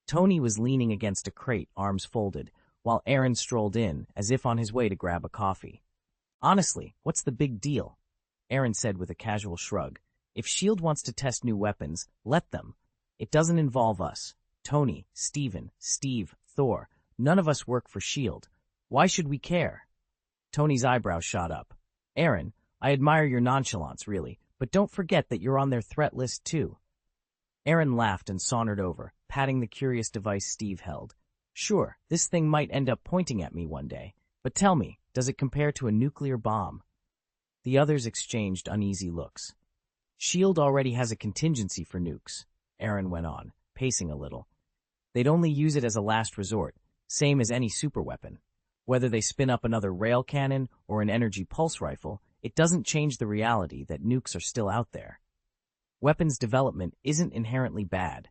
Tony was leaning against a crate, arms folded, while Aaron strolled in, as if on his way to grab a coffee. Honestly, what's the big deal? Aaron said with a casual shrug. If S.H.I.E.L.D. wants to test new weapons, let them. It doesn't involve us. Tony, Steven, Steve, Thor, none of us work for S.H.I.E.L.D. Why should we care? Tony's eyebrows shot up. Aaron, I admire your nonchalance, really, but don't forget that you're on their threat list, too. Aaron laughed and sauntered over, patting the curious device Steve held. Sure, this thing might end up pointing at me one day, but tell me, does it compare to a nuclear bomb? The others exchanged uneasy looks. S.H.I.E.L.D. already has a contingency for nukes, Aaron went on, pacing a little. They'd only use it as a last resort, same as any superweapon. Whether they spin up another rail cannon or an energy pulse rifle, it doesn't change the reality that nukes are still out there. Weapons development isn't inherently bad.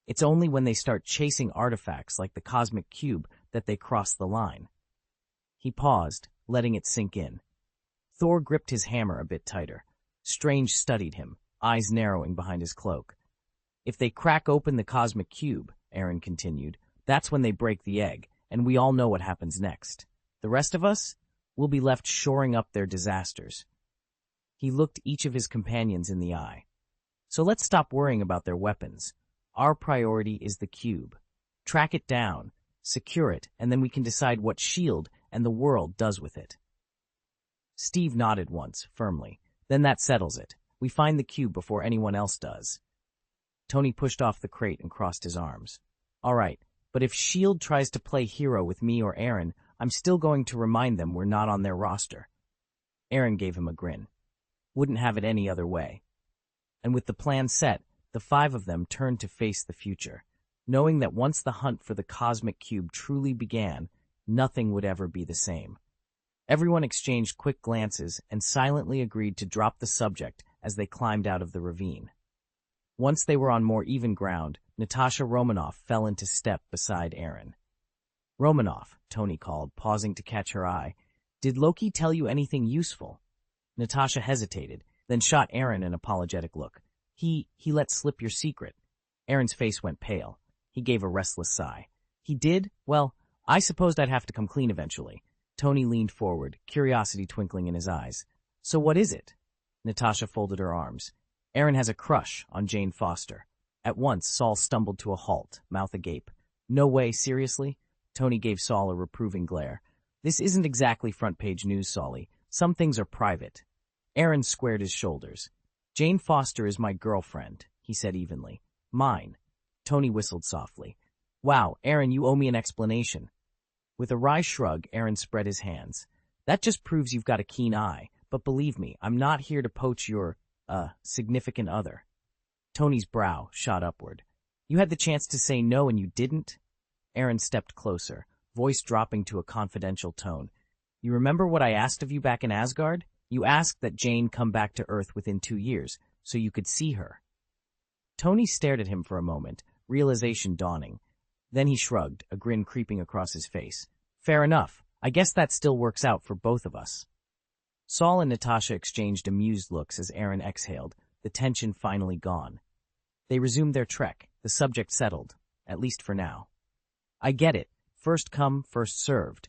It's only when they start chasing artifacts like the cosmic cube that they cross the line. He paused, letting it sink in. Thor gripped his hammer a bit tighter. Strange studied him, eyes narrowing behind his cloak. If they crack open the cosmic cube, Aaron continued, that's when they break the egg, and we all know what happens next. The rest of us will be left shoring up their disasters. He looked each of his companions in the eye. So let's stop worrying about their weapons. Our priority is the cube. Track it down, secure it, and then we can decide what S.H.I.E.L.D. and the world does with it. Steve nodded once, firmly. Then that settles it. We find the cube before anyone else does. Tony pushed off the crate and crossed his arms. All right, but if S.H.I.E.L.D. tries to play hero with me or Aaron, I'm still going to remind them we're not on their roster. Aaron gave him a grin. Wouldn't have it any other way. And with the plan set, the five of them turned to face the future, knowing that once the hunt for the cosmic cube truly began, nothing would ever be the same. Everyone exchanged quick glances and silently agreed to drop the subject as they climbed out of the ravine. Once they were on more even ground, Natasha Romanoff fell into step beside Aaron. Romanoff, Tony called, pausing to catch her eye. Did Loki tell you anything useful? Natasha hesitated, then shot Aaron an apologetic look. He let slip your secret. Aaron's face went pale. He gave a restless sigh. He did? Well, I supposed I'd have to come clean eventually. Tony leaned forward, curiosity twinkling in his eyes. So what is it? Natasha folded her arms. Aaron has a crush on Jane Foster. At once, Saul stumbled to a halt, mouth agape. No way, seriously? Tony gave Saul a reproving glare. This isn't exactly front-page news, Sauly. Some things are private. Aaron squared his shoulders. Jane Foster is my girlfriend, he said evenly. Mine. Tony whistled softly. Wow, Aaron, you owe me an explanation. With a wry shrug, Aaron spread his hands. That just proves you've got a keen eye, but believe me, I'm not here to poach your, significant other. Tony's brow shot upward. You had the chance to say no and you didn't? Aaron stepped closer, voice dropping to a confidential tone. You remember what I asked of you back in Asgard? You asked that Jane come back to Earth within 2 years, so you could see her. Tony stared at him for a moment, realization dawning. Then he shrugged, a grin creeping across his face. Fair enough. I guess that still works out for both of us. Saul and Natasha exchanged amused looks as Aaron exhaled, the tension finally gone. They resumed their trek, the subject settled, at least for now. I get it. First come, first served.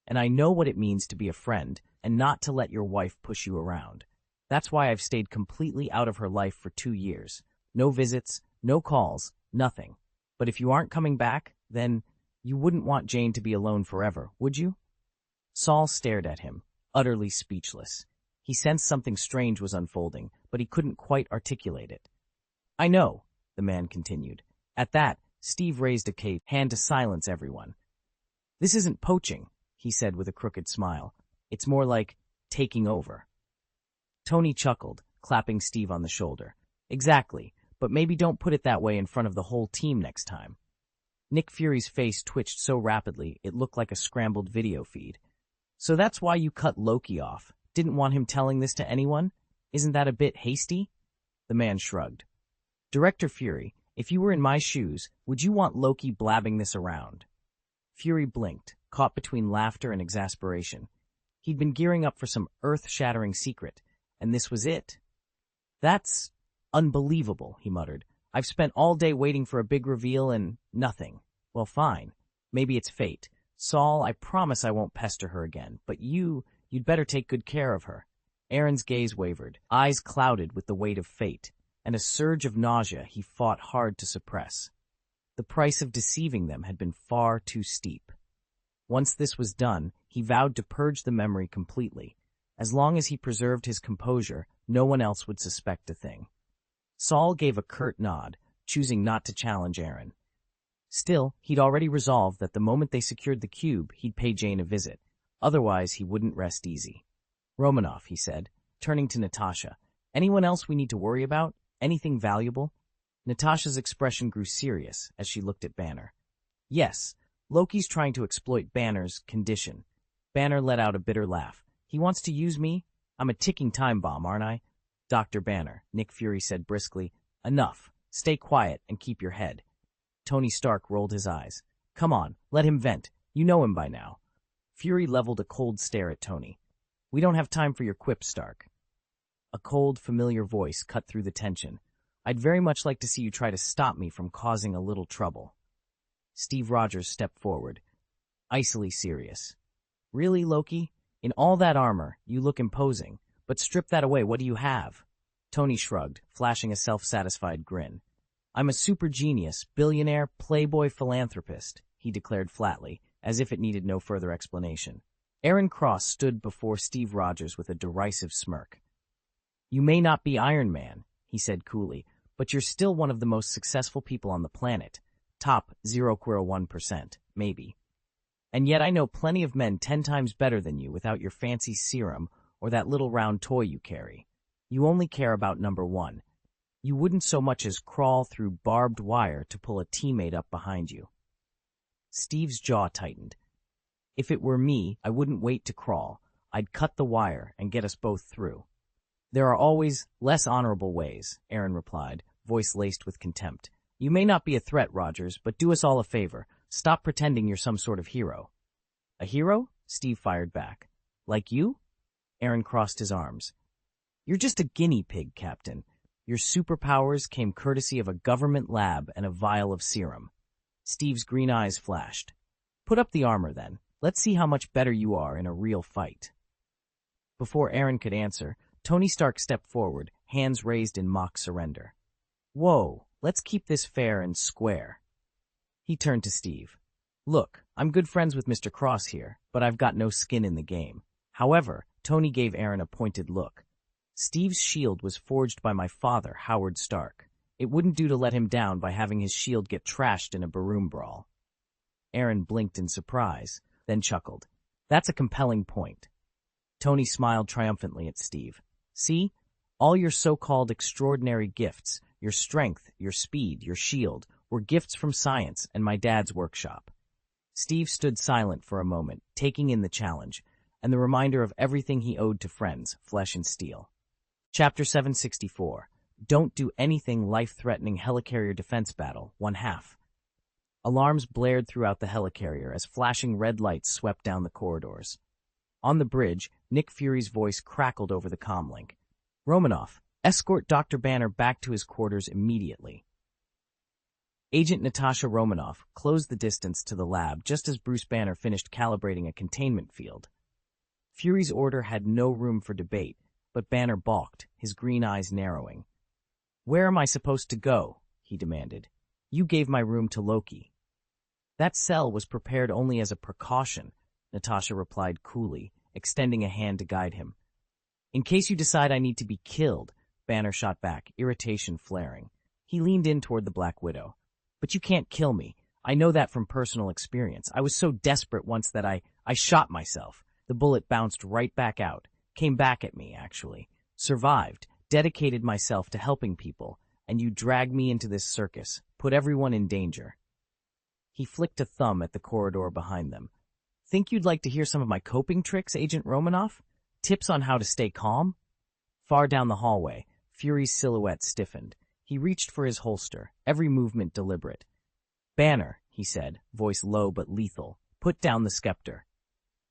And I know what it means to be a friend and not to let your wife push you around. That's why I've stayed completely out of her life for 2 years. No visits, no calls, nothing. But if you aren't coming back, then you wouldn't want Jane to be alone forever, would you? Saul stared at him, utterly speechless. He sensed something strange was unfolding, but he couldn't quite articulate it. I know, the man continued. At that, Steve raised a hand to silence everyone. This isn't poaching, he said with a crooked smile. It's more like taking over. Tony chuckled, clapping Steve on the shoulder. Exactly, but maybe don't put it that way in front of the whole team next time. Nick Fury's face twitched so rapidly it looked like a scrambled video feed. So that's why you cut Loki off. Didn't want him telling this to anyone? Isn't that a bit hasty? The man shrugged. Director Fury, if you were in my shoes, would you want Loki blabbing this around? Fury blinked, caught between laughter and exasperation. He'd been gearing up for some earth-shattering secret, and this was it. That's unbelievable, he muttered. I've spent all day waiting for a big reveal and nothing. Well, fine. Maybe it's fate. Saul, I promise I won't pester her again, but you'd better take good care of her. Aaron's gaze wavered, eyes clouded with the weight of fate, and a surge of nausea he fought hard to suppress. The price of deceiving them had been far too steep. Once this was done, he vowed to purge the memory completely. As long as he preserved his composure, no one else would suspect a thing. Saul gave a curt nod, choosing not to challenge Aaron. Still, he'd already resolved that the moment they secured the cube, he'd pay Jane a visit. Otherwise, he wouldn't rest easy. Romanov, he said, turning to Natasha. Anyone else we need to worry about? Anything valuable? Natasha's expression grew serious as she looked at Banner. Yes, Loki's trying to exploit Banner's condition. Banner let out a bitter laugh. He wants to use me? I'm a ticking time bomb, aren't I? Dr. Banner, Nick Fury said briskly. Enough. Stay quiet and keep your head. Tony Stark rolled his eyes. Come on, let him vent. You know him by now. Fury leveled a cold stare at Tony. We don't have time for your quips, Stark. A cold, familiar voice cut through the tension. I'd very much like to see you try to stop me from causing a little trouble. Steve Rogers stepped forward, icily serious. Really, Loki? In all that armor, you look imposing. But strip that away, what do you have? Tony shrugged, flashing a self-satisfied grin. I'm a super genius, billionaire, playboy philanthropist, he declared flatly, as if it needed no further explanation. Aaron Cross stood before Steve Rogers with a derisive smirk. You may not be Iron Man, he said coolly, but you're still one of the most successful people on the planet. Top 0.1%, maybe. And yet I know plenty of men 10 times better than you without your fancy serum or that little round toy you carry. You only care about number one. You wouldn't so much as crawl through barbed wire to pull a teammate up behind you. Steve's jaw tightened. If it were me, I wouldn't wait to crawl. I'd cut the wire and get us both through. There are always less honorable ways, Aaron replied, voice laced with contempt. You may not be a threat, Rogers, but do us all a favor. Stop pretending you're some sort of hero. A hero? Steve fired back. Like you? Aaron crossed his arms. You're just a guinea pig, Captain. Your superpowers came courtesy of a government lab and a vial of serum. Steve's green eyes flashed. Put up the armor, then. Let's see how much better you are in a real fight. Before Aaron could answer, Tony Stark stepped forward, hands raised in mock surrender. Whoa, let's keep this fair and square. He turned to Steve. Look, I'm good friends with Mr. Cross here, but I've got no skin in the game. However, Tony gave Aaron a pointed look. Steve's shield was forged by my father, Howard Stark. It wouldn't do to let him down by having his shield get trashed in a baroom brawl. Aaron blinked in surprise, then chuckled. That's a compelling point. Tony smiled triumphantly at Steve. See? All your so-called extraordinary gifts, your strength, your speed, your shield, were gifts from science and my dad's workshop. Steve stood silent for a moment, taking in the challenge, and the reminder of everything he owed to friends, flesh and steel. Chapter 764. Don't do anything life-threatening helicarrier defense battle, 1/2. Alarms blared throughout the helicarrier as flashing red lights swept down the corridors. On the bridge, Nick Fury's voice crackled over the comlink. Romanov, escort Dr. Banner back to his quarters immediately. Agent Natasha Romanoff closed the distance to the lab just as Bruce Banner finished calibrating a containment field. Fury's order had no room for debate, but Banner balked, his green eyes narrowing. "Where am I supposed to go?" he demanded. "You gave my room to Loki." "That cell was prepared only as a precaution," Natasha replied coolly, extending a hand to guide him. "In case you decide I need to be killed," Banner shot back, irritation flaring. He leaned in toward the Black Widow. "But you can't kill me. I know that from personal experience. I was so desperate once that I shot myself. The bullet bounced right back out. Came back at me, actually. Survived. Dedicated myself to helping people. And you dragged me into this circus. Put everyone in danger." He flicked a thumb at the corridor behind them. "Think you'd like to hear some of my coping tricks, Agent Romanoff? Tips on how to stay calm?" Far down the hallway, Fury's silhouette stiffened. He reached for his holster, every movement deliberate. "Banner," he said, voice low but lethal, "put down the scepter."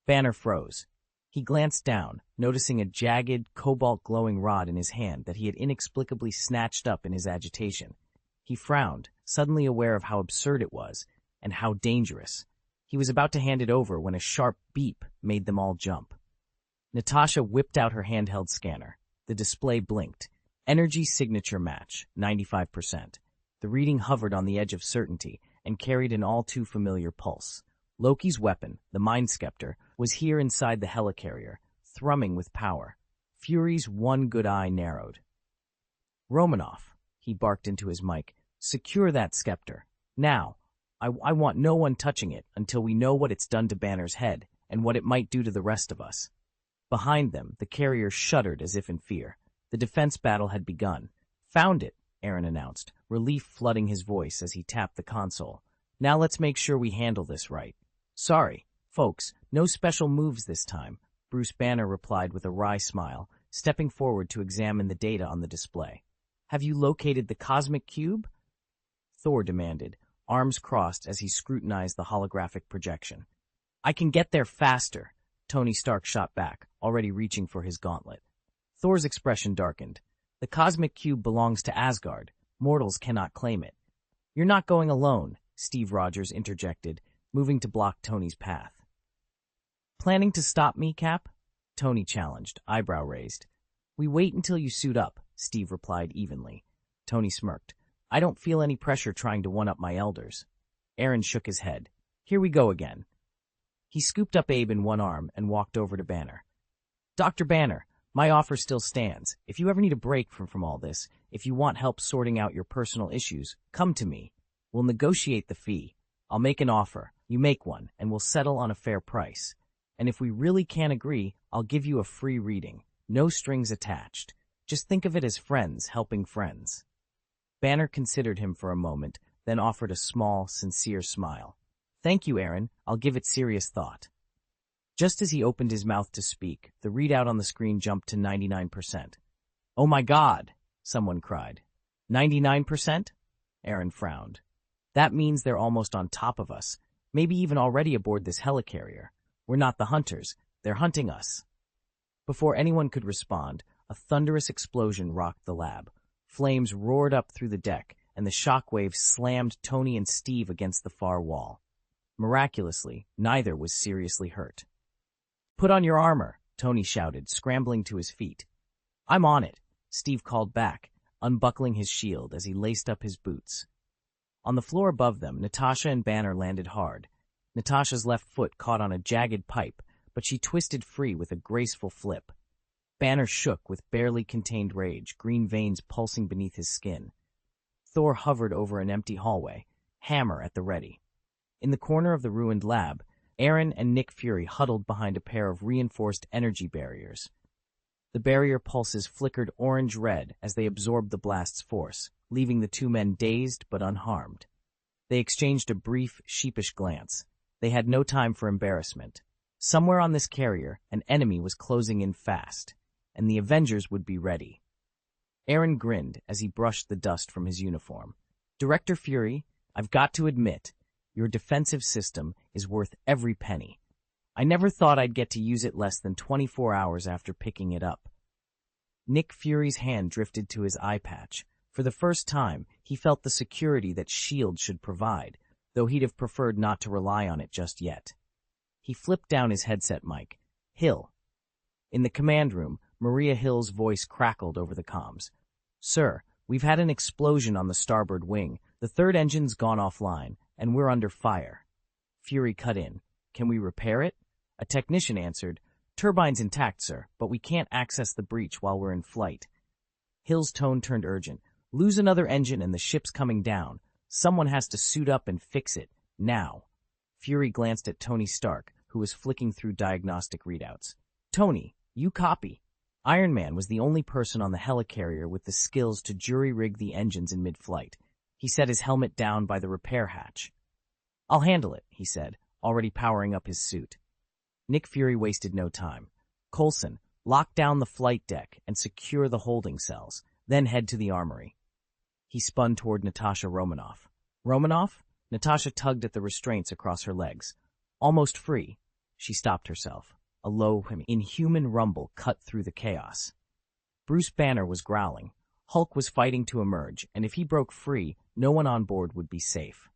Banner froze. He glanced down, noticing a jagged, cobalt-glowing rod in his hand that he had inexplicably snatched up in his agitation. He frowned, suddenly aware of how absurd it was, and how dangerous. He was about to hand it over when a sharp beep made them all jump. Natasha whipped out her handheld scanner. The display blinked. Energy signature match, 95%. The reading hovered on the edge of certainty and carried an all-too-familiar pulse. Loki's weapon, the Mind Scepter, was here inside the helicarrier, thrumming with power. Fury's one good eye narrowed. "Romanoff," he barked into his mic, "secure that scepter. Now, I want no one touching it until we know what it's done to Banner's head and what it might do to the rest of us." Behind them, the carrier shuddered as if in fear. The defense battle had begun. "Found it," Aaron announced, relief flooding his voice as he tapped the console. "Now let's make sure we handle this right." "Sorry, folks, no special moves this time," Bruce Banner replied with a wry smile, stepping forward to examine the data on the display. "Have you located the cosmic cube?" Thor demanded, arms crossed as he scrutinized the holographic projection. "I can get there faster," Tony Stark shot back, already reaching for his gauntlet. Thor's expression darkened. "The cosmic cube belongs to Asgard. Mortals cannot claim it." "You're not going alone," Steve Rogers interjected, moving to block Tony's path. "Planning to stop me, Cap?" Tony challenged, eyebrow raised. "We wait until you suit up," Steve replied evenly. Tony smirked. "I don't feel any pressure trying to one-up my elders." Aaron shook his head. "Here we go again." He scooped up Abe in one arm and walked over to Banner. "Dr. Banner, my offer still stands. If you ever need a break from all this, if you want help sorting out your personal issues, come to me. We'll negotiate the fee. I'll make an offer. You make one, and we'll settle on a fair price. And if we really can't agree, I'll give you a free reading. No strings attached. Just think of it as friends helping friends." Banner considered him for a moment, then offered a small, sincere smile. "Thank you, Aaron. I'll give it serious thought." Just as he opened his mouth to speak, the readout on the screen jumped to 99%. "Oh my God!" someone cried. 99%? Aaron frowned. "That means they're almost on top of us, maybe even already aboard this helicarrier. We're not the hunters. They're hunting us." Before anyone could respond, a thunderous explosion rocked the lab. Flames roared up through the deck, and the shockwaves slammed Tony and Steve against the far wall. Miraculously, neither was seriously hurt. "Put on your armor," Tony shouted, scrambling to his feet. "I'm on it," Steve called back, unbuckling his shield as he laced up his boots. On the floor above them, Natasha and Banner landed hard. Natasha's left foot caught on a jagged pipe, but she twisted free with a graceful flip. Banner shook with barely contained rage, green veins pulsing beneath his skin. Thor hovered over an empty hallway, hammer at the ready. In the corner of the ruined lab, Aaron and Nick Fury huddled behind a pair of reinforced energy barriers. The barrier pulses flickered orange-red as they absorbed the blast's force, leaving the two men dazed but unharmed. They exchanged a brief, sheepish glance. They had no time for embarrassment. Somewhere on this carrier, an enemy was closing in fast, and the Avengers would be ready. Aaron grinned as he brushed the dust from his uniform. "Director Fury, I've got to admit, your defensive system is worth every penny. I never thought I'd get to use it less than 24 hours after picking it up." Nick Fury's hand drifted to his eye patch, For the first time, he felt the security that S.H.I.E.L.D. should provide, though he'd have preferred not to rely on it just yet. He flipped down his headset mic. Hill. In the command room, Maria Hill's voice crackled over the comms. Sir, we've had an explosion on the starboard wing. The third engine's gone offline, and we're under fire. Fury cut in. Can we repair it? A technician answered. Turbine's intact, sir, but we can't access the breach while we're in flight. Hill's tone turned urgent. Lose another engine and the ship's coming down. Someone has to suit up and fix it. Now. Fury glanced at Tony Stark, who was flicking through diagnostic readouts. Tony, you copy. Iron Man was the only person on the helicarrier with the skills to jury-rig the engines in mid-flight. He set his helmet down by the repair hatch. I'll handle it, he said, already powering up his suit. Nick Fury wasted no time. Coulson, lock down the flight deck and secure the holding cells, then head to the armory. He spun toward Natasha Romanoff. Romanoff? Natasha tugged at the restraints across her legs. Almost free. She stopped herself. A low, inhuman rumble cut through the chaos. Bruce Banner was growling. Hulk was fighting to emerge, and if he broke free, no one on board would be safe.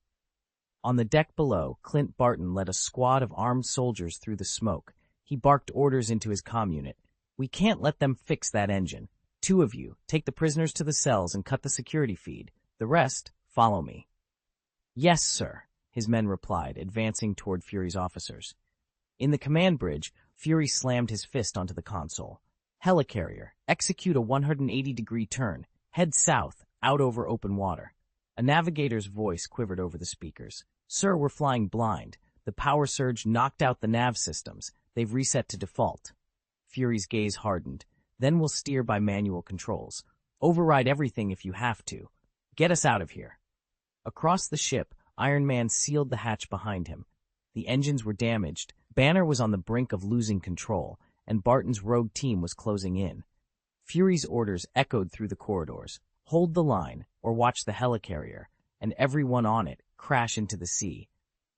On the deck below, Clint Barton led a squad of armed soldiers through the smoke. He barked orders into his comm unit. We can't let them fix that engine. 2 of you, take the prisoners to the cells and cut the security feed. The rest, follow me. Yes, sir, his men replied, advancing toward Fury's officers. In the command bridge, Fury slammed his fist onto the console. Helicarrier, execute a 180-degree turn. Head south, out over open water. A navigator's voice quivered over the speakers. Sir, we're flying blind. The power surge knocked out the nav systems. They've reset to default. Fury's gaze hardened. Then we'll steer by manual controls. Override everything if you have to. Get us out of here. Across the ship, Iron Man sealed the hatch behind him. The engines were damaged. Banner was on the brink of losing control, and Barton's rogue team was closing in. Fury's orders echoed through the corridors. Hold the line, or watch the helicarrier, and everyone on it crash into the sea.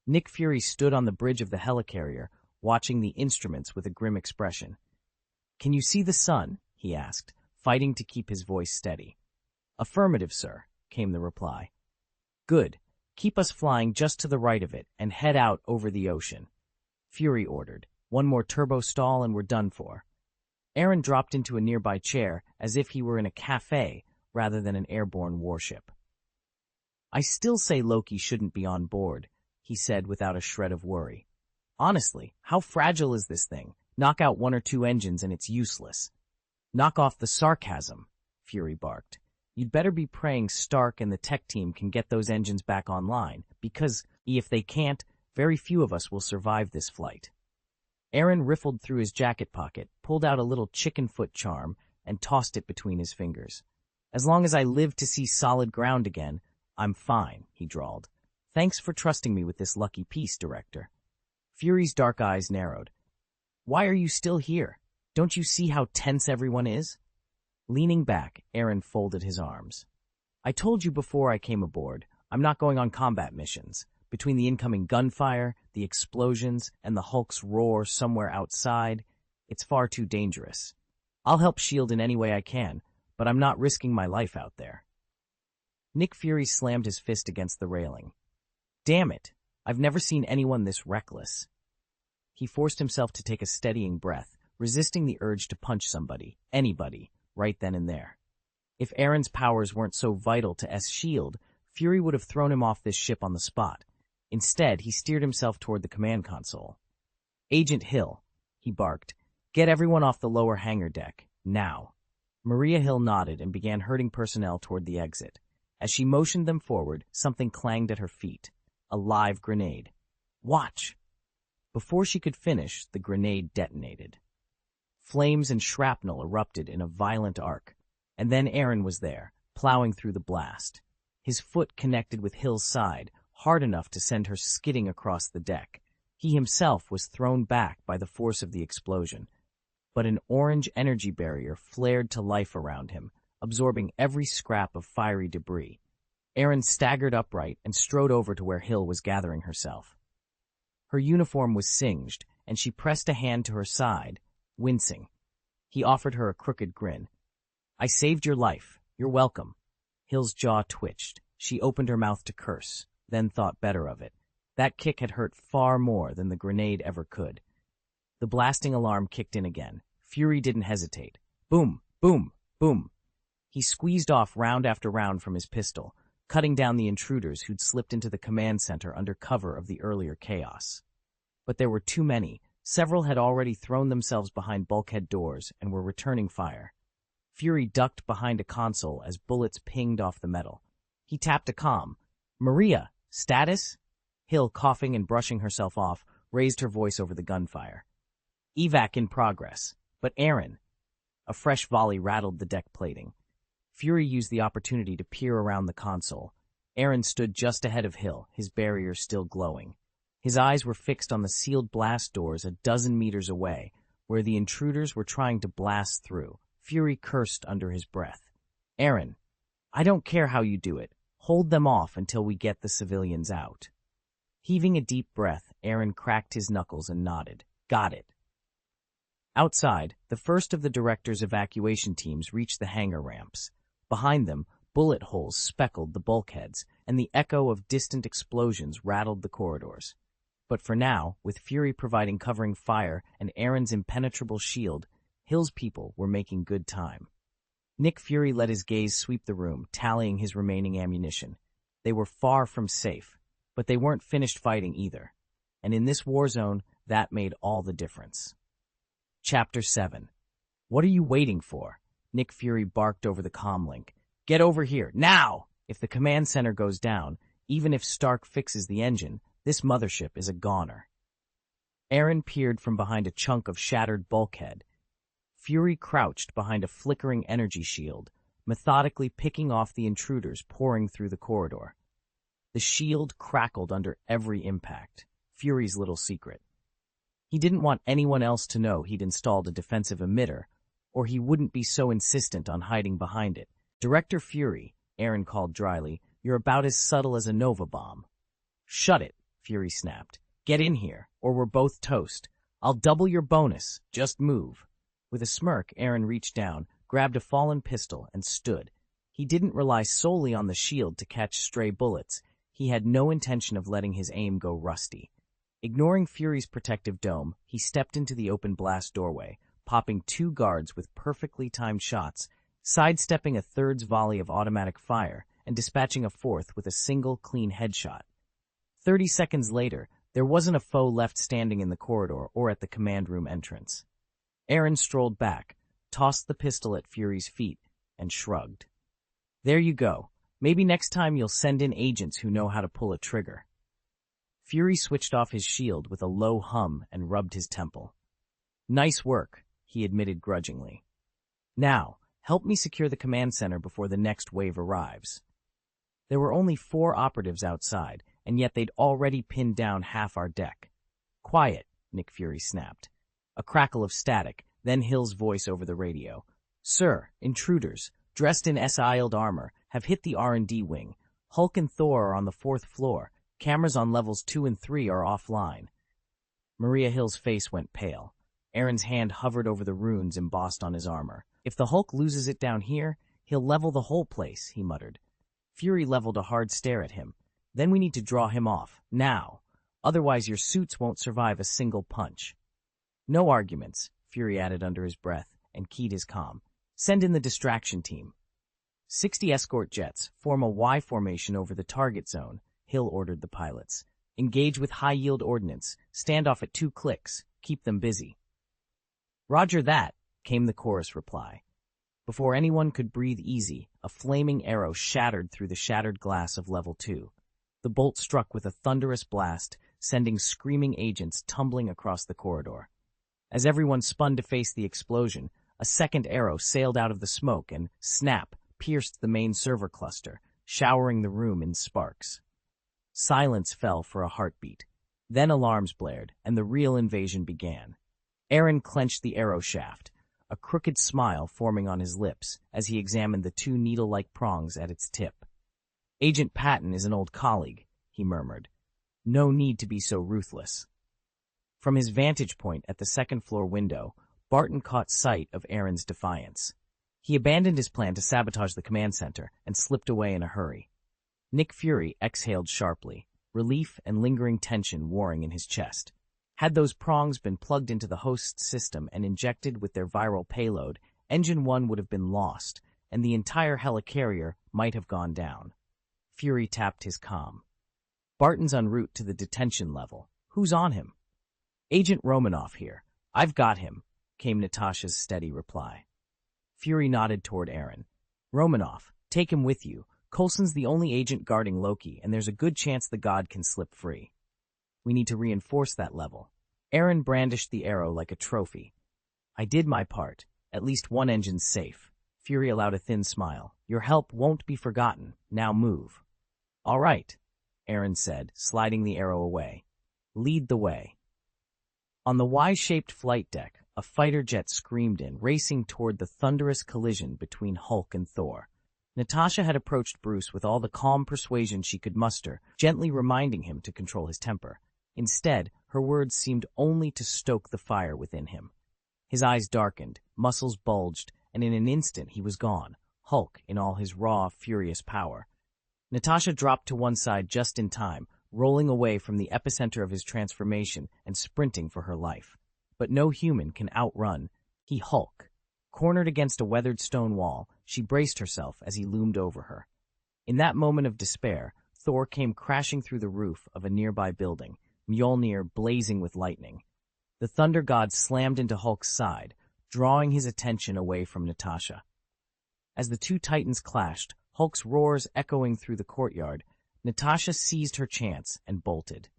Nick Fury stood on the bridge of the helicarrier, watching the instruments with a grim expression. Can you see the sun? He asked, fighting to keep his voice steady. Affirmative, sir, came the reply. Good. Keep us flying just to the right of it and head out over the ocean. Fury ordered. One more turbo stall and we're done for. Aaron dropped into a nearby chair as if he were in a cafe rather than an airborne warship. I still say Loki shouldn't be on board, he said without a shred of worry. Honestly, how fragile is this thing? Knock out 1 or 2 engines and it's useless. Knock off the sarcasm, Fury barked. You'd better be praying Stark and the tech team can get those engines back online, because, if they can't, very few of us will survive this flight. Aaron riffled through his jacket pocket, pulled out a little chicken foot charm, and tossed it between his fingers. As long as I live to see solid ground again, I'm fine, he drawled. Thanks for trusting me with this lucky piece, Director. Fury's dark eyes narrowed. Why are you still here? Don't you see how tense everyone is? Leaning back, Aaron folded his arms. I told you before I came aboard, I'm not going on combat missions. Between the incoming gunfire, the explosions, and the Hulk's roar somewhere outside, it's far too dangerous. I'll help S.H.I.E.L.D. in any way I can, but I'm not risking my life out there. Nick Fury slammed his fist against the railing. Damn it, I've never seen anyone this reckless. He forced himself to take a steadying breath, resisting the urge to punch somebody, anybody, right then and there. If Aaron's powers weren't so vital to S.H.I.E.L.D., Fury would have thrown him off this ship on the spot. Instead, he steered himself toward the command console. Agent Hill, he barked, get everyone off the lower hangar deck, now. Maria Hill nodded and began herding personnel toward the exit. As she motioned them forward, something clanged at her feet. A live grenade. Watch! Before she could finish, the grenade detonated. Flames and shrapnel erupted in a violent arc, and then Aaron was there, plowing through the blast. His foot connected with Hill's side, hard enough to send her skidding across the deck. He himself was thrown back by the force of the explosion. But an orange energy barrier flared to life around him, absorbing every scrap of fiery debris. Aaron staggered upright and strode over to where Hill was gathering herself. Her uniform was singed, and she pressed a hand to her side, wincing. He offered her a crooked grin. I saved your life. You're welcome. Hill's jaw twitched. She opened her mouth to curse, then thought better of it. That kick had hurt far more than the grenade ever could. The blasting alarm kicked in again. Fury didn't hesitate. Boom, boom, boom. He squeezed off round after round from his pistol, cutting down the intruders who'd slipped into the command center under cover of the earlier chaos. But there were too many. Several had already thrown themselves behind bulkhead doors and were returning fire. Fury ducked behind a console as bullets pinged off the metal. He tapped a comm. "Maria, status?" Hill, coughing and brushing herself off, raised her voice over the gunfire. "Evac in progress. But Aaron..." A fresh volley rattled the deck plating. Fury used the opportunity to peer around the console. Aaron stood just ahead of Hill, his barrier still glowing. His eyes were fixed on the sealed blast doors a dozen meters away, where the intruders were trying to blast through. Fury cursed under his breath. "Aaron, I don't care how you do it. Hold them off until we get the civilians out." Heaving a deep breath, Aaron cracked his knuckles and nodded. "Got it." Outside, the first of the director's evacuation teams reached the hangar ramps. Behind them, bullet holes speckled the bulkheads, and the echo of distant explosions rattled the corridors. But for now, with Fury providing covering fire and Aaron's impenetrable shield, Hill's people were making good time. Nick Fury let his gaze sweep the room, tallying his remaining ammunition. They were far from safe, but they weren't finished fighting either. And in this war zone, that made all the difference. Chapter 7. "What are you waiting for?" Nick Fury barked over the comlink. "Get over here, now! If the command center goes down, even if Stark fixes the engine, this mothership is a goner." Aaron peered from behind a chunk of shattered bulkhead. Fury crouched behind a flickering energy shield, methodically picking off the intruders pouring through the corridor. The shield crackled under every impact, Fury's little secret. He didn't want anyone else to know he'd installed a defensive emitter, or he wouldn't be so insistent on hiding behind it. "Director Fury," Aaron called dryly, "you're about as subtle as a Nova bomb." "Shut it," Fury snapped. "Get in here, or we're both toast. I'll double your bonus. Just move." With a smirk, Aaron reached down, grabbed a fallen pistol, and stood. He didn't rely solely on the shield to catch stray bullets. He had no intention of letting his aim go rusty. Ignoring Fury's protective dome, he stepped into the open blast doorway, popping 2 guards with perfectly timed shots, sidestepping a third's volley of automatic fire, and dispatching a fourth with a single clean headshot. 30 seconds later, there wasn't a foe left standing in the corridor or at the command room entrance. Aaron strolled back, tossed the pistol at Fury's feet, and shrugged. "There you go. Maybe next time you'll send in agents who know how to pull a trigger." Fury switched off his shield with a low hum and rubbed his temple. "Nice work," he admitted grudgingly. "Now, help me secure the command center before the next wave arrives." There were only 4 operatives outside, and yet they'd already pinned down half our deck. "Quiet," Nick Fury snapped. A crackle of static, then Hill's voice over the radio. "Sir, intruders, dressed in S-iled armor, have hit the R&D wing. Hulk and Thor are on the 4th floor. Cameras on levels 2 and 3 are offline." Maria Hill's face went pale. Aaron's hand hovered over the runes embossed on his armor. "If the Hulk loses it down here, he'll level the whole place," he muttered. Fury leveled a hard stare at him. "Then we need to draw him off, now. Otherwise your suits won't survive a single punch." "No arguments," Fury added under his breath, and keyed his comm. "Send in the distraction team." 60 escort jets form a Y formation over the target zone, Hill ordered the pilots. "Engage with high-yield ordnance. Stand off at 2 clicks. Keep them busy." "Roger that," came the chorus reply. Before anyone could breathe easy, a flaming arrow shattered through the shattered glass of level 2. The bolt struck with a thunderous blast, sending screaming agents tumbling across the corridor. As everyone spun to face the explosion, a second arrow sailed out of the smoke and, snap, pierced the main server cluster, showering the room in sparks. Silence fell for a heartbeat. Then alarms blared, and the real invasion began. Aaron clenched the arrow shaft, a crooked smile forming on his lips as he examined the 2 needle-like prongs at its tip. "Agent Patton is an old colleague," he murmured. "No need to be so ruthless." From his vantage point at the 2nd-floor window, Barton caught sight of Aaron's defiance. He abandoned his plan to sabotage the command center and slipped away in a hurry. Nick Fury exhaled sharply, relief and lingering tension warring in his chest. Had those prongs been plugged into the host's system and injected with their viral payload, Engine 1 would have been lost, and the entire helicarrier might have gone down. Fury tapped his comm. Barton's en route to the detention level. Who's on him? Agent Romanoff here. I've got him, came Natasha's steady reply. Fury nodded toward Aaron. Romanoff, take him with you. Coulson's the only agent guarding Loki, and there's a good chance the god can slip free. We need to reinforce that level. Aaron brandished the arrow like a trophy. I did my part. At least one engine's safe. Fury allowed a thin smile. Your help won't be forgotten. Now move. All right, Aaron said, sliding the arrow away. Lead the way. On the Y-shaped flight deck, a fighter jet screamed in, racing toward the thunderous collision between Hulk and Thor. Natasha had approached Bruce with all the calm persuasion she could muster, gently reminding him to control his temper. Instead, her words seemed only to stoke the fire within him. His eyes darkened, muscles bulged, and in an instant he was gone, Hulk in all his raw, furious power. Natasha dropped to one side just in time, rolling away from the epicenter of his transformation and sprinting for her life. But no human can outrun Hulk. Cornered against a weathered stone wall, she braced herself as he loomed over her. In that moment of despair, Thor came crashing through the roof of a nearby building, Mjolnir blazing with lightning. The thunder god slammed into Hulk's side, drawing his attention away from Natasha. As the two titans clashed, Hulk's roars echoing through the courtyard, Natasha seized her chance and bolted.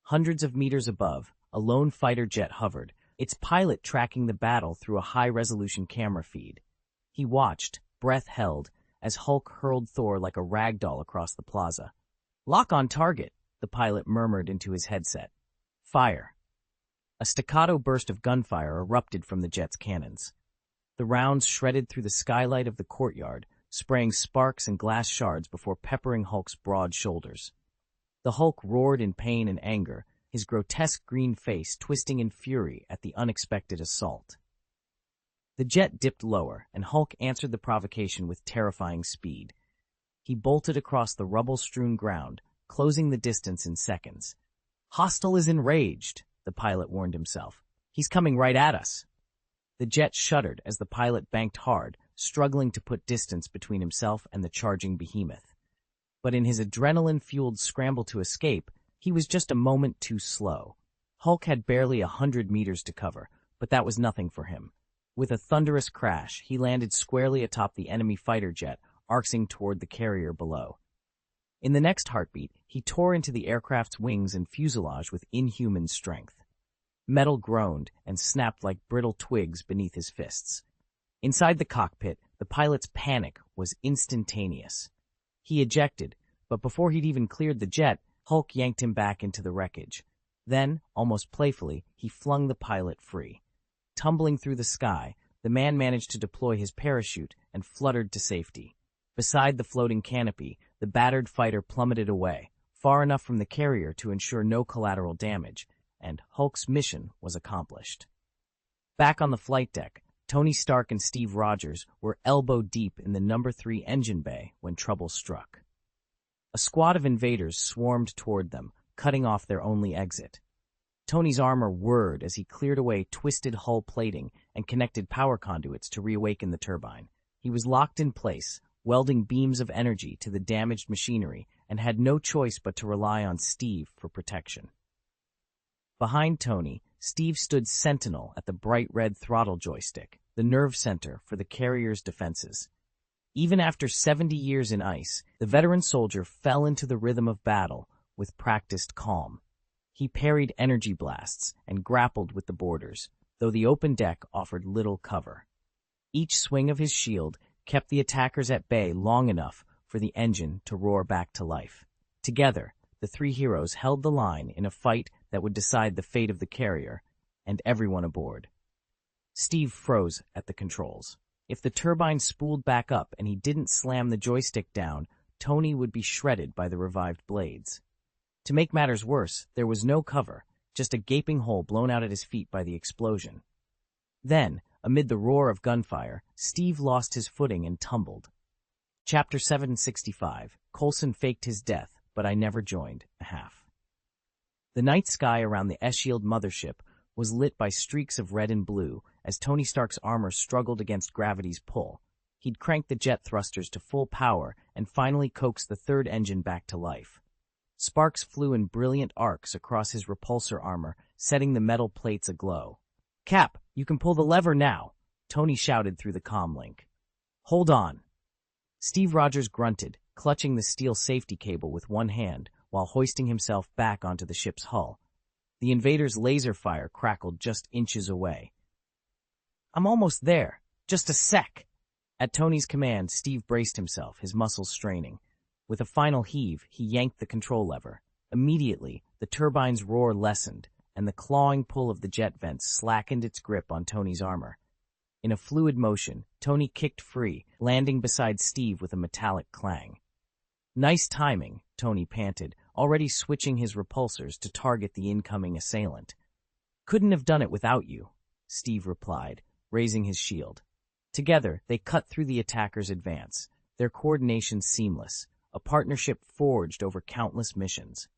Hundreds of meters above, a lone fighter jet hovered, its pilot tracking the battle through a high-resolution camera feed. He watched, breath held, as Hulk hurled Thor like a rag doll across the plaza. Lock on target, the pilot murmured into his headset. Fire. A staccato burst of gunfire erupted from the jet's cannons. The rounds shredded through the skylight of the courtyard, spraying sparks and glass shards before peppering Hulk's broad shoulders. The Hulk roared in pain and anger, his grotesque green face twisting in fury at the unexpected assault. The jet dipped lower, and Hulk answered the provocation with terrifying speed. He bolted across the rubble-strewn ground, closing the distance in seconds. Hostile is enraged, the pilot warned himself. He's coming right at us. The jet shuddered as the pilot banked hard, struggling to put distance between himself and the charging behemoth. But in his adrenaline-fueled scramble to escape, he was just a moment too slow. Hulk had barely 100 meters to cover, but that was nothing for him. With a thunderous crash, he landed squarely atop the enemy fighter jet, arcing toward the carrier below. In the next heartbeat, he tore into the aircraft's wings and fuselage with inhuman strength. Metal groaned and snapped like brittle twigs beneath his fists. Inside the cockpit, the pilot's panic was instantaneous. He ejected, but before he'd even cleared the jet, Hulk yanked him back into the wreckage. Then, almost playfully, he flung the pilot free. Tumbling through the sky, the man managed to deploy his parachute and fluttered to safety. Beside the floating canopy, the battered fighter plummeted away, far enough from the carrier to ensure no collateral damage, and Hulk's mission was accomplished. Back on the flight deck, Tony Stark and Steve Rogers were elbow-deep in the No. 3 engine bay when trouble struck. A squad of invaders swarmed toward them, cutting off their only exit. Tony's armor whirred as he cleared away twisted hull plating and connected power conduits to reawaken the turbine. He was locked in place, welding beams of energy to the damaged machinery, and had no choice but to rely on Steve for protection. Behind Tony, Steve stood sentinel at the bright red throttle joystick, the nerve center for the carrier's defenses. Even after 70 years in ice, the veteran soldier fell into the rhythm of battle with practiced calm. He parried energy blasts and grappled with the boarders, though the open deck offered little cover. Each swing of his shield kept the attackers at bay long enough for the engine to roar back to life. Together, the three heroes held the line in a fight that would decide the fate of the carrier and everyone aboard. Steve froze at the controls. If the turbine spooled back up and he didn't slam the joystick down, Tony would be shredded by the revived blades. To make matters worse, there was no cover, just a gaping hole blown out at his feet by the explosion. Then, Amid the roar of gunfire, Steve lost his footing and tumbled. Chapter 765. Coulson faked his death, but I never joined. Half. The night sky around the S-Shield mothership was lit by streaks of red and blue as Tony Stark's armor struggled against gravity's pull. He'd cranked the jet thrusters to full power and finally coaxed the third engine back to life. Sparks flew in brilliant arcs across his repulsor armor, setting the metal plates aglow. "Cap, you can pull the lever now," Tony shouted through the comm link. "Hold on." Steve Rogers grunted, clutching the steel safety cable with one hand while hoisting himself back onto the ship's hull. The invader's laser fire crackled just inches away. "I'm almost there. Just a sec." At Tony's command, Steve braced himself, his muscles straining. With a final heave, he yanked the control lever. Immediately, the turbine's roar lessened, and the clawing pull of the jet vents slackened its grip on Tony's armor. In a fluid motion, Tony kicked free, landing beside Steve with a metallic clang. "Nice timing," Tony panted, already switching his repulsors to target the incoming assailant. "Couldn't have done it without you," Steve replied, raising his shield. Together, they cut through the attacker's advance, their coordination seamless, a partnership forged over countless missions.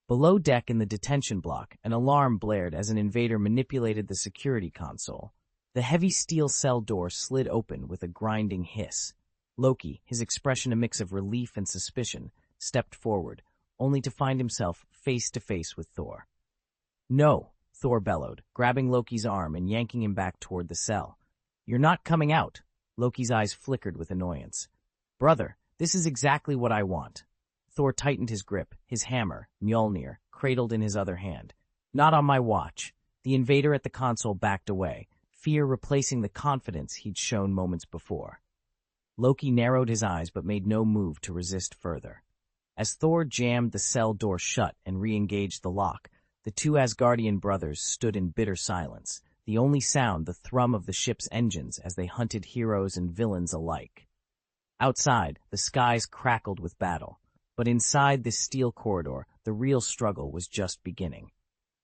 Below deck in the detention block, an alarm blared as an invader manipulated the security console. The heavy steel cell door slid open with a grinding hiss. Loki, his expression a mix of relief and suspicion, stepped forward, only to find himself face to face with Thor. "No," Thor bellowed, grabbing Loki's arm and yanking him back toward the cell. "You're not coming out." Loki's eyes flickered with annoyance. "Brother, this is exactly what I want." Thor tightened his grip, his hammer, Mjolnir, cradled in his other hand. "Not on my watch." The invader at the console backed away, fear replacing the confidence he'd shown moments before. Loki narrowed his eyes but made no move to resist further. As Thor jammed the cell door shut and re-engaged the lock, the two Asgardian brothers stood in bitter silence, the only sound the thrum of the ship's engines as they hunted heroes and villains alike. Outside, the skies crackled with battle, but inside this steel corridor, the real struggle was just beginning.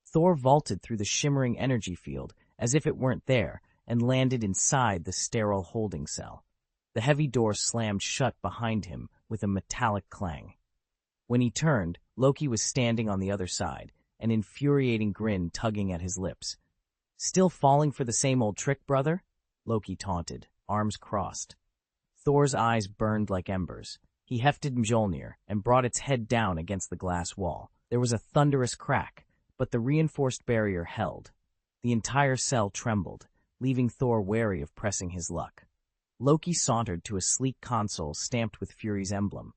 Thor vaulted through the shimmering energy field as if it weren't there and landed inside the sterile holding cell. The heavy door slammed shut behind him with a metallic clang. When he turned, Loki was standing on the other side, an infuriating grin tugging at his lips. "Still falling for the same old trick, brother?" Loki taunted, arms crossed. Thor's eyes burned like embers. He hefted Mjolnir and brought its head down against the glass wall. There was a thunderous crack, but the reinforced barrier held. The entire cell trembled, leaving Thor wary of pressing his luck. Loki sauntered to a sleek console stamped with Fury's emblem.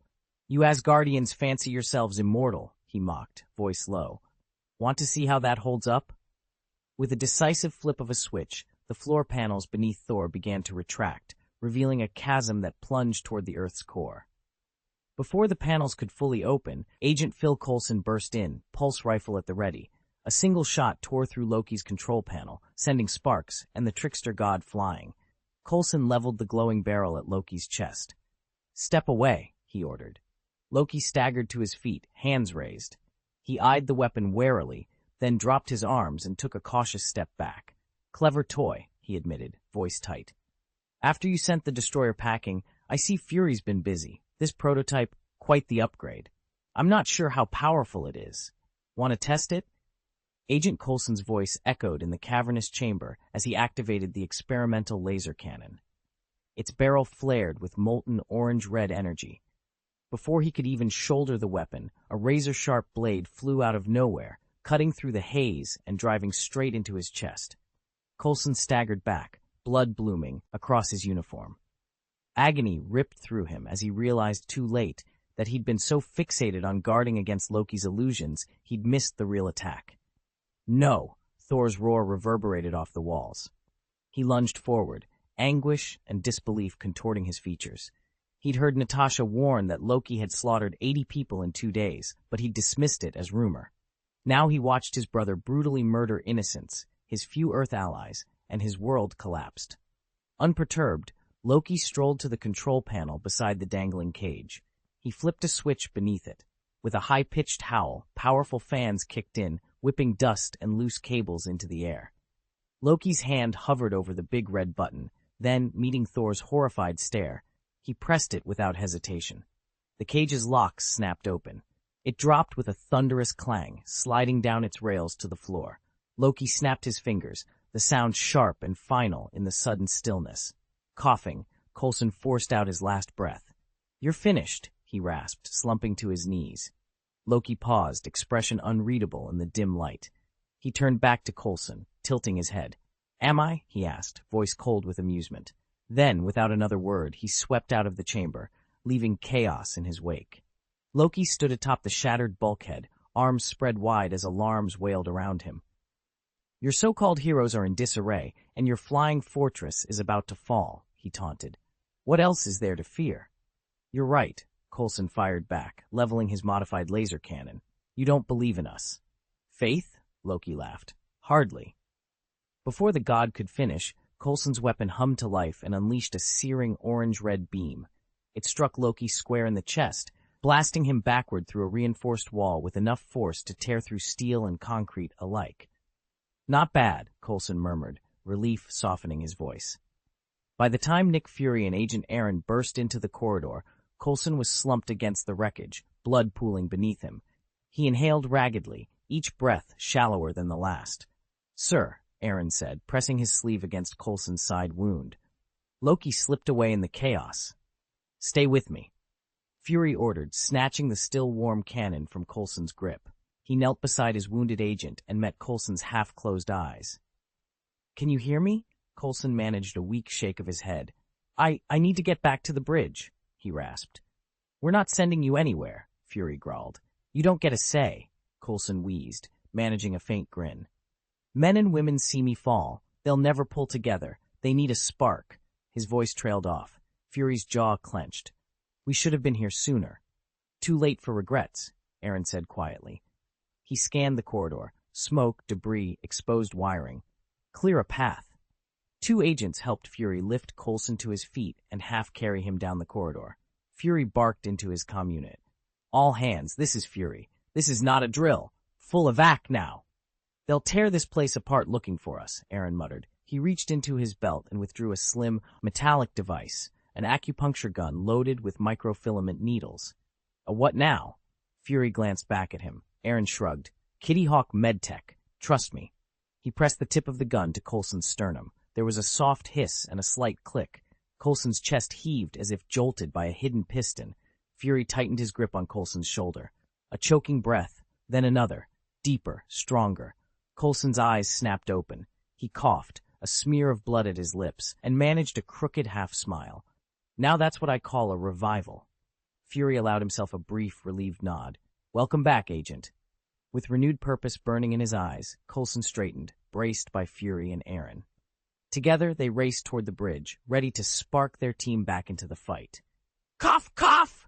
"You Asgardians fancy yourselves immortal," he mocked, voice low. "Want to see how that holds up?" With a decisive flip of a switch, the floor panels beneath Thor began to retract, revealing a chasm that plunged toward the Earth's core. Before the panels could fully open, Agent Phil Coulson burst in, pulse rifle at the ready. A single shot tore through Loki's control panel, sending sparks and the trickster god flying. Coulson leveled the glowing barrel at Loki's chest. "Step away," he ordered. Loki staggered to his feet, hands raised. He eyed the weapon warily, then dropped his arms and took a cautious step back. "Clever toy," he admitted, voice tight. "After you sent the destroyer packing, I see Fury's been busy. This prototype, quite the upgrade. I'm not sure how powerful it is. Want to test it?" Agent Coulson's voice echoed in the cavernous chamber as he activated the experimental laser cannon. Its barrel flared with molten orange-red energy. Before he could even shoulder the weapon, a razor-sharp blade flew out of nowhere, cutting through the haze and driving straight into his chest. Coulson staggered back, blood blooming across his uniform. Agony ripped through him as he realized too late that he'd been so fixated on guarding against Loki's illusions he'd missed the real attack. "No!" Thor's roar reverberated off the walls. He lunged forward, anguish and disbelief contorting his features. He'd heard Natasha warn that Loki had slaughtered 80 people in 2 days, but he'd dismissed it as rumor. Now he watched his brother brutally murder innocents, his few Earth allies, and his world collapsed. Unperturbed, Loki strolled to the control panel beside the dangling cage. He flipped a switch beneath it. With a high-pitched howl, powerful fans kicked in, whipping dust and loose cables into the air. Loki's hand hovered over the big red button, then, meeting Thor's horrified stare, he pressed it without hesitation. The cage's locks snapped open. It dropped with a thunderous clang, sliding down its rails to the floor. Loki snapped his fingers, the sound sharp and final in the sudden stillness. Coughing, Coulson forced out his last breath. "You're finished," he rasped, slumping to his knees. Loki paused, expression unreadable in the dim light. He turned back to Coulson, tilting his head. "Am I?" he asked, voice cold with amusement. Then, without another word, he swept out of the chamber, leaving chaos in his wake. Loki stood atop the shattered bulkhead, arms spread wide as alarms wailed around him. "Your so-called heroes are in disarray, and your flying fortress is about to fall," he taunted. "What else is there to fear?" "You're right," Coulson fired back, leveling his modified laser cannon. "You don't believe in us." "Faith?" Loki laughed. "Hardly." Before the god could finish, Coulson's weapon hummed to life and unleashed a searing orange-red beam. It struck Loki square in the chest, blasting him backward through a reinforced wall with enough force to tear through steel and concrete alike. "Not bad," Coulson murmured, relief softening his voice. By the time Nick Fury and Agent Aaron burst into the corridor, Coulson was slumped against the wreckage, blood pooling beneath him. He inhaled raggedly, each breath shallower than the last. "Sir," Aaron said, pressing his sleeve against Coulson's side wound. Loki slipped away in the chaos. "Stay with me," Fury ordered, snatching the still warm cannon from Coulson's grip. He knelt beside his wounded agent and met Coulson's half-closed eyes. "Can you hear me?" Coulson managed a weak shake of his head. I need to get back to the bridge," he rasped. "We're not sending you anywhere," Fury growled. "You don't get a say," Coulson wheezed, managing a faint grin. "Men and women see me fall. They'll never pull together. They need a spark." His voice trailed off. Fury's jaw clenched. "We should have been here sooner." "Too late for regrets," Aaron said quietly. He scanned the corridor. Smoke, debris, exposed wiring. Clear a path. Two agents helped Fury lift Coulson to his feet and half-carry him down the corridor. Fury barked into his communit. "All hands, this is Fury. This is not a drill. Full evac now." "They'll tear this place apart looking for us," Aaron muttered. He reached into his belt and withdrew a slim, metallic device, an acupuncture gun loaded with microfilament needles. "A what now?" Fury glanced back at him. Aaron shrugged. "Kitty Hawk MedTech. Trust me." He pressed the tip of the gun to Coulson's sternum. There was a soft hiss and a slight click. Coulson's chest heaved as if jolted by a hidden piston. Fury tightened his grip on Coulson's shoulder. A choking breath, then another, deeper, stronger. Coulson's eyes snapped open. He coughed, a smear of blood at his lips, and managed a crooked half-smile. "Now that's what I call a revival." Fury allowed himself a brief, relieved nod. "Welcome back, Agent." With renewed purpose burning in his eyes, Coulson straightened, braced by Fury and Aaron. Together, they raced toward the bridge, ready to spark their team back into the fight. "Cough, cough!"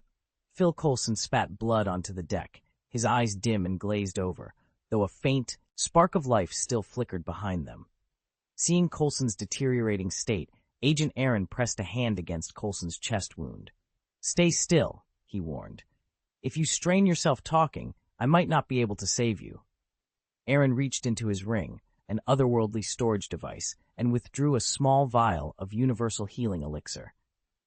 Phil Coulson spat blood onto the deck, his eyes dim and glazed over, though a faint spark of life still flickered behind them. Seeing Coulson's deteriorating state, Agent Aaron pressed a hand against Coulson's chest wound. "Stay still," he warned. "If you strain yourself talking, I might not be able to save you." Aaron reached into his ring, an otherworldly storage device, and withdrew a small vial of universal healing elixir.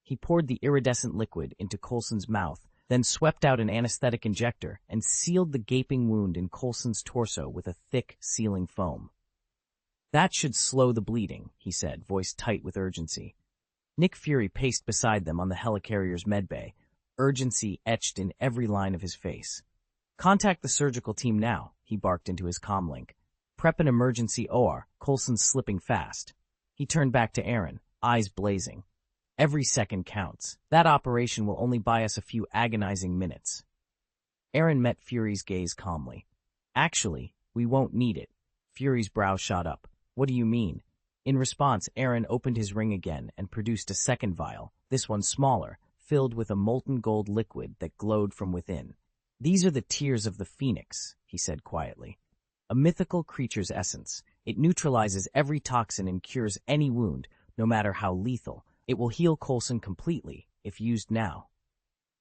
He poured the iridescent liquid into Coulson's mouth, then swept out an anesthetic injector and sealed the gaping wound in Coulson's torso with a thick, sealing foam. "That should slow the bleeding," he said, voice tight with urgency. Nick Fury paced beside them on the helicarrier's medbay, urgency etched in every line of his face. "Contact the surgical team now," he barked into his comlink. "Prep an emergency OR, Coulson's slipping fast." He turned back to Aaron, eyes blazing. "Every second counts. That operation will only buy us a few agonizing minutes." Aaron met Fury's gaze calmly. "Actually, we won't need it." Fury's brow shot up. "What do you mean?" In response, Aaron opened his ring again and produced a second vial, this one smaller, filled with a molten gold liquid that glowed from within. "These are the tears of the phoenix," he said quietly. "A mythical creature's essence. It neutralizes every toxin and cures any wound, no matter how lethal. It will heal Coulson completely, if used now."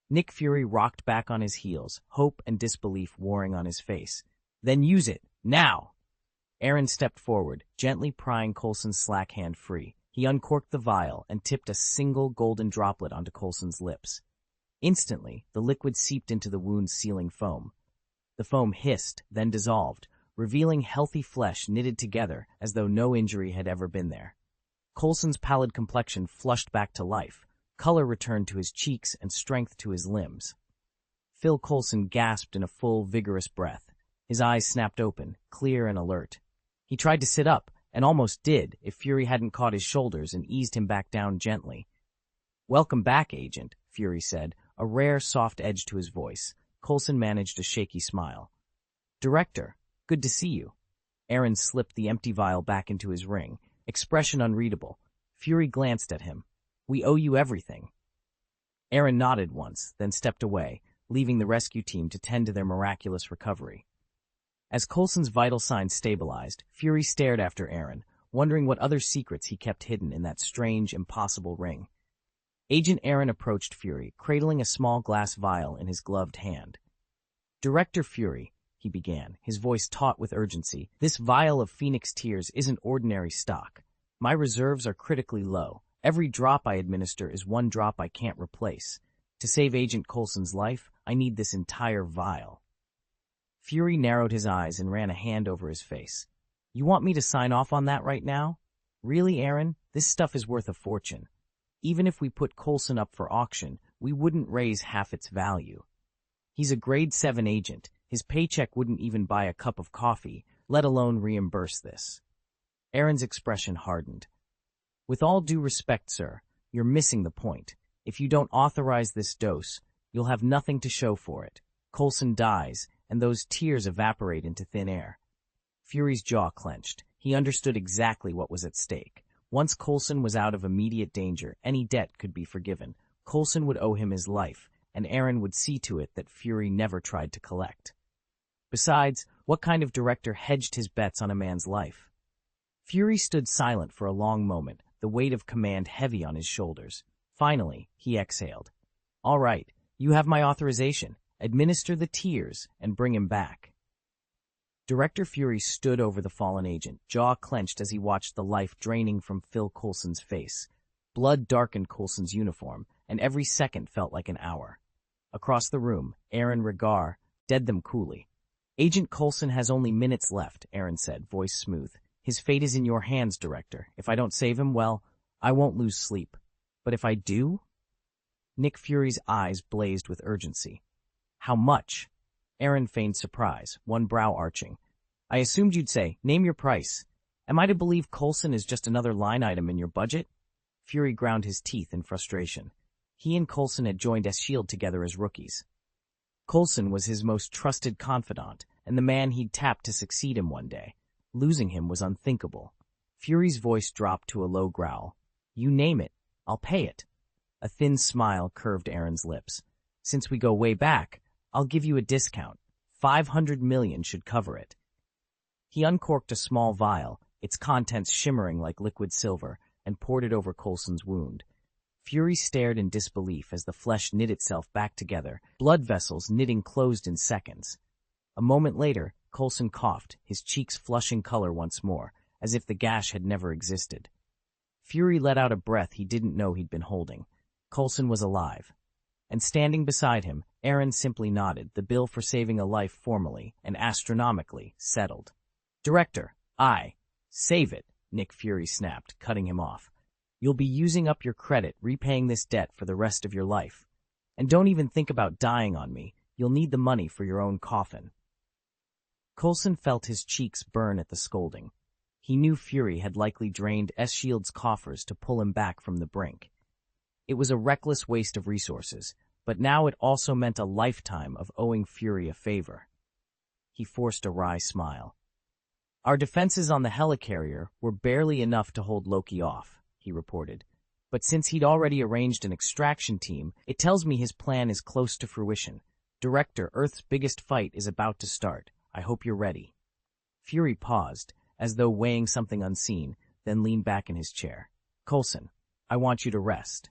Nick Fury rocked back on his heels, hope and disbelief warring on his face. "Then use it, now!" Aaron stepped forward, gently prying Coulson's slack hand free. He uncorked the vial and tipped a single golden droplet onto Coulson's lips. Instantly, the liquid seeped into the wound's sealing foam. The foam hissed, then dissolved, revealing healthy flesh knitted together as though no injury had ever been there. Coulson's pallid complexion flushed back to life. Color returned to his cheeks and strength to his limbs. Phil Coulson gasped in a full, vigorous breath. His eyes snapped open, clear and alert. He tried to sit up, and almost did if Fury hadn't caught his shoulders and eased him back down gently. "Welcome back, Agent," Fury said, a rare, soft edge to his voice. Coulson managed a shaky smile. "Director, good to see you." Aaron slipped the empty vial back into his ring, expression unreadable. Fury glanced at him. "We owe you everything." Aaron nodded once, then stepped away, leaving the rescue team to tend to their miraculous recovery. As Coulson's vital signs stabilized, Fury stared after Aaron, wondering what other secrets he kept hidden in that strange, impossible ring. Agent Aaron approached Fury, cradling a small glass vial in his gloved hand. "Director Fury," he began, his voice taut with urgency, "this vial of Phoenix Tears isn't ordinary stock. My reserves are critically low. Every drop I administer is one drop I can't replace. To save Agent Coulson's life, I need this entire vial." Fury narrowed his eyes and ran a hand over his face. "You want me to sign off on that right now? Really, Aaron? This stuff is worth a fortune. Even if we put Coulson up for auction, we wouldn't raise half its value. He's a grade 7 agent. His paycheck wouldn't even buy a cup of coffee, let alone reimburse this." Aaron's expression hardened. "With all due respect, sir, you're missing the point. If you don't authorize this dose, you'll have nothing to show for it. Coulson dies, and those tears evaporate into thin air." Fury's jaw clenched. He understood exactly what was at stake. Once Coulson was out of immediate danger, any debt could be forgiven. Coulson would owe him his life, and Aaron would see to it that Fury never tried to collect. Besides, what kind of director hedged his bets on a man's life? Fury stood silent for a long moment, the weight of command heavy on his shoulders. Finally, he exhaled. "All right, you have my authorization. Administer the tears and bring him back." Director Fury stood over the fallen agent, jaw clenched as he watched the life draining from Phil Coulson's face. Blood darkened Coulson's uniform, and every second felt like an hour. Across the room, Aaron dead them coolly. "Agent Coulson has only minutes left," Aaron said, voice smooth. "His fate is in your hands, Director. If I don't save him, well, I won't lose sleep. But if I do?" Nick Fury's eyes blazed with urgency. "How much?" Aaron feigned surprise, one brow arching. "I assumed you'd say, name your price. Am I to believe Coulson is just another line item in your budget?" Fury ground his teeth in frustration. He and Coulson had joined S.H.I.E.L.D. together as rookies. Coulson was his most trusted confidant, and the man he'd tapped to succeed him one day. Losing him was unthinkable. Fury's voice dropped to a low growl. "You name it, I'll pay it." A thin smile curved Aaron's lips. "Since we go way back, I'll give you a discount. 500 million should cover it." He uncorked a small vial, its contents shimmering like liquid silver, and poured it over Coulson's wound. Fury stared in disbelief as the flesh knit itself back together, blood vessels knitting closed in seconds. A moment later, Coulson coughed, his cheeks flushing color once more, as if the gash had never existed. Fury let out a breath he didn't know he'd been holding. Coulson was alive. And standing beside him, Aaron simply nodded, the bill for saving a life formally and astronomically settled. "Director, save it," Nick Fury snapped, cutting him off. "You'll be using up your credit, repaying this debt for the rest of your life. And don't even think about dying on me. You'll need the money for your own coffin." Coulson felt his cheeks burn at the scolding. He knew Fury had likely drained S.H.I.E.L.D.'s coffers to pull him back from the brink. It was a reckless waste of resources, but now it also meant a lifetime of owing Fury a favor. He forced a wry smile. "Our defenses on the helicarrier were barely enough to hold Loki off," he reported. "But since he'd already arranged an extraction team, it tells me his plan is close to fruition. Director, Earth's biggest fight is about to start. I hope you're ready." Fury paused, as though weighing something unseen, then leaned back in his chair. "Coulson, I want you to rest."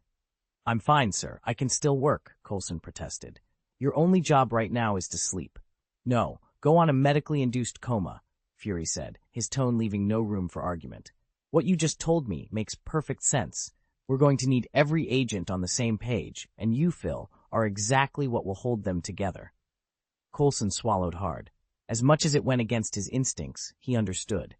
"I'm fine, sir. I can still work," Coulson protested. "Your only job right now is to sleep." "No, go on a medically induced coma. Fury said, his tone leaving no room for argument. What you just told me makes perfect sense. We're going to need every agent on the same page, and you, Phil, are exactly what will hold them together. Coulson swallowed hard. As much as it went against his instincts, he understood.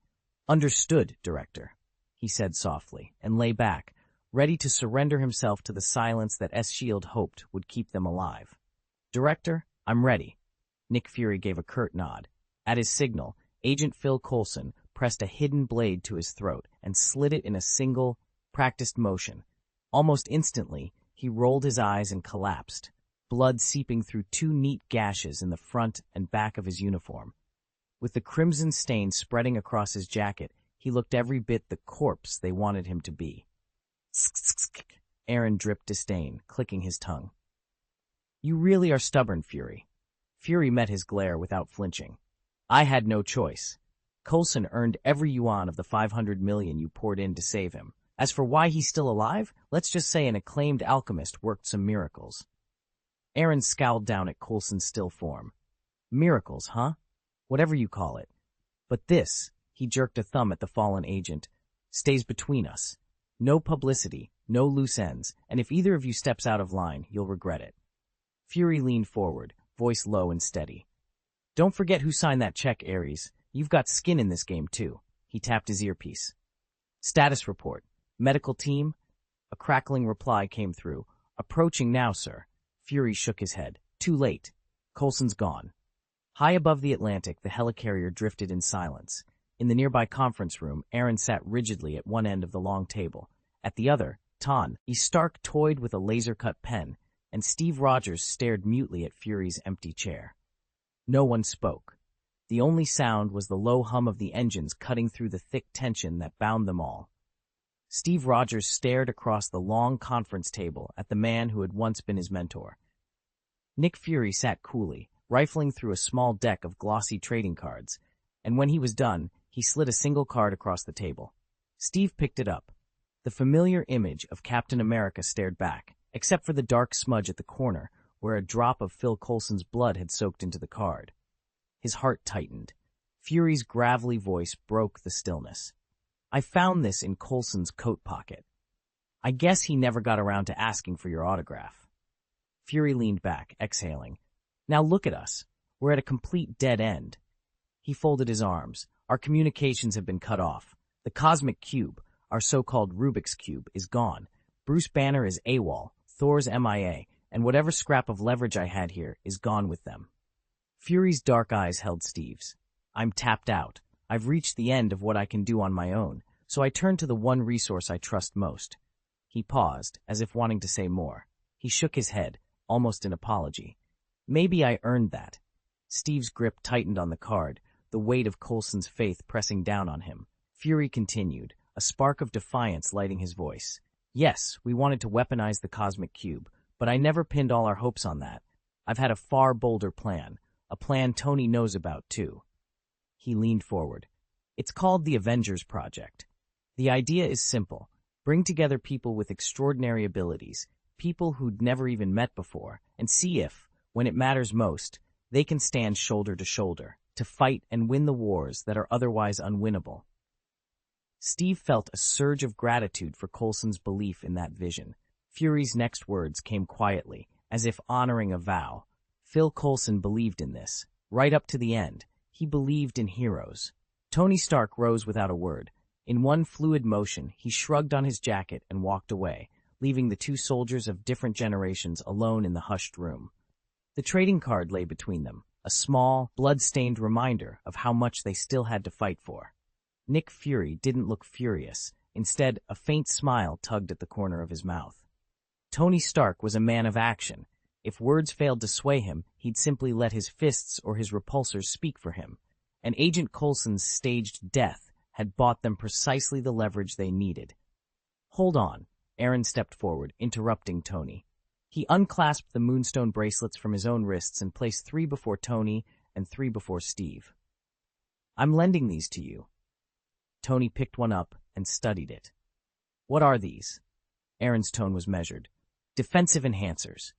Understood, Director, he said softly, and lay back, ready to surrender himself to the silence that S.H.I.E.L.D. hoped would keep them alive. Director, I'm ready. Nick Fury gave a curt nod. At his signal, Agent Phil Coulson pressed a hidden blade to his throat and slid it in a single, practiced motion. Almost instantly, he rolled his eyes and collapsed, blood seeping through two neat gashes in the front and back of his uniform. With the crimson stain spreading across his jacket, he looked every bit the corpse they wanted him to be. Aaron dripped disdain, clicking his tongue. You really are stubborn, Fury. Fury met his glare without flinching. I had no choice. Coulson earned every yuan of the 500 million you poured in to save him. As for why he's still alive, let's just say an acclaimed alchemist worked some miracles. Aaron scowled down at Coulson's still form. Miracles, huh? Whatever you call it. But this, he jerked a thumb at the fallen agent, stays between us. No publicity, no loose ends, and if either of you steps out of line, you'll regret it. Fury leaned forward, voice low and steady. Don't forget who signed that check, Ares. You've got skin in this game, too. He tapped his earpiece. Status report. Medical team? A crackling reply came through. Approaching now, sir. Fury shook his head. Too late. Coulson's gone. High above the Atlantic, the helicarrier drifted in silence. In the nearby conference room, Aaron sat rigidly at one end of the long table. At the other, Stark toyed with a laser-cut pen, and Steve Rogers stared mutely at Fury's empty chair. No one spoke. The only sound was the low hum of the engines cutting through the thick tension that bound them all. Steve Rogers stared across the long conference table at the man who had once been his mentor. Nick Fury sat coolly, rifling through a small deck of glossy trading cards, and when he was done, he slid a single card across the table. Steve picked it up. The familiar image of Captain America stared back, except for the dark smudge at the corner, where a drop of Phil Coulson's blood had soaked into the card. His heart tightened. Fury's gravelly voice broke the stillness. I found this in Coulson's coat pocket. I guess he never got around to asking for your autograph. Fury leaned back, exhaling. Now look at us. We're at a complete dead end. He folded his arms. Our communications have been cut off. The cosmic cube, our so-called Rubik's Cube, is gone. Bruce Banner is AWOL, Thor's MIA, and whatever scrap of leverage I had here is gone with them. Fury's dark eyes held Steve's. I'm tapped out. I've reached the end of what I can do on my own, so I turn to the one resource I trust most. He paused, as if wanting to say more. He shook his head, almost in apology. Maybe I earned that. Steve's grip tightened on the card, the weight of Coulson's faith pressing down on him. Fury continued, a spark of defiance lighting his voice. Yes, we wanted to weaponize the cosmic cube, but I never pinned all our hopes on that. I've had a far bolder plan, a plan Tony knows about, too. He leaned forward. It's called the Avengers Project. The idea is simple. Bring together people with extraordinary abilities, people who'd never even met before, and see if, when it matters most, they can stand shoulder to shoulder, to fight and win the wars that are otherwise unwinnable. Steve felt a surge of gratitude for Coulson's belief in that vision. Fury's next words came quietly, as if honoring a vow. Phil Coulson believed in this. Right up to the end, he believed in heroes. Tony Stark rose without a word. In one fluid motion, he shrugged on his jacket and walked away, leaving the two soldiers of different generations alone in the hushed room. The trading card lay between them, a small, blood-stained reminder of how much they still had to fight for. Nick Fury didn't look furious. Instead, a faint smile tugged at the corner of his mouth. Tony Stark was a man of action. If words failed to sway him, he'd simply let his fists or his repulsors speak for him. And Agent Coulson's staged death had bought them precisely the leverage they needed. Hold on, Aaron stepped forward, interrupting Tony. He unclasped the moonstone bracelets from his own wrists and placed 3 before Tony and 3 before Steve. I'm lending these to you. Tony picked one up and studied it. What are these? Aaron's tone was measured. Defensive enhancers.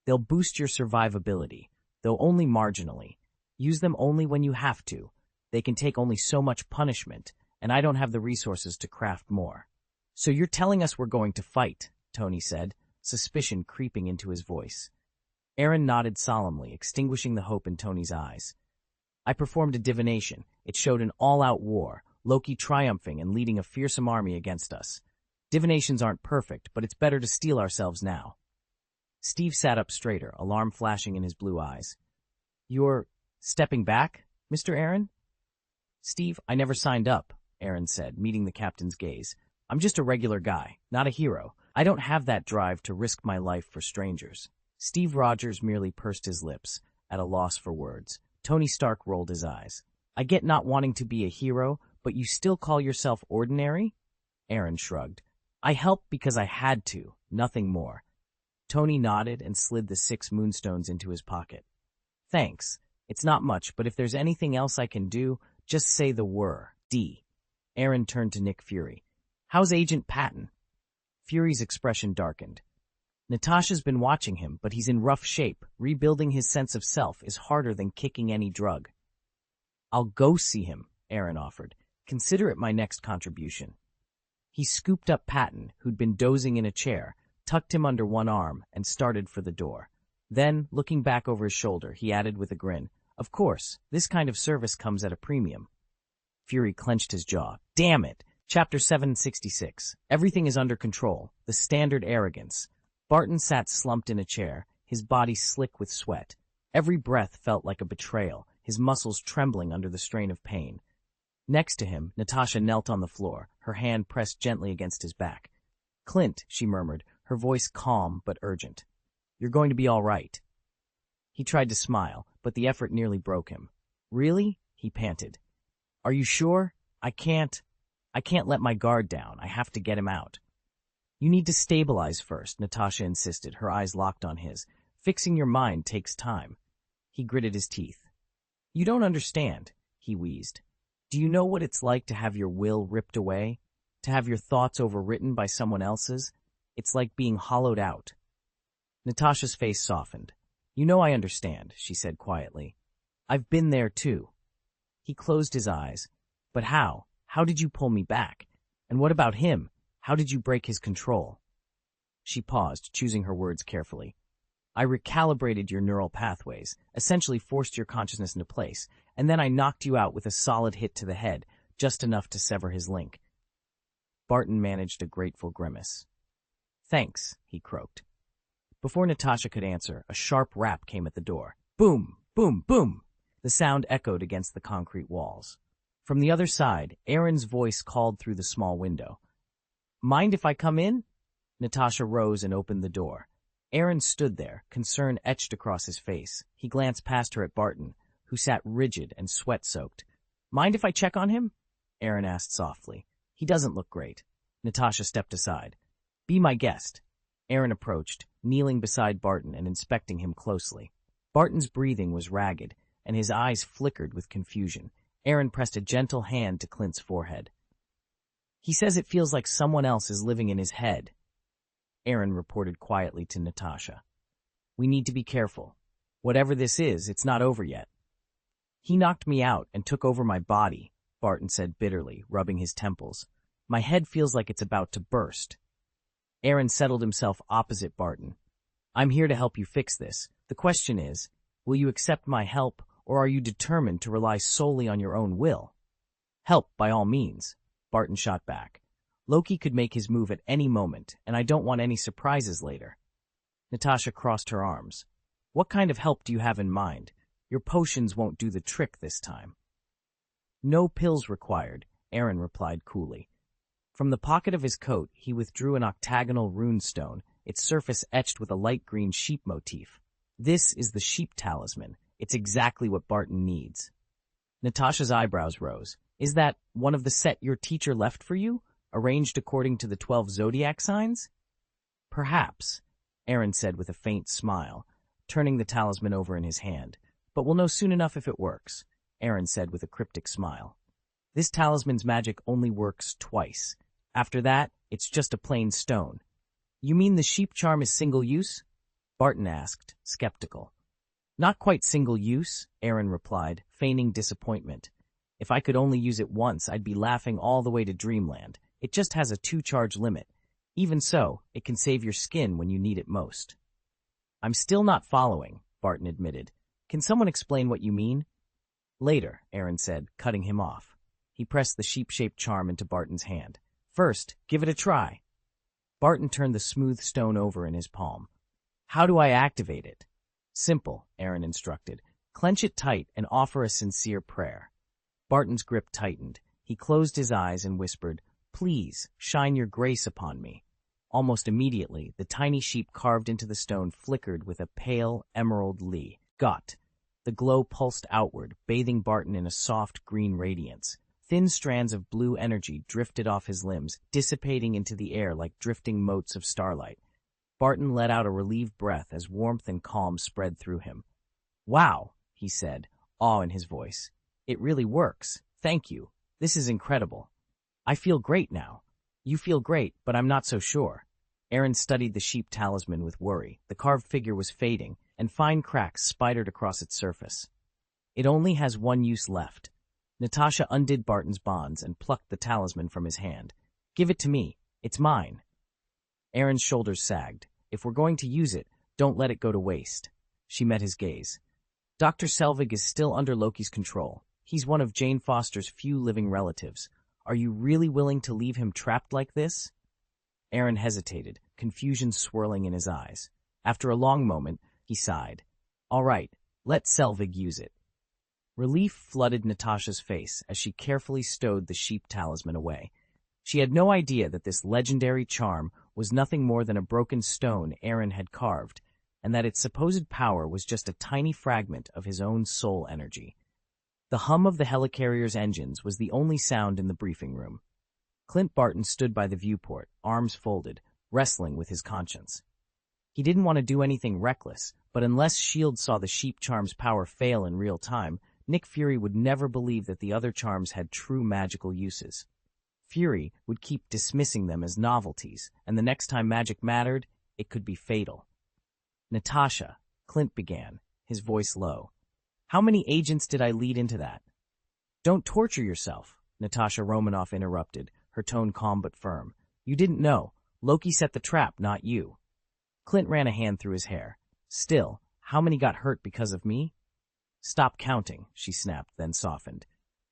They'll boost your survivability, though only marginally. Use them only when you have to. They can take only so much punishment, and I don't have the resources to craft more. So you're telling us we're going to fight, Tony said, suspicion creeping into his voice. Aaron nodded solemnly, extinguishing the hope in Tony's eyes. I performed a divination. It showed an all-out war, Loki triumphing and leading a fearsome army against us. Divinations aren't perfect, but it's better to steel ourselves now. Steve sat up straighter, alarm flashing in his blue eyes. You're stepping back, Mr. Aaron? Steve, I never signed up, Aaron said, meeting the captain's gaze. I'm just a regular guy, not a hero. I don't have that drive to risk my life for strangers. Steve Rogers merely pursed his lips, at a loss for words. Tony Stark rolled his eyes. I get not wanting to be a hero, but you still call yourself ordinary? Aaron shrugged. I helped because I had to, nothing more. Tony nodded and slid the 6 moonstones into his pocket. Thanks. It's not much, but if there's anything else I can do, just say the word. D. Aaron turned to Nick Fury. How's Agent Patton? Fury's expression darkened. Natasha's been watching him, but he's in rough shape. Rebuilding his sense of self is harder than kicking any drug. I'll go see him, Aaron offered. Consider it my next contribution. He scooped up Patton, who'd been dozing in a chair, tucked him under one arm, and started for the door. Then, looking back over his shoulder, he added with a grin, Of course, this kind of service comes at a premium. Fury clenched his jaw. Damn it! Chapter 766. Everything is under control. The standard arrogance. Barton sat slumped in a chair, his body slick with sweat. Every breath felt like a betrayal, his muscles trembling under the strain of pain. Next to him, Natasha knelt on the floor, her hand pressed gently against his back. Clint, she murmured, her voice calm but urgent. You're going to be all right. He tried to smile, but the effort nearly broke him. Really? He panted. Are you sure? I can't let my guard down. I have to get him out. You need to stabilize first, Natasha insisted, her eyes locked on his. Fixing your mind takes time. He gritted his teeth. You don't understand, he wheezed. Do you know what it's like to have your will ripped away? To have your thoughts overwritten by someone else's? It's like being hollowed out. Natasha's face softened. You know I understand, she said quietly. I've been there too. He closed his eyes. But how? How did you pull me back? And what about him? How did you break his control? She paused, choosing her words carefully. I recalibrated your neural pathways, essentially forced your consciousness into place, and then I knocked you out with a solid hit to the head, just enough to sever his link. Barton managed a grateful grimace. Thanks, he croaked. Before Natasha could answer, a sharp rap came at the door. Boom, boom, boom! The sound echoed against the concrete walls. From the other side, Aaron's voice called through the small window. Mind if I come in? Natasha rose and opened the door. Aaron stood there, concern etched across his face. He glanced past her at Barton, who sat rigid and sweat-soaked. Mind if I check on him? Aaron asked softly. He doesn't look great. Natasha stepped aside. Be my guest. Aaron approached, kneeling beside Barton and inspecting him closely. Barton's breathing was ragged, and his eyes flickered with confusion. Aaron pressed a gentle hand to Clint's forehead. He says it feels like someone else is living in his head. Aaron reported quietly to Natasha. We need to be careful. Whatever this is, it's not over yet. He knocked me out and took over my body, Barton said bitterly, rubbing his temples. My head feels like it's about to burst. Aaron settled himself opposite Barton. I'm here to help you fix this. The question is, will you accept my help, or are you determined to rely solely on your own will? Help, by all means, Barton shot back. Loki could make his move at any moment, and I don't want any surprises later. Natasha crossed her arms. What kind of help do you have in mind? Your potions won't do the trick this time. No pills required, Aaron replied coolly. From the pocket of his coat, he withdrew an octagonal rune stone, its surface etched with a light green sheep motif. This is the sheep talisman. It's exactly what Barton needs. Natasha's eyebrows rose. Is that one of the set your teacher left for you, arranged according to the 12 zodiac signs? Perhaps, Aaron said with a faint smile, turning the talisman over in his hand. But we'll know soon enough if it works, Aaron said with a cryptic smile. This talisman's magic only works twice. After that, it's just a plain stone. You mean the sheep charm is single use? Barton asked, skeptical. Not quite single use, Aaron replied, feigning disappointment. If I could only use it once, I'd be laughing all the way to dreamland. It just has a 2-charge limit. Even so, it can save your skin when you need it most. I'm still not following, Barton admitted. Can someone explain what you mean? Later, Aaron said, cutting him off. He pressed the sheep-shaped charm into Barton's hand. First, give it a try. Barton turned the smooth stone over in his palm. How do I activate it? Simple, Aaron instructed. Clench it tight and offer a sincere prayer. Barton's grip tightened. He closed his eyes and whispered, Please, shine your grace upon me. Almost immediately, the tiny sheep carved into the stone flickered with a pale emerald light. The glow pulsed outward, bathing Barton in a soft green radiance. Thin strands of blue energy drifted off his limbs, dissipating into the air like drifting motes of starlight. Barton let out a relieved breath as warmth and calm spread through him. Wow, he said, awe in his voice. It really works. Thank you. This is incredible. I feel great now. You feel great, but I'm not so sure. Aaron studied the sheep talisman with worry. The carved figure was fading, and fine cracks spidered across its surface. It only has one use left. Natasha undid Barton's bonds and plucked the talisman from his hand. Give it to me. It's mine. Aaron's shoulders sagged. If we're going to use it, don't let it go to waste. She met his gaze. Dr. Selvig is still under Loki's control. He's one of Jane Foster's few living relatives. Are you really willing to leave him trapped like this? Aaron hesitated, confusion swirling in his eyes. After a long moment, he sighed. All right, let Selvig use it. Relief flooded Natasha's face as she carefully stowed the sheep talisman away. She had no idea that this legendary charm was nothing more than a broken stone Aaron had carved, and that its supposed power was just a tiny fragment of his own soul energy. The hum of the helicarrier's engines was the only sound in the briefing room. Clint Barton stood by the viewport, arms folded, wrestling with his conscience. He didn't want to do anything reckless, but unless S.H.I.E.L.D. saw the sheep charm's power fail in real time, Nick Fury would never believe that the other charms had true magical uses. Fury would keep dismissing them as novelties, and the next time magic mattered, it could be fatal. Natasha, Clint began, his voice low. How many agents did I lead into that? Don't torture yourself, Natasha Romanoff interrupted, her tone calm but firm. You didn't know. Loki set the trap, not you. Clint ran a hand through his hair. Still, how many got hurt because of me? Stop counting, she snapped, then softened.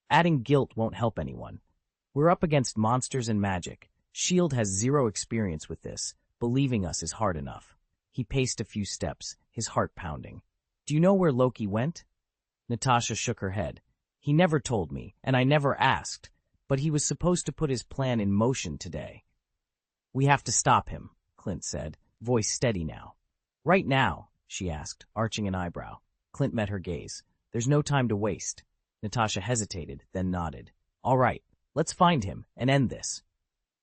Adding guilt won't help anyone. We're up against monsters and magic. S.H.I.E.L.D. has zero experience with this. Believing us is hard enough. He paced a few steps, his heart pounding. Do you know where Loki went? Natasha shook her head. He never told me, and I never asked, but he was supposed to put his plan in motion today. We have to stop him, Clint said, voice steady now. Right now, she asked, arching an eyebrow. Clint met her gaze. There's no time to waste. Natasha hesitated, then nodded. All right, let's find him and end this.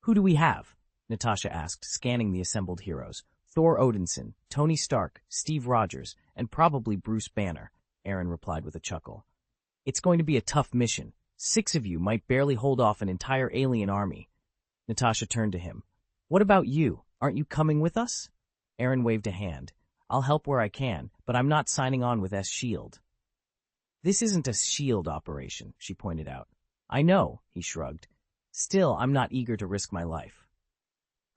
Who do we have? Natasha asked, scanning the assembled heroes. Thor Odinson, Tony Stark, Steve Rogers, and probably Bruce Banner, Aaron replied with a chuckle. It's going to be a tough mission. 6 of you might barely hold off an entire alien army. Natasha turned to him. What about you? Aren't you coming with us? Aaron waved a hand. I'll help where I can, but I'm not signing on with S.H.I.E.L.D. This isn't a S.H.I.E.L.D. operation, she pointed out. I know, he shrugged. Still, I'm not eager to risk my life.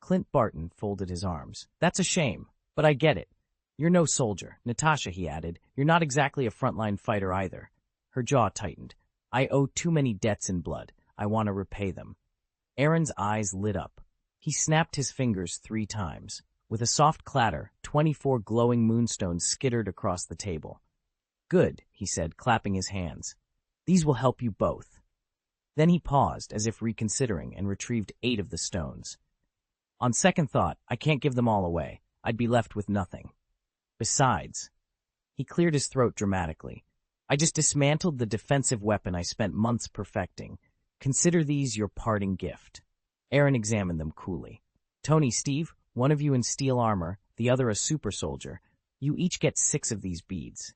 Clint Barton folded his arms. That's a shame, but I get it. You're no soldier. Natasha, he added, you're not exactly a frontline fighter either. Her jaw tightened. I owe too many debts in blood. I want to repay them. Aaron's eyes lit up. He snapped his fingers 3 times. With a soft clatter, 24 glowing moonstones skittered across the table. Good, he said, clapping his hands. These will help you both. Then he paused, as if reconsidering, and retrieved 8 of the stones. On second thought, I can't give them all away. I'd be left with nothing. Besides, he cleared his throat dramatically. I just dismantled the defensive weapon I spent months perfecting. Consider these your parting gift. Aaron examined them coolly. Tony, Steve, one of you in steel armor, the other a super soldier. You each get 6 of these beads.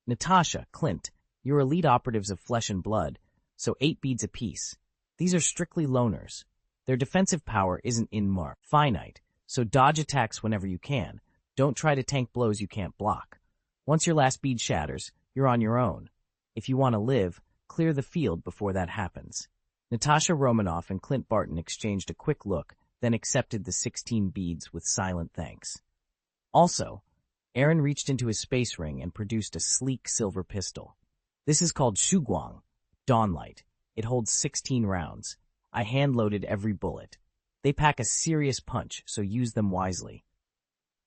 Natasha, Clint, you're elite operatives of flesh and blood, so 8 beads apiece. These are strictly loners. Their defensive power isn't finite, so dodge attacks whenever you can. Don't try to tank blows you can't block. Once your last bead shatters, you're on your own. If you want to live, Clear the field before that happens. Natasha Romanoff and Clint Barton exchanged a quick look, then accepted the 16 beads with silent thanks. Also, Aaron reached into his space ring and produced a sleek silver pistol. This is called Shuguang, Dawnlight. It holds 16 rounds. I hand-loaded every bullet. They pack a serious punch, so use them wisely.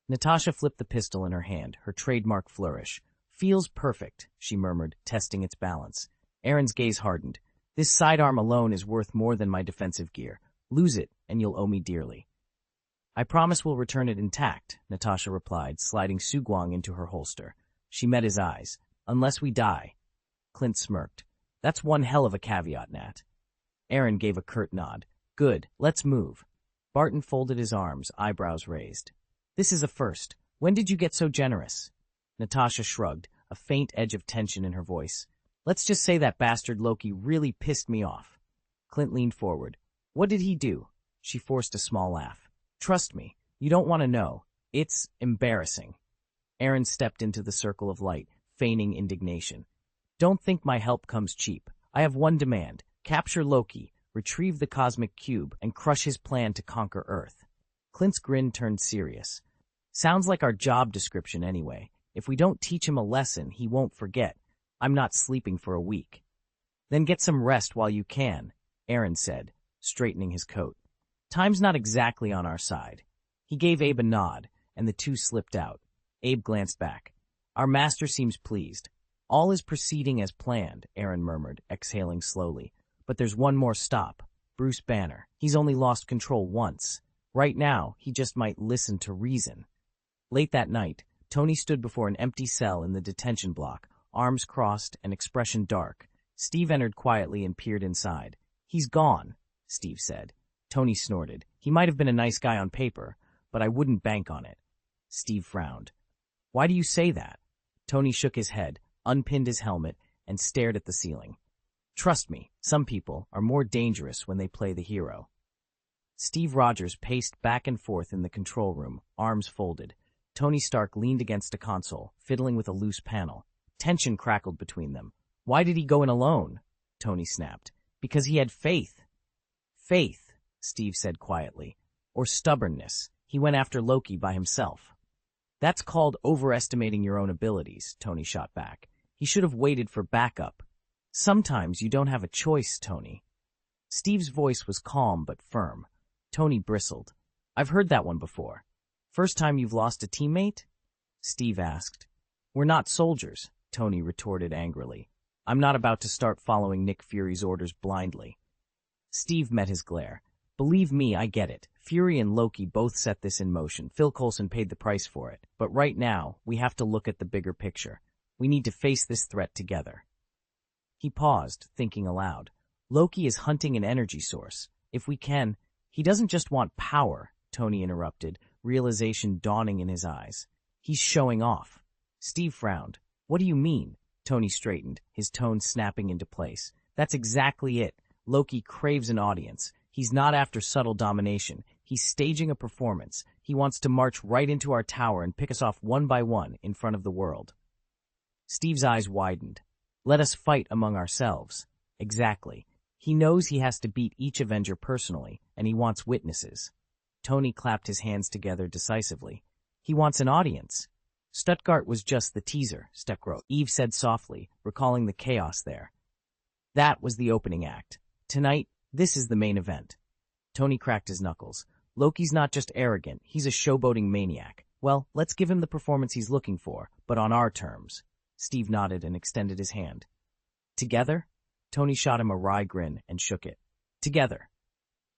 Natasha flipped the pistol in her hand, her trademark flourish. Feels perfect, she murmured, testing its balance. Aaron's gaze hardened. This sidearm alone is worth more than my defensive gear. Lose it, and you'll owe me dearly. I promise we'll return it intact, Natasha replied, sliding Shuguang into her holster. She met his eyes. Unless we die. Clint smirked. That's one hell of a caveat, Nat. Aaron gave a curt nod. Good, let's move. Barton folded his arms, eyebrows raised. This is a first. When did you get so generous? Natasha shrugged, a faint edge of tension in her voice. Let's just say that bastard Loki really pissed me off. Clint leaned forward. What did he do? She forced a small laugh. Trust me, you don't want to know. It's embarrassing. Aaron stepped into the circle of light, feigning indignation. Don't think my help comes cheap. I have one demand. Capture Loki, retrieve the cosmic cube, and crush his plan to conquer Earth. Clint's grin turned serious. Sounds like our job description anyway. If we don't teach him a lesson, he won't forget. I'm not sleeping for a week. Then get some rest while you can, Aaron said, straightening his coat. Time's not exactly on our side. He gave Abe a nod, and the two slipped out. Abe glanced back. Our master seems pleased. All is proceeding as planned, Aaron murmured, exhaling slowly. But there's one more stop. Bruce Banner. He's only lost control once. Right now, he just might listen to reason. Late that night, Tony stood before an empty cell in the detention block, arms crossed and expression dark. Steve entered quietly and peered inside. He's gone, Steve said. Tony snorted. He might have been a nice guy on paper, but I wouldn't bank on it. Steve frowned. Why do you say that? Tony shook his head, unpinned his helmet, and stared at the ceiling. Trust me, some people are more dangerous when they play the hero. Steve Rogers paced back and forth in the control room, arms folded. Tony Stark leaned against a console, fiddling with a loose panel. Tension crackled between them. Why did he go in alone? Tony snapped. Because he had faith. Faith, Steve said quietly. Or stubbornness. He went after Loki by himself. That's called overestimating your own abilities, Tony shot back. He should have waited for backup. Sometimes you don't have a choice, Tony. Steve's voice was calm but firm. Tony bristled. I've heard that one before. First time you've lost a teammate? Steve asked. We're not soldiers, Tony retorted angrily. I'm not about to start following Nick Fury's orders blindly. Steve met his glare. Believe me, I get it. Fury and Loki both set this in motion. Phil Coulson paid the price for it. But right now, we have to look at the bigger picture. We need to face this threat together. He paused, thinking aloud. Loki is hunting an energy source. If we can... He doesn't just want power, Tony interrupted, realization dawning in his eyes. He's showing off. Steve frowned. What do you mean? Tony straightened, his tone snapping into place. That's exactly it. Loki craves an audience. He's not after subtle domination. He's staging a performance. He wants to march right into our tower and pick us off one by one in front of the world. Steve's eyes widened. Let us fight among ourselves. Exactly. He knows he has to beat each Avenger personally, and he wants witnesses. Tony clapped his hands together decisively. He wants an audience. Stuttgart was just the teaser, Steck wrote. Eve said softly, recalling the chaos there. That was the opening act. Tonight, this is the main event. Tony cracked his knuckles. Loki's not just arrogant, he's a showboating maniac. Well, let's give him the performance he's looking for, but on our terms. Steve nodded and extended his hand. Together? Tony shot him a wry grin and shook it. Together.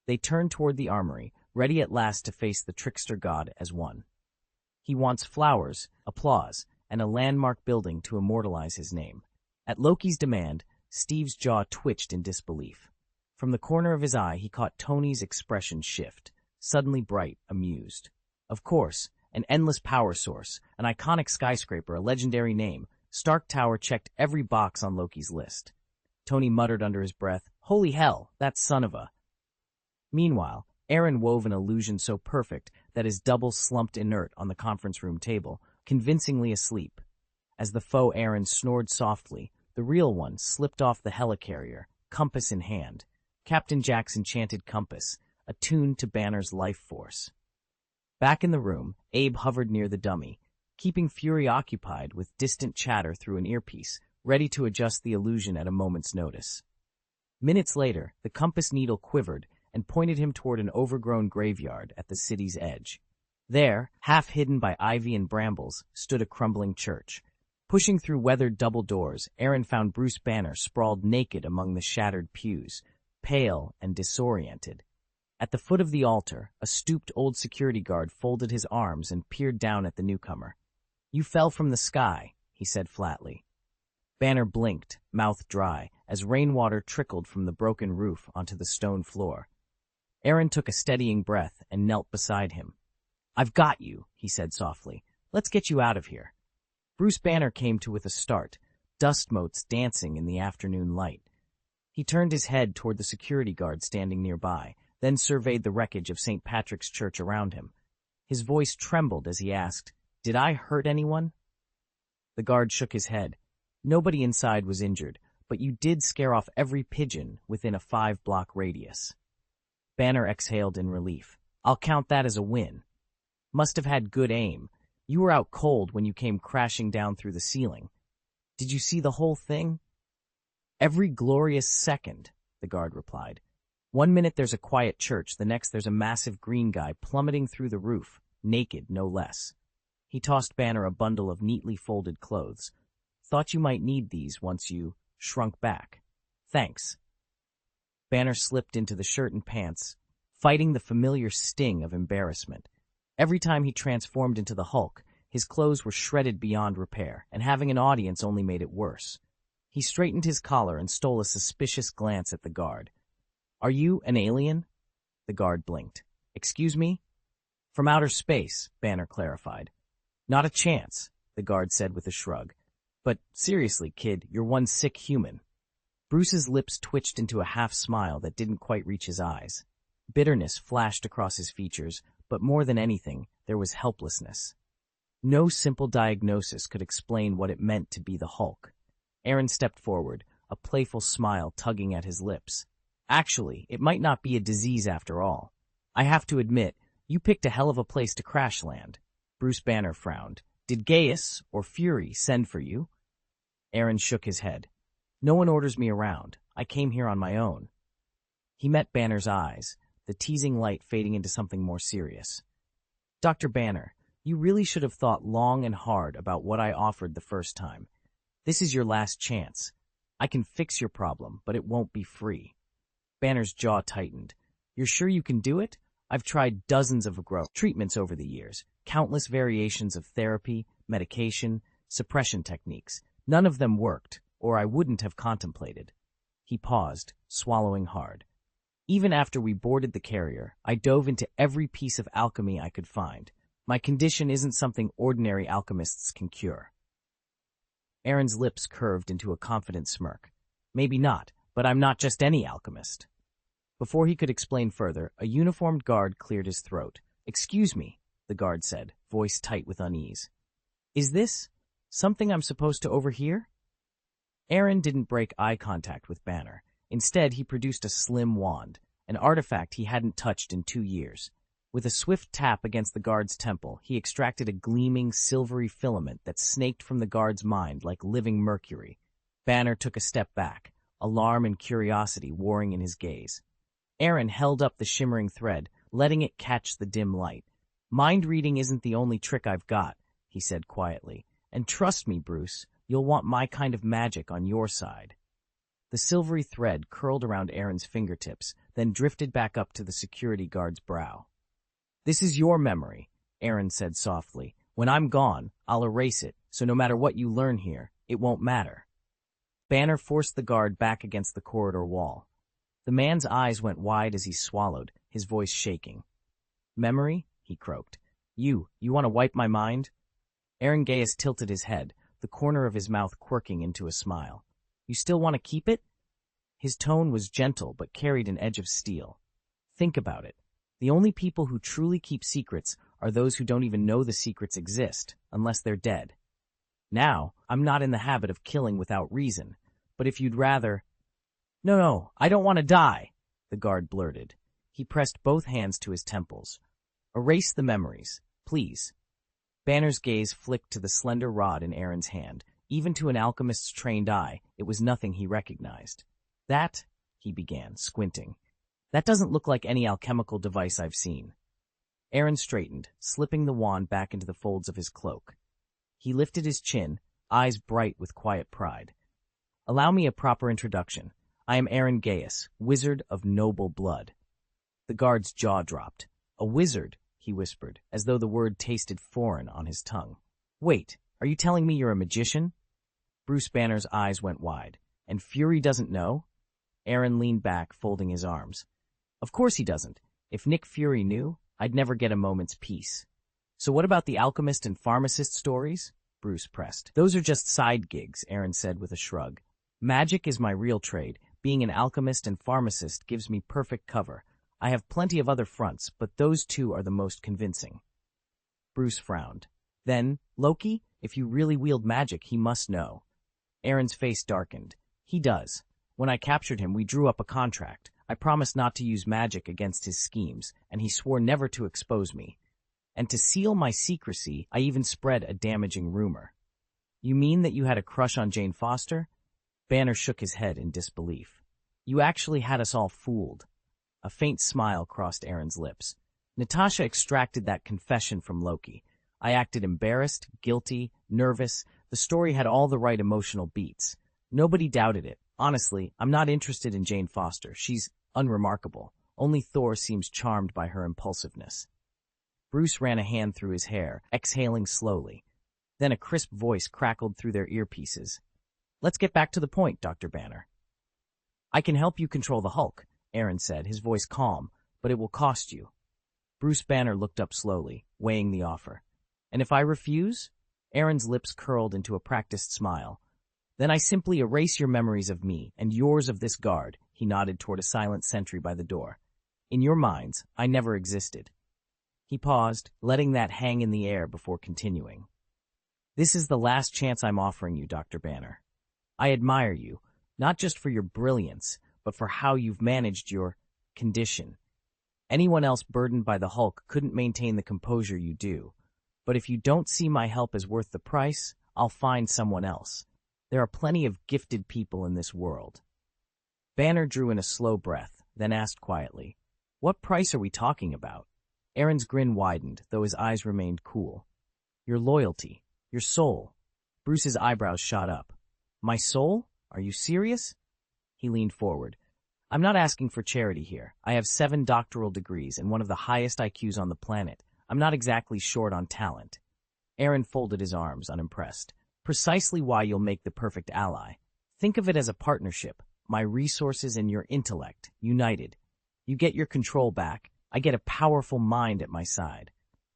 They turned toward the armory, ready at last to face the trickster god as one. He wants flowers, applause, and a landmark building to immortalize his name. At Loki's demand, Steve's jaw twitched in disbelief. From the corner of his eye, he caught Tony's expression shift, suddenly bright, amused. Of course, an endless power source, an iconic skyscraper, a legendary name. Stark Tower checked every box on Loki's list. Tony muttered under his breath, Holy hell, that son of a... Meanwhile, Aaron wove an illusion so perfect that his double slumped inert on the conference room table, convincingly asleep. As the foe Aaron snored softly, The real one slipped off the helicarrier, compass in hand. Captain Jack's enchanted compass, attuned to Banner's life force. Back in the room, Abe hovered near the dummy, keeping Fury occupied with distant chatter through an earpiece, ready to adjust the illusion at a moment's notice. Minutes later, the compass needle quivered and pointed him toward an overgrown graveyard at the city's edge. There, half hidden by ivy and brambles, stood a crumbling church. Pushing through weathered double doors, Aaron found Bruce Banner sprawled naked among the shattered pews, pale and disoriented. At the foot of the altar, a stooped old security guard folded his arms and peered down at the newcomer. "You fell from the sky," he said flatly. Banner blinked, mouth dry, as rainwater trickled from the broken roof onto the stone floor. Aaron took a steadying breath and knelt beside him. "I've got you," he said softly. "Let's get you out of here." Bruce Banner came to with a start, dust motes dancing in the afternoon light. He turned his head toward the security guard standing nearby, then surveyed the wreckage of St. Patrick's Church around him. His voice trembled as he asked, "Did I hurt anyone?" The guard shook his head. "Nobody inside was injured, but you did scare off every pigeon within a 5-block radius." Banner exhaled in relief. "I'll count that as a win. Must have had good aim. You were out cold when you came crashing down through the ceiling. Did you see the whole thing?" "Every glorious second," the guard replied. "One minute there's a quiet church, the next there's a massive green guy plummeting through the roof, naked no less." He tossed Banner a bundle of neatly folded clothes. "Thought you might need these once you shrunk back. Thanks." Banner slipped into the shirt and pants, fighting the familiar sting of embarrassment. Every time he transformed into the Hulk, his clothes were shredded beyond repair, and having an audience only made it worse. He straightened his collar and stole a suspicious glance at the guard. "Are you an alien?" The guard blinked. "Excuse me?" "From outer space," Banner clarified. "Not a chance," the guard said with a shrug. "But seriously, kid, you're one sick human." Bruce's lips twitched into a half-smile that didn't quite reach his eyes. Bitterness flashed across his features, but more than anything, there was helplessness. No simple diagnosis could explain what it meant to be the Hulk. Aaron stepped forward, a playful smile tugging at his lips. "Actually, it might not be a disease after all. I have to admit, you picked a hell of a place to crash land." Bruce Banner frowned. "Did Gaius, or Fury, send for you?" Aaron shook his head. "No one orders me around. I came here on my own." He met Banner's eyes, the teasing light fading into something more serious. "Dr. Banner, you really should have thought long and hard about what I offered the first time. This is your last chance. I can fix your problem, but it won't be free." Banner's jaw tightened. "You're sure you can do it? I've tried dozens of treatments over the years, countless variations of therapy, medication, suppression techniques. None of them worked, or I wouldn't have contemplated." He paused, swallowing hard. "Even after we boarded the carrier, I dove into every piece of alchemy I could find. My condition isn't something ordinary alchemists can cure." Aaron's lips curved into a confident smirk. "Maybe not, but I'm not just any alchemist." Before he could explain further, a uniformed guard cleared his throat. "Excuse me," the guard said, voice tight with unease. "Is this something I'm supposed to overhear?" Aaron didn't break eye contact with Banner. Instead, he produced a slim wand, an artifact he hadn't touched in 2 years. With a swift tap against the guard's temple, he extracted a gleaming, silvery filament that snaked from the guard's mind like living mercury. Banner took a step back, alarm and curiosity warring in his gaze. Aaron held up the shimmering thread, letting it catch the dim light. "Mind reading isn't the only trick I've got," he said quietly. "And trust me, Bruce, you'll want my kind of magic on your side." The silvery thread curled around Aaron's fingertips, then drifted back up to the security guard's brow. "This is your memory," Aaron said softly. "When I'm gone, I'll erase it, so no matter what you learn here, it won't matter." Banner forced the guard back against the corridor wall. The man's eyes went wide as he swallowed, his voice shaking. "Memory?" he croaked. You want to wipe my mind?" Aaron Gaius tilted his head, the corner of his mouth quirking into a smile. "You still want to keep it?" His tone was gentle but carried an edge of steel. "Think about it. The only people who truly keep secrets are those who don't even know the secrets exist, unless they're dead. Now, I'm not in the habit of killing without reason, but if you'd rather— No, I don't want to die, the guard blurted. He pressed both hands to his temples. Erase the memories, please. Banner's gaze flicked to the slender rod in Aaron's hand. Even to an alchemist's trained eye, it was nothing he recognized. That, he began, squinting. That doesn't look like any alchemical device I've seen. Aaron straightened, slipping the wand back into the folds of his cloak. He lifted his chin, eyes bright with quiet pride. Allow me a proper introduction. I am Aaron Gaius, wizard of noble blood. The guard's jaw dropped. A wizard, he whispered, as though the word tasted foreign on his tongue. Wait, are you telling me you're a magician? Bruce Banner's eyes went wide. And Fury doesn't know? Aaron leaned back, folding his arms. Of course he doesn't. If Nick Fury knew, I'd never get a moment's peace. So what about the alchemist and pharmacist stories? Bruce pressed. Those are just side gigs, Aaron said with a shrug. Magic is my real trade. Being an alchemist and pharmacist gives me perfect cover. I have plenty of other fronts, but those two are the most convincing. Bruce frowned. Then, Loki, if you really wield magic, he must know. Aaron's face darkened. He does. When I captured him, we drew up a contract. I promised not to use magic against his schemes, and he swore never to expose me. And to seal my secrecy, I even spread a damaging rumor. You mean that you had a crush on Jane Foster? Banner shook his head in disbelief. You actually had us all fooled. A faint smile crossed Aaron's lips. Natasha extracted that confession from Loki. I acted embarrassed, guilty, nervous. The story had all the right emotional beats. Nobody doubted it. Honestly, I'm not interested in Jane Foster. She's unremarkable. Only Thor seems charmed by her impulsiveness. Bruce ran a hand through his hair, exhaling slowly. Then a crisp voice crackled through their earpieces. Let's get back to the point, Dr. Banner. I can help you control the Hulk, Aaron said, his voice calm, but it will cost you. Bruce Banner looked up slowly, weighing the offer. And if I refuse? Aaron's lips curled into a practiced smile. Then I simply erase your memories of me and yours of this guard, he nodded toward a silent sentry by the door. In your minds, I never existed. He paused, letting that hang in the air before continuing. This is the last chance I'm offering you, Dr. Banner. I admire you, not just for your brilliance, but for how you've managed your condition. Anyone else burdened by the Hulk couldn't maintain the composure you do. But if you don't see my help as worth the price, I'll find someone else. There are plenty of gifted people in this world. Banner drew in a slow breath, then asked quietly, What price are we talking about? Aaron's grin widened, though his eyes remained cool. Your loyalty, your soul. Bruce's eyebrows shot up. My soul? Are you serious? He leaned forward. I'm not asking for charity here. I have 7 doctoral degrees and one of the highest IQs on the planet. I'm not exactly short on talent. Aaron folded his arms, unimpressed. Precisely why you'll make the perfect ally. Think of it as a partnership. My resources and your intellect, united. You get your control back. I get a powerful mind at my side.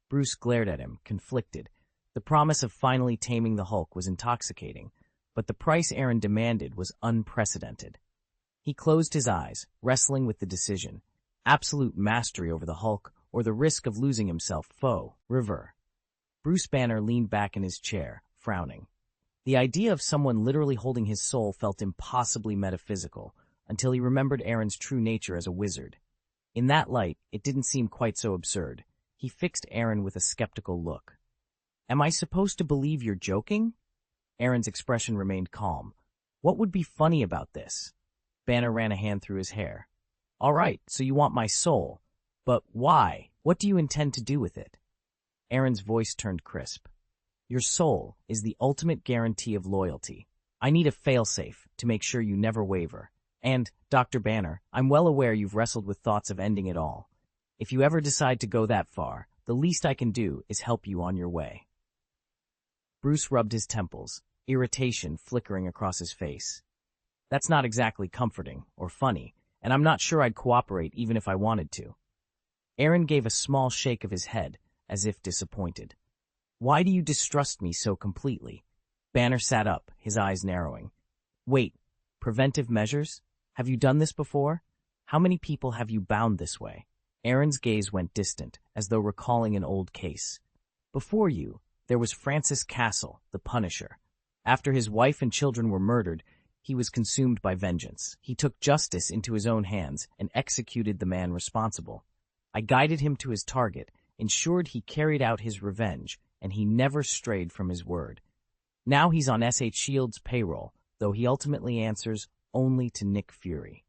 Bruce glared at him, conflicted. The promise of finally taming the Hulk was intoxicating, but the price Aaron demanded was unprecedented. He closed his eyes, wrestling with the decision. Absolute mastery over the Hulk, or the risk of losing himself, revered. Bruce Banner leaned back in his chair, frowning. The idea of someone literally holding his soul felt impossibly metaphysical, until he remembered Aaron's true nature as a wizard. In that light, it didn't seem quite so absurd. He fixed Aaron with a skeptical look. Am I supposed to believe you're joking? Aaron's expression remained calm. What would be funny about this? Banner ran a hand through his hair. All right, so you want my soul. But why? What do you intend to do with it? Aaron's voice turned crisp. Your soul is the ultimate guarantee of loyalty. I need a failsafe to make sure you never waver. And, Dr. Banner, I'm well aware you've wrestled with thoughts of ending it all. If you ever decide to go that far, the least I can do is help you on your way. Bruce rubbed his temples, irritation flickering across his face. That's not exactly comforting or funny, and I'm not sure I'd cooperate even if I wanted to. Aaron gave a small shake of his head, as if disappointed. Why do you distrust me so completely? Banner sat up, his eyes narrowing. Wait, preventive measures? Have you done this before? How many people have you bound this way? Aaron's gaze went distant, as though recalling an old case. Before you, there was Francis Castle, the Punisher. After his wife and children were murdered, he was consumed by vengeance. He took justice into his own hands and executed the man responsible. I guided him to his target, ensured he carried out his revenge, and he never strayed from his word. Now he's on S.H. Shield's payroll, though he ultimately answers only to Nick Fury.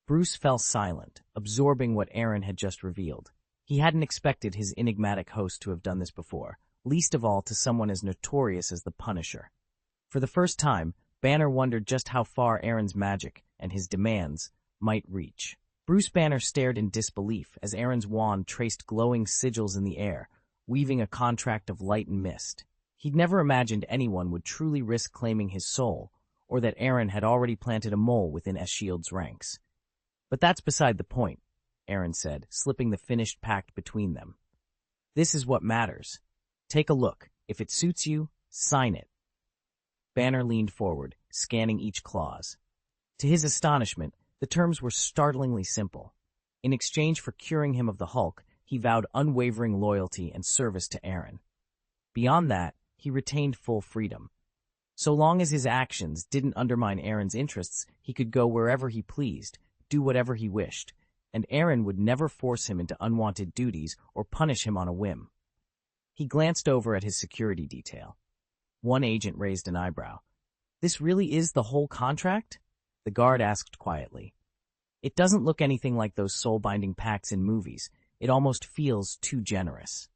Bruce fell silent, absorbing what Aaron had just revealed. He hadn't expected his enigmatic host to have done this before, least of all to someone as notorious as the Punisher. For the first time, Banner wondered just how far Aaron's magic and his demands might reach. Bruce Banner stared in disbelief as Aaron's wand traced glowing sigils in the air, weaving a contract of light and mist. He'd never imagined anyone would truly risk claiming his soul, or that Aaron had already planted a mole within S.H.I.E.L.D.'s ranks. But that's beside the point, Aaron said, slipping the finished pact between them. This is what matters. Take a look. If it suits you, sign it. Banner leaned forward, scanning each clause. To his astonishment, the terms were startlingly simple. In exchange for curing him of the Hulk, he vowed unwavering loyalty and service to Aaron. Beyond that, he retained full freedom. So long as his actions didn't undermine Aaron's interests, he could go wherever he pleased, do whatever he wished, and Aaron would never force him into unwanted duties or punish him on a whim. He glanced over at his security detail. One agent raised an eyebrow. "This really is the whole contract?" The guard asked quietly. "It doesn't look anything like those soul-binding pacts in movies. It almost feels too generous."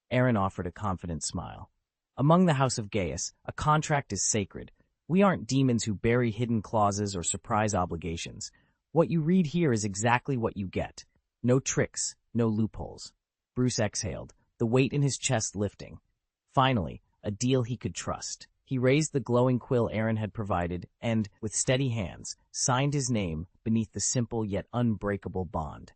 Aaron offered a confident smile. "Among the House of Gaius, a contract is sacred. We aren't demons who bury hidden clauses or surprise obligations. What you read here is exactly what you get. No tricks, no loopholes." Bruce exhaled, the weight in his chest lifting. Finally, a deal he could trust. He raised the glowing quill Aaron had provided and, with steady hands, signed his name beneath the simple yet unbreakable bond.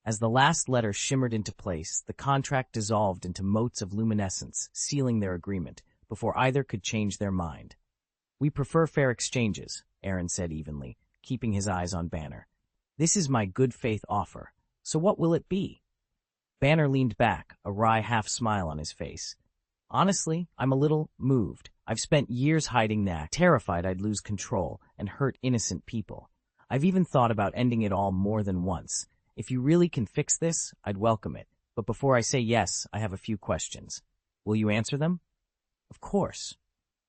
As the last letter shimmered into place, the contract dissolved into motes of luminescence, sealing their agreement, before either could change their mind. "We prefer fair exchanges," Aaron said evenly, keeping his eyes on Banner. "This is my good faith offer. So what will it be?" Banner leaned back, a wry half-smile on his face. "Honestly, I'm a little moved. I've spent years hiding that, terrified I'd lose control and hurt innocent people. I've even thought about ending it all more than once. If you really can fix this, I'd welcome it. But before I say yes, I have a few questions. Will you answer them?" "Of course."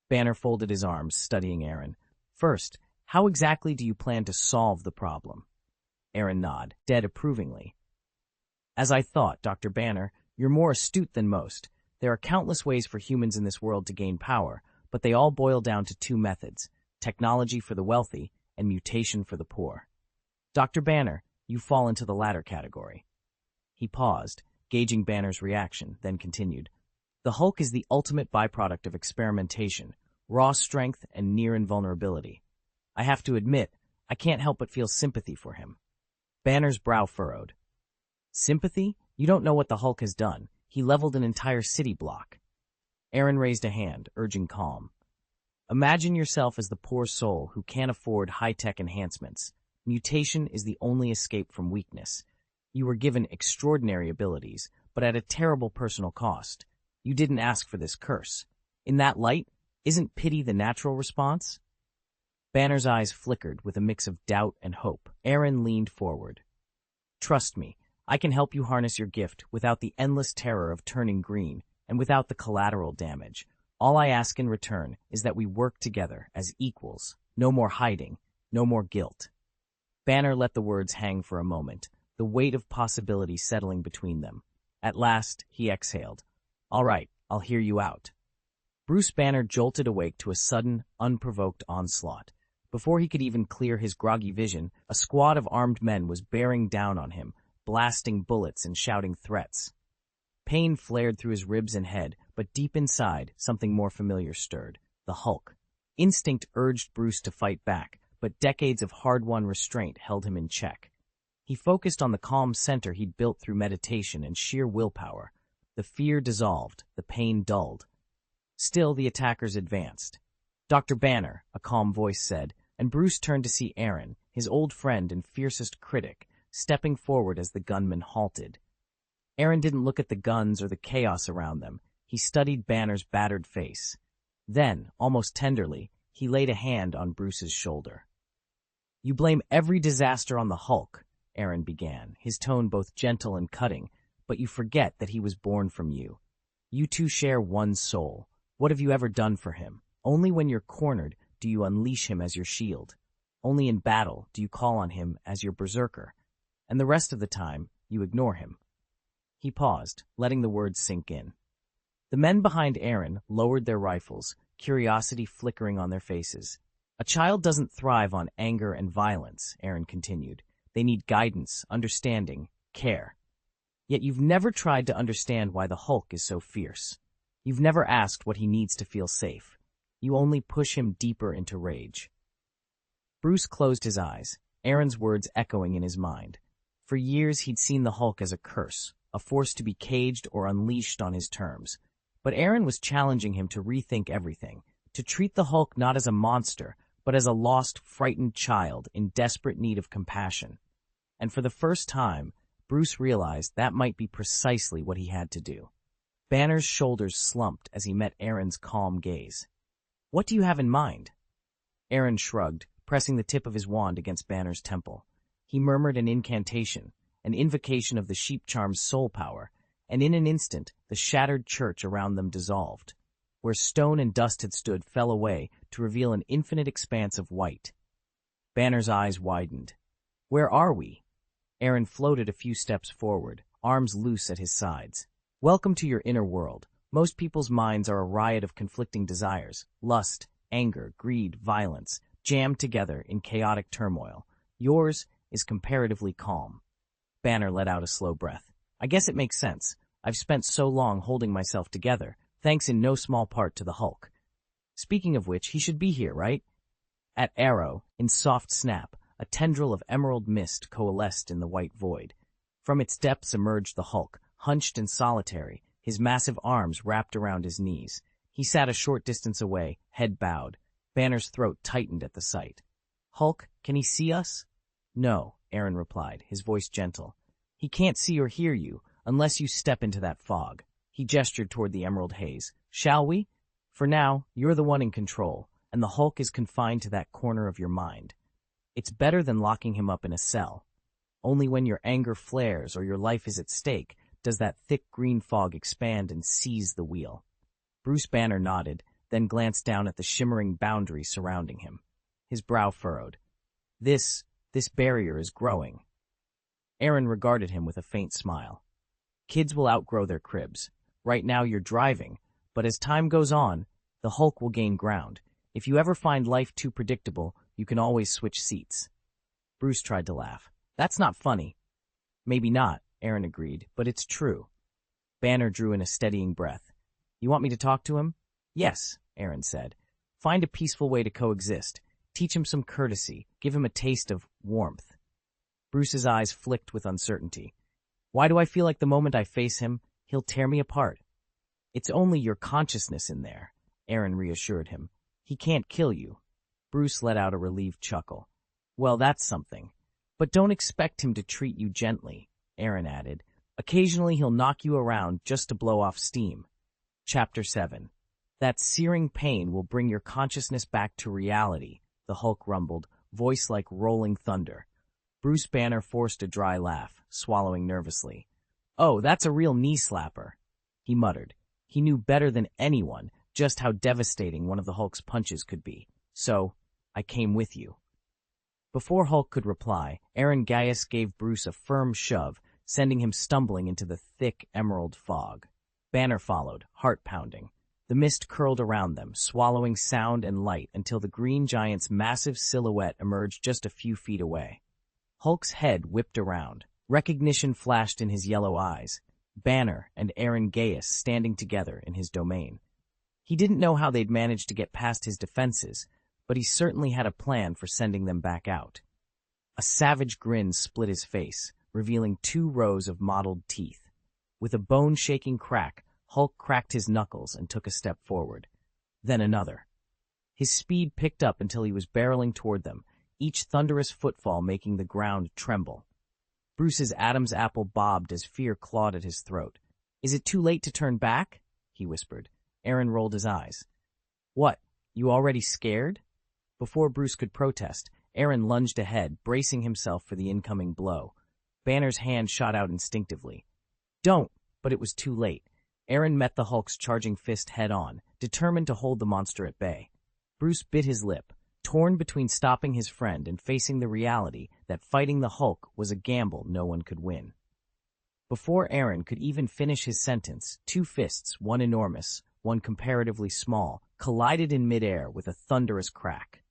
Banner folded his arms, studying Aaron. "First, how exactly do you plan to solve the problem?" Aaron nodded, dead approvingly. "As I thought, Dr. Banner, you're more astute than most. There are countless ways for humans in this world to gain power, but they all boil down to two methods: technology for the wealthy and mutation for the poor. Dr. Banner, you fall into the latter category." He paused, gauging Banner's reaction, then continued. "The Hulk is the ultimate byproduct of experimentation, raw strength and near invulnerability. I have to admit, I can't help but feel sympathy for him." Banner's brow furrowed. "Sympathy? You don't know what the Hulk has done. He leveled an entire city block." Aaron raised a hand, urging calm. "Imagine yourself as the poor soul who can't afford high-tech enhancements. Mutation is the only escape from weakness. You were given extraordinary abilities, but at a terrible personal cost. You didn't ask for this curse. In that light, isn't pity the natural response?" Banner's eyes flickered with a mix of doubt and hope. Aaron leaned forward. "Trust me, I can help you harness your gift without the endless terror of turning green and without the collateral damage. All I ask in return is that we work together as equals. No more hiding, no more guilt." Banner let the words hang for a moment, the weight of possibility settling between them. At last, he exhaled. "All right, I'll hear you out." Bruce Banner jolted awake to a sudden, unprovoked onslaught. Before he could even clear his groggy vision, a squad of armed men was bearing down on him, blasting bullets and shouting threats. Pain flared through his ribs and head, but deep inside, something more familiar stirred: the Hulk. Instinct urged Bruce to fight back, but decades of hard-won restraint held him in check. He focused on the calm center he'd built through meditation and sheer willpower. The fear dissolved, the pain dulled. Still, the attackers advanced. "Dr. Banner," a calm voice said, and Bruce turned to see Aaron, his old friend and fiercest critic, stepping forward as the gunmen halted. Aaron didn't look at the guns or the chaos around them. He studied Banner's battered face. Then, almost tenderly, He laid a hand on Bruce's shoulder. "You blame every disaster on the Hulk," Aaron began, his tone both gentle and cutting, "but you forget that he was born from you. You two share one soul. What have you ever done for him? Only when you're cornered do you unleash him as your shield. Only in battle do you call on him as your berserker. And the rest of the time, you ignore him." He paused, letting the words sink in. The men behind Aaron lowered their rifles, curiosity flickering on their faces. "A child doesn't thrive on anger and violence," Aaron continued. "They need guidance, understanding, care. Yet you've never tried to understand why the Hulk is so fierce. You've never asked what he needs to feel safe. You only push him deeper into rage." Bruce closed his eyes, Aaron's words echoing in his mind. For years he'd seen the Hulk as a curse, a force to be caged or unleashed on his terms. But Aaron was challenging him to rethink everything, to treat the Hulk not as a monster, but as a lost, frightened child in desperate need of compassion. And for the first time, Bruce realized that might be precisely what he had to do. Banner's shoulders slumped as he met Aaron's calm gaze. "What do you have in mind?" Aaron shrugged, pressing the tip of his wand against Banner's temple. He murmured an incantation, an invocation of the sheep charm's soul power, and in an instant the shattered church around them dissolved. Where stone and dust had stood fell away to reveal an infinite expanse of white. Banner's eyes widened. "Where are we?" Aaron floated a few steps forward, arms loose at his sides. "Welcome to your inner world. Most people's minds are a riot of conflicting desires, lust, anger, greed, violence, jammed together in chaotic turmoil. Yours is comparatively calm." Banner let out a slow breath. "I guess it makes sense. I've spent so long holding myself together, thanks in no small part to the Hulk. Speaking of which, he should be here, right?" At Arrow, in soft snap, a tendril of emerald mist coalesced in the white void. From its depths emerged the Hulk, hunched and solitary, his massive arms wrapped around his knees. He sat a short distance away, head bowed. Banner's throat tightened at the sight. "Hulk, can he see us?" "No," Aaron replied, his voice gentle. "He can't see or hear you, unless you step into that fog." He gestured toward the emerald haze. "Shall we? For now, you're the one in control, and the Hulk is confined to that corner of your mind. It's better than locking him up in a cell. Only when your anger flares or your life is at stake does that thick green fog expand and seize the wheel." Bruce Banner nodded, then glanced down at the shimmering boundary surrounding him. His brow furrowed. This barrier is growing." Aaron regarded him with a faint smile. "Kids will outgrow their cribs. Right now you're driving, but as time goes on, the Hulk will gain ground. If you ever find life too predictable, you can always switch seats." Bruce tried to laugh. "That's not funny." "Maybe not," Aaron agreed, "but it's true." Banner drew in a steadying breath. "You want me to talk to him?" "Yes," Aaron said. "Find a peaceful way to coexist. Teach him some courtesy. Give him a taste of warmth." Bruce's eyes flicked with uncertainty. "Why do I feel like the moment I face him, he'll tear me apart?" "It's only your consciousness in there," Aaron reassured him. "He can't kill you." Bruce let out a relieved chuckle. "Well, that's something. But don't expect him to treat you gently," Aaron added. "Occasionally he'll knock you around just to blow off steam." Chapter 7. "That searing pain will bring your consciousness back to reality," the Hulk rumbled, voice like rolling thunder. Bruce Banner forced a dry laugh, swallowing nervously. "Oh, that's a real knee-slapper," he muttered. He knew better than anyone just how devastating one of the Hulk's punches could be. "So, I came with you." Before Hulk could reply, Aaron Gaius gave Bruce a firm shove, sending him stumbling into the thick emerald fog. Banner followed, heart pounding. The mist curled around them, swallowing sound and light until the green giant's massive silhouette emerged just a few feet away. Hulk's head whipped around. Recognition flashed in his yellow eyes. Banner and Aaron Gaius standing together in his domain. He didn't know how they'd managed to get past his defenses, but he certainly had a plan for sending them back out. A savage grin split his face, revealing 2 rows of mottled teeth. With a bone-shaking crack, Hulk cracked his knuckles and took a step forward. Then another. His speed picked up until he was barreling toward them, each thunderous footfall making the ground tremble. Bruce's Adam's apple bobbed as fear clawed at his throat. "Is it too late to turn back?" he whispered. Aaron rolled his eyes. "What? You already scared? Before Bruce could protest, Aaron lunged ahead, bracing himself for the incoming blow. Banner's hand shot out instinctively. Don't! But it was too late. Aaron met the Hulk's charging fist head-on, determined to hold the monster at bay. Bruce bit his lip, torn between stopping his friend and facing the reality that fighting the Hulk was a gamble no one could win. Before Aaron could even finish his sentence, two fists, one enormous, one comparatively small, collided in midair with a thunderous crack.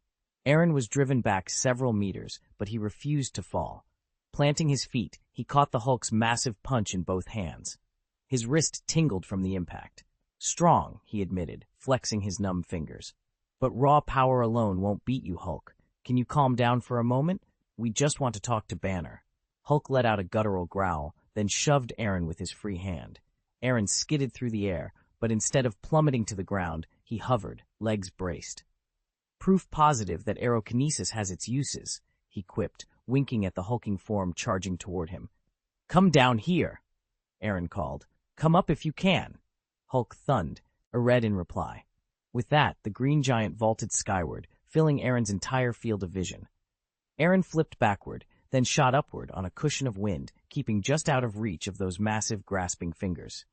Aaron was driven back several meters, but he refused to fall. Planting his feet, he caught the Hulk's massive punch in both hands. His wrist tingled from the impact. Strong, he admitted, flexing his numb fingers. But raw power alone won't beat you, Hulk. Can you calm down for a moment? We just want to talk to Banner. Hulk let out a guttural growl, then shoved Aaron with his free hand. Aaron skidded through the air, but instead of plummeting to the ground, he hovered, legs braced. Proof positive that aerokinesis has its uses, he quipped, winking at the hulking form charging toward him. Come down here, Aaron called. Come up if you can. Hulk thunned, a red in reply. With that, the green giant vaulted skyward, filling Aaron's entire field of vision. Aaron flipped backward, then shot upward on a cushion of wind, keeping just out of reach of those massive grasping fingers.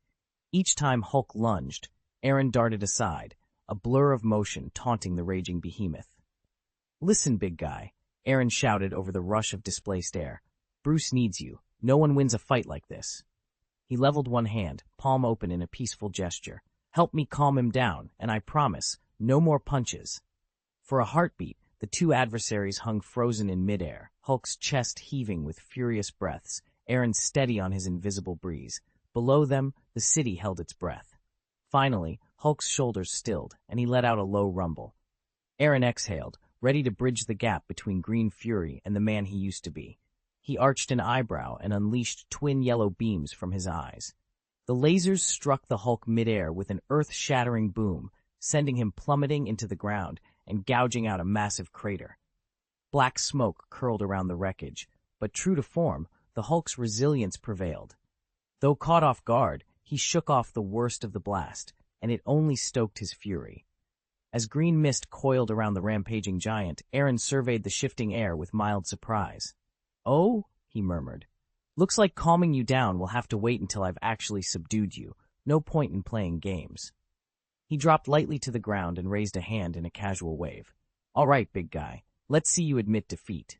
Each time Hulk lunged, Aaron darted aside, a blur of motion taunting the raging behemoth. Listen, big guy, Aaron shouted over the rush of displaced air. Bruce needs you. No one wins a fight like this. He leveled one hand, palm open in a peaceful gesture. Help me calm him down, and I promise, no more punches. For a heartbeat, the two adversaries hung frozen in midair, Hulk's chest heaving with furious breaths, Aaron steady on his invisible breeze. Below them, the city held its breath. Finally, Hulk's shoulders stilled, and he let out a low rumble. Aaron exhaled, ready to bridge the gap between green fury and the man he used to be. He arched an eyebrow and unleashed twin yellow beams from his eyes. The lasers struck the Hulk midair with an earth-shattering boom, sending him plummeting into the ground and gouging out a massive crater. Black smoke curled around the wreckage, but true to form, the Hulk's resilience prevailed. Though caught off guard, he shook off the worst of the blast, and it only stoked his fury. As green mist coiled around the rampaging giant, Aaron surveyed the shifting air with mild surprise. Oh, he murmured. Looks like calming you down will have to wait until I've actually subdued you. No point in playing games. He dropped lightly to the ground and raised a hand in a casual wave. All right, big guy. Let's see you admit defeat.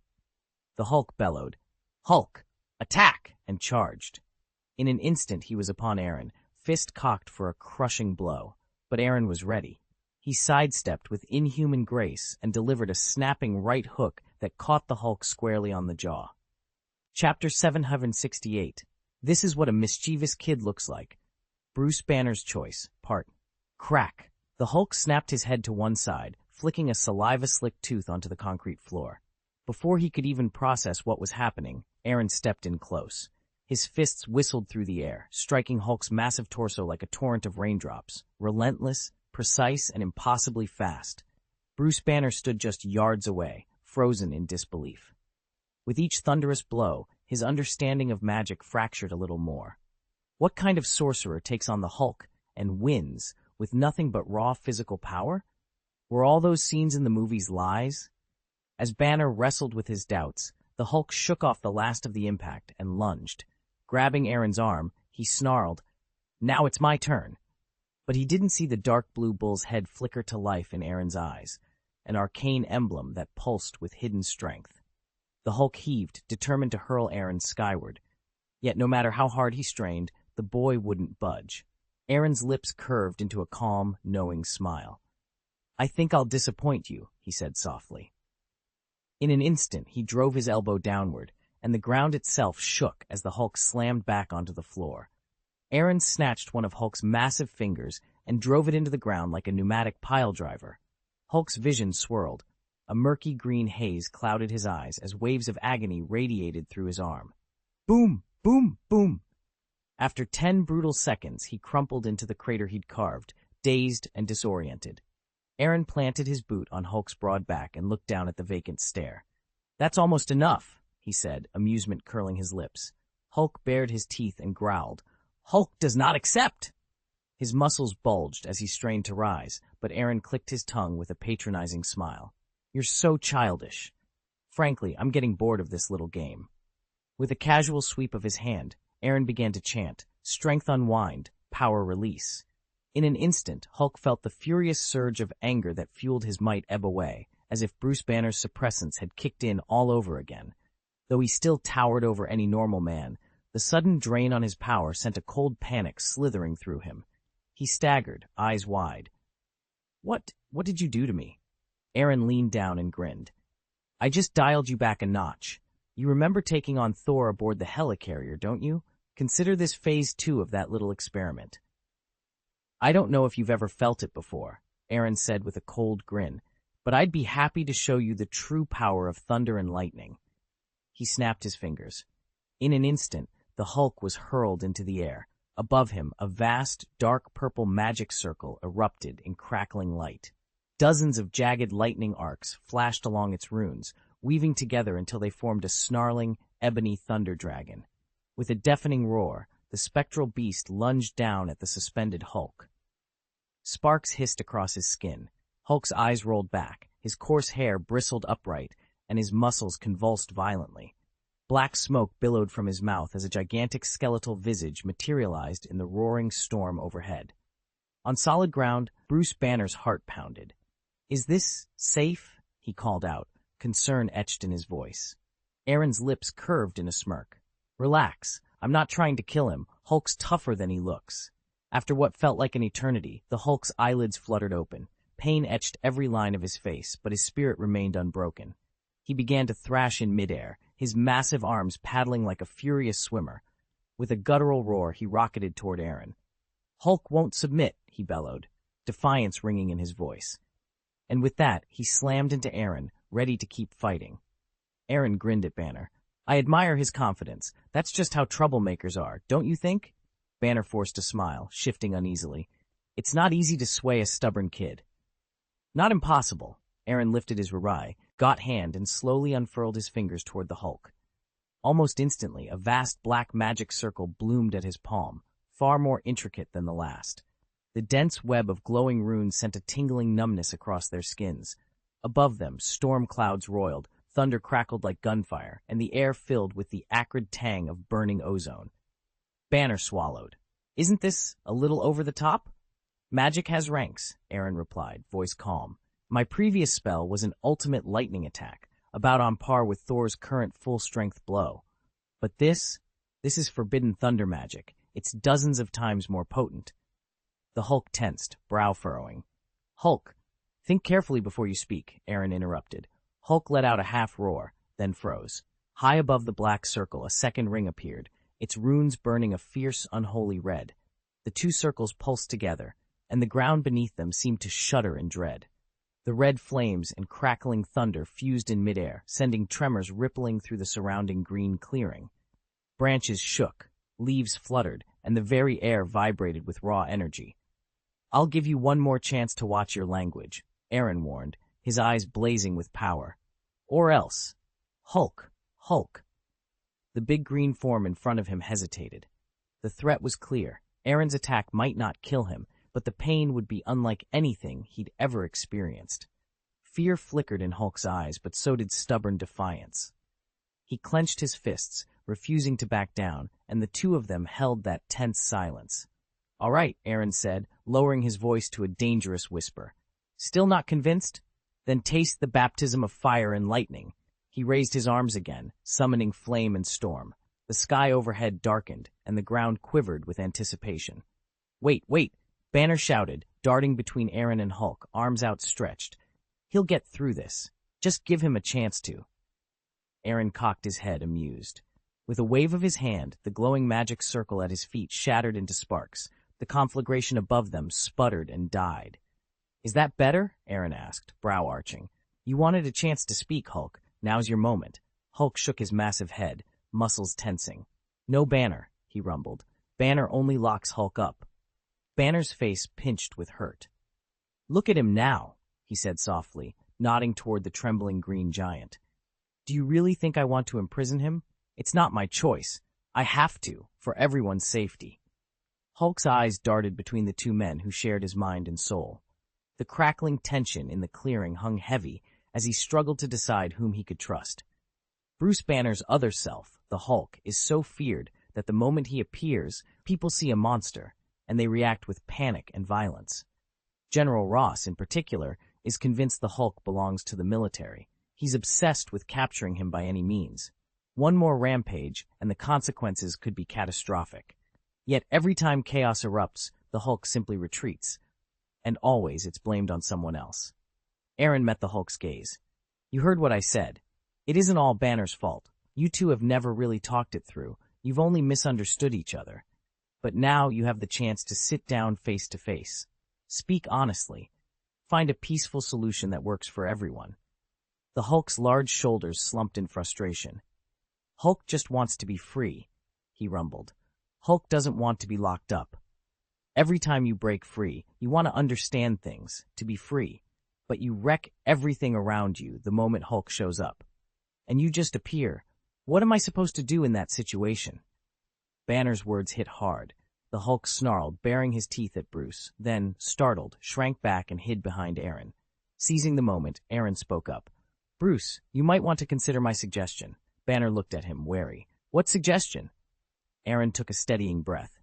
The Hulk bellowed. Hulk! Attack! And charged. In an instant he was upon Aaron, fist cocked for a crushing blow. But Aaron was ready. He sidestepped with inhuman grace and delivered a snapping right hook that caught the Hulk squarely on the jaw. Chapter 768. This is what a mischievous kid looks like. Bruce Banner's choice. Part. Crack. The Hulk snapped his head to one side, flicking a saliva-slicked tooth onto the concrete floor. Before he could even process what was happening, Aaron stepped in close. His fists whistled through the air, striking Hulk's massive torso like a torrent of raindrops, relentless, precise, and impossibly fast. Bruce Banner stood just yards away, frozen in disbelief. With each thunderous blow, his understanding of magic fractured a little more. What kind of sorcerer takes on the Hulk and wins with nothing but raw physical power? Were all those scenes in the movies lies? As Banner wrestled with his doubts, the Hulk shook off the last of the impact and lunged. Grabbing Aaron's arm, he snarled, "Now it's my turn." But he didn't see the dark blue bull's head flicker to life in Aaron's eyes, an arcane emblem that pulsed with hidden strength. The Hulk heaved, determined to hurl Aaron skyward. Yet no matter how hard he strained, the boy wouldn't budge. Aaron's lips curved into a calm, knowing smile. "I think I'll disappoint you," he said softly. In an instant, he drove his elbow downward, and the ground itself shook as the Hulk slammed back onto the floor. Aaron snatched one of Hulk's massive fingers and drove it into the ground like a pneumatic pile driver. Hulk's vision swirled. A murky green haze clouded his eyes as waves of agony radiated through his arm. Boom! Boom! Boom! After 10 brutal seconds, he crumpled into the crater he'd carved, dazed and disoriented. Aaron planted his boot on Hulk's broad back and looked down at the vacant stare. "That's almost enough," he said, amusement curling his lips. Hulk bared his teeth and growled. "Hulk does not accept!" His muscles bulged as he strained to rise, but Aaron clicked his tongue with a patronizing smile. "You're so childish. Frankly, I'm getting bored of this little game." With a casual sweep of his hand, Aaron began to chant, "Strength unwind, power release." In an instant, Hulk felt the furious surge of anger that fueled his might ebb away, as if Bruce Banner's suppressants had kicked in all over again. Though he still towered over any normal man, the sudden drain on his power sent a cold panic slithering through him. He staggered, eyes wide. What did you do to me?" Aaron leaned down and grinned. "I just dialed you back a notch. You remember taking on Thor aboard the helicarrier, don't you? Consider this phase 2 of that little experiment." "I don't know if you've ever felt it before," Aaron said with a cold grin, "but I'd be happy to show you the true power of thunder and lightning." He snapped his fingers. In an instant, the Hulk was hurled into the air. Above him, a vast, dark purple magic circle erupted in crackling light. Dozens of jagged lightning arcs flashed along its runes, weaving together until they formed a snarling, ebony thunder dragon. With a deafening roar, the spectral beast lunged down at the suspended Hulk. Sparks hissed across his skin. Hulk's eyes rolled back, his coarse hair bristled upright, and his muscles convulsed violently. Black smoke billowed from his mouth as a gigantic skeletal visage materialized in the roaring storm overhead. On solid ground, Bruce Banner's heart pounded. "Is this safe?" he called out, concern etched in his voice. Aaron's lips curved in a smirk. "Relax. I'm not trying to kill him. Hulk's tougher than he looks." After what felt like an eternity, the Hulk's eyelids fluttered open. Pain etched every line of his face, but his spirit remained unbroken. He began to thrash in midair, his massive arms paddling like a furious swimmer. With a guttural roar, he rocketed toward Aaron. "Hulk won't submit," he bellowed, defiance ringing in his voice. And with that, he slammed into Aaron, ready to keep fighting. Aaron grinned at Banner. "I admire his confidence. That's just how troublemakers are, don't you think?" Banner forced a smile, shifting uneasily. "It's not easy to sway a stubborn kid." "Not impossible." Aaron lifted his Rarai, got hand, and slowly unfurled his fingers toward the Hulk. Almost instantly, a vast black magic circle bloomed at his palm, far more intricate than the last. The dense web of glowing runes sent a tingling numbness across their skins. Above them, storm clouds roiled, thunder crackled like gunfire, and the air filled with the acrid tang of burning ozone. Banner swallowed. "Isn't this a little over the top?" "Magic has ranks," Aaron replied, voice calm. "My previous spell was an ultimate lightning attack, about on par with Thor's current full-strength blow. But this is forbidden thunder magic. It's dozens of times more potent." The Hulk tensed, brow furrowing. "Hulk, think carefully before you speak," Aaron interrupted. Hulk let out a half-roar, then froze. High above the black circle, a second ring appeared, its runes burning a fierce, unholy red. The two circles pulsed together, and the ground beneath them seemed to shudder in dread. The red flames and crackling thunder fused in midair, sending tremors rippling through the surrounding green clearing. Branches shook, leaves fluttered, and the very air vibrated with raw energy. "I'll give you one more chance to watch your language," Aaron warned, his eyes blazing with power. "Or else. Hulk, Hulk." The big green form in front of him hesitated. The threat was clear. Aaron's attack might not kill him, but the pain would be unlike anything he'd ever experienced. Fear flickered in Hulk's eyes, but so did stubborn defiance. He clenched his fists, refusing to back down, and the two of them held that tense silence. "All right," Aaron said, lowering his voice to a dangerous whisper. "Still not convinced? Then taste the baptism of fire and lightning." He raised his arms again, summoning flame and storm. The sky overhead darkened, and the ground quivered with anticipation. "Wait, wait!" Banner shouted, darting between Aaron and Hulk, arms outstretched. "He'll get through this. Just give him a chance to." Aaron cocked his head, amused. With a wave of his hand, the glowing magic circle at his feet shattered into sparks. The conflagration above them sputtered and died. "Is that better?" Aaron asked, brow arching. "You wanted a chance to speak, Hulk. Now's your moment." Hulk shook his massive head, muscles tensing. "No Banner," he rumbled. "Banner only locks Hulk up." Banner's face pinched with hurt. "Look at him now," he said softly, nodding toward the trembling green giant. "Do you really think I want to imprison him? It's not my choice. I have to, for everyone's safety." Hulk's eyes darted between the two men who shared his mind and soul. The crackling tension in the clearing hung heavy as he struggled to decide whom he could trust. Bruce Banner's other self, the Hulk, is so feared that the moment he appears, people see a monster, and they react with panic and violence. General Ross, in particular, is convinced the Hulk belongs to the military. He's obsessed with capturing him by any means. One more rampage, and the consequences could be catastrophic. Yet every time chaos erupts, the Hulk simply retreats, and always it's blamed on someone else. Aaron met the Hulk's gaze. You heard what I said. It isn't all Banner's fault. You two have never really talked it through. You've only misunderstood each other. But now you have the chance to sit down face to face. Speak honestly. Find a peaceful solution that works for everyone. The Hulk's large shoulders slumped in frustration. Hulk just wants to be free, he rumbled. Hulk doesn't want to be locked up. Every time you break free, you want to understand things, to be free. But you wreck everything around you the moment Hulk shows up. And you just appear. What am I supposed to do in that situation? Banner's words hit hard. The Hulk snarled, baring his teeth at Bruce, then, startled, shrank back and hid behind Aaron. Seizing the moment, Aaron spoke up. Bruce, you might want to consider my suggestion. Banner looked at him, wary. What suggestion? Aaron took a steadying breath.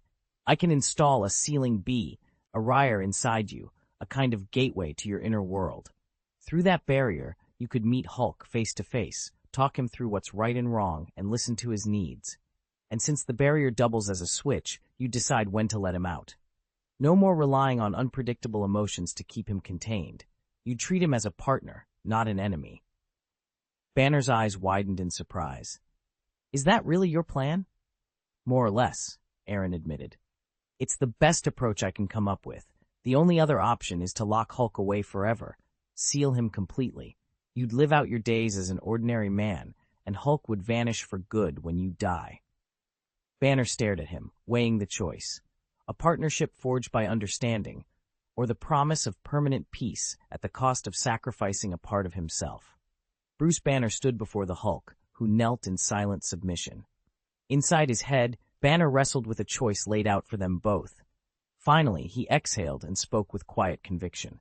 I can install a sealing bee, a rire inside you, a kind of gateway to your inner world. Through that barrier, you could meet Hulk face to face, talk him through what's right and wrong, and listen to his needs. And since the barrier doubles as a switch, you decide when to let him out. No more relying on unpredictable emotions to keep him contained. You treat him as a partner, not an enemy. Banner's eyes widened in surprise. Is that really your plan? More or less, Aaron admitted. It's the best approach I can come up with. The only other option is to lock Hulk away forever, seal him completely. You'd live out your days as an ordinary man, and Hulk would vanish for good when you die. Banner stared at him, weighing the choice. A partnership forged by understanding, or the promise of permanent peace at the cost of sacrificing a part of himself. Bruce Banner stood before the Hulk, who knelt in silent submission. Inside his head, Banner wrestled with a choice laid out for them both. Finally, he exhaled and spoke with quiet conviction.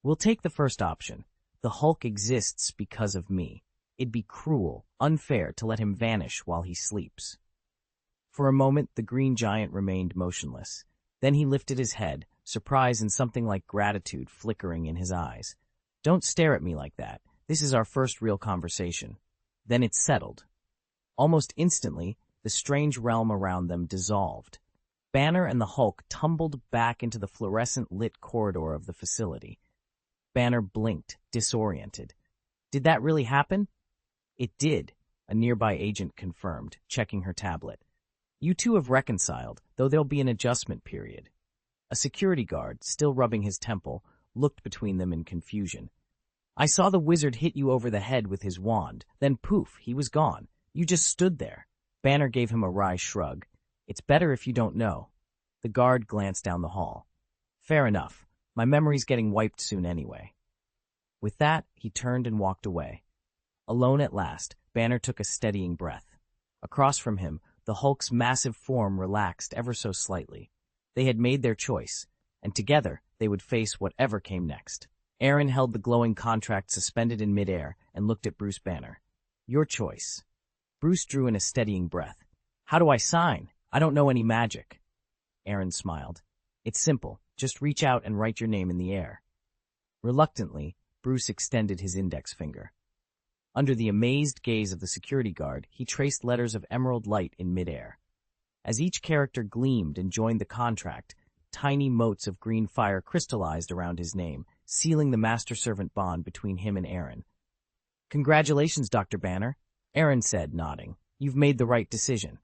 We'll take the first option. The Hulk exists because of me. It'd be cruel, unfair to let him vanish while he sleeps. For a moment, the green giant remained motionless. Then he lifted his head, surprise and something like gratitude flickering in his eyes. Don't stare at me like that. This is our first real conversation. Then it settled. Almost instantly, the strange realm around them dissolved. Banner and the Hulk tumbled back into the fluorescent-lit corridor of the facility. Banner blinked, disoriented. Did that really happen? It did, a nearby agent confirmed, checking her tablet. You two have reconciled, though there'll be an adjustment period. A security guard, still rubbing his temple, looked between them in confusion. I saw the wizard hit you over the head with his wand, then poof, he was gone. You just stood there. Banner gave him a wry shrug. It's better if you don't know. The guard glanced down the hall. Fair enough. My memory's getting wiped soon anyway. With that, he turned and walked away. Alone at last, Banner took a steadying breath. Across from him, the Hulk's massive form relaxed ever so slightly. They had made their choice, and together they would face whatever came next. Aaron held the glowing contract suspended in midair and looked at Bruce Banner. Your choice. Bruce drew in a steadying breath. How do I sign? I don't know any magic. Aaron smiled. It's simple. Just reach out and write your name in the air. Reluctantly, Bruce extended his index finger. Under the amazed gaze of the security guard, he traced letters of emerald light in midair. As each character gleamed and joined the contract, tiny motes of green fire crystallized around his name, sealing the master-servant bond between him and Aaron. Congratulations, Dr. Banner, Aaron said, nodding. You've made the right decision.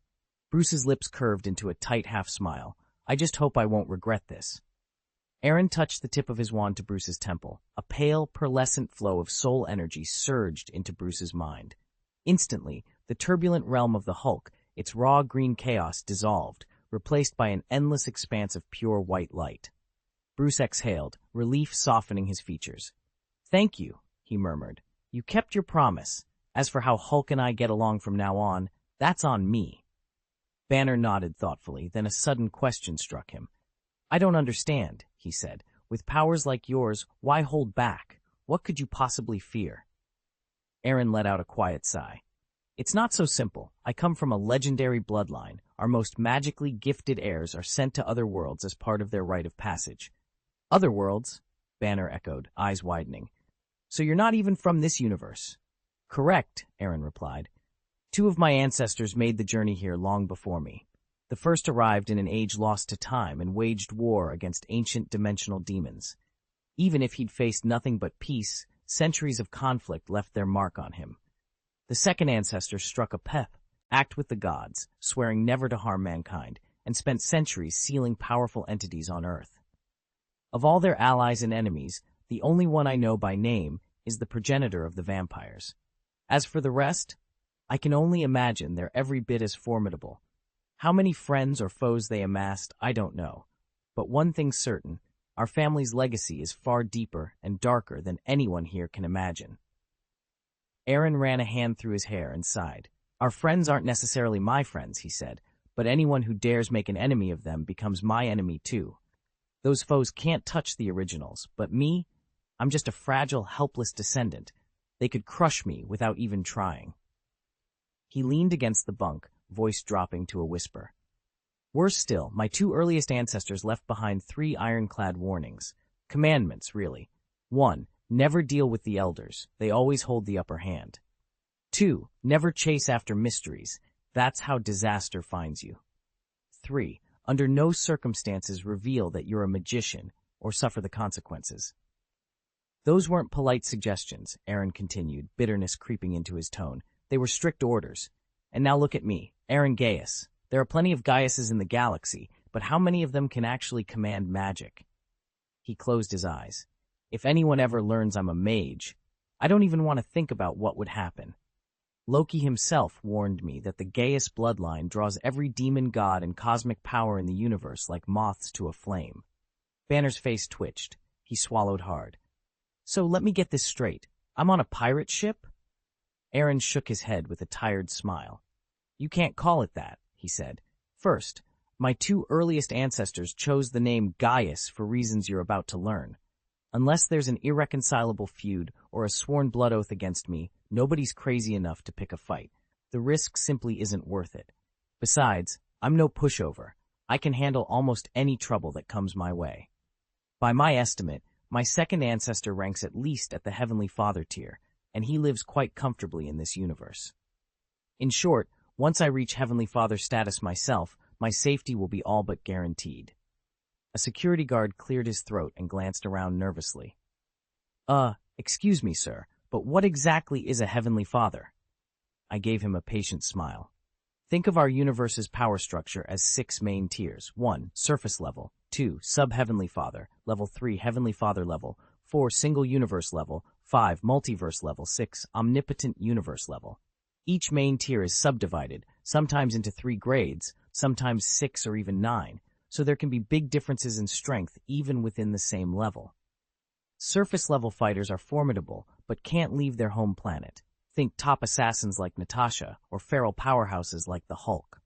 Bruce's lips curved into a tight half-smile. I just hope I won't regret this. Aaron touched the tip of his wand to Bruce's temple. A pale, pearlescent flow of soul energy surged into Bruce's mind. Instantly, the turbulent realm of the Hulk, its raw green chaos, dissolved, replaced by an endless expanse of pure white light. Bruce exhaled, relief softening his features. Thank you, he murmured. You kept your promise. As for how Hulk and I get along from now on, that's on me. Banner nodded thoughtfully, then a sudden question struck him. I don't understand, he said. With powers like yours, why hold back? What could you possibly fear? Aaron let out a quiet sigh. It's not so simple. I come from a legendary bloodline. Our most magically gifted heirs are sent to other worlds as part of their rite of passage. Other worlds? Banner echoed, eyes widening. So you're not even from this universe? Correct, Aaron replied. 2 of my ancestors made the journey here long before me. The first arrived in an age lost to time and waged war against ancient dimensional demons. Even if he'd faced nothing but peace, centuries of conflict left their mark on him. The second ancestor struck a pact with the gods, swearing never to harm mankind, and spent centuries sealing powerful entities on Earth. Of all their allies and enemies, the only one I know by name is the progenitor of the vampires. As for the rest, I can only imagine they're every bit as formidable. How many friends or foes they amassed, I don't know. But one thing's certain, our family's legacy is far deeper and darker than anyone here can imagine. Aaron ran a hand through his hair and sighed. Our friends aren't necessarily my friends, he said, but anyone who dares make an enemy of them becomes my enemy too. Those foes can't touch the originals, but me, I'm just a fragile, helpless descendant. They could crush me without even trying. He leaned against the bunk, voice dropping to a whisper. Worse still, my 2 earliest ancestors left behind 3 ironclad warnings. Commandments, really. 1. Never deal with the elders. They always hold the upper hand. 2. Never chase after mysteries. That's how disaster finds you. 3. Under no circumstances reveal that you're a magician or suffer the consequences. Those weren't polite suggestions, Aaron continued, bitterness creeping into his tone. They were strict orders. And now look at me, Aaron Gaius. There are plenty of Gaiuses in the galaxy, but how many of them can actually command magic? He closed his eyes. If anyone ever learns I'm a mage, I don't even want to think about what would happen. Loki himself warned me that the Gaius Bloodline draws every demon god and cosmic power in the universe like moths to a flame. Banner's face twitched. He swallowed hard. So let me get this straight. I'm on a pirate ship? Aaron shook his head with a tired smile. You can't call it that, he said. First, my 2 earliest ancestors chose the name Gaius for reasons you're about to learn. Unless there's an irreconcilable feud or a sworn blood oath against me, nobody's crazy enough to pick a fight. The risk simply isn't worth it. Besides, I'm no pushover. I can handle almost any trouble that comes my way. By my estimate, my second ancestor ranks at least at the Heavenly Father tier, and he lives quite comfortably in this universe. In short, once I reach Heavenly Father status myself, my safety will be all but guaranteed. A security guard cleared his throat and glanced around nervously. Excuse me, sir, but what exactly is a Heavenly Father? I gave him a patient smile. Think of our universe's power structure as 6 main tiers. 1. Surface level. 2. Sub-Heavenly Father. Level 3. Heavenly Father level. 4. Single universe level. 5. Multiverse level. 6. Omnipotent universe level. Each main tier is subdivided, sometimes into 3 grades, sometimes 6 or even 9, so there can be big differences in strength even within the same level. Surface-level fighters are formidable, but can't leave their home planet. Think top assassins like Natasha, or feral powerhouses like the Hulk.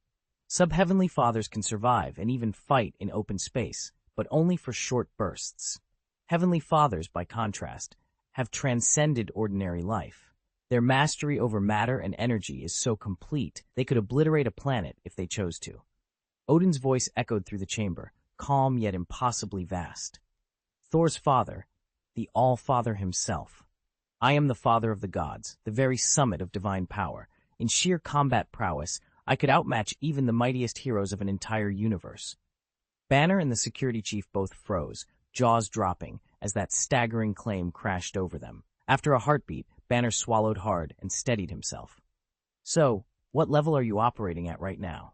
Sub-Heavenly Fathers can survive and even fight in open space, but only for short bursts. Heavenly Fathers, by contrast, have transcended ordinary life. Their mastery over matter and energy is so complete, they could obliterate a planet if they chose to. Odin's voice echoed through the chamber, calm yet impossibly vast. Thor's father, the All-Father himself. I am the father of the gods, the very summit of divine power. In sheer combat prowess, I could outmatch even the mightiest heroes of an entire universe. Banner and the security chief both froze, jaws dropping, as that staggering claim crashed over them. After a heartbeat, Banner swallowed hard and steadied himself. So, what level are you operating at right now?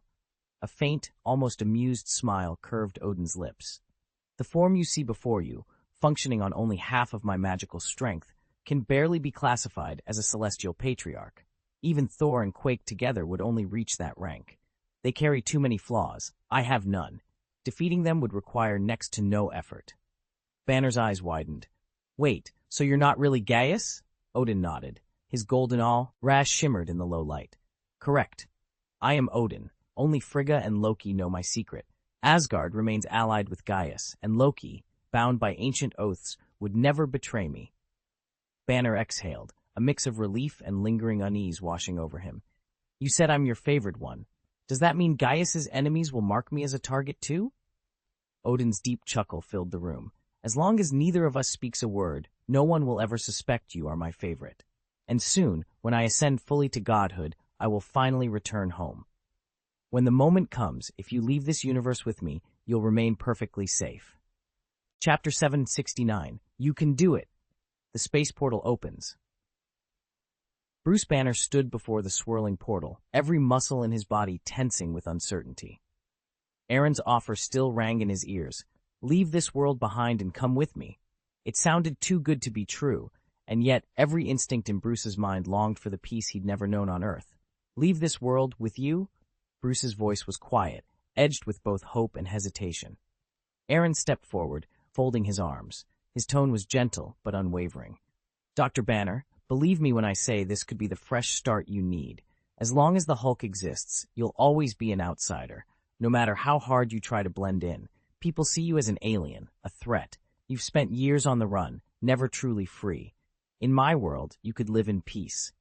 A faint, almost amused smile curved Odin's lips. The form you see before you, functioning on only half of my magical strength, can barely be classified as a celestial patriarch. Even Thor and Quake together would only reach that rank. They carry too many flaws. I have none. Defeating them would require next to no effort. Banner's eyes widened. Wait, so you're not really Gaius? Odin nodded. His golden rash shimmered in the low light. Correct. I am Odin, Only Frigga and Loki know my secret. Asgard remains allied with Gaius, and Loki, bound by ancient oaths, would never betray me. Banner exhaled, a mix of relief and lingering unease washing over him. You said I'm your favored one. Does that mean Gaius's enemies will mark me as a target too? Odin's deep chuckle filled the room. As long as neither of us speaks a word, no one will ever suspect you are my favorite. And soon, when I ascend fully to godhood, I will finally return home. When the moment comes, if you leave this universe with me, you'll remain perfectly safe. Chapter 769. You can do it. The space portal opens. Bruce Banner stood before the swirling portal, every muscle in his body tensing with uncertainty. Aaron's offer still rang in his ears. Leave this world behind and come with me. It sounded too good to be true, and yet every instinct in Bruce's mind longed for the peace he'd never known on Earth. Leave this world with you? Bruce's voice was quiet, edged with both hope and hesitation. Aaron stepped forward, folding his arms. His tone was gentle but unwavering. Dr. Banner, believe me when I say this could be the fresh start you need. As long as the Hulk exists, you'll always be an outsider. No matter how hard you try to blend in, people see you as an alien, a threat. You've spent years on the run, never truly free. In my world, you could live in peace.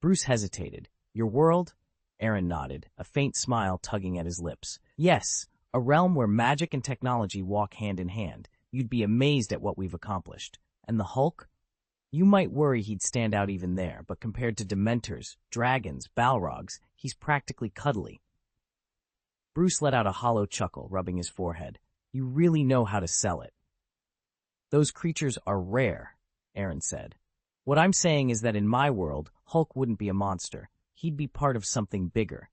Bruce hesitated. Your world? Aaron nodded, a faint smile tugging at his lips. Yes, a realm where magic and technology walk hand in hand. You'd be amazed at what we've accomplished. And the Hulk? You might worry he'd stand out even there, but compared to Dementors, dragons, Balrogs, he's practically cuddly. Bruce let out a hollow chuckle, rubbing his forehead. You really know how to sell it. Those creatures are rare, Aaron said. What I'm saying is that in my world, Hulk wouldn't be a monster. He'd be part of something bigger.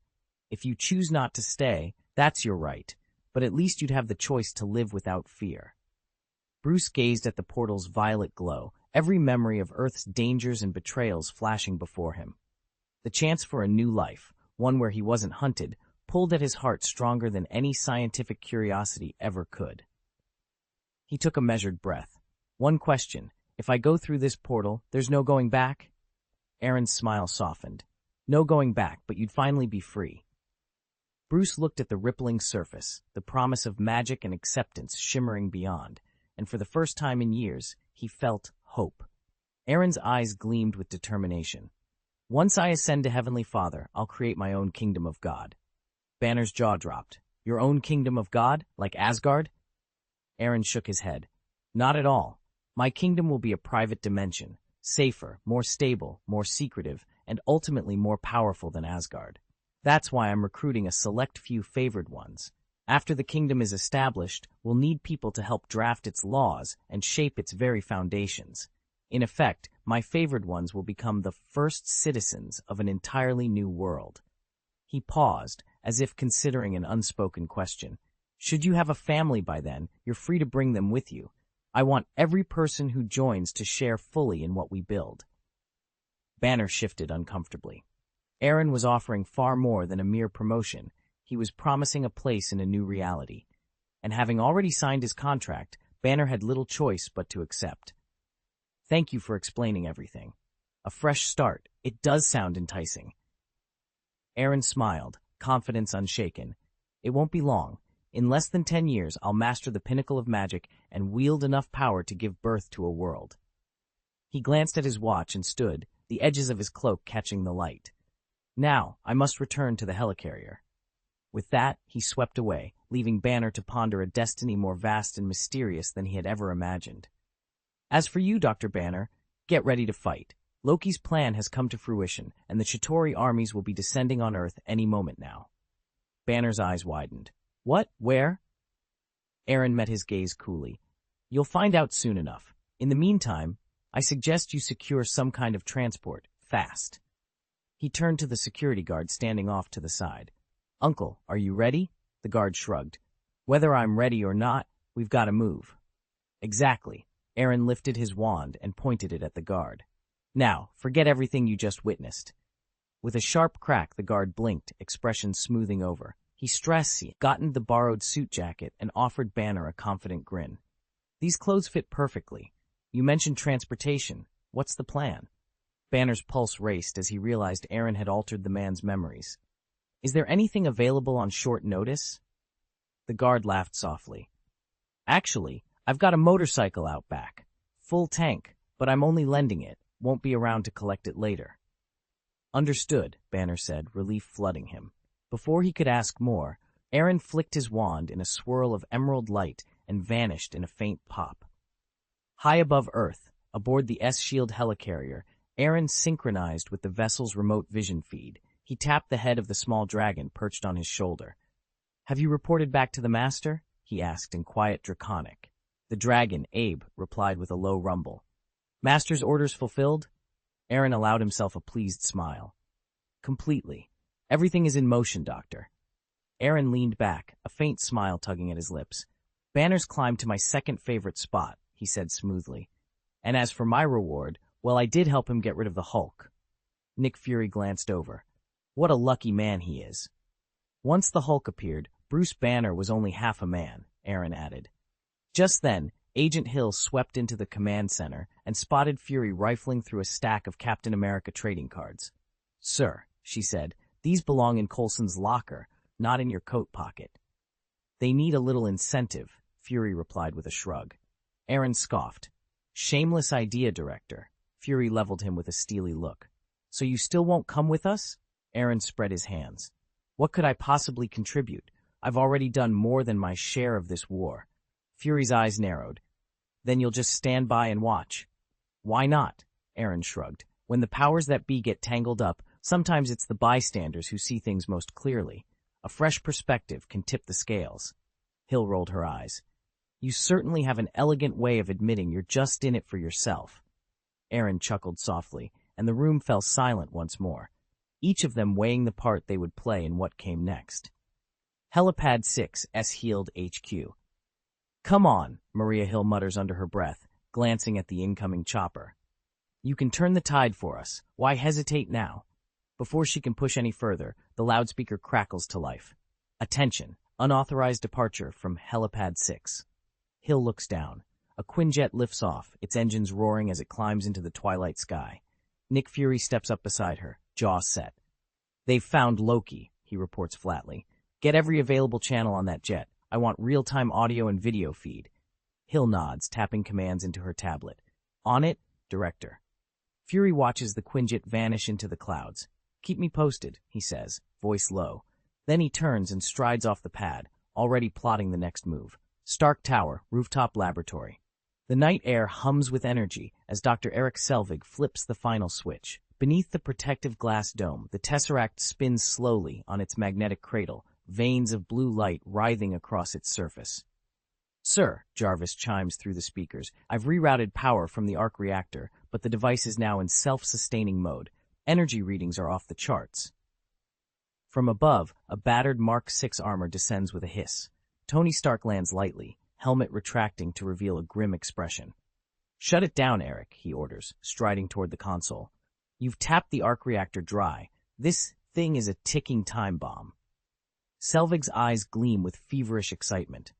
If you choose not to stay, that's your right, but at least you'd have the choice to live without fear. Bruce gazed at the portal's violet glow, every memory of Earth's dangers and betrayals flashing before him. The chance for a new life, one where he wasn't hunted, pulled at his heart stronger than any scientific curiosity ever could. He took a measured breath. One question, if I go through this portal, there's no going back? Aaron's smile softened. No going back, but you'd finally be free. Bruce looked at the rippling surface, the promise of magic and acceptance shimmering beyond, and for the first time in years, he felt hope. Aaron's eyes gleamed with determination. Once I ascend to Heavenly Father, I'll create my own kingdom of God. Banner's jaw dropped. Your own kingdom of God? Like Asgard? Aaron shook his head. Not at all. My kingdom will be a private dimension, safer, more stable, more secretive, and ultimately more powerful than Asgard. That's why I'm recruiting a select few favored ones. After the kingdom is established, we'll need people to help draft its laws and shape its very foundations. In effect, my favored ones will become the first citizens of an entirely new world. He paused, as if considering an unspoken question. Should you have a family by then, you're free to bring them with you. I want every person who joins to share fully in what we build. Banner shifted uncomfortably. Aaron was offering far more than a mere promotion. He was promising a place in a new reality. And having already signed his contract, Banner had little choice but to accept. Thank you for explaining everything. A fresh start. It does sound enticing. Aaron smiled, confidence unshaken. It won't be long. In less than 10 years, I'll master the pinnacle of magic and wield enough power to give birth to a world. He glanced at his watch and stood, the edges of his cloak catching the light. Now, I must return to the helicarrier. With that, he swept away, leaving Banner to ponder a destiny more vast and mysterious than he had ever imagined. As for you, Dr. Banner, get ready to fight. Loki's plan has come to fruition, and the Chitauri armies will be descending on Earth any moment now. Banner's eyes widened. What? Where? Aaron met his gaze coolly. You'll find out soon enough. In the meantime, I suggest you secure some kind of transport, fast. He turned to the security guard standing off to the side. Uncle, are you ready? The guard shrugged. Whether I'm ready or not, we've got to move. Exactly. Aaron lifted his wand and pointed it at the guard. Now, forget everything you just witnessed. With a sharp crack, the guard blinked, expression smoothing over. He straightened the borrowed suit jacket and offered Banner a confident grin. These clothes fit perfectly. You mentioned transportation. What's the plan? Banner's pulse raced as he realized Aaron had altered the man's memories. Is there anything available on short notice? The guard laughed softly. Actually, I've got a motorcycle out back. Full tank, but I'm only lending it. Won't be around to collect it later. Understood, Banner said, relief flooding him. Before he could ask more, Aaron flicked his wand in a swirl of emerald light and vanished in a faint pop. High above Earth, aboard the S-Shield helicarrier, Aaron synchronized with the vessel's remote vision feed. He tapped the head of the small dragon perched on his shoulder. "Have you reported back to the master?" he asked in quiet draconic. The dragon, Abe, replied with a low rumble. "Master's orders fulfilled?" Aaron allowed himself a pleased smile. "Completely. Everything is in motion, Doctor." Aaron leaned back, a faint smile tugging at his lips. "Banner's climbed to my second favorite spot," he said smoothly. "And as for my reward, well, I did help him get rid of the Hulk." Nick Fury glanced over. What a lucky man he is. Once the Hulk appeared, Bruce Banner was only half a man, Aaron added. Just then, Agent Hill swept into the command center and spotted Fury rifling through a stack of Captain America trading cards. "Sir," she said, "these belong in Coulson's locker, not in your coat pocket." "They need a little incentive," Fury replied with a shrug. Aaron scoffed. "Shameless idea, Director." Fury leveled him with a steely look. "So you still won't come with us?" Aaron spread his hands. "What could I possibly contribute? I've already done more than my share of this war." Fury's eyes narrowed. "Then you'll just stand by and watch." "Why not?" Aaron shrugged. "When the powers that be get tangled up, sometimes it's the bystanders who see things most clearly. A fresh perspective can tip the scales." Hill rolled her eyes. "You certainly have an elegant way of admitting you're just in it for yourself." Aaron chuckled softly, and the room fell silent once more, each of them weighing the part they would play in what came next. Helipad 6, S-Healed HQ. "Come on," Maria Hill mutters under her breath, glancing at the incoming chopper. "You can turn the tide for us. Why hesitate now?" Before she can push any further, the loudspeaker crackles to life. "Attention, unauthorized departure from Helipad 6. Hill looks down. A Quinjet lifts off, its engines roaring as it climbs into the twilight sky. Nick Fury steps up beside her, jaw set. "They've found Loki," he reports flatly. "Get every available channel on that jet. I want real-time audio and video feed." Hill nods, tapping commands into her tablet. "On it, Director." Fury watches the Quinjet vanish into the clouds. "Keep me posted," he says, voice low. Then he turns and strides off the pad, already plotting the next move. Stark Tower, rooftop laboratory. The night air hums with energy as Dr. Eric Selvig flips the final switch. Beneath the protective glass dome, the Tesseract spins slowly on its magnetic cradle, veins of blue light writhing across its surface. "Sir," Jarvis chimes through the speakers, "I've rerouted power from the arc reactor, but the device is now in self-sustaining mode. Energy readings are off the charts." From above, a battered Mark VI armor descends with a hiss. Tony Stark lands lightly, helmet retracting to reveal a grim expression. "Shut it down, Eric," he orders, striding toward the console. "You've tapped the arc reactor dry. This thing is a ticking time bomb." Selvig's eyes gleam with feverish excitement.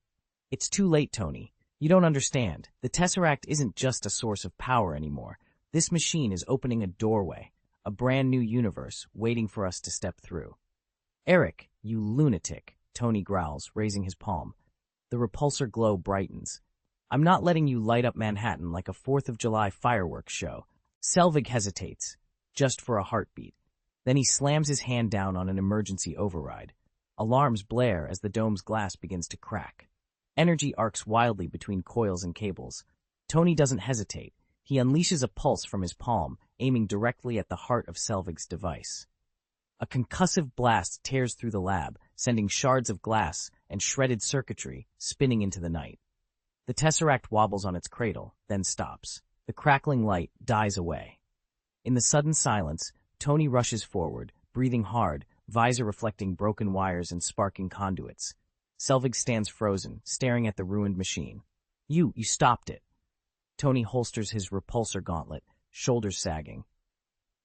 "It's too late, Tony. You don't understand. The Tesseract isn't just a source of power anymore. This machine is opening a doorway, a brand new universe waiting for us to step through." "Eric, you lunatic," Tony growls, raising his palm. The repulsor glow brightens. "I'm not letting you light up Manhattan like a 4th of July fireworks show." Selvig hesitates, just for a heartbeat. Then he slams his hand down on an emergency override. Alarms blare as the dome's glass begins to crack. Energy arcs wildly between coils and cables. Tony doesn't hesitate. He unleashes a pulse from his palm, aiming directly at the heart of Selvig's device. A concussive blast tears through the lab, sending shards of glass and shredded circuitry spinning into the night. The Tesseract wobbles on its cradle, then stops. The crackling light dies away. In the sudden silence, Tony rushes forward, breathing hard, visor reflecting broken wires and sparking conduits. Selvig stands frozen, staring at the ruined machine. You stopped it." Tony holsters his repulsor gauntlet, shoulders sagging.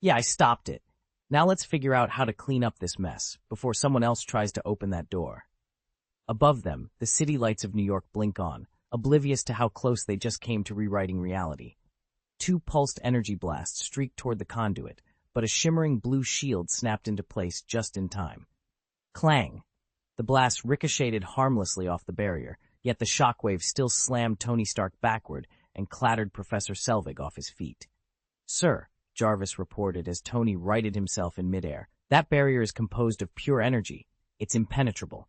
"Yeah, I stopped it. Now let's figure out how to clean up this mess, before someone else tries to open that door." Above them, the city lights of New York blink on, oblivious to how close they just came to rewriting reality. 2 pulsed energy blasts streaked toward the conduit, but a shimmering blue shield snapped into place just in time. Clang! The blast ricocheted harmlessly off the barrier, yet the shockwave still slammed Tony Stark backward and clattered Professor Selvig off his feet. "Sir," Jarvis reported as Tony righted himself in midair, "that barrier is composed of pure energy. It's impenetrable."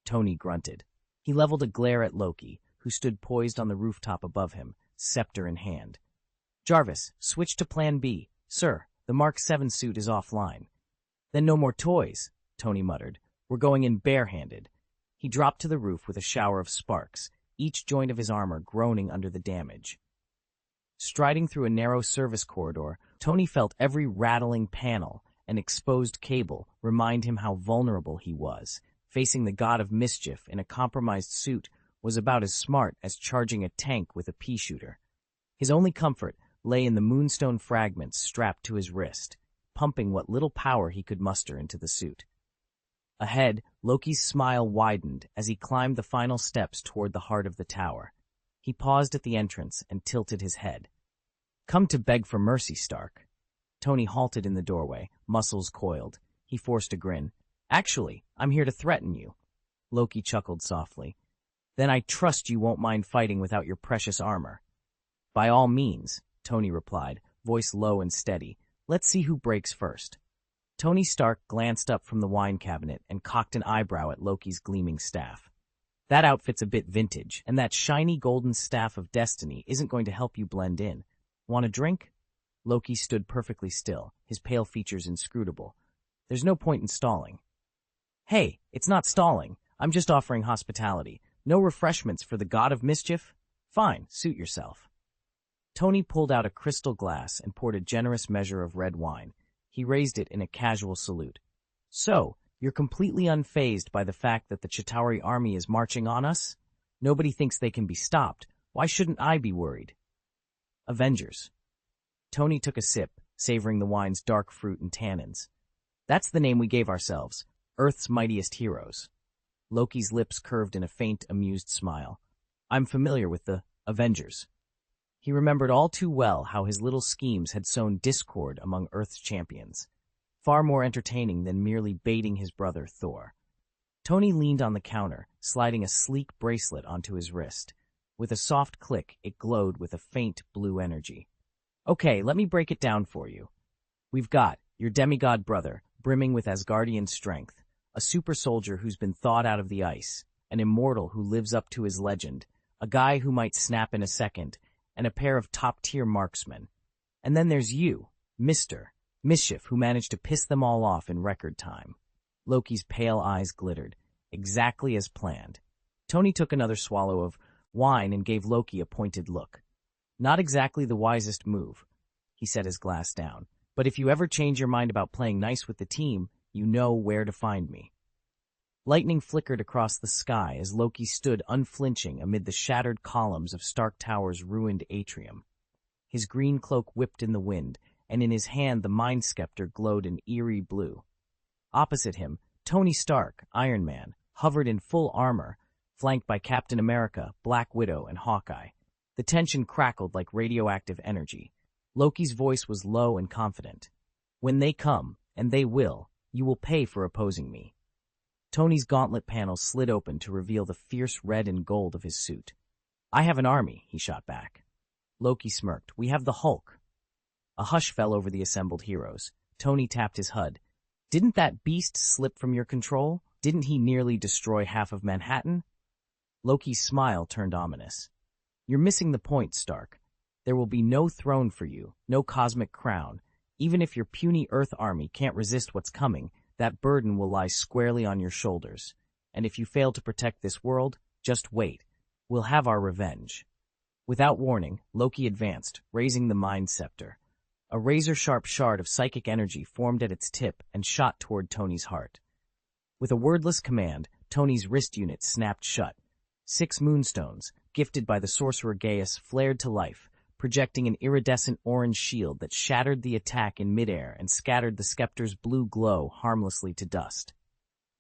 Tony grunted. He leveled a glare at Loki, who stood poised on the rooftop above him, scepter in hand. "Jarvis, switch to Plan B. Sir, the Mark 7 suit is offline." "Then no more toys," Tony muttered. "We're going in barehanded." He dropped to the roof with a shower of sparks, each joint of his armor groaning under the damage. Striding through a narrow service corridor, Tony felt every rattling panel and exposed cable remind him how vulnerable he was. Facing the god of mischief in a compromised suit was about as smart as charging a tank with a pea shooter. His only comfort lay in the moonstone fragments strapped to his wrist, pumping what little power he could muster into the suit. Ahead, Loki's smile widened as he climbed the final steps toward the heart of the tower. He paused at the entrance and tilted his head. "Come to beg for mercy, Stark." Tony halted in the doorway, muscles coiled. He forced a grin. "Actually, I'm here to threaten you." Loki chuckled softly. "Then I trust you won't mind fighting without your precious armor." "By all means," Tony replied, voice low and steady. "Let's see who breaks first." Tony Stark glanced up from the wine cabinet and cocked an eyebrow at Loki's gleaming staff. "That outfit's a bit vintage, and that shiny golden staff of destiny isn't going to help you blend in. Want a drink?" Loki stood perfectly still, his pale features inscrutable. "There's no point in stalling." "Hey, it's not stalling. I'm just offering hospitality. No refreshments for the god of mischief? Fine, suit yourself." Tony pulled out a crystal glass and poured a generous measure of red wine. He raised it in a casual salute. "So, you're completely unfazed by the fact that the Chitauri army is marching on us? Nobody thinks they can be stopped. Why shouldn't I be worried?" "Avengers." Tony took a sip, savoring the wine's dark fruit and tannins. "That's the name we gave ourselves. Earth's mightiest heroes." Loki's lips curved in a faint, amused smile. "I'm familiar with the Avengers." He remembered all too well how his little schemes had sown discord among Earth's champions. Far more entertaining than merely baiting his brother Thor. Tony leaned on the counter, sliding a sleek bracelet onto his wrist. With a soft click, it glowed with a faint blue energy. "Okay, let me break it down for you. We've got your demigod brother, brimming with Asgardian strength, a super soldier who's been thawed out of the ice, an immortal who lives up to his legend, a guy who might snap in a second, and a pair of top-tier marksmen. And then there's you, Mr. Mischief, who managed to piss them all off in record time." Loki's pale eyes glittered, exactly as planned. Tony took another swallow of wine and gave Loki a pointed look. "Not exactly the wisest move," he set his glass down, "but if you ever change your mind about playing nice with the team, you know where to find me." Lightning flickered across the sky as Loki stood unflinching amid the shattered columns of Stark Tower's ruined atrium. His green cloak whipped in the wind, and in his hand the Mind Scepter glowed an eerie blue. Opposite him, Tony Stark, Iron Man, hovered in full armor, flanked by Captain America, Black Widow, and Hawkeye. The tension crackled like radioactive energy. Loki's voice was low and confident. "When they come, and they will, you will pay for opposing me." Tony's gauntlet panel slid open to reveal the fierce red and gold of his suit. "I have an army," he shot back. Loki smirked. "We have the Hulk." A hush fell over the assembled heroes. Tony tapped his HUD. "Didn't that beast slip from your control? Didn't he nearly destroy half of Manhattan?" Loki's smile turned ominous. "You're missing the point, Stark. There will be no throne for you, no cosmic crown. Even if your puny Earth army can't resist what's coming, that burden will lie squarely on your shoulders. And if you fail to protect this world, just wait. We'll have our revenge." Without warning, Loki advanced, raising the Mind Scepter. A razor-sharp shard of psychic energy formed at its tip and shot toward Tony's heart. With a wordless command, Tony's wrist unit snapped shut. 6 moonstones, gifted by the sorcerer Gaius, flared to life, projecting an iridescent orange shield that shattered the attack in midair and scattered the scepter's blue glow harmlessly to dust.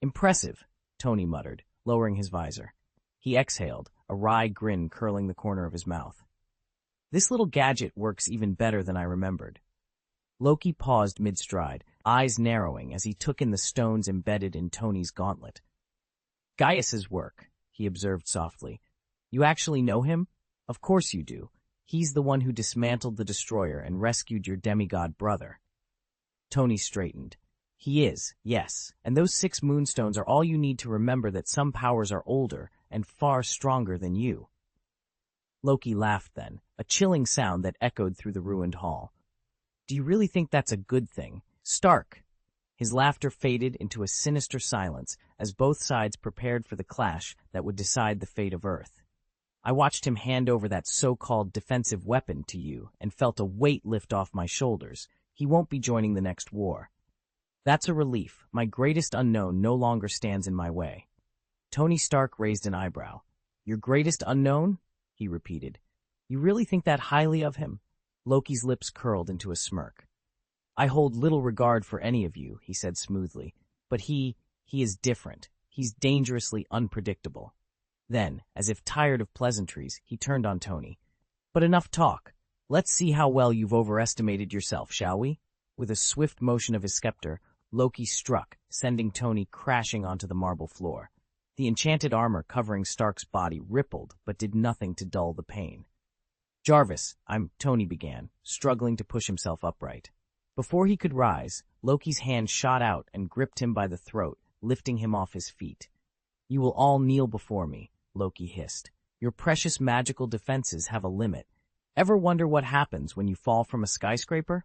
"Impressive," Tony muttered, lowering his visor. He exhaled, a wry grin curling the corner of his mouth. "This little gadget works even better than I remembered." Loki paused mid-stride, eyes narrowing as he took in the stones embedded in Tony's gauntlet. Gaius's work, he observed softly. You actually know him? Of course you do. He's the one who dismantled the destroyer and rescued your demigod brother. Tony straightened. He is, yes, and those 6 moonstones are all you need to remember that some powers are older and far stronger than you. Loki laughed then, a chilling sound that echoed through the ruined hall. Do you really think that's a good thing? Stark! His laughter faded into a sinister silence as both sides prepared for the clash that would decide the fate of Earth. I watched him hand over that so-called defensive weapon to you and felt a weight lift off my shoulders. He won't be joining the next war. That's a relief. My greatest unknown no longer stands in my way. Tony Stark raised an eyebrow. Your greatest unknown? He repeated. You really think that highly of him? Loki's lips curled into a smirk. I hold little regard for any of you, he said smoothly, but he is different. He's dangerously unpredictable. Then, as if tired of pleasantries, he turned on Tony. But enough talk. Let's see how well you've overestimated yourself, shall we? With a swift motion of his scepter, Loki struck, sending Tony crashing onto the marble floor. The enchanted armor covering Stark's body rippled, but did nothing to dull the pain. Jarvis, Tony began, struggling to push himself upright. Before he could rise, Loki's hand shot out and gripped him by the throat, lifting him off his feet. You will all kneel before me, Loki hissed. Your precious magical defenses have a limit. Ever wonder what happens when you fall from a skyscraper?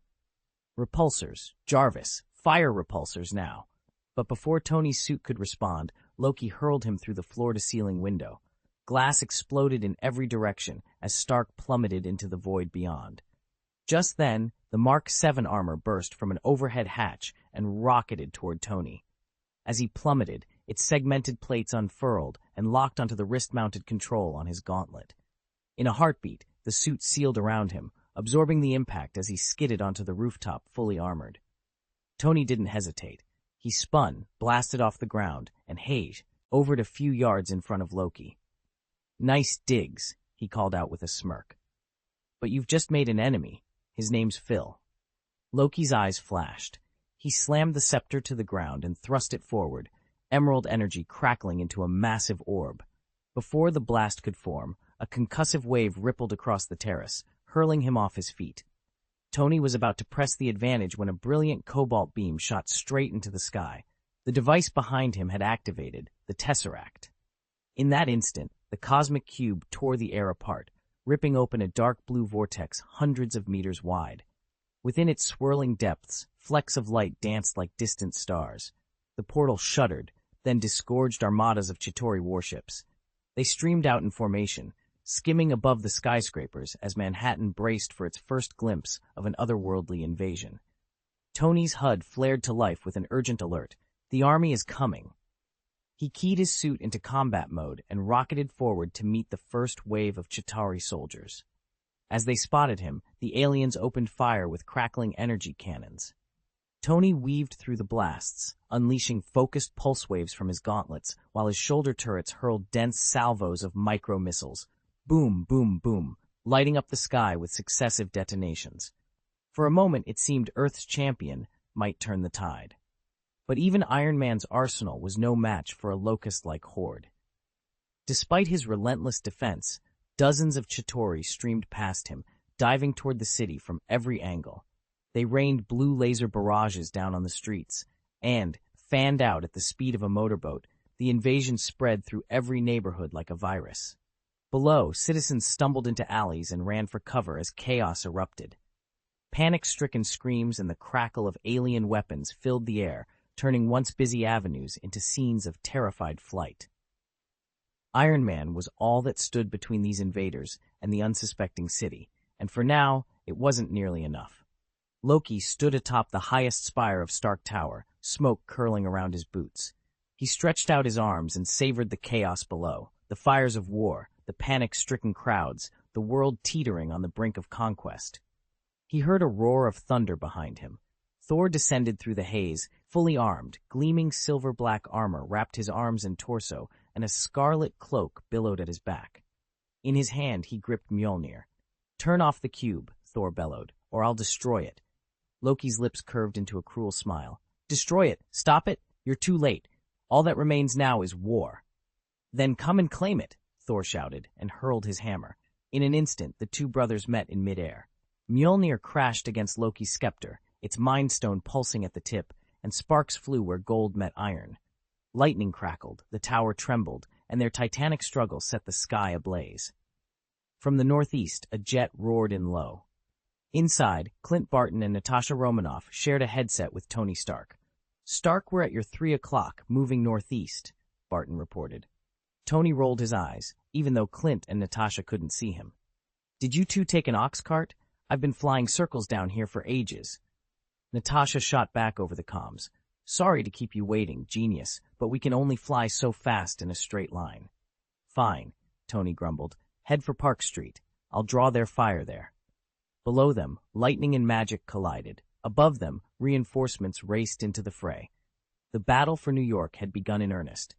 Repulsors, Jarvis, fire repulsors now. But before Tony's suit could respond, Loki hurled him through the floor-to-ceiling window. Glass exploded in every direction as Stark plummeted into the void beyond. Just then, the Mark VII armor burst from an overhead hatch and rocketed toward Tony. As he plummeted, its segmented plates unfurled and locked onto the wrist-mounted control on his gauntlet. In a heartbeat, the suit sealed around him, absorbing the impact as he skidded onto the rooftop fully armored. Tony didn't hesitate. He spun, blasted off the ground, and hovered a few yards in front of Loki. Nice digs, he called out with a smirk. But you've just made an enemy. His name's Phil. Loki's eyes flashed. He slammed the scepter to the ground and thrust it forward, emerald energy crackling into a massive orb. Before the blast could form, a concussive wave rippled across the terrace, hurling him off his feet. Tony was about to press the advantage when a brilliant cobalt beam shot straight into the sky. The device behind him had activated, the Tesseract. In that instant, the cosmic cube tore the air apart, ripping open a dark blue vortex hundreds of meters wide. Within its swirling depths, flecks of light danced like distant stars. The portal shuddered, then disgorged armadas of Chitauri warships. They streamed out in formation, skimming above the skyscrapers as Manhattan braced for its first glimpse of an otherworldly invasion. Tony's HUD flared to life with an urgent alert. The army is coming. He keyed his suit into combat mode and rocketed forward to meet the first wave of Chitauri soldiers. As they spotted him, the aliens opened fire with crackling energy cannons. Tony weaved through the blasts, unleashing focused pulse waves from his gauntlets, while his shoulder turrets hurled dense salvos of micro-missiles. Boom, boom, boom, lighting up the sky with successive detonations. For a moment it seemed Earth's champion might turn the tide. But even Iron Man's arsenal was no match for a locust-like horde. Despite his relentless defense, dozens of Chitauri streamed past him, diving toward the city from every angle. They rained blue laser barrages down on the streets, and, fanned out at the speed of a motorboat, the invasion spread through every neighborhood like a virus. Below, citizens stumbled into alleys and ran for cover as chaos erupted. Panic-stricken screams and the crackle of alien weapons filled the air, turning once busy avenues into scenes of terrified flight. Iron Man was all that stood between these invaders and the unsuspecting city, and for now, it wasn't nearly enough. Loki stood atop the highest spire of Stark Tower, smoke curling around his boots. He stretched out his arms and savored the chaos below, the fires of war, the panic-stricken crowds, the world teetering on the brink of conquest. He heard a roar of thunder behind him. Thor descended through the haze, fully armed, gleaming silver-black armor wrapped his arms and torso, and a scarlet cloak billowed at his back. In his hand he gripped Mjolnir. "Turn off the cube," Thor bellowed, "or I'll destroy it." Loki's lips curved into a cruel smile. Destroy it. Stop it. You're too late. All that remains now is war. Then come and claim it, Thor shouted, and hurled his hammer. In an instant, the two brothers met in midair. Mjolnir crashed against Loki's scepter, its mind stone pulsing at the tip, and sparks flew where gold met iron. Lightning crackled, the tower trembled, and their titanic struggle set the sky ablaze. From the northeast, a jet roared in low. Inside, Clint Barton and Natasha Romanoff shared a headset with Tony Stark. "Stark, we're at your 3 o'clock, moving northeast," Barton reported. Tony rolled his eyes, even though Clint and Natasha couldn't see him. "Did you two take an ox cart? I've been flying circles down here for ages." Natasha shot back over the comms. "Sorry to keep you waiting, genius, but we can only fly so fast in a straight line." "Fine," Tony grumbled. "Head for Park Street. I'll draw their fire there." Below them, lightning and magic collided. Above them, reinforcements raced into the fray. The battle for New York had begun in earnest.